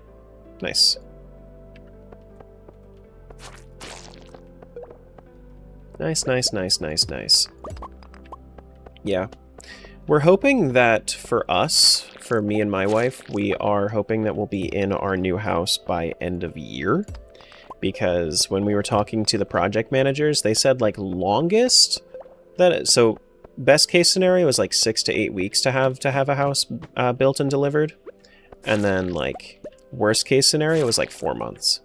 Nice. Nice, nice, nice, nice, nice. Yeah. We're hoping that for us, for me and my wife, we are hoping that we'll be in our new house by end of year. because when we were talking to the project managers, they said like longest so best case scenario is like 6 to 8 weeks to have a house built and delivered, and then like worst case scenario is like 4 months,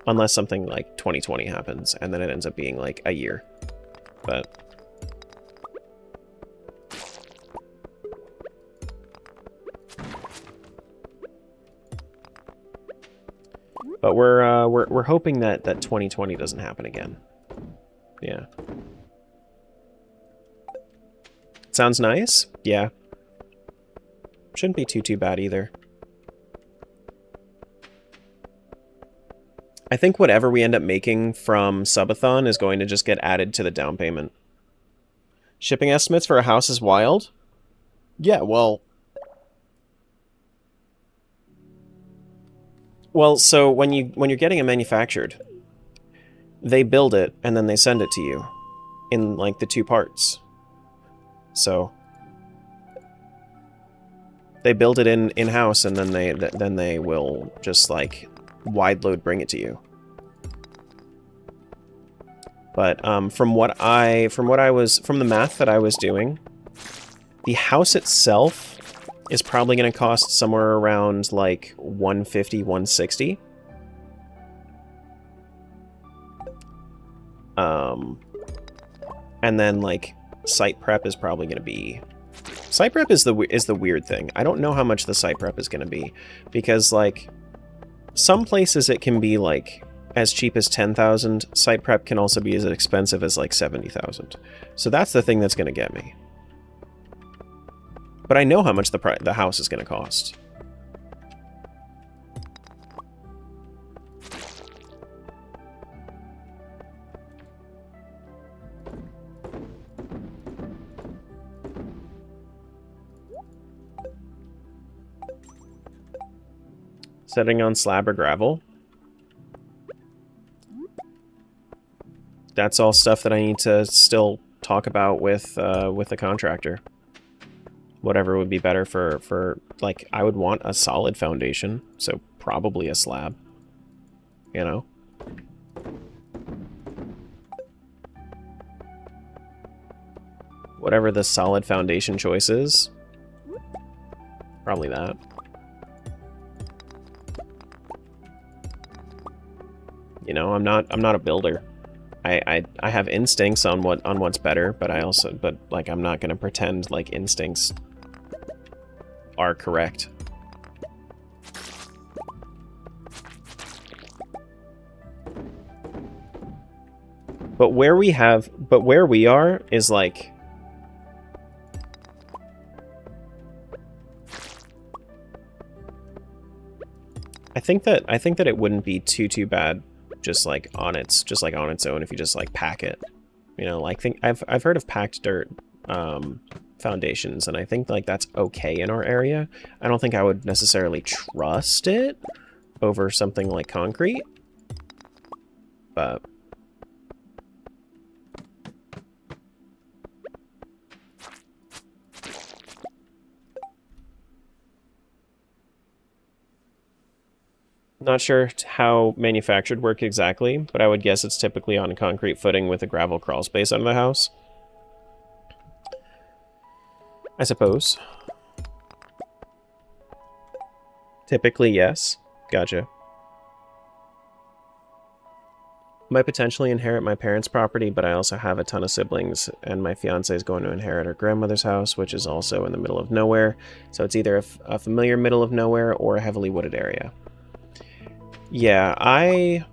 unless something like 2020 happens, and then it ends up being like a year. But we're hoping that 2020 doesn't happen again. Yeah. Sounds nice? Yeah. Shouldn't be too bad either. I think whatever we end up making from Subathon is going to just get added to the down payment. Shipping estimates for a house is wild? Yeah, well, so when you're getting it manufactured, they build it and then they send it to you in like the 2 parts. So they build it in-house, and then they will just like wide load bring it to you. But from the math that I was doing, the house itself is probably going to cost somewhere around like 150, 160. And then like site prep is probably going to be... Site prep is the weird thing. I don't know how much the site prep is going to be, because like some places it can be like as cheap as 10,000. Site prep can also be as expensive as like 70,000. So that's the thing that's going to get me. But I know how much the house is going to cost. Setting on slab or gravel. That's all stuff that I need to still talk about with the contractor. Whatever would be better for like, I would want a solid foundation, so probably a slab, you know? Whatever the solid foundation choice is, probably that. You know, I'm not a builder. I have instincts on what's better, but like I'm not gonna pretend like instincts are correct. But where we are is like, I think that it wouldn't be too bad just like on its own if you just like pack it. You know, like I've heard of packed dirt foundations, and I think like that's okay in our area. I don't think I would necessarily trust it over something like concrete, but not sure how manufactured work exactly, but I would guess it's typically on a concrete footing with a gravel crawl space under the house. I suppose. Typically, yes. Gotcha. Might potentially inherit my parents' property, but I also have a ton of siblings, and my fiance is going to inherit her grandmother's house, which is also in the middle of nowhere. So it's either a familiar middle of nowhere or a heavily wooded area. Yeah, I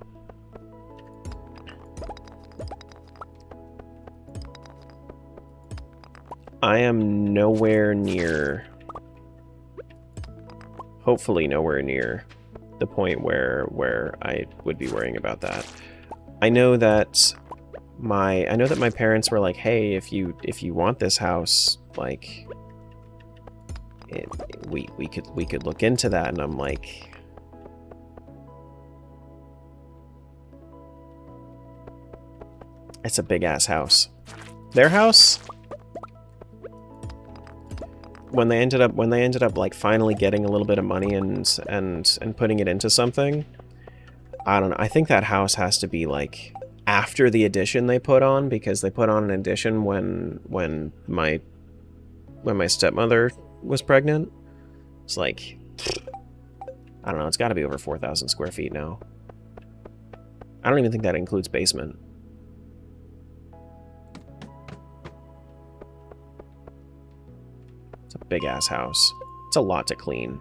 am nowhere near, hopefully nowhere near, the point where I would be worrying about that. I know that my parents were like, hey, if you want this house, like, we could look into that, and I'm like, it's a big ass house. Their house, when they ended up like finally getting a little bit of money and putting it into something, I don't know. I think that house has to be like after the addition they put on, because they put on an addition when my stepmother was pregnant. It's like, I don't know, it's got to be over 4,000 square feet now. I don't even think that includes basement. It's a big ass house. It's a lot to clean.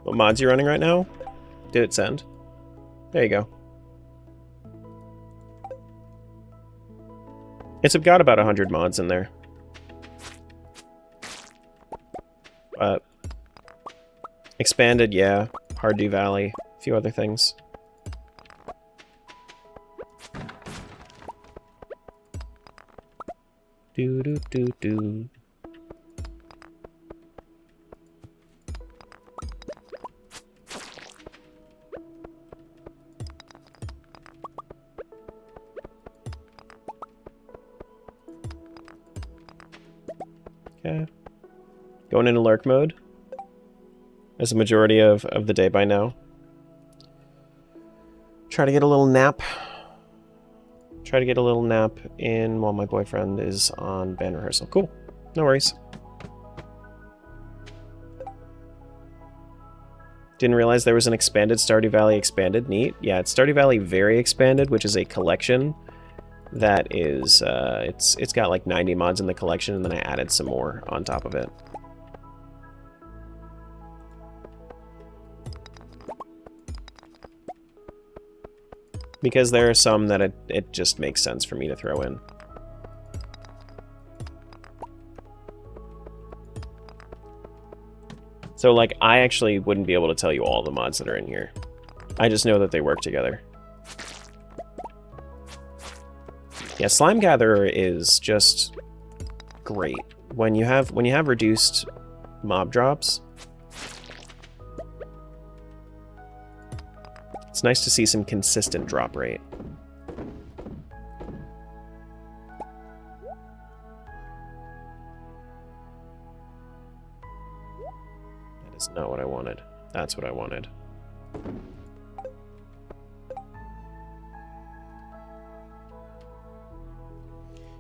What mods are you running right now? Did it send? There you go. It's got about 100 mods in there. Expanded, yeah. Stardew Valley. A few other things. Do do do do. Okay. Going into lurk mode. As a majority of the day by now. Try to get a little nap. Try to get a little nap in while my boyfriend is on band rehearsal. Cool. No worries. Didn't realize there was an expanded Stardew Valley expanded. Neat. Yeah, it's Stardew Valley Very Expanded, which is a collection that is, it's got like 90 mods in the collection, and then I added some more on top of it. Because there are some that it just makes sense for me to throw in. So, like, I actually wouldn't be able to tell you all the mods that are in here. I just know that they work together. Yeah, Slime Gatherer is just great. When you have reduced mob drops, it's nice to see some consistent drop rate. That is not what I wanted. That's what I wanted.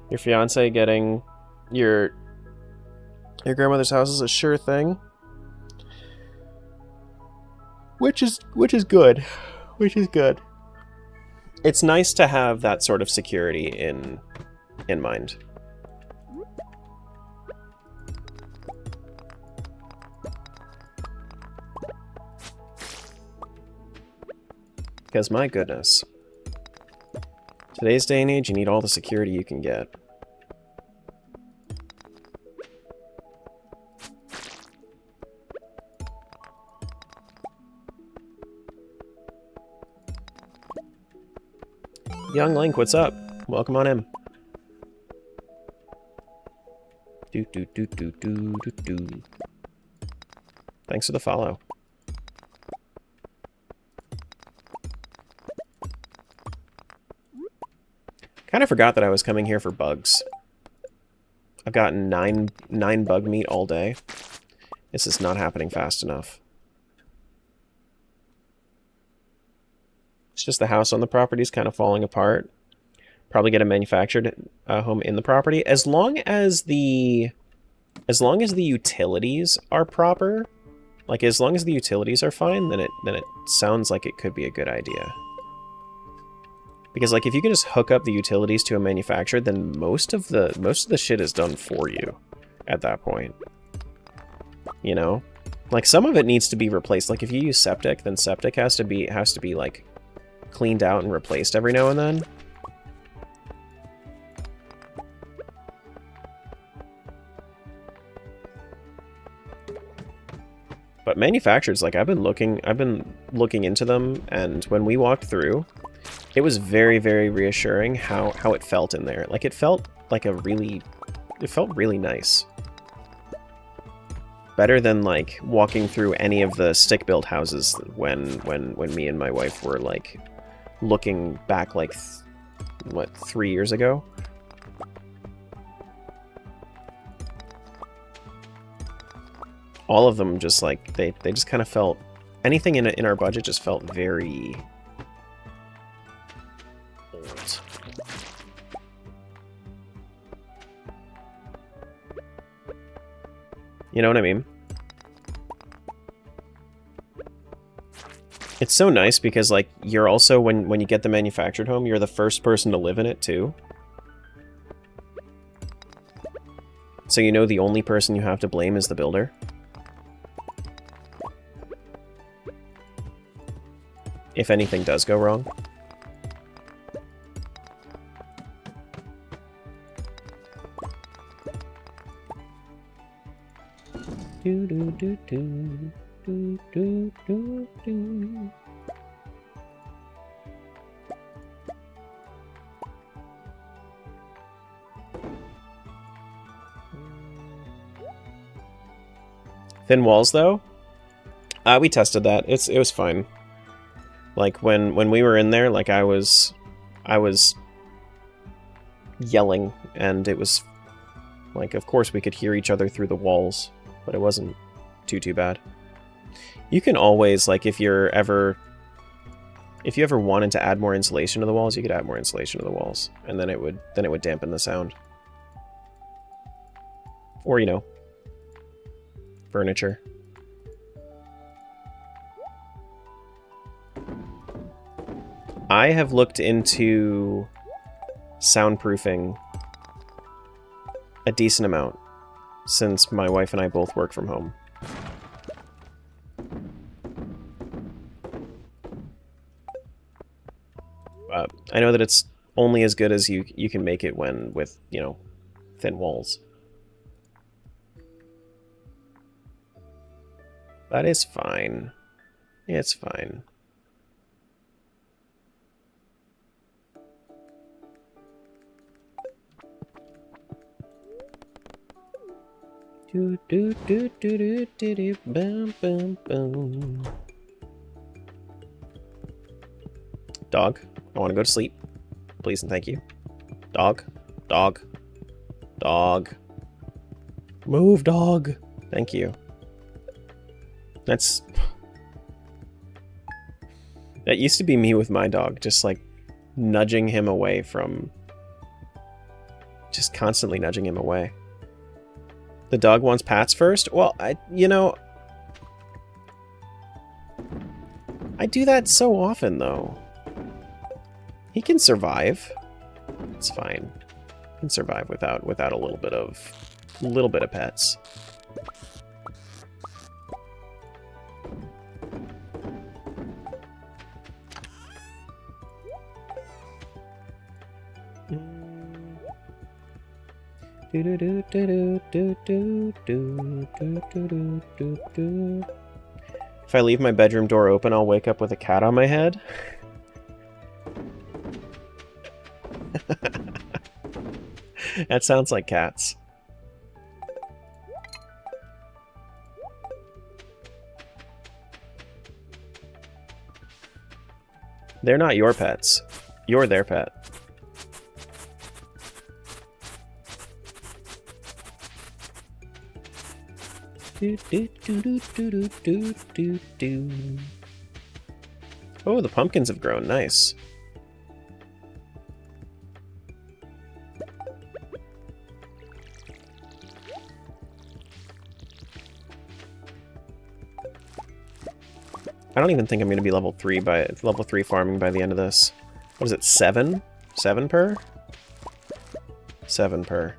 Your fiance getting your grandmother's house is a sure thing. Which is good. Which is good. It's nice to have that sort of security in mind. Because my goodness. Today's day and age, you need all the security you can get. Young Link, what's up? Welcome on in. Do do do do do do do. Thanks for the follow. Kind of forgot that I was coming here for bugs. I've gotten nine bug meat all day. This is not happening fast enough. It's just the house on the property is kind of falling apart. Probably get a manufactured home in the property. As long as the utilities are proper, like as long as the utilities are fine, then it sounds like it could be a good idea. Because like if you can just hook up the utilities to a manufacturer, then most of the shit is done for you at that point. You know? Like some of it needs to be replaced. Like if you use septic, then septic has to be like cleaned out and replaced every now and then. But manufacturers, like I've been looking into them, and when we walked through, it was very, very reassuring how it felt in there. Like it felt really nice. Better than like walking through any of the stick built houses when me and my wife were like looking back like what, 3 years ago. All of them just like they just kind of felt, anything in our budget just felt very old. You know what I mean? It's so nice because like you're also, when you get the manufactured home, you're the first person to live in it too. So you know the only person you have to blame is the builder. If anything does go wrong. Do do do do do do do do. Thin walls though? We tested that. It was fine. Like when we were in there, like I was yelling, and it was like, of course we could hear each other through the walls, but it wasn't too bad. You can always, like, if you ever wanted to add more insulation to the walls, you could add more insulation to the walls, and then it would dampen the sound. Or, you know, furniture. I have looked into soundproofing a decent amount since my wife and I both work from home. I know that it's only as good as you can make it when with, you know, thin walls. That is fine. It's fine. Do do do do do do do bum bum bum. Dog, I want to go to sleep. Please and thank you. Dog, dog, dog. Move, dog. Thank you. That used to be me with my dog, just like nudging him away from, just constantly nudging him away. The dog wants pats first? Well, I do that so often though. He can survive. It's fine. He can survive without a little bit of pets. If I leave my bedroom door open, I'll wake up with a cat on my head. That sounds like cats. They're not your pets. You're their pet. Oh, the pumpkins have grown. Nice. I don't even think I'm going to be level 3 farming by the end of this. What is it, 7? 7 per? 7 per.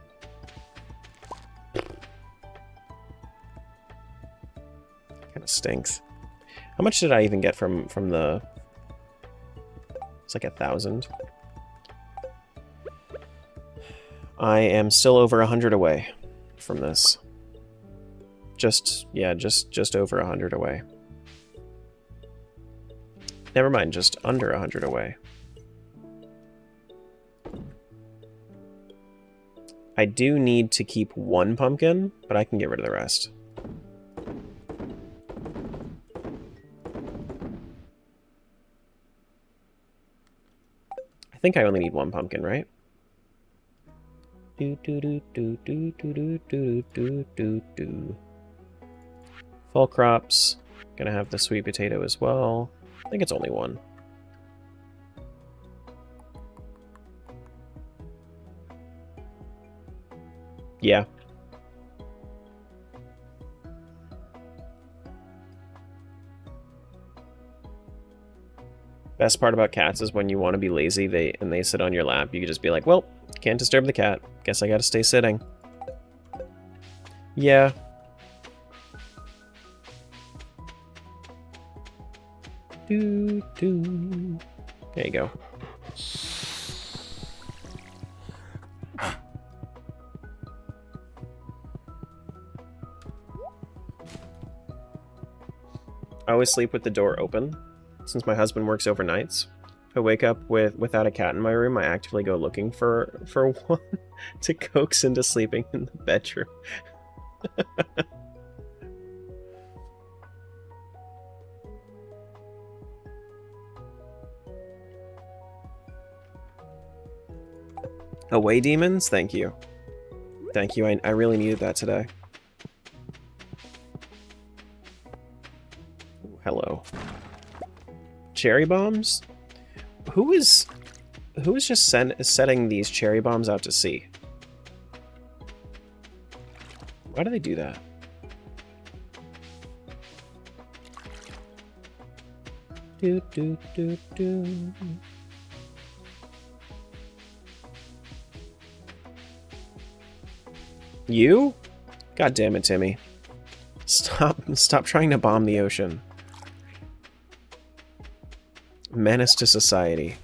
Kind of stinks. How much did I even get from the... It's like 1,000. I am still over 100 away from this. just over 100 away. Never mind, just under 100 away. I do need to keep one pumpkin, but I can get rid of the rest. I think I only need one pumpkin, right? Fall crops. Gonna have the sweet potato as well. I think it's only one. Yeah. Best part about cats is when you want to be lazy, they sit on your lap. You can just be like, well, can't disturb the cat. Guess I gotta stay sitting. Yeah. There you go. I always sleep with the door open. Since my husband works overnights, if I wake up without a cat in my room, I actively go looking for one to coax into sleeping in the bedroom. Away demons? Thank you. Thank you, I really needed that today. Ooh, hello. Cherry bombs? Who is just setting these cherry bombs out to sea? Why do they do that? Do do do do. You? God damn it, Timmy. Stop trying to bomb the ocean. Menace to society.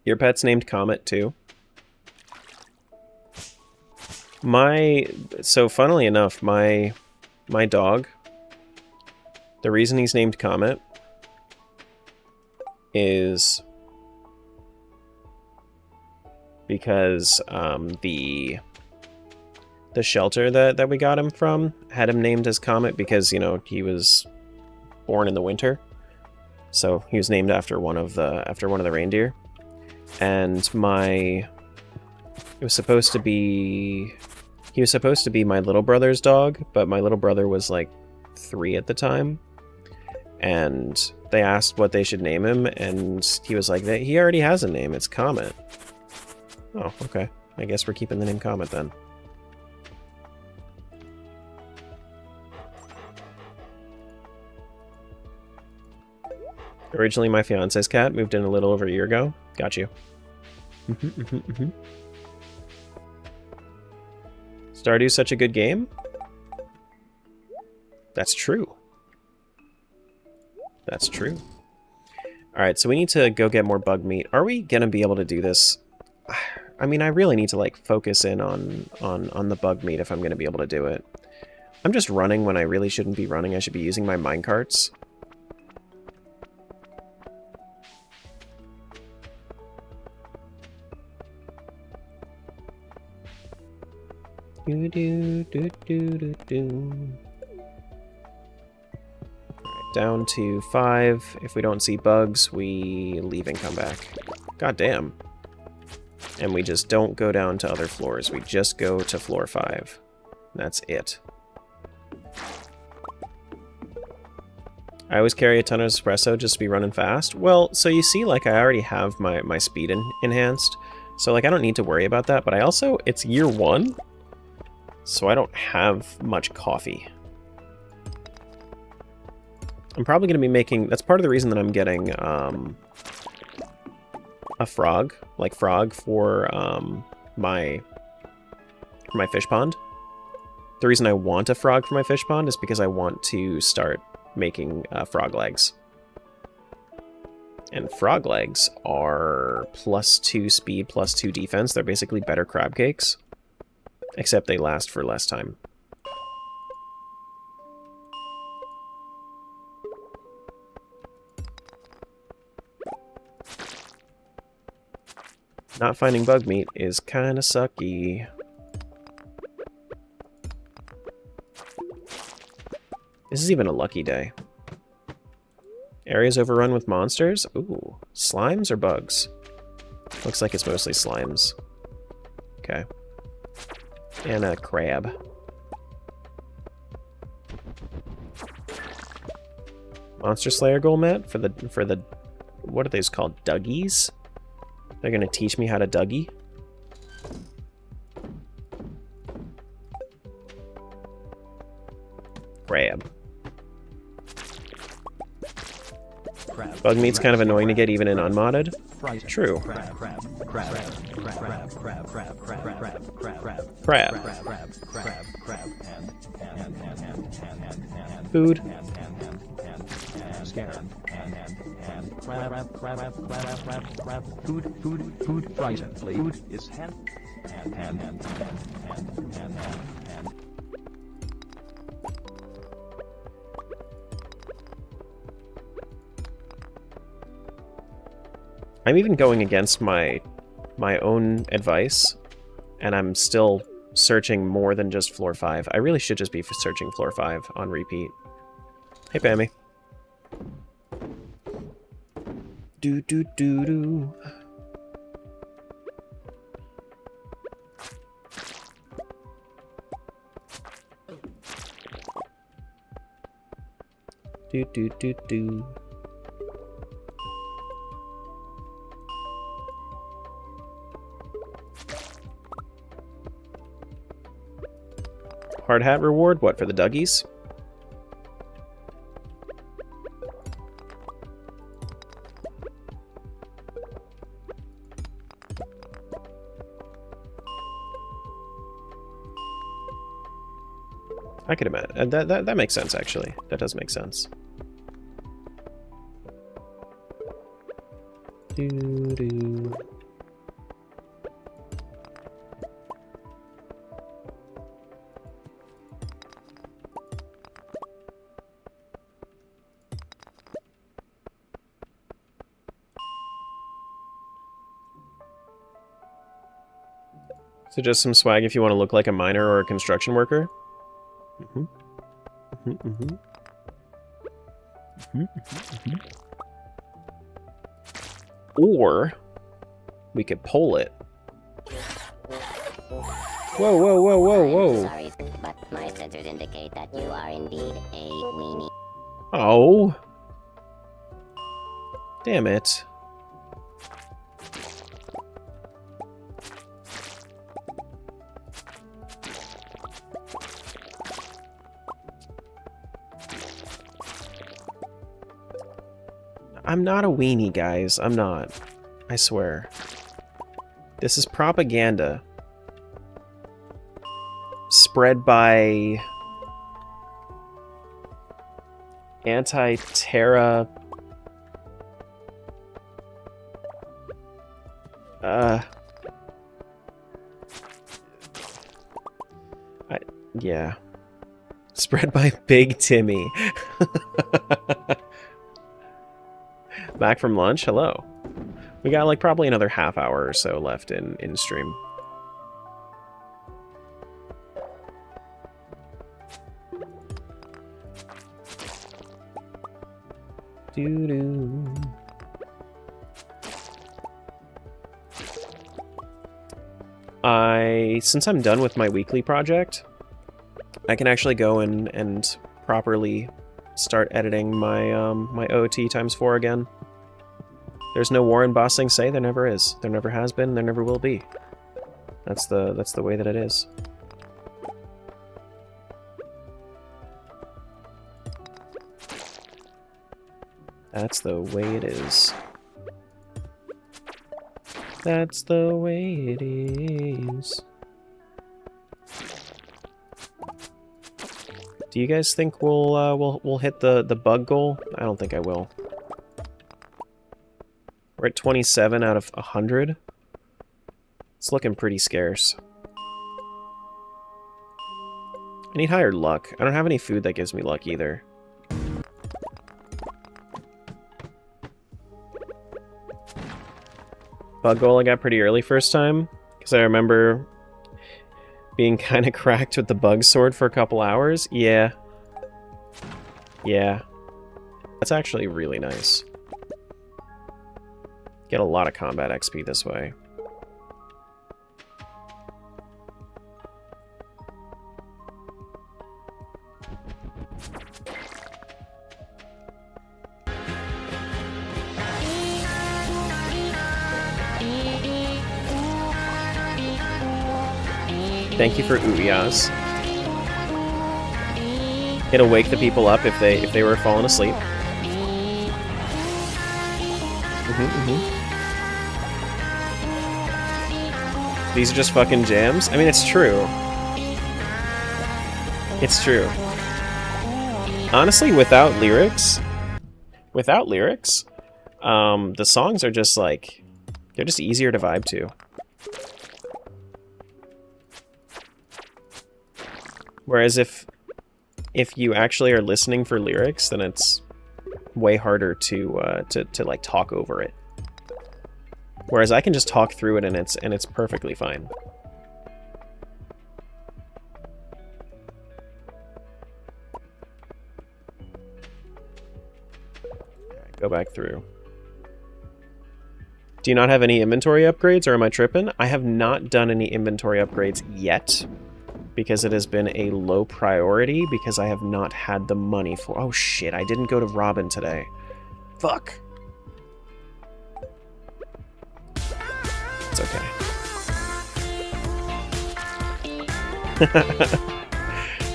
Your pet's named Comet, too? So funnily enough, my dog, the reason he's named Comet is because the shelter that we got him from had him named as Comet because, you know, he was born in the winter. So he was named after one of the reindeer. And he was supposed to be my little brother's dog, but my little brother was like 3 at the time. And they asked what they should name him, and he was like, he already has a name, it's Comet. Oh, okay. I guess we're keeping the name Comet then. Originally my fiance's cat, moved in a little over a year ago. Got you. Stardew's such a good game? That's true. That's true. Alright, so we need to go get more bug meat. Are we gonna be able to do this? I mean, I really need to, like, focus in on the bug meat if I'm gonna be able to do it. I'm just running when I really shouldn't be running. I should be using my minecarts. Do do do do do do. Right, down to 5. If we don't see bugs, we leave and come back. God damn. And we just don't go down to other floors. We just go to floor 5. That's it. I always carry a ton of espresso just to be running fast. Well, so you see, like, I already have my speed enhanced. So, like, I don't need to worry about that. But I also, it's year 1. So I don't have much coffee. I'm probably going to be making... That's part of the reason that I'm getting a frog, like frog for my fish pond. The reason I want a frog for my fish pond is because I want to start making frog legs. And frog legs are +2 speed, +2 defense. They're basically better crab cakes, except they last for less time. Not finding bug meat is kind of sucky. This is even a lucky day. Areas overrun with monsters? Ooh, slimes or bugs? Looks like it's mostly slimes. Okay. And a crab. Monster Slayer goal met for the what are these called? Duggies? They're gonna teach me how to Dougie? Crab. Bug meat's kind of annoying to get even in unmodded. True. Crab. Food. Food, presently. Food is I'm even going against my own advice, and I'm still searching more than just floor 5. I really should just be searching floor 5 on repeat. Hey, Pammy. Do do do do. Do do do do. Hard hat reward? What, for the Duggies? I could imagine. That makes sense, actually. That does make sense. Doo-doo. So just some swag if you want to look like a miner or a construction worker. Or we could pull it. Whoa, whoa, whoa, whoa, whoa. Sorry, but my sensors indicate that you are indeed a weenie. Oh. Damn it. I'm not a weenie, guys. I'm not. I swear. This is propaganda. Spread by anti-Terra... yeah. Spread by Big Timmy. Back from lunch? Hello. We got like probably another half hour or so left in stream. Doo-doo. Since I'm done with my weekly project, I can actually go and properly start editing my my OT ×4 again. There's no war in Bossing Say. There never is. There never has been. There never will be. That's the way that it is. That's the way it is. That's the way it is. Do you guys think we'll hit the bug goal? I don't think I will. We're at 27 out of 100. It's looking pretty scarce. I need higher luck. I don't have any food that gives me luck either. Bug goal I got pretty early first time, because I remember being kind of cracked with the bug sword for a couple hours. Yeah. Yeah. That's actually really nice. Get a lot of combat XP this way. Thank you for Uyas. It'll wake the people up if they were falling asleep. These are just fucking jams? I mean, it's true. It's true. Honestly, without lyrics, the songs are just like, they're just easier to vibe to. Whereas if you actually are listening for lyrics, then it's way harder to like talk over it. Whereas I can just talk through it and it's perfectly fine. Go back through. Do you not have any inventory upgrades, or am I tripping? I have not done any inventory upgrades yet, because it has been a low priority, because I have not had the money for... Oh shit, I didn't go to Robin today. Fuck. It's okay.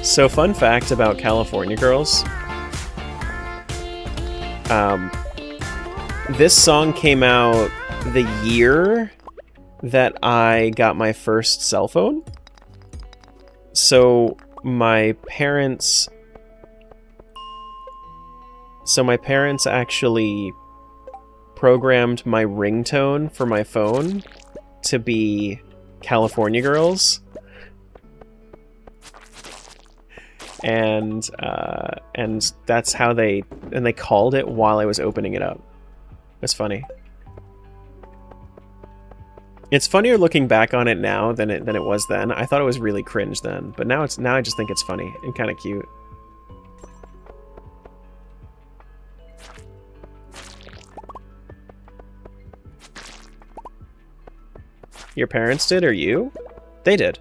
So, fun fact about California Girls. This song came out the year that I got my first cell phone. So my parents actually programmed my ringtone for my phone to be California Girls. And that's how they called it while I was opening it up. It's funny. It's funnier looking back on it now than it was then. I thought it was really cringe then, but now I just think it's funny and kind of cute. Your parents did, or you? They did.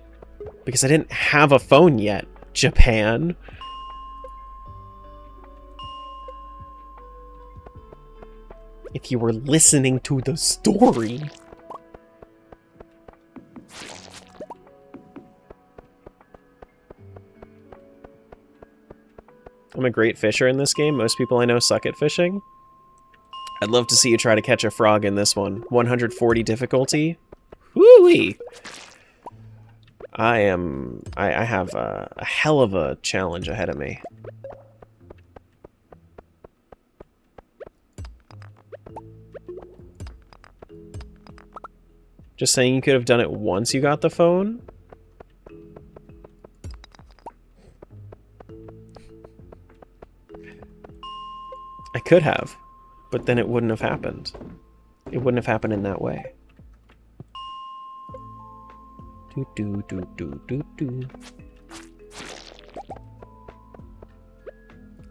Because I didn't have a phone yet, Japan. If you were listening to the story. I'm a great fisher in this game. Most people I know suck at fishing. I'd love to see you try to catch a frog in this one. 140 difficulty. Woo-wee! I have a hell of a challenge ahead of me. Just saying you could have done it once you got the phone? I could have, but then it wouldn't have happened. It wouldn't have happened in that way. Do do do do do do.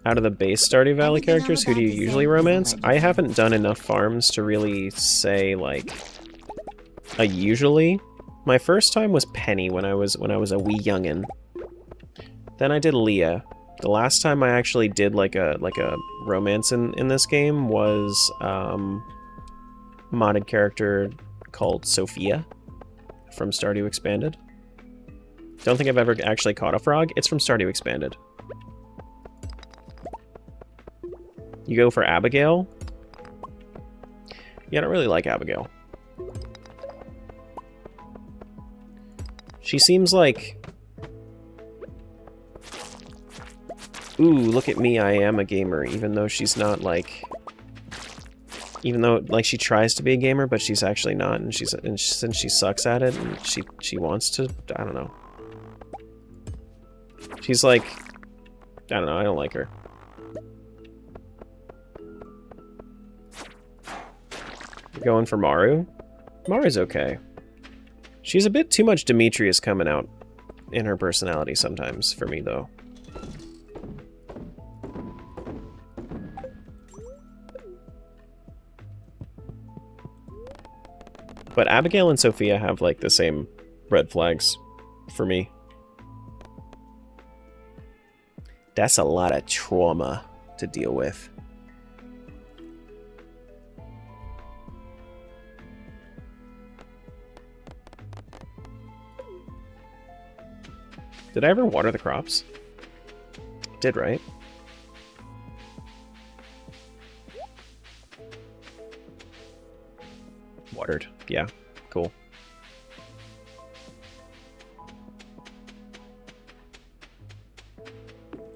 Out of the base Stardew Valley characters, who do you usually romance? I haven't done enough farms to really say like a usually. My first time was Penny when I was a wee youngin'. Then I did Leah. The last time I actually did like a romance in this game was modded character called Sophia from Stardew Expanded. Don't think I've ever actually caught a frog. It's from Stardew Expanded. You go for Abigail? Yeah, I don't really like Abigail. She seems like... Ooh, look at me, I am a gamer, even though she's not, like... Even though, like, she tries to be a gamer, but she's actually not, and since she sucks at it, and she wants to... I don't know. She's like... I don't know, I don't like her. You're going for Maru? Maru's okay. She's a bit too much Demetrius coming out in her personality sometimes, for me, though. But Abigail and Sophia have, like, the same red flags for me. That's a lot of trauma to deal with. Did I ever water the crops? Did, right? Watered. Yeah, cool.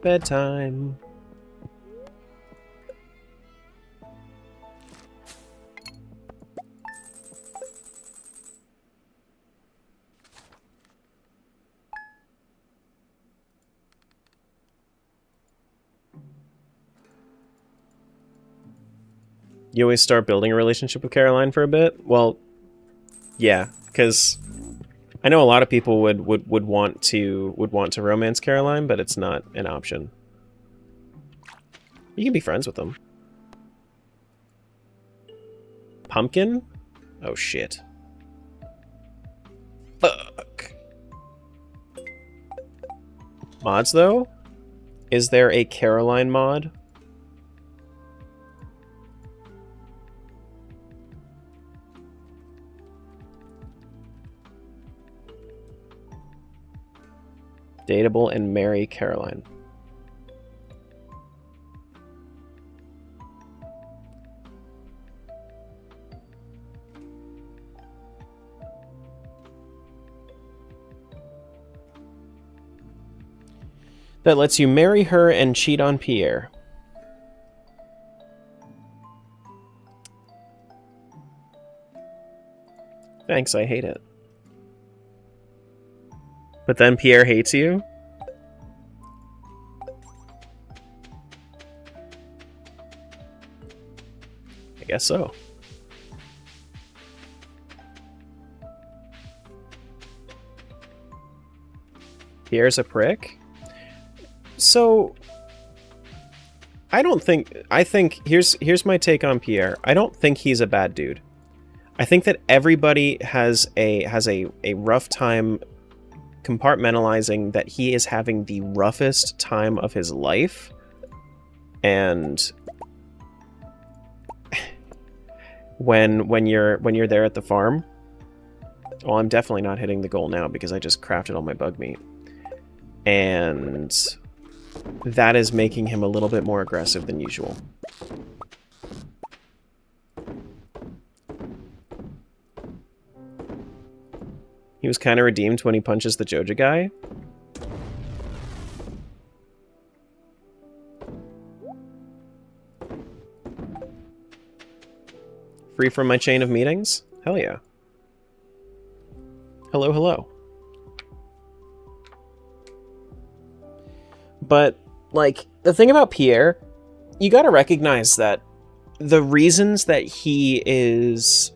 Bedtime. You always start building a relationship with Caroline for a bit? Well, yeah, because I know a lot of people would want to romance Caroline, but it's not an option. You can be friends with them. Pumpkin? Oh shit. Fuck. Mods though? Is there a Caroline mod? Dateable and marry Caroline. That lets you marry her and cheat on Pierre. Thanks, I hate it. But then Pierre hates you? I guess so. Pierre's a prick? So I think here's my take on Pierre. I don't think he's a bad dude. I think that everybody has a rough time compartmentalizing that he is having the roughest time of his life, and when you're there at the farm, well, I'm definitely not hitting the goal now because I just crafted all my bug meat, and that is making him a little bit more aggressive than usual. He was kind of redeemed when he punches the Joja guy. Free from my chain of meetings? Hell yeah. Hello, hello. But, like, the thing about Pierre, you gotta recognize that the reasons that he is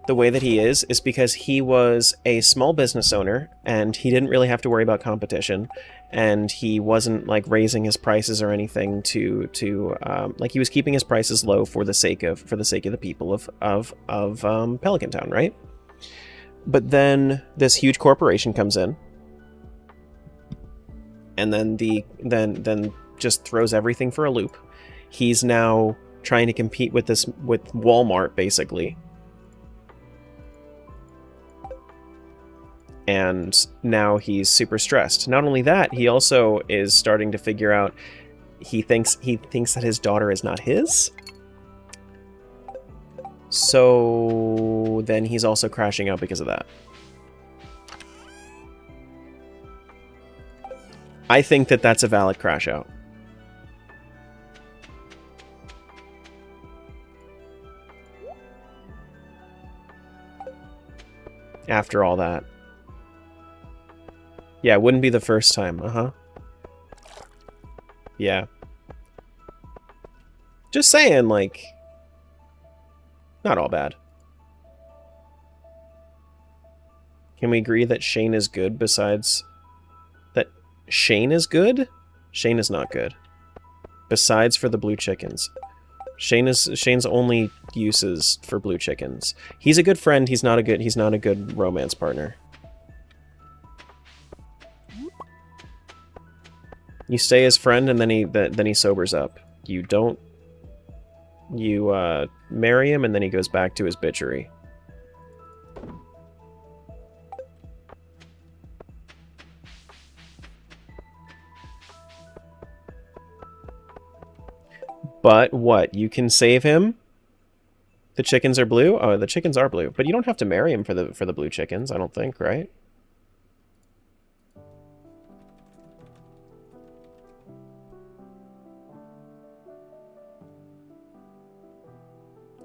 the way that he is because he was a small business owner and he didn't really have to worry about competition, and he wasn't like raising his prices or anything to like, he was keeping his prices low for the sake of the people of Pelican Town, right? But then this huge corporation comes in and then just throws everything for a loop. He's now trying to compete with Walmart, basically. And now he's super stressed. Not only that, he also is starting to figure out he thinks that his daughter is not his. So then he's also crashing out because of that. I think that that's a valid crash out. After all that. Yeah, it wouldn't be the first time. Uh-huh. Yeah. Just saying, like... Not all bad. Can we agree that Shane is good besides... That Shane is good? Shane is not good. Besides for the blue chickens. Shane's only uses for blue chickens. He's a good friend, he's not a good romance partner. You stay his friend and then he sobers up. You don't... You marry him and then he goes back to his bitchery. But what? You can save him? The chickens are blue? Oh, the chickens are blue. But you don't have to marry him for the blue chickens, I don't think, right?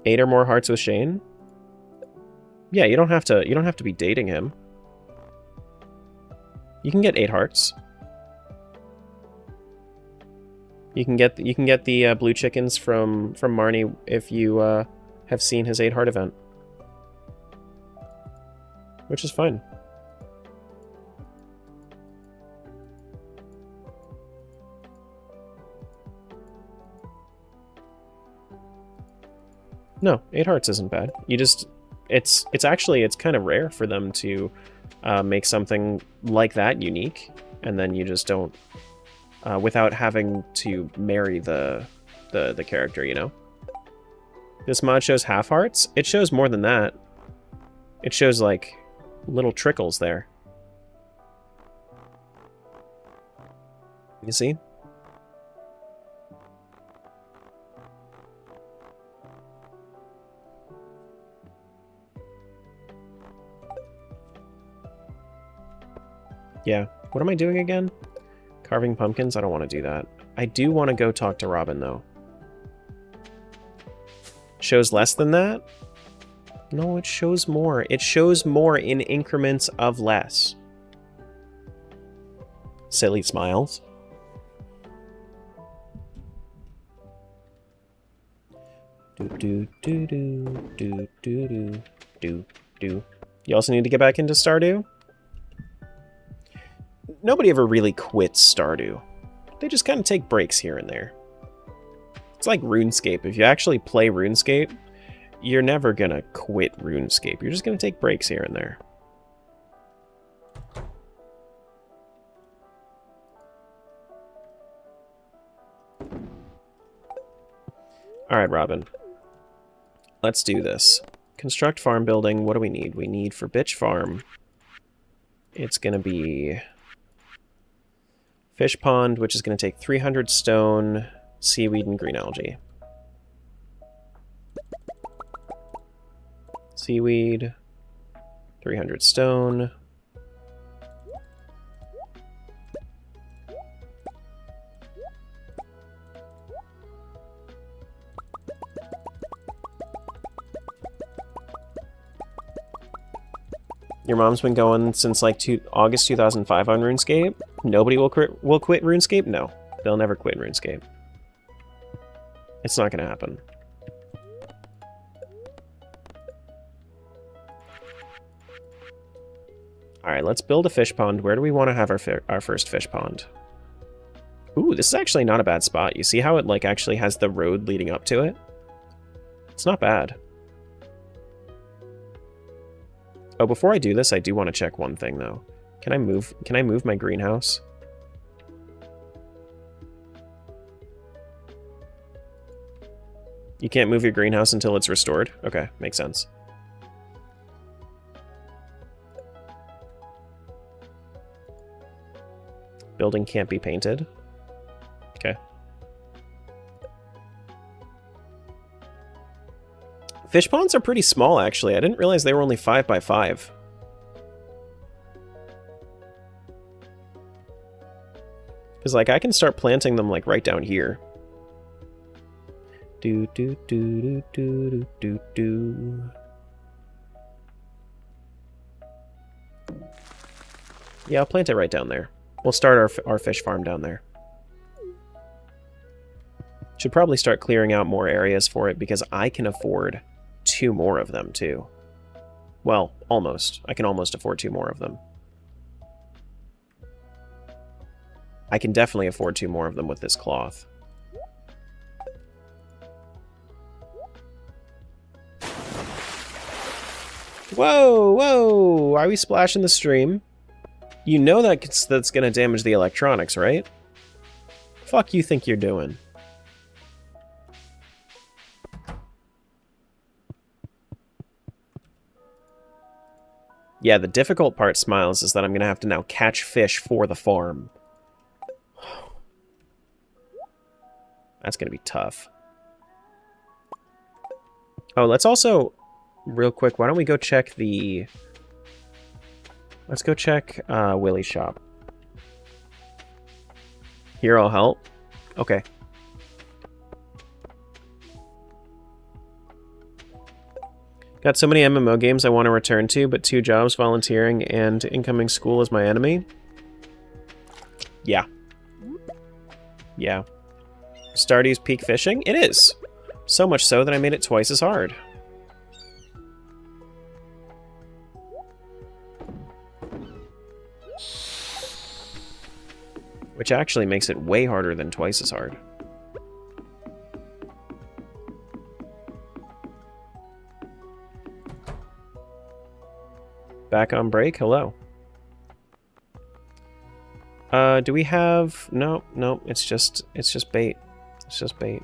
Eight or more hearts with Shane? Yeah, you don't have to be dating him. You can get 8 hearts. You can get the blue chickens from Marnie if you have seen his 8 heart event, which is fine. No, 8 hearts isn't bad. You just it's kind of rare for them to make something like that unique, and then you just don't. Without having to marry the character, you know? This mod shows half hearts? It shows more than that. It shows, like, little trickles there. You see? Yeah. What am I doing again? Carving pumpkins? I don't want to do that. I do want to go talk to Robin, though. Shows less than that? No, it shows more. It shows more in increments of less. Silly smiles. Do do do do do do do do. You also need to get back into Stardew? Nobody ever really quits Stardew. They just kind of take breaks here and there. It's like RuneScape. If you actually play RuneScape, you're never gonna quit RuneScape. You're just gonna take breaks here and there. Alright, Robin. Let's do this. Construct farm building. What do we need? We need for Bitch Farm. It's gonna be... Fish pond, which is going to take 300 stone, seaweed, and green algae. Seaweed, 300 stone. Your mom's been going since like August 2005 on RuneScape? Nobody will quit RuneScape? No. They'll never quit RuneScape. It's not going to happen. Alright, let's build a fish pond. Where do we want to have our first fish pond? Ooh, this is actually not a bad spot. You see how it like actually has the road leading up to it? It's not bad. Oh, before I do this, I do want to check one thing though. Can I move my greenhouse? You can't move your greenhouse until it's restored? Okay, makes sense. Building can't be painted. Okay. Fish ponds are pretty small, actually. I didn't realize they were only 5 by 5. Because, like, I can start planting them, like, right down here. Do, do, do, do, do, do, do, do. Yeah, I'll plant it right down there. We'll start our fish farm down there. Should probably start clearing out more areas for it because I can afford 2 more of them too. Well, almost. I can almost afford 2 more of them. I can definitely afford 2 more of them with this cloth. Whoa, whoa! Are we splashing the stream? You know that's gonna damage the electronics, right? Fuck you think you're doing? Yeah, the difficult part, Smiles, is that I'm gonna have to now catch fish for the farm. That's gonna be tough. Oh, let's also, real quick, why don't we go check the... Let's go check Willie's shop. Here, I'll help. Okay. Got so many MMO games I want to return to, but 2 jobs, volunteering, and incoming school is my enemy. Yeah. Yeah. Stardew's peak fishing? It is! So much so that I made it twice as hard. Which actually makes it way harder than twice as hard. Back on break? Hello. Do we have... No, no, it's just bait. It's just bait.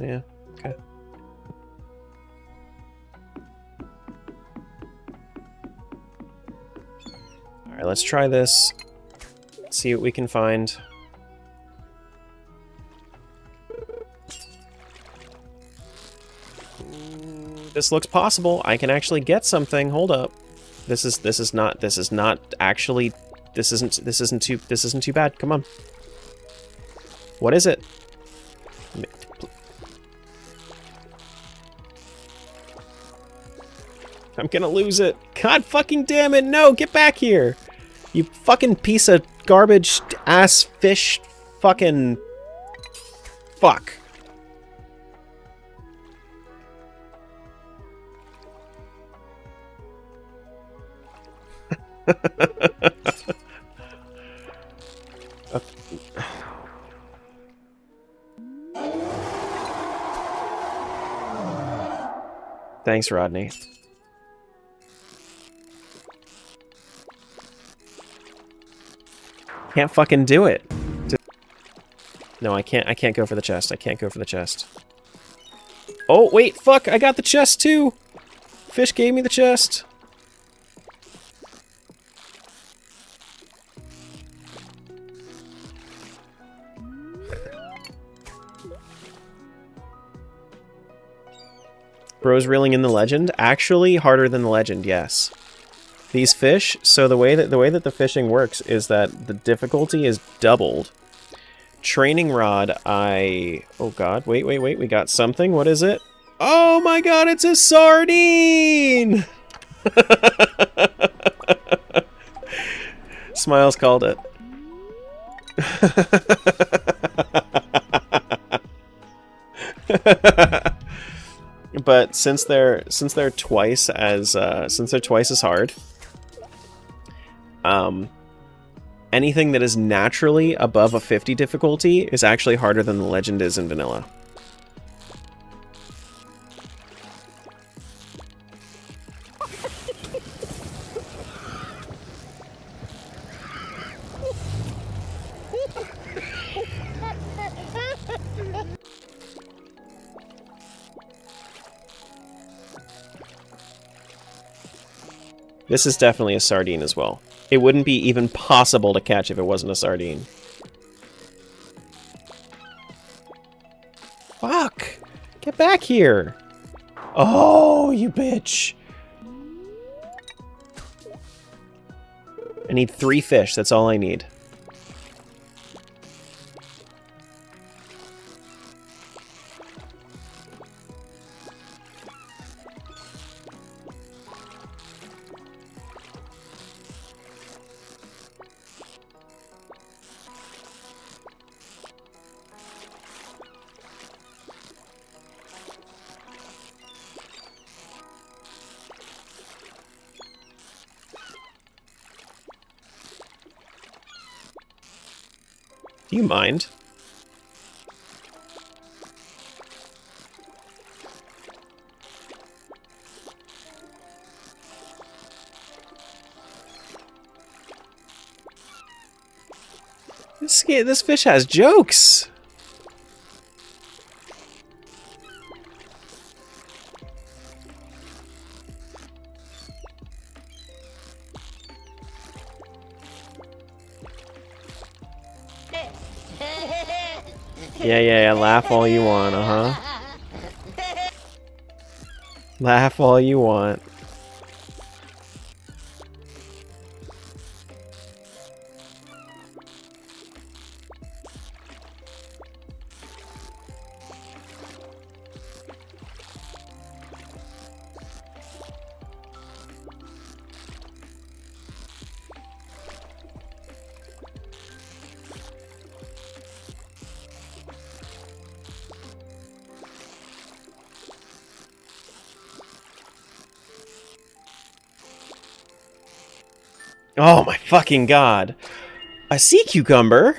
Yeah, okay. Alright, let's try this. See what we can find. This looks possible. I can actually get something. Hold up. This isn't too bad. Come on. What is it? I'm gonna lose it. God fucking damn it, no, get back here. You fucking piece of garbage ass fish fucking fuck. Thanks, Rodney. Can't fucking do it. No, I can't go for the chest. I can't go for the chest. Oh, wait, fuck, I got the chest too. Fish gave me the chest. Bro's reeling in the legend. Actually, harder than the legend, yes. These fish, so the way that the fishing works is that the difficulty is doubled. Training rod, oh god, wait, we got something. What is it? Oh my god, it's a sardine! Smiles called it. But since they're twice as hard, anything that is naturally above a 50 difficulty is actually harder than the legend is in vanilla. This is definitely a sardine as well. It wouldn't be even possible to catch if it wasn't a sardine. Fuck! Get back here! Oh, you bitch! I need 3 fish, that's all I need. you mind? This fish has jokes. Yeah, laugh all you want, Laugh all you want. Oh my fucking god. A sea cucumber?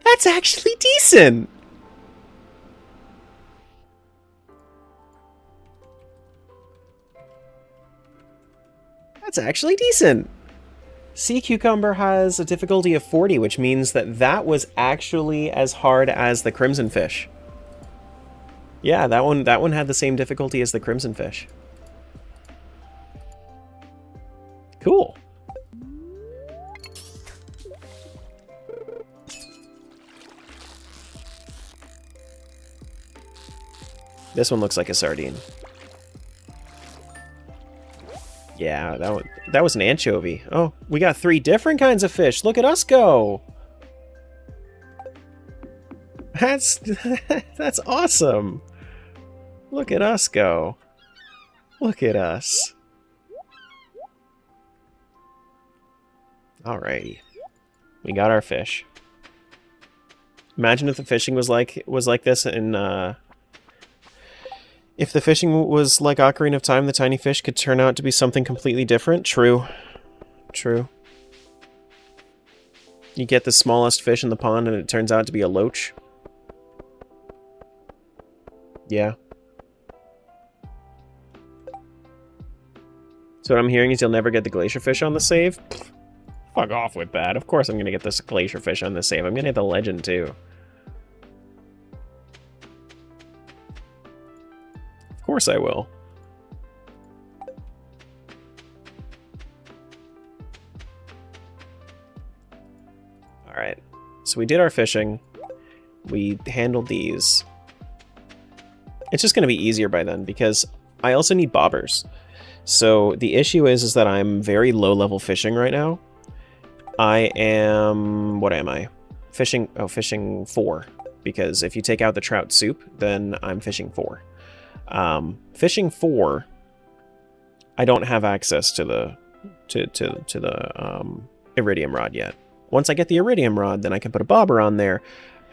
That's actually decent. That's actually decent. Sea cucumber has a difficulty of 40, which means that that was actually as hard as the crimson fish. Yeah, that one had the same difficulty as the crimson fish. Cool. This one looks like a sardine. Yeah, that was an anchovy. Oh, we got 3 different kinds of fish. Look at us go. That's awesome. Look at us go. Look at us. Alrighty. We got our fish. Imagine if the fishing was like this in if the fishing was like Ocarina of Time, the tiny fish could turn out to be something completely different. True. True. You get the smallest fish in the pond and it turns out to be a loach. Yeah. So what I'm hearing is you'll never get the glacier fish on the save? Fuck off with that. Of course I'm gonna get this glacier fish on the save. I'm gonna get the legend too. Of course I will. Alright. So we did our fishing. We handled these. It's just gonna be easier by then because I also need bobbers. So the issue is that I'm very low level fishing right now. I am... what am I? Fishing 4. Because if you take out the trout soup, then I'm fishing 4. Fishing 4, I don't have access to the iridium rod yet. Once I get the iridium rod, then I can put a bobber on there,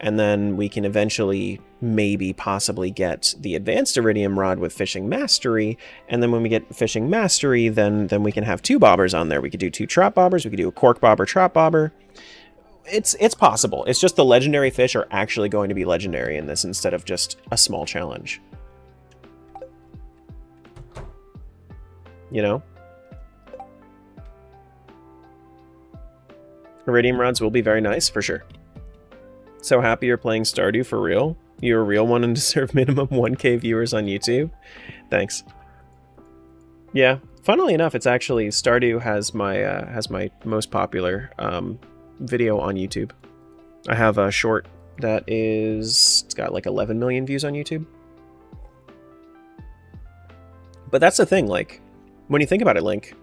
and then we can eventually, maybe, possibly get the advanced iridium rod with fishing mastery, and then when we get fishing mastery, then we can have 2 bobbers on there. We could do 2 trap bobbers, we could do a cork bobber, trap bobber. It's possible. It's just the legendary fish are actually going to be legendary in this instead of just a small challenge. You know? Iridium rods will be very nice, for sure. So happy you're playing Stardew for real. You're a real one and deserve minimum 1K viewers on YouTube. Thanks. Yeah, funnily enough, it's actually Stardew has my most popular video on YouTube. I have a short that it's got like 11 million views on YouTube. But that's the thing, like, when you think about it, Link,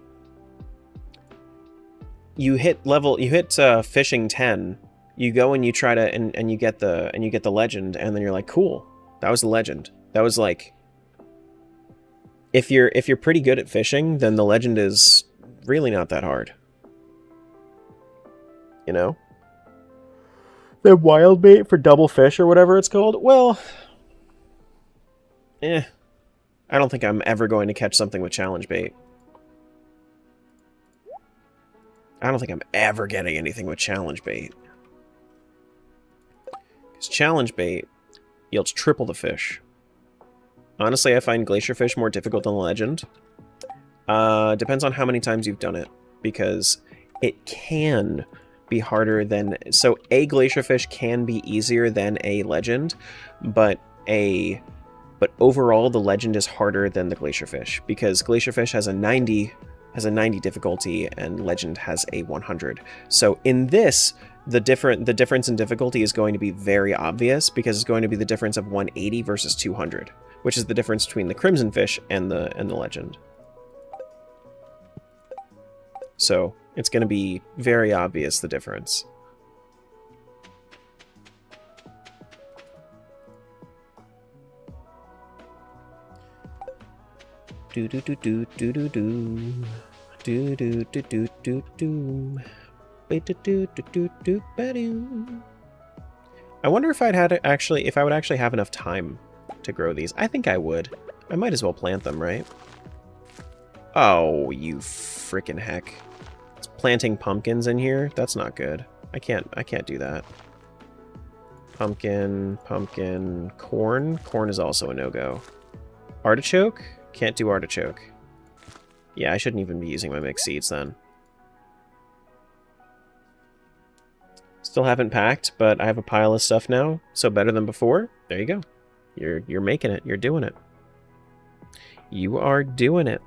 you hit fishing 10. You go and you try to and you get the legend, and then you're like, cool, that was the legend. That was like, if you're pretty good at fishing, then the legend is really not that hard. You know? The wild bait for double fish or whatever it's called. Well, I don't think I'm ever going to catch something with challenge bait. I don't think I'm ever getting anything with challenge bait. Because challenge bait yields triple the fish. Honestly, I find glacier fish more difficult than legend. Depends on how many times you've done it. Because it can be harder than... So a glacier fish can be easier than a legend, but overall the legend is harder than the glacier fish. Because glacier fish has a 90 difficulty and legend has a 100. So in this, the difference in difficulty is going to be very obvious because it's going to be the difference of 180 versus 200, which is the difference between the crimson fish and the legend. So it's going to be very obvious, the difference. Do do do do do do do. Do do do do do do. I wonder if if I would actually have enough time to grow these. I think I would. I might as well plant them, right? Oh, you frickin' heck. It's planting pumpkins in here? That's not good. I can't do that. Pumpkin, corn. Corn is also a no-go. Artichoke? Can't do artichoke. Yeah, I shouldn't even be using my mixed seeds then. Still haven't packed, but I have a pile of stuff now, so better than before. There you go. You're making it. You're doing it. You are doing it.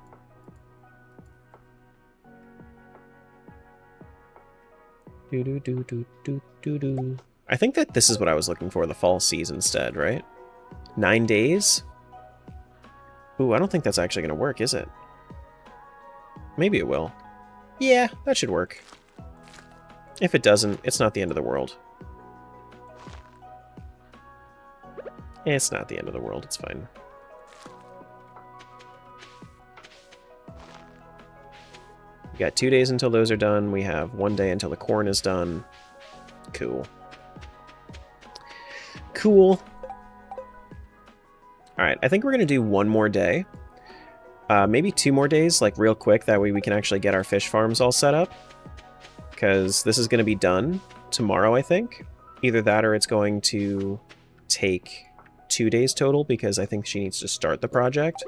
Do do do do do do do. I think that this is what I was looking for, the fall season instead, right? 9 days? Ooh, I don't think that's actually going to work, is it? Maybe it will. Yeah, that should work. If it doesn't, it's not the end of the world. It's not the end of the world, it's fine. We got 2 days until those are done. We have 1 day until the corn is done. Cool. Cool. Alright, I think we're going to do 1 more day. Maybe 2 more days, like real quick. That way we can actually get our fish farms all set up. Because this is going to be done tomorrow, I think. Either that or it's going to take 2 days total because I think she needs to start the project.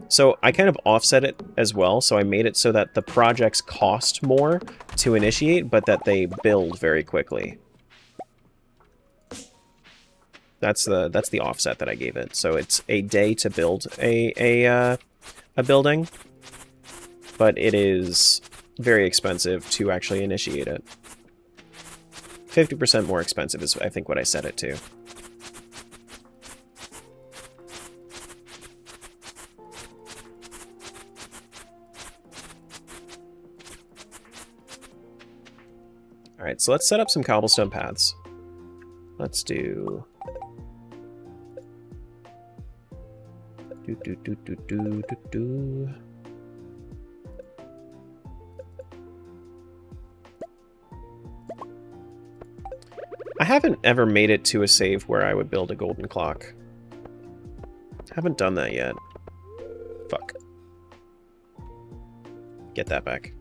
So I kind of offset it as well. So I made it so that the projects cost more to initiate, but that they build very quickly. That's the offset that I gave it. So it's a day to build a building, but it is very expensive to actually initiate it. 50% more expensive is, I think, what I set it to. Alright, so let's set up some cobblestone paths. Let's do... I haven't ever made it to a save where I would build a golden clock. Haven't done that yet. Fuck. Get that back.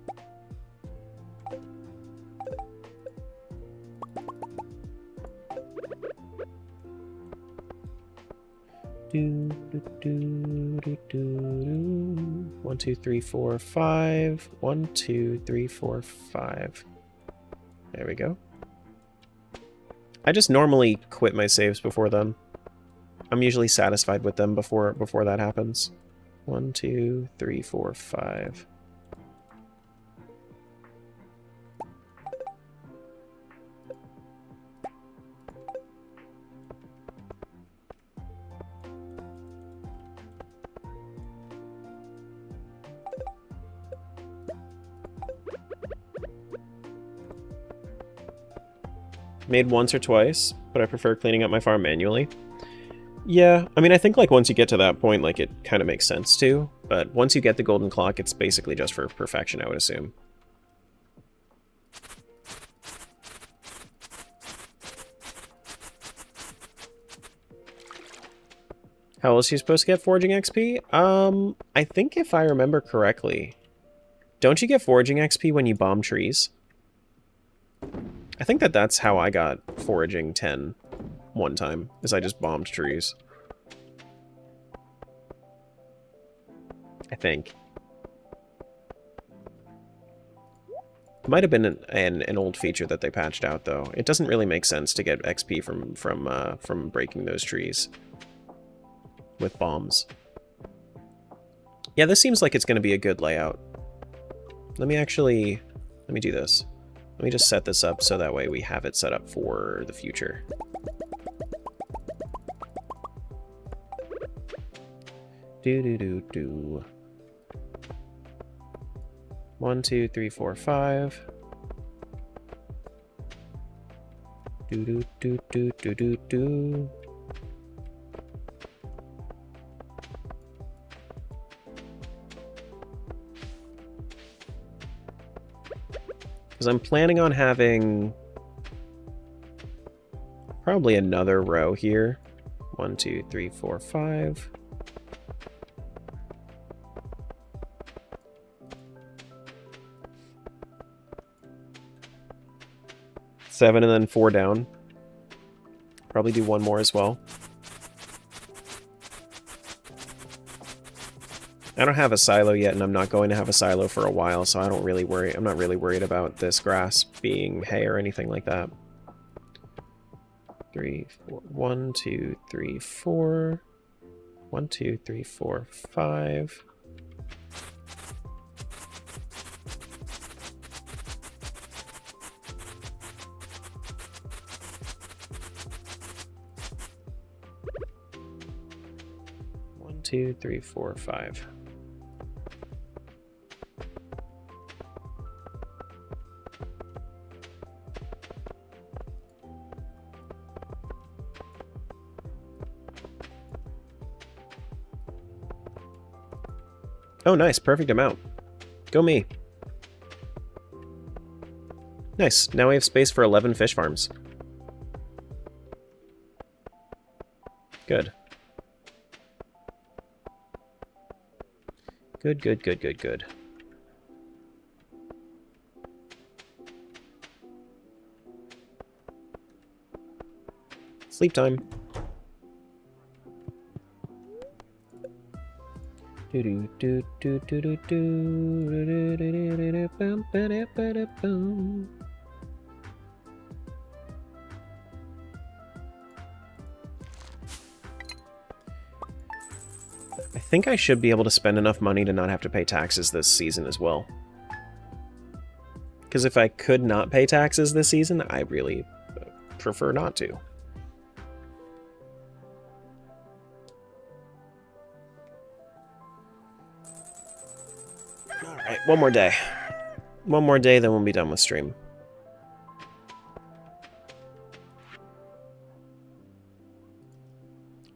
Do, do, do, do, do, do. 1, 2, 3, 4, 5. 1, 2, 3, 4, 5. There we go. I just normally quit my saves before then. I'm usually satisfied with them before that happens. 1, 2, 3, 4, 5. Made once or twice, but I prefer cleaning up my farm manually. Yeah, I mean, I think like once you get to that point, like it kind of makes sense to, but once you get the golden clock, it's basically just for perfection, I would assume. How else are you supposed to get foraging XP? I think if I remember correctly, Don't you get foraging XP when you bomb trees? I think that's how I got foraging 10 one time, is I just bombed trees. I think. It might have been an old feature that they patched out, though. It doesn't really make sense to get XP from breaking those trees with bombs. Yeah, this seems like it's going to be a good layout. Let me do this. Let me just set this up so that way we have it set up for the future. Do. 1, 2, 3, 4, 5. Do. Because I'm planning on having probably another row here. 1, 2, 3, 4, 5. Seven and then 4 down. Probably do 1 more as well. I don't have a silo yet, and I'm not going to have a silo for a while, so I don't really worry. I'm not really worried about this grass being hay or anything like that. 3, 4. 1, 2, 3, 4. 1, 2, 3, 4, 5. Two, 3, 4, 5. Oh, nice. Perfect amount. Go me. Nice. Now we have space for 11 fish farms. Good. Good. Sleep time. I think I should be able to spend enough money to not have to pay taxes this season as well. Because if I could not pay taxes this season, I really prefer not to. Alright, one more day. One more day, then we'll be done with stream.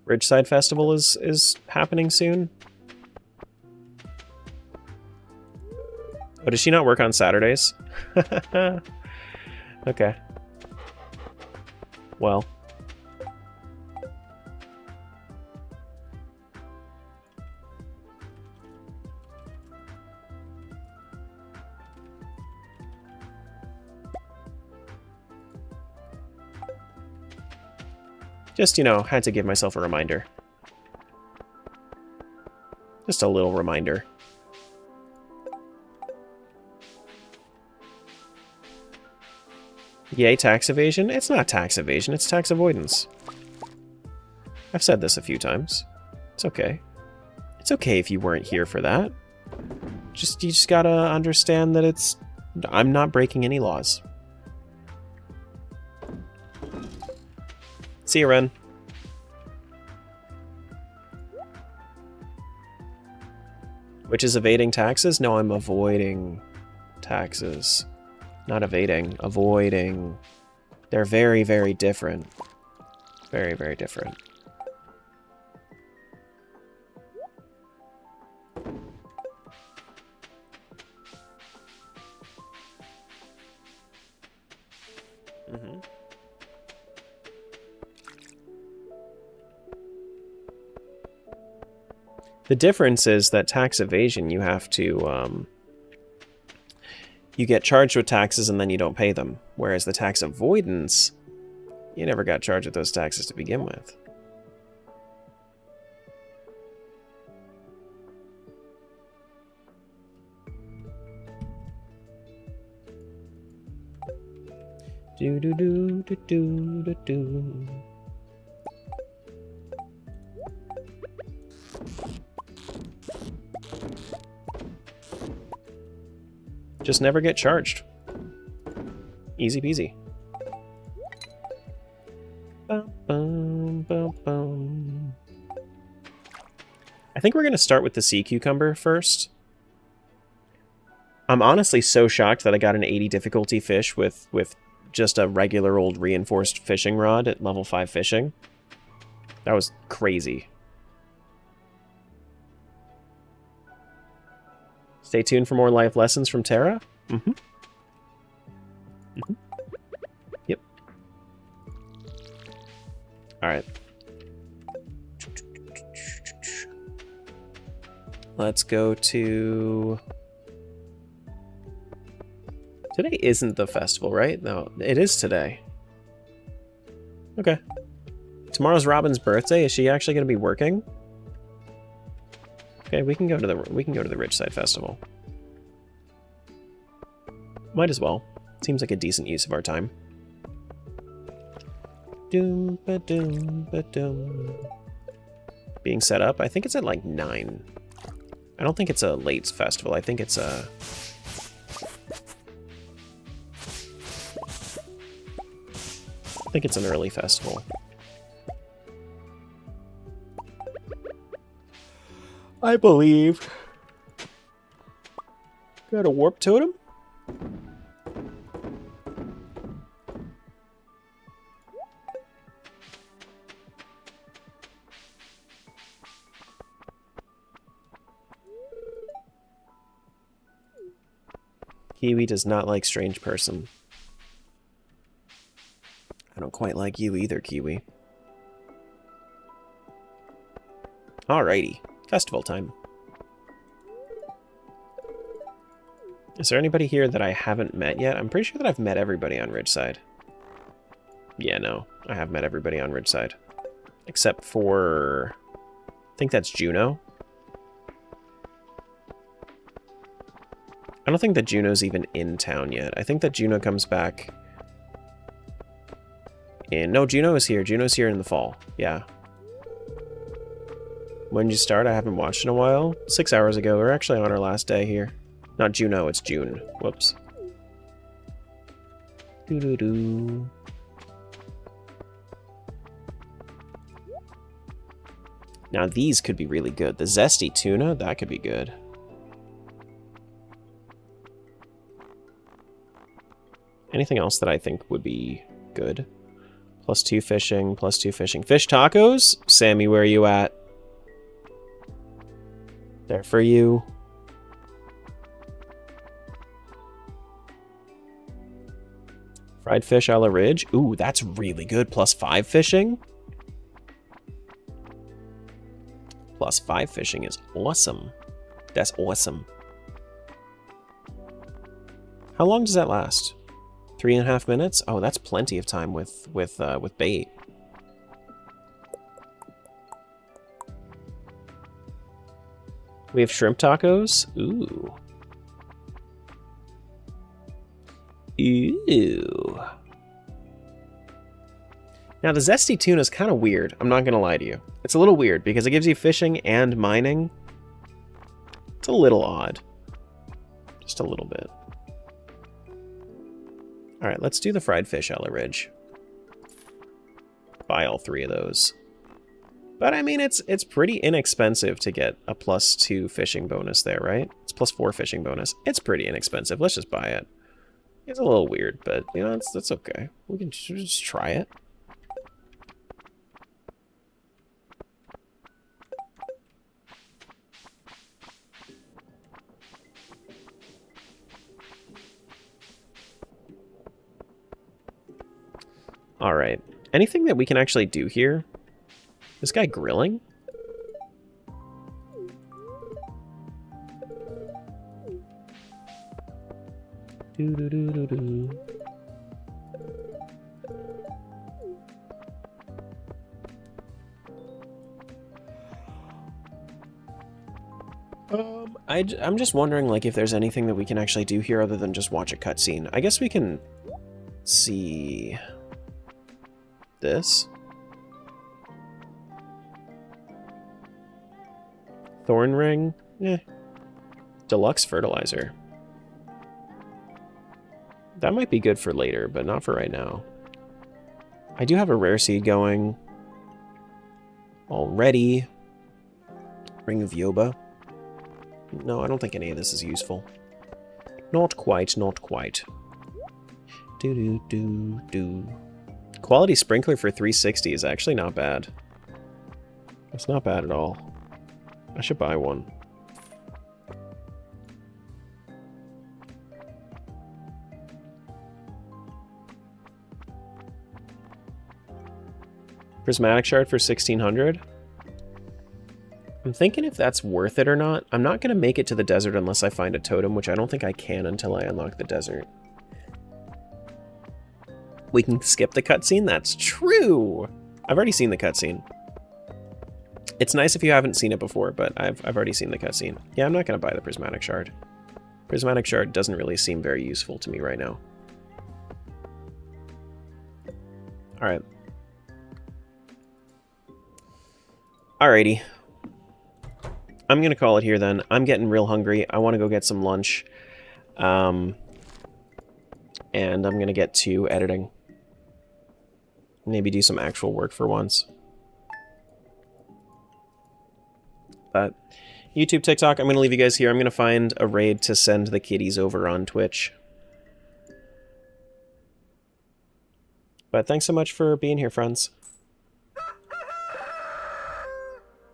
Ridgeside Festival is happening soon. Oh, does she not work on Saturdays? Okay. Well. Just, you know, had to give myself a reminder. Just a little reminder. Yay, tax evasion? It's not tax evasion, it's tax avoidance. I've said this a few times. It's okay. It's okay if you weren't here for that. You just gotta understand that I'm not breaking any laws. See you, Ren. Which is evading taxes? No, I'm avoiding taxes. Not evading, avoiding. They're very, very different. Very, very different. Mm-hmm. The difference is that tax evasion, you have to you get charged with taxes and then you don't pay them. Whereas the tax avoidance, you never got charged with those taxes to begin with. Do do do do do do do. Just never get charged. Easy peasy. Bum, bum, bum, bum. I think we're going to start with the sea cucumber first. I'm honestly so shocked that I got an 80 difficulty fish with just a regular old reinforced fishing rod at level 5 fishing. That was crazy. Stay tuned for more life lessons from Tara. Yep. Alright. Let's go to... Today isn't the festival, right? No, it is today. Okay. Tomorrow's Robin's birthday. Is she actually going to be working? Okay, we can go to the Ridgeside Festival. Might as well. Seems like a decent use of our time. Doom ba doom ba doom. Being set up. I think it's at like 9. I don't think it's a late festival. I think it's a... I think it's an early festival. I believe. Got a warp totem? Kiwi does not like strange person. I don't quite like you either, Kiwi. Alrighty. Festival time. Is there anybody here that I haven't met yet? I'm pretty sure that I've met everybody on Ridgeside. Yeah, no. I have met everybody on Ridgeside. Except for... I think that's Juno. I don't think that Juno's even in town yet. I think that Juno comes back... No, Juno is here. Juno's here in the fall. Yeah. When did you start? I haven't watched in a while. 6 hours ago. We're actually on our last day here. Not Juno, it's June. Whoops. Doo-doo-doo. Now these could be really good. The zesty tuna, that could be good. Anything else that I think would be good? +2 fishing, +2 fishing. Fish tacos? Sammy, where are you at? There for you. Fried fish a la Ridge. Ooh, that's really good. +5 fishing? +5 fishing is awesome. That's awesome. How long does that last? 3.5 minutes? Oh, that's plenty of time with bait. We have shrimp tacos. Ooh. Ew. Now, the zesty tuna is kind of weird. I'm not going to lie to you. It's a little weird because it gives you fishing and mining. It's a little odd. Just a little bit. All right, let's do the fried fish a la Ridge. Buy all 3 of those. But I mean, it's pretty inexpensive to get a +2 fishing bonus there, right? It's +4 fishing bonus. It's pretty inexpensive. Let's just buy it. It's a little weird, but you know, that's okay. We can just try it. All right. Anything that we can actually do here? This guy grilling? Do do do do do. I'm just wondering, like, if there's anything that we can actually do here other than just watch a cutscene. I guess we can see this. Thorn ring? Eh. Deluxe fertilizer. That might be good for later, but not for right now. I do have a rare seed going already. Ring of Yoba. No, I don't think any of this is useful. Not quite, not quite. Do. Quality sprinkler for 360 is actually not bad. It's not bad at all. I should buy one. Prismatic shard for 1600. I'm thinking if that's worth it or not. I'm not going to make it to the desert unless I find a totem, which I don't think I can until I unlock the desert. We can skip the cutscene? That's true! I've already seen the cutscene. It's nice if you haven't seen it before, but I've already seen the cutscene. Yeah, I'm not going to buy the Prismatic Shard. Prismatic Shard doesn't really seem very useful to me right now. Alright. Alrighty. I'm going to call it here then. I'm getting real hungry. I want to go get some lunch. And I'm going to get to editing. Maybe do some actual work for once. But YouTube, TikTok, I'm going to leave you guys here. I'm going to find a raid to send the kiddies over on Twitch. But thanks so much for being here, friends.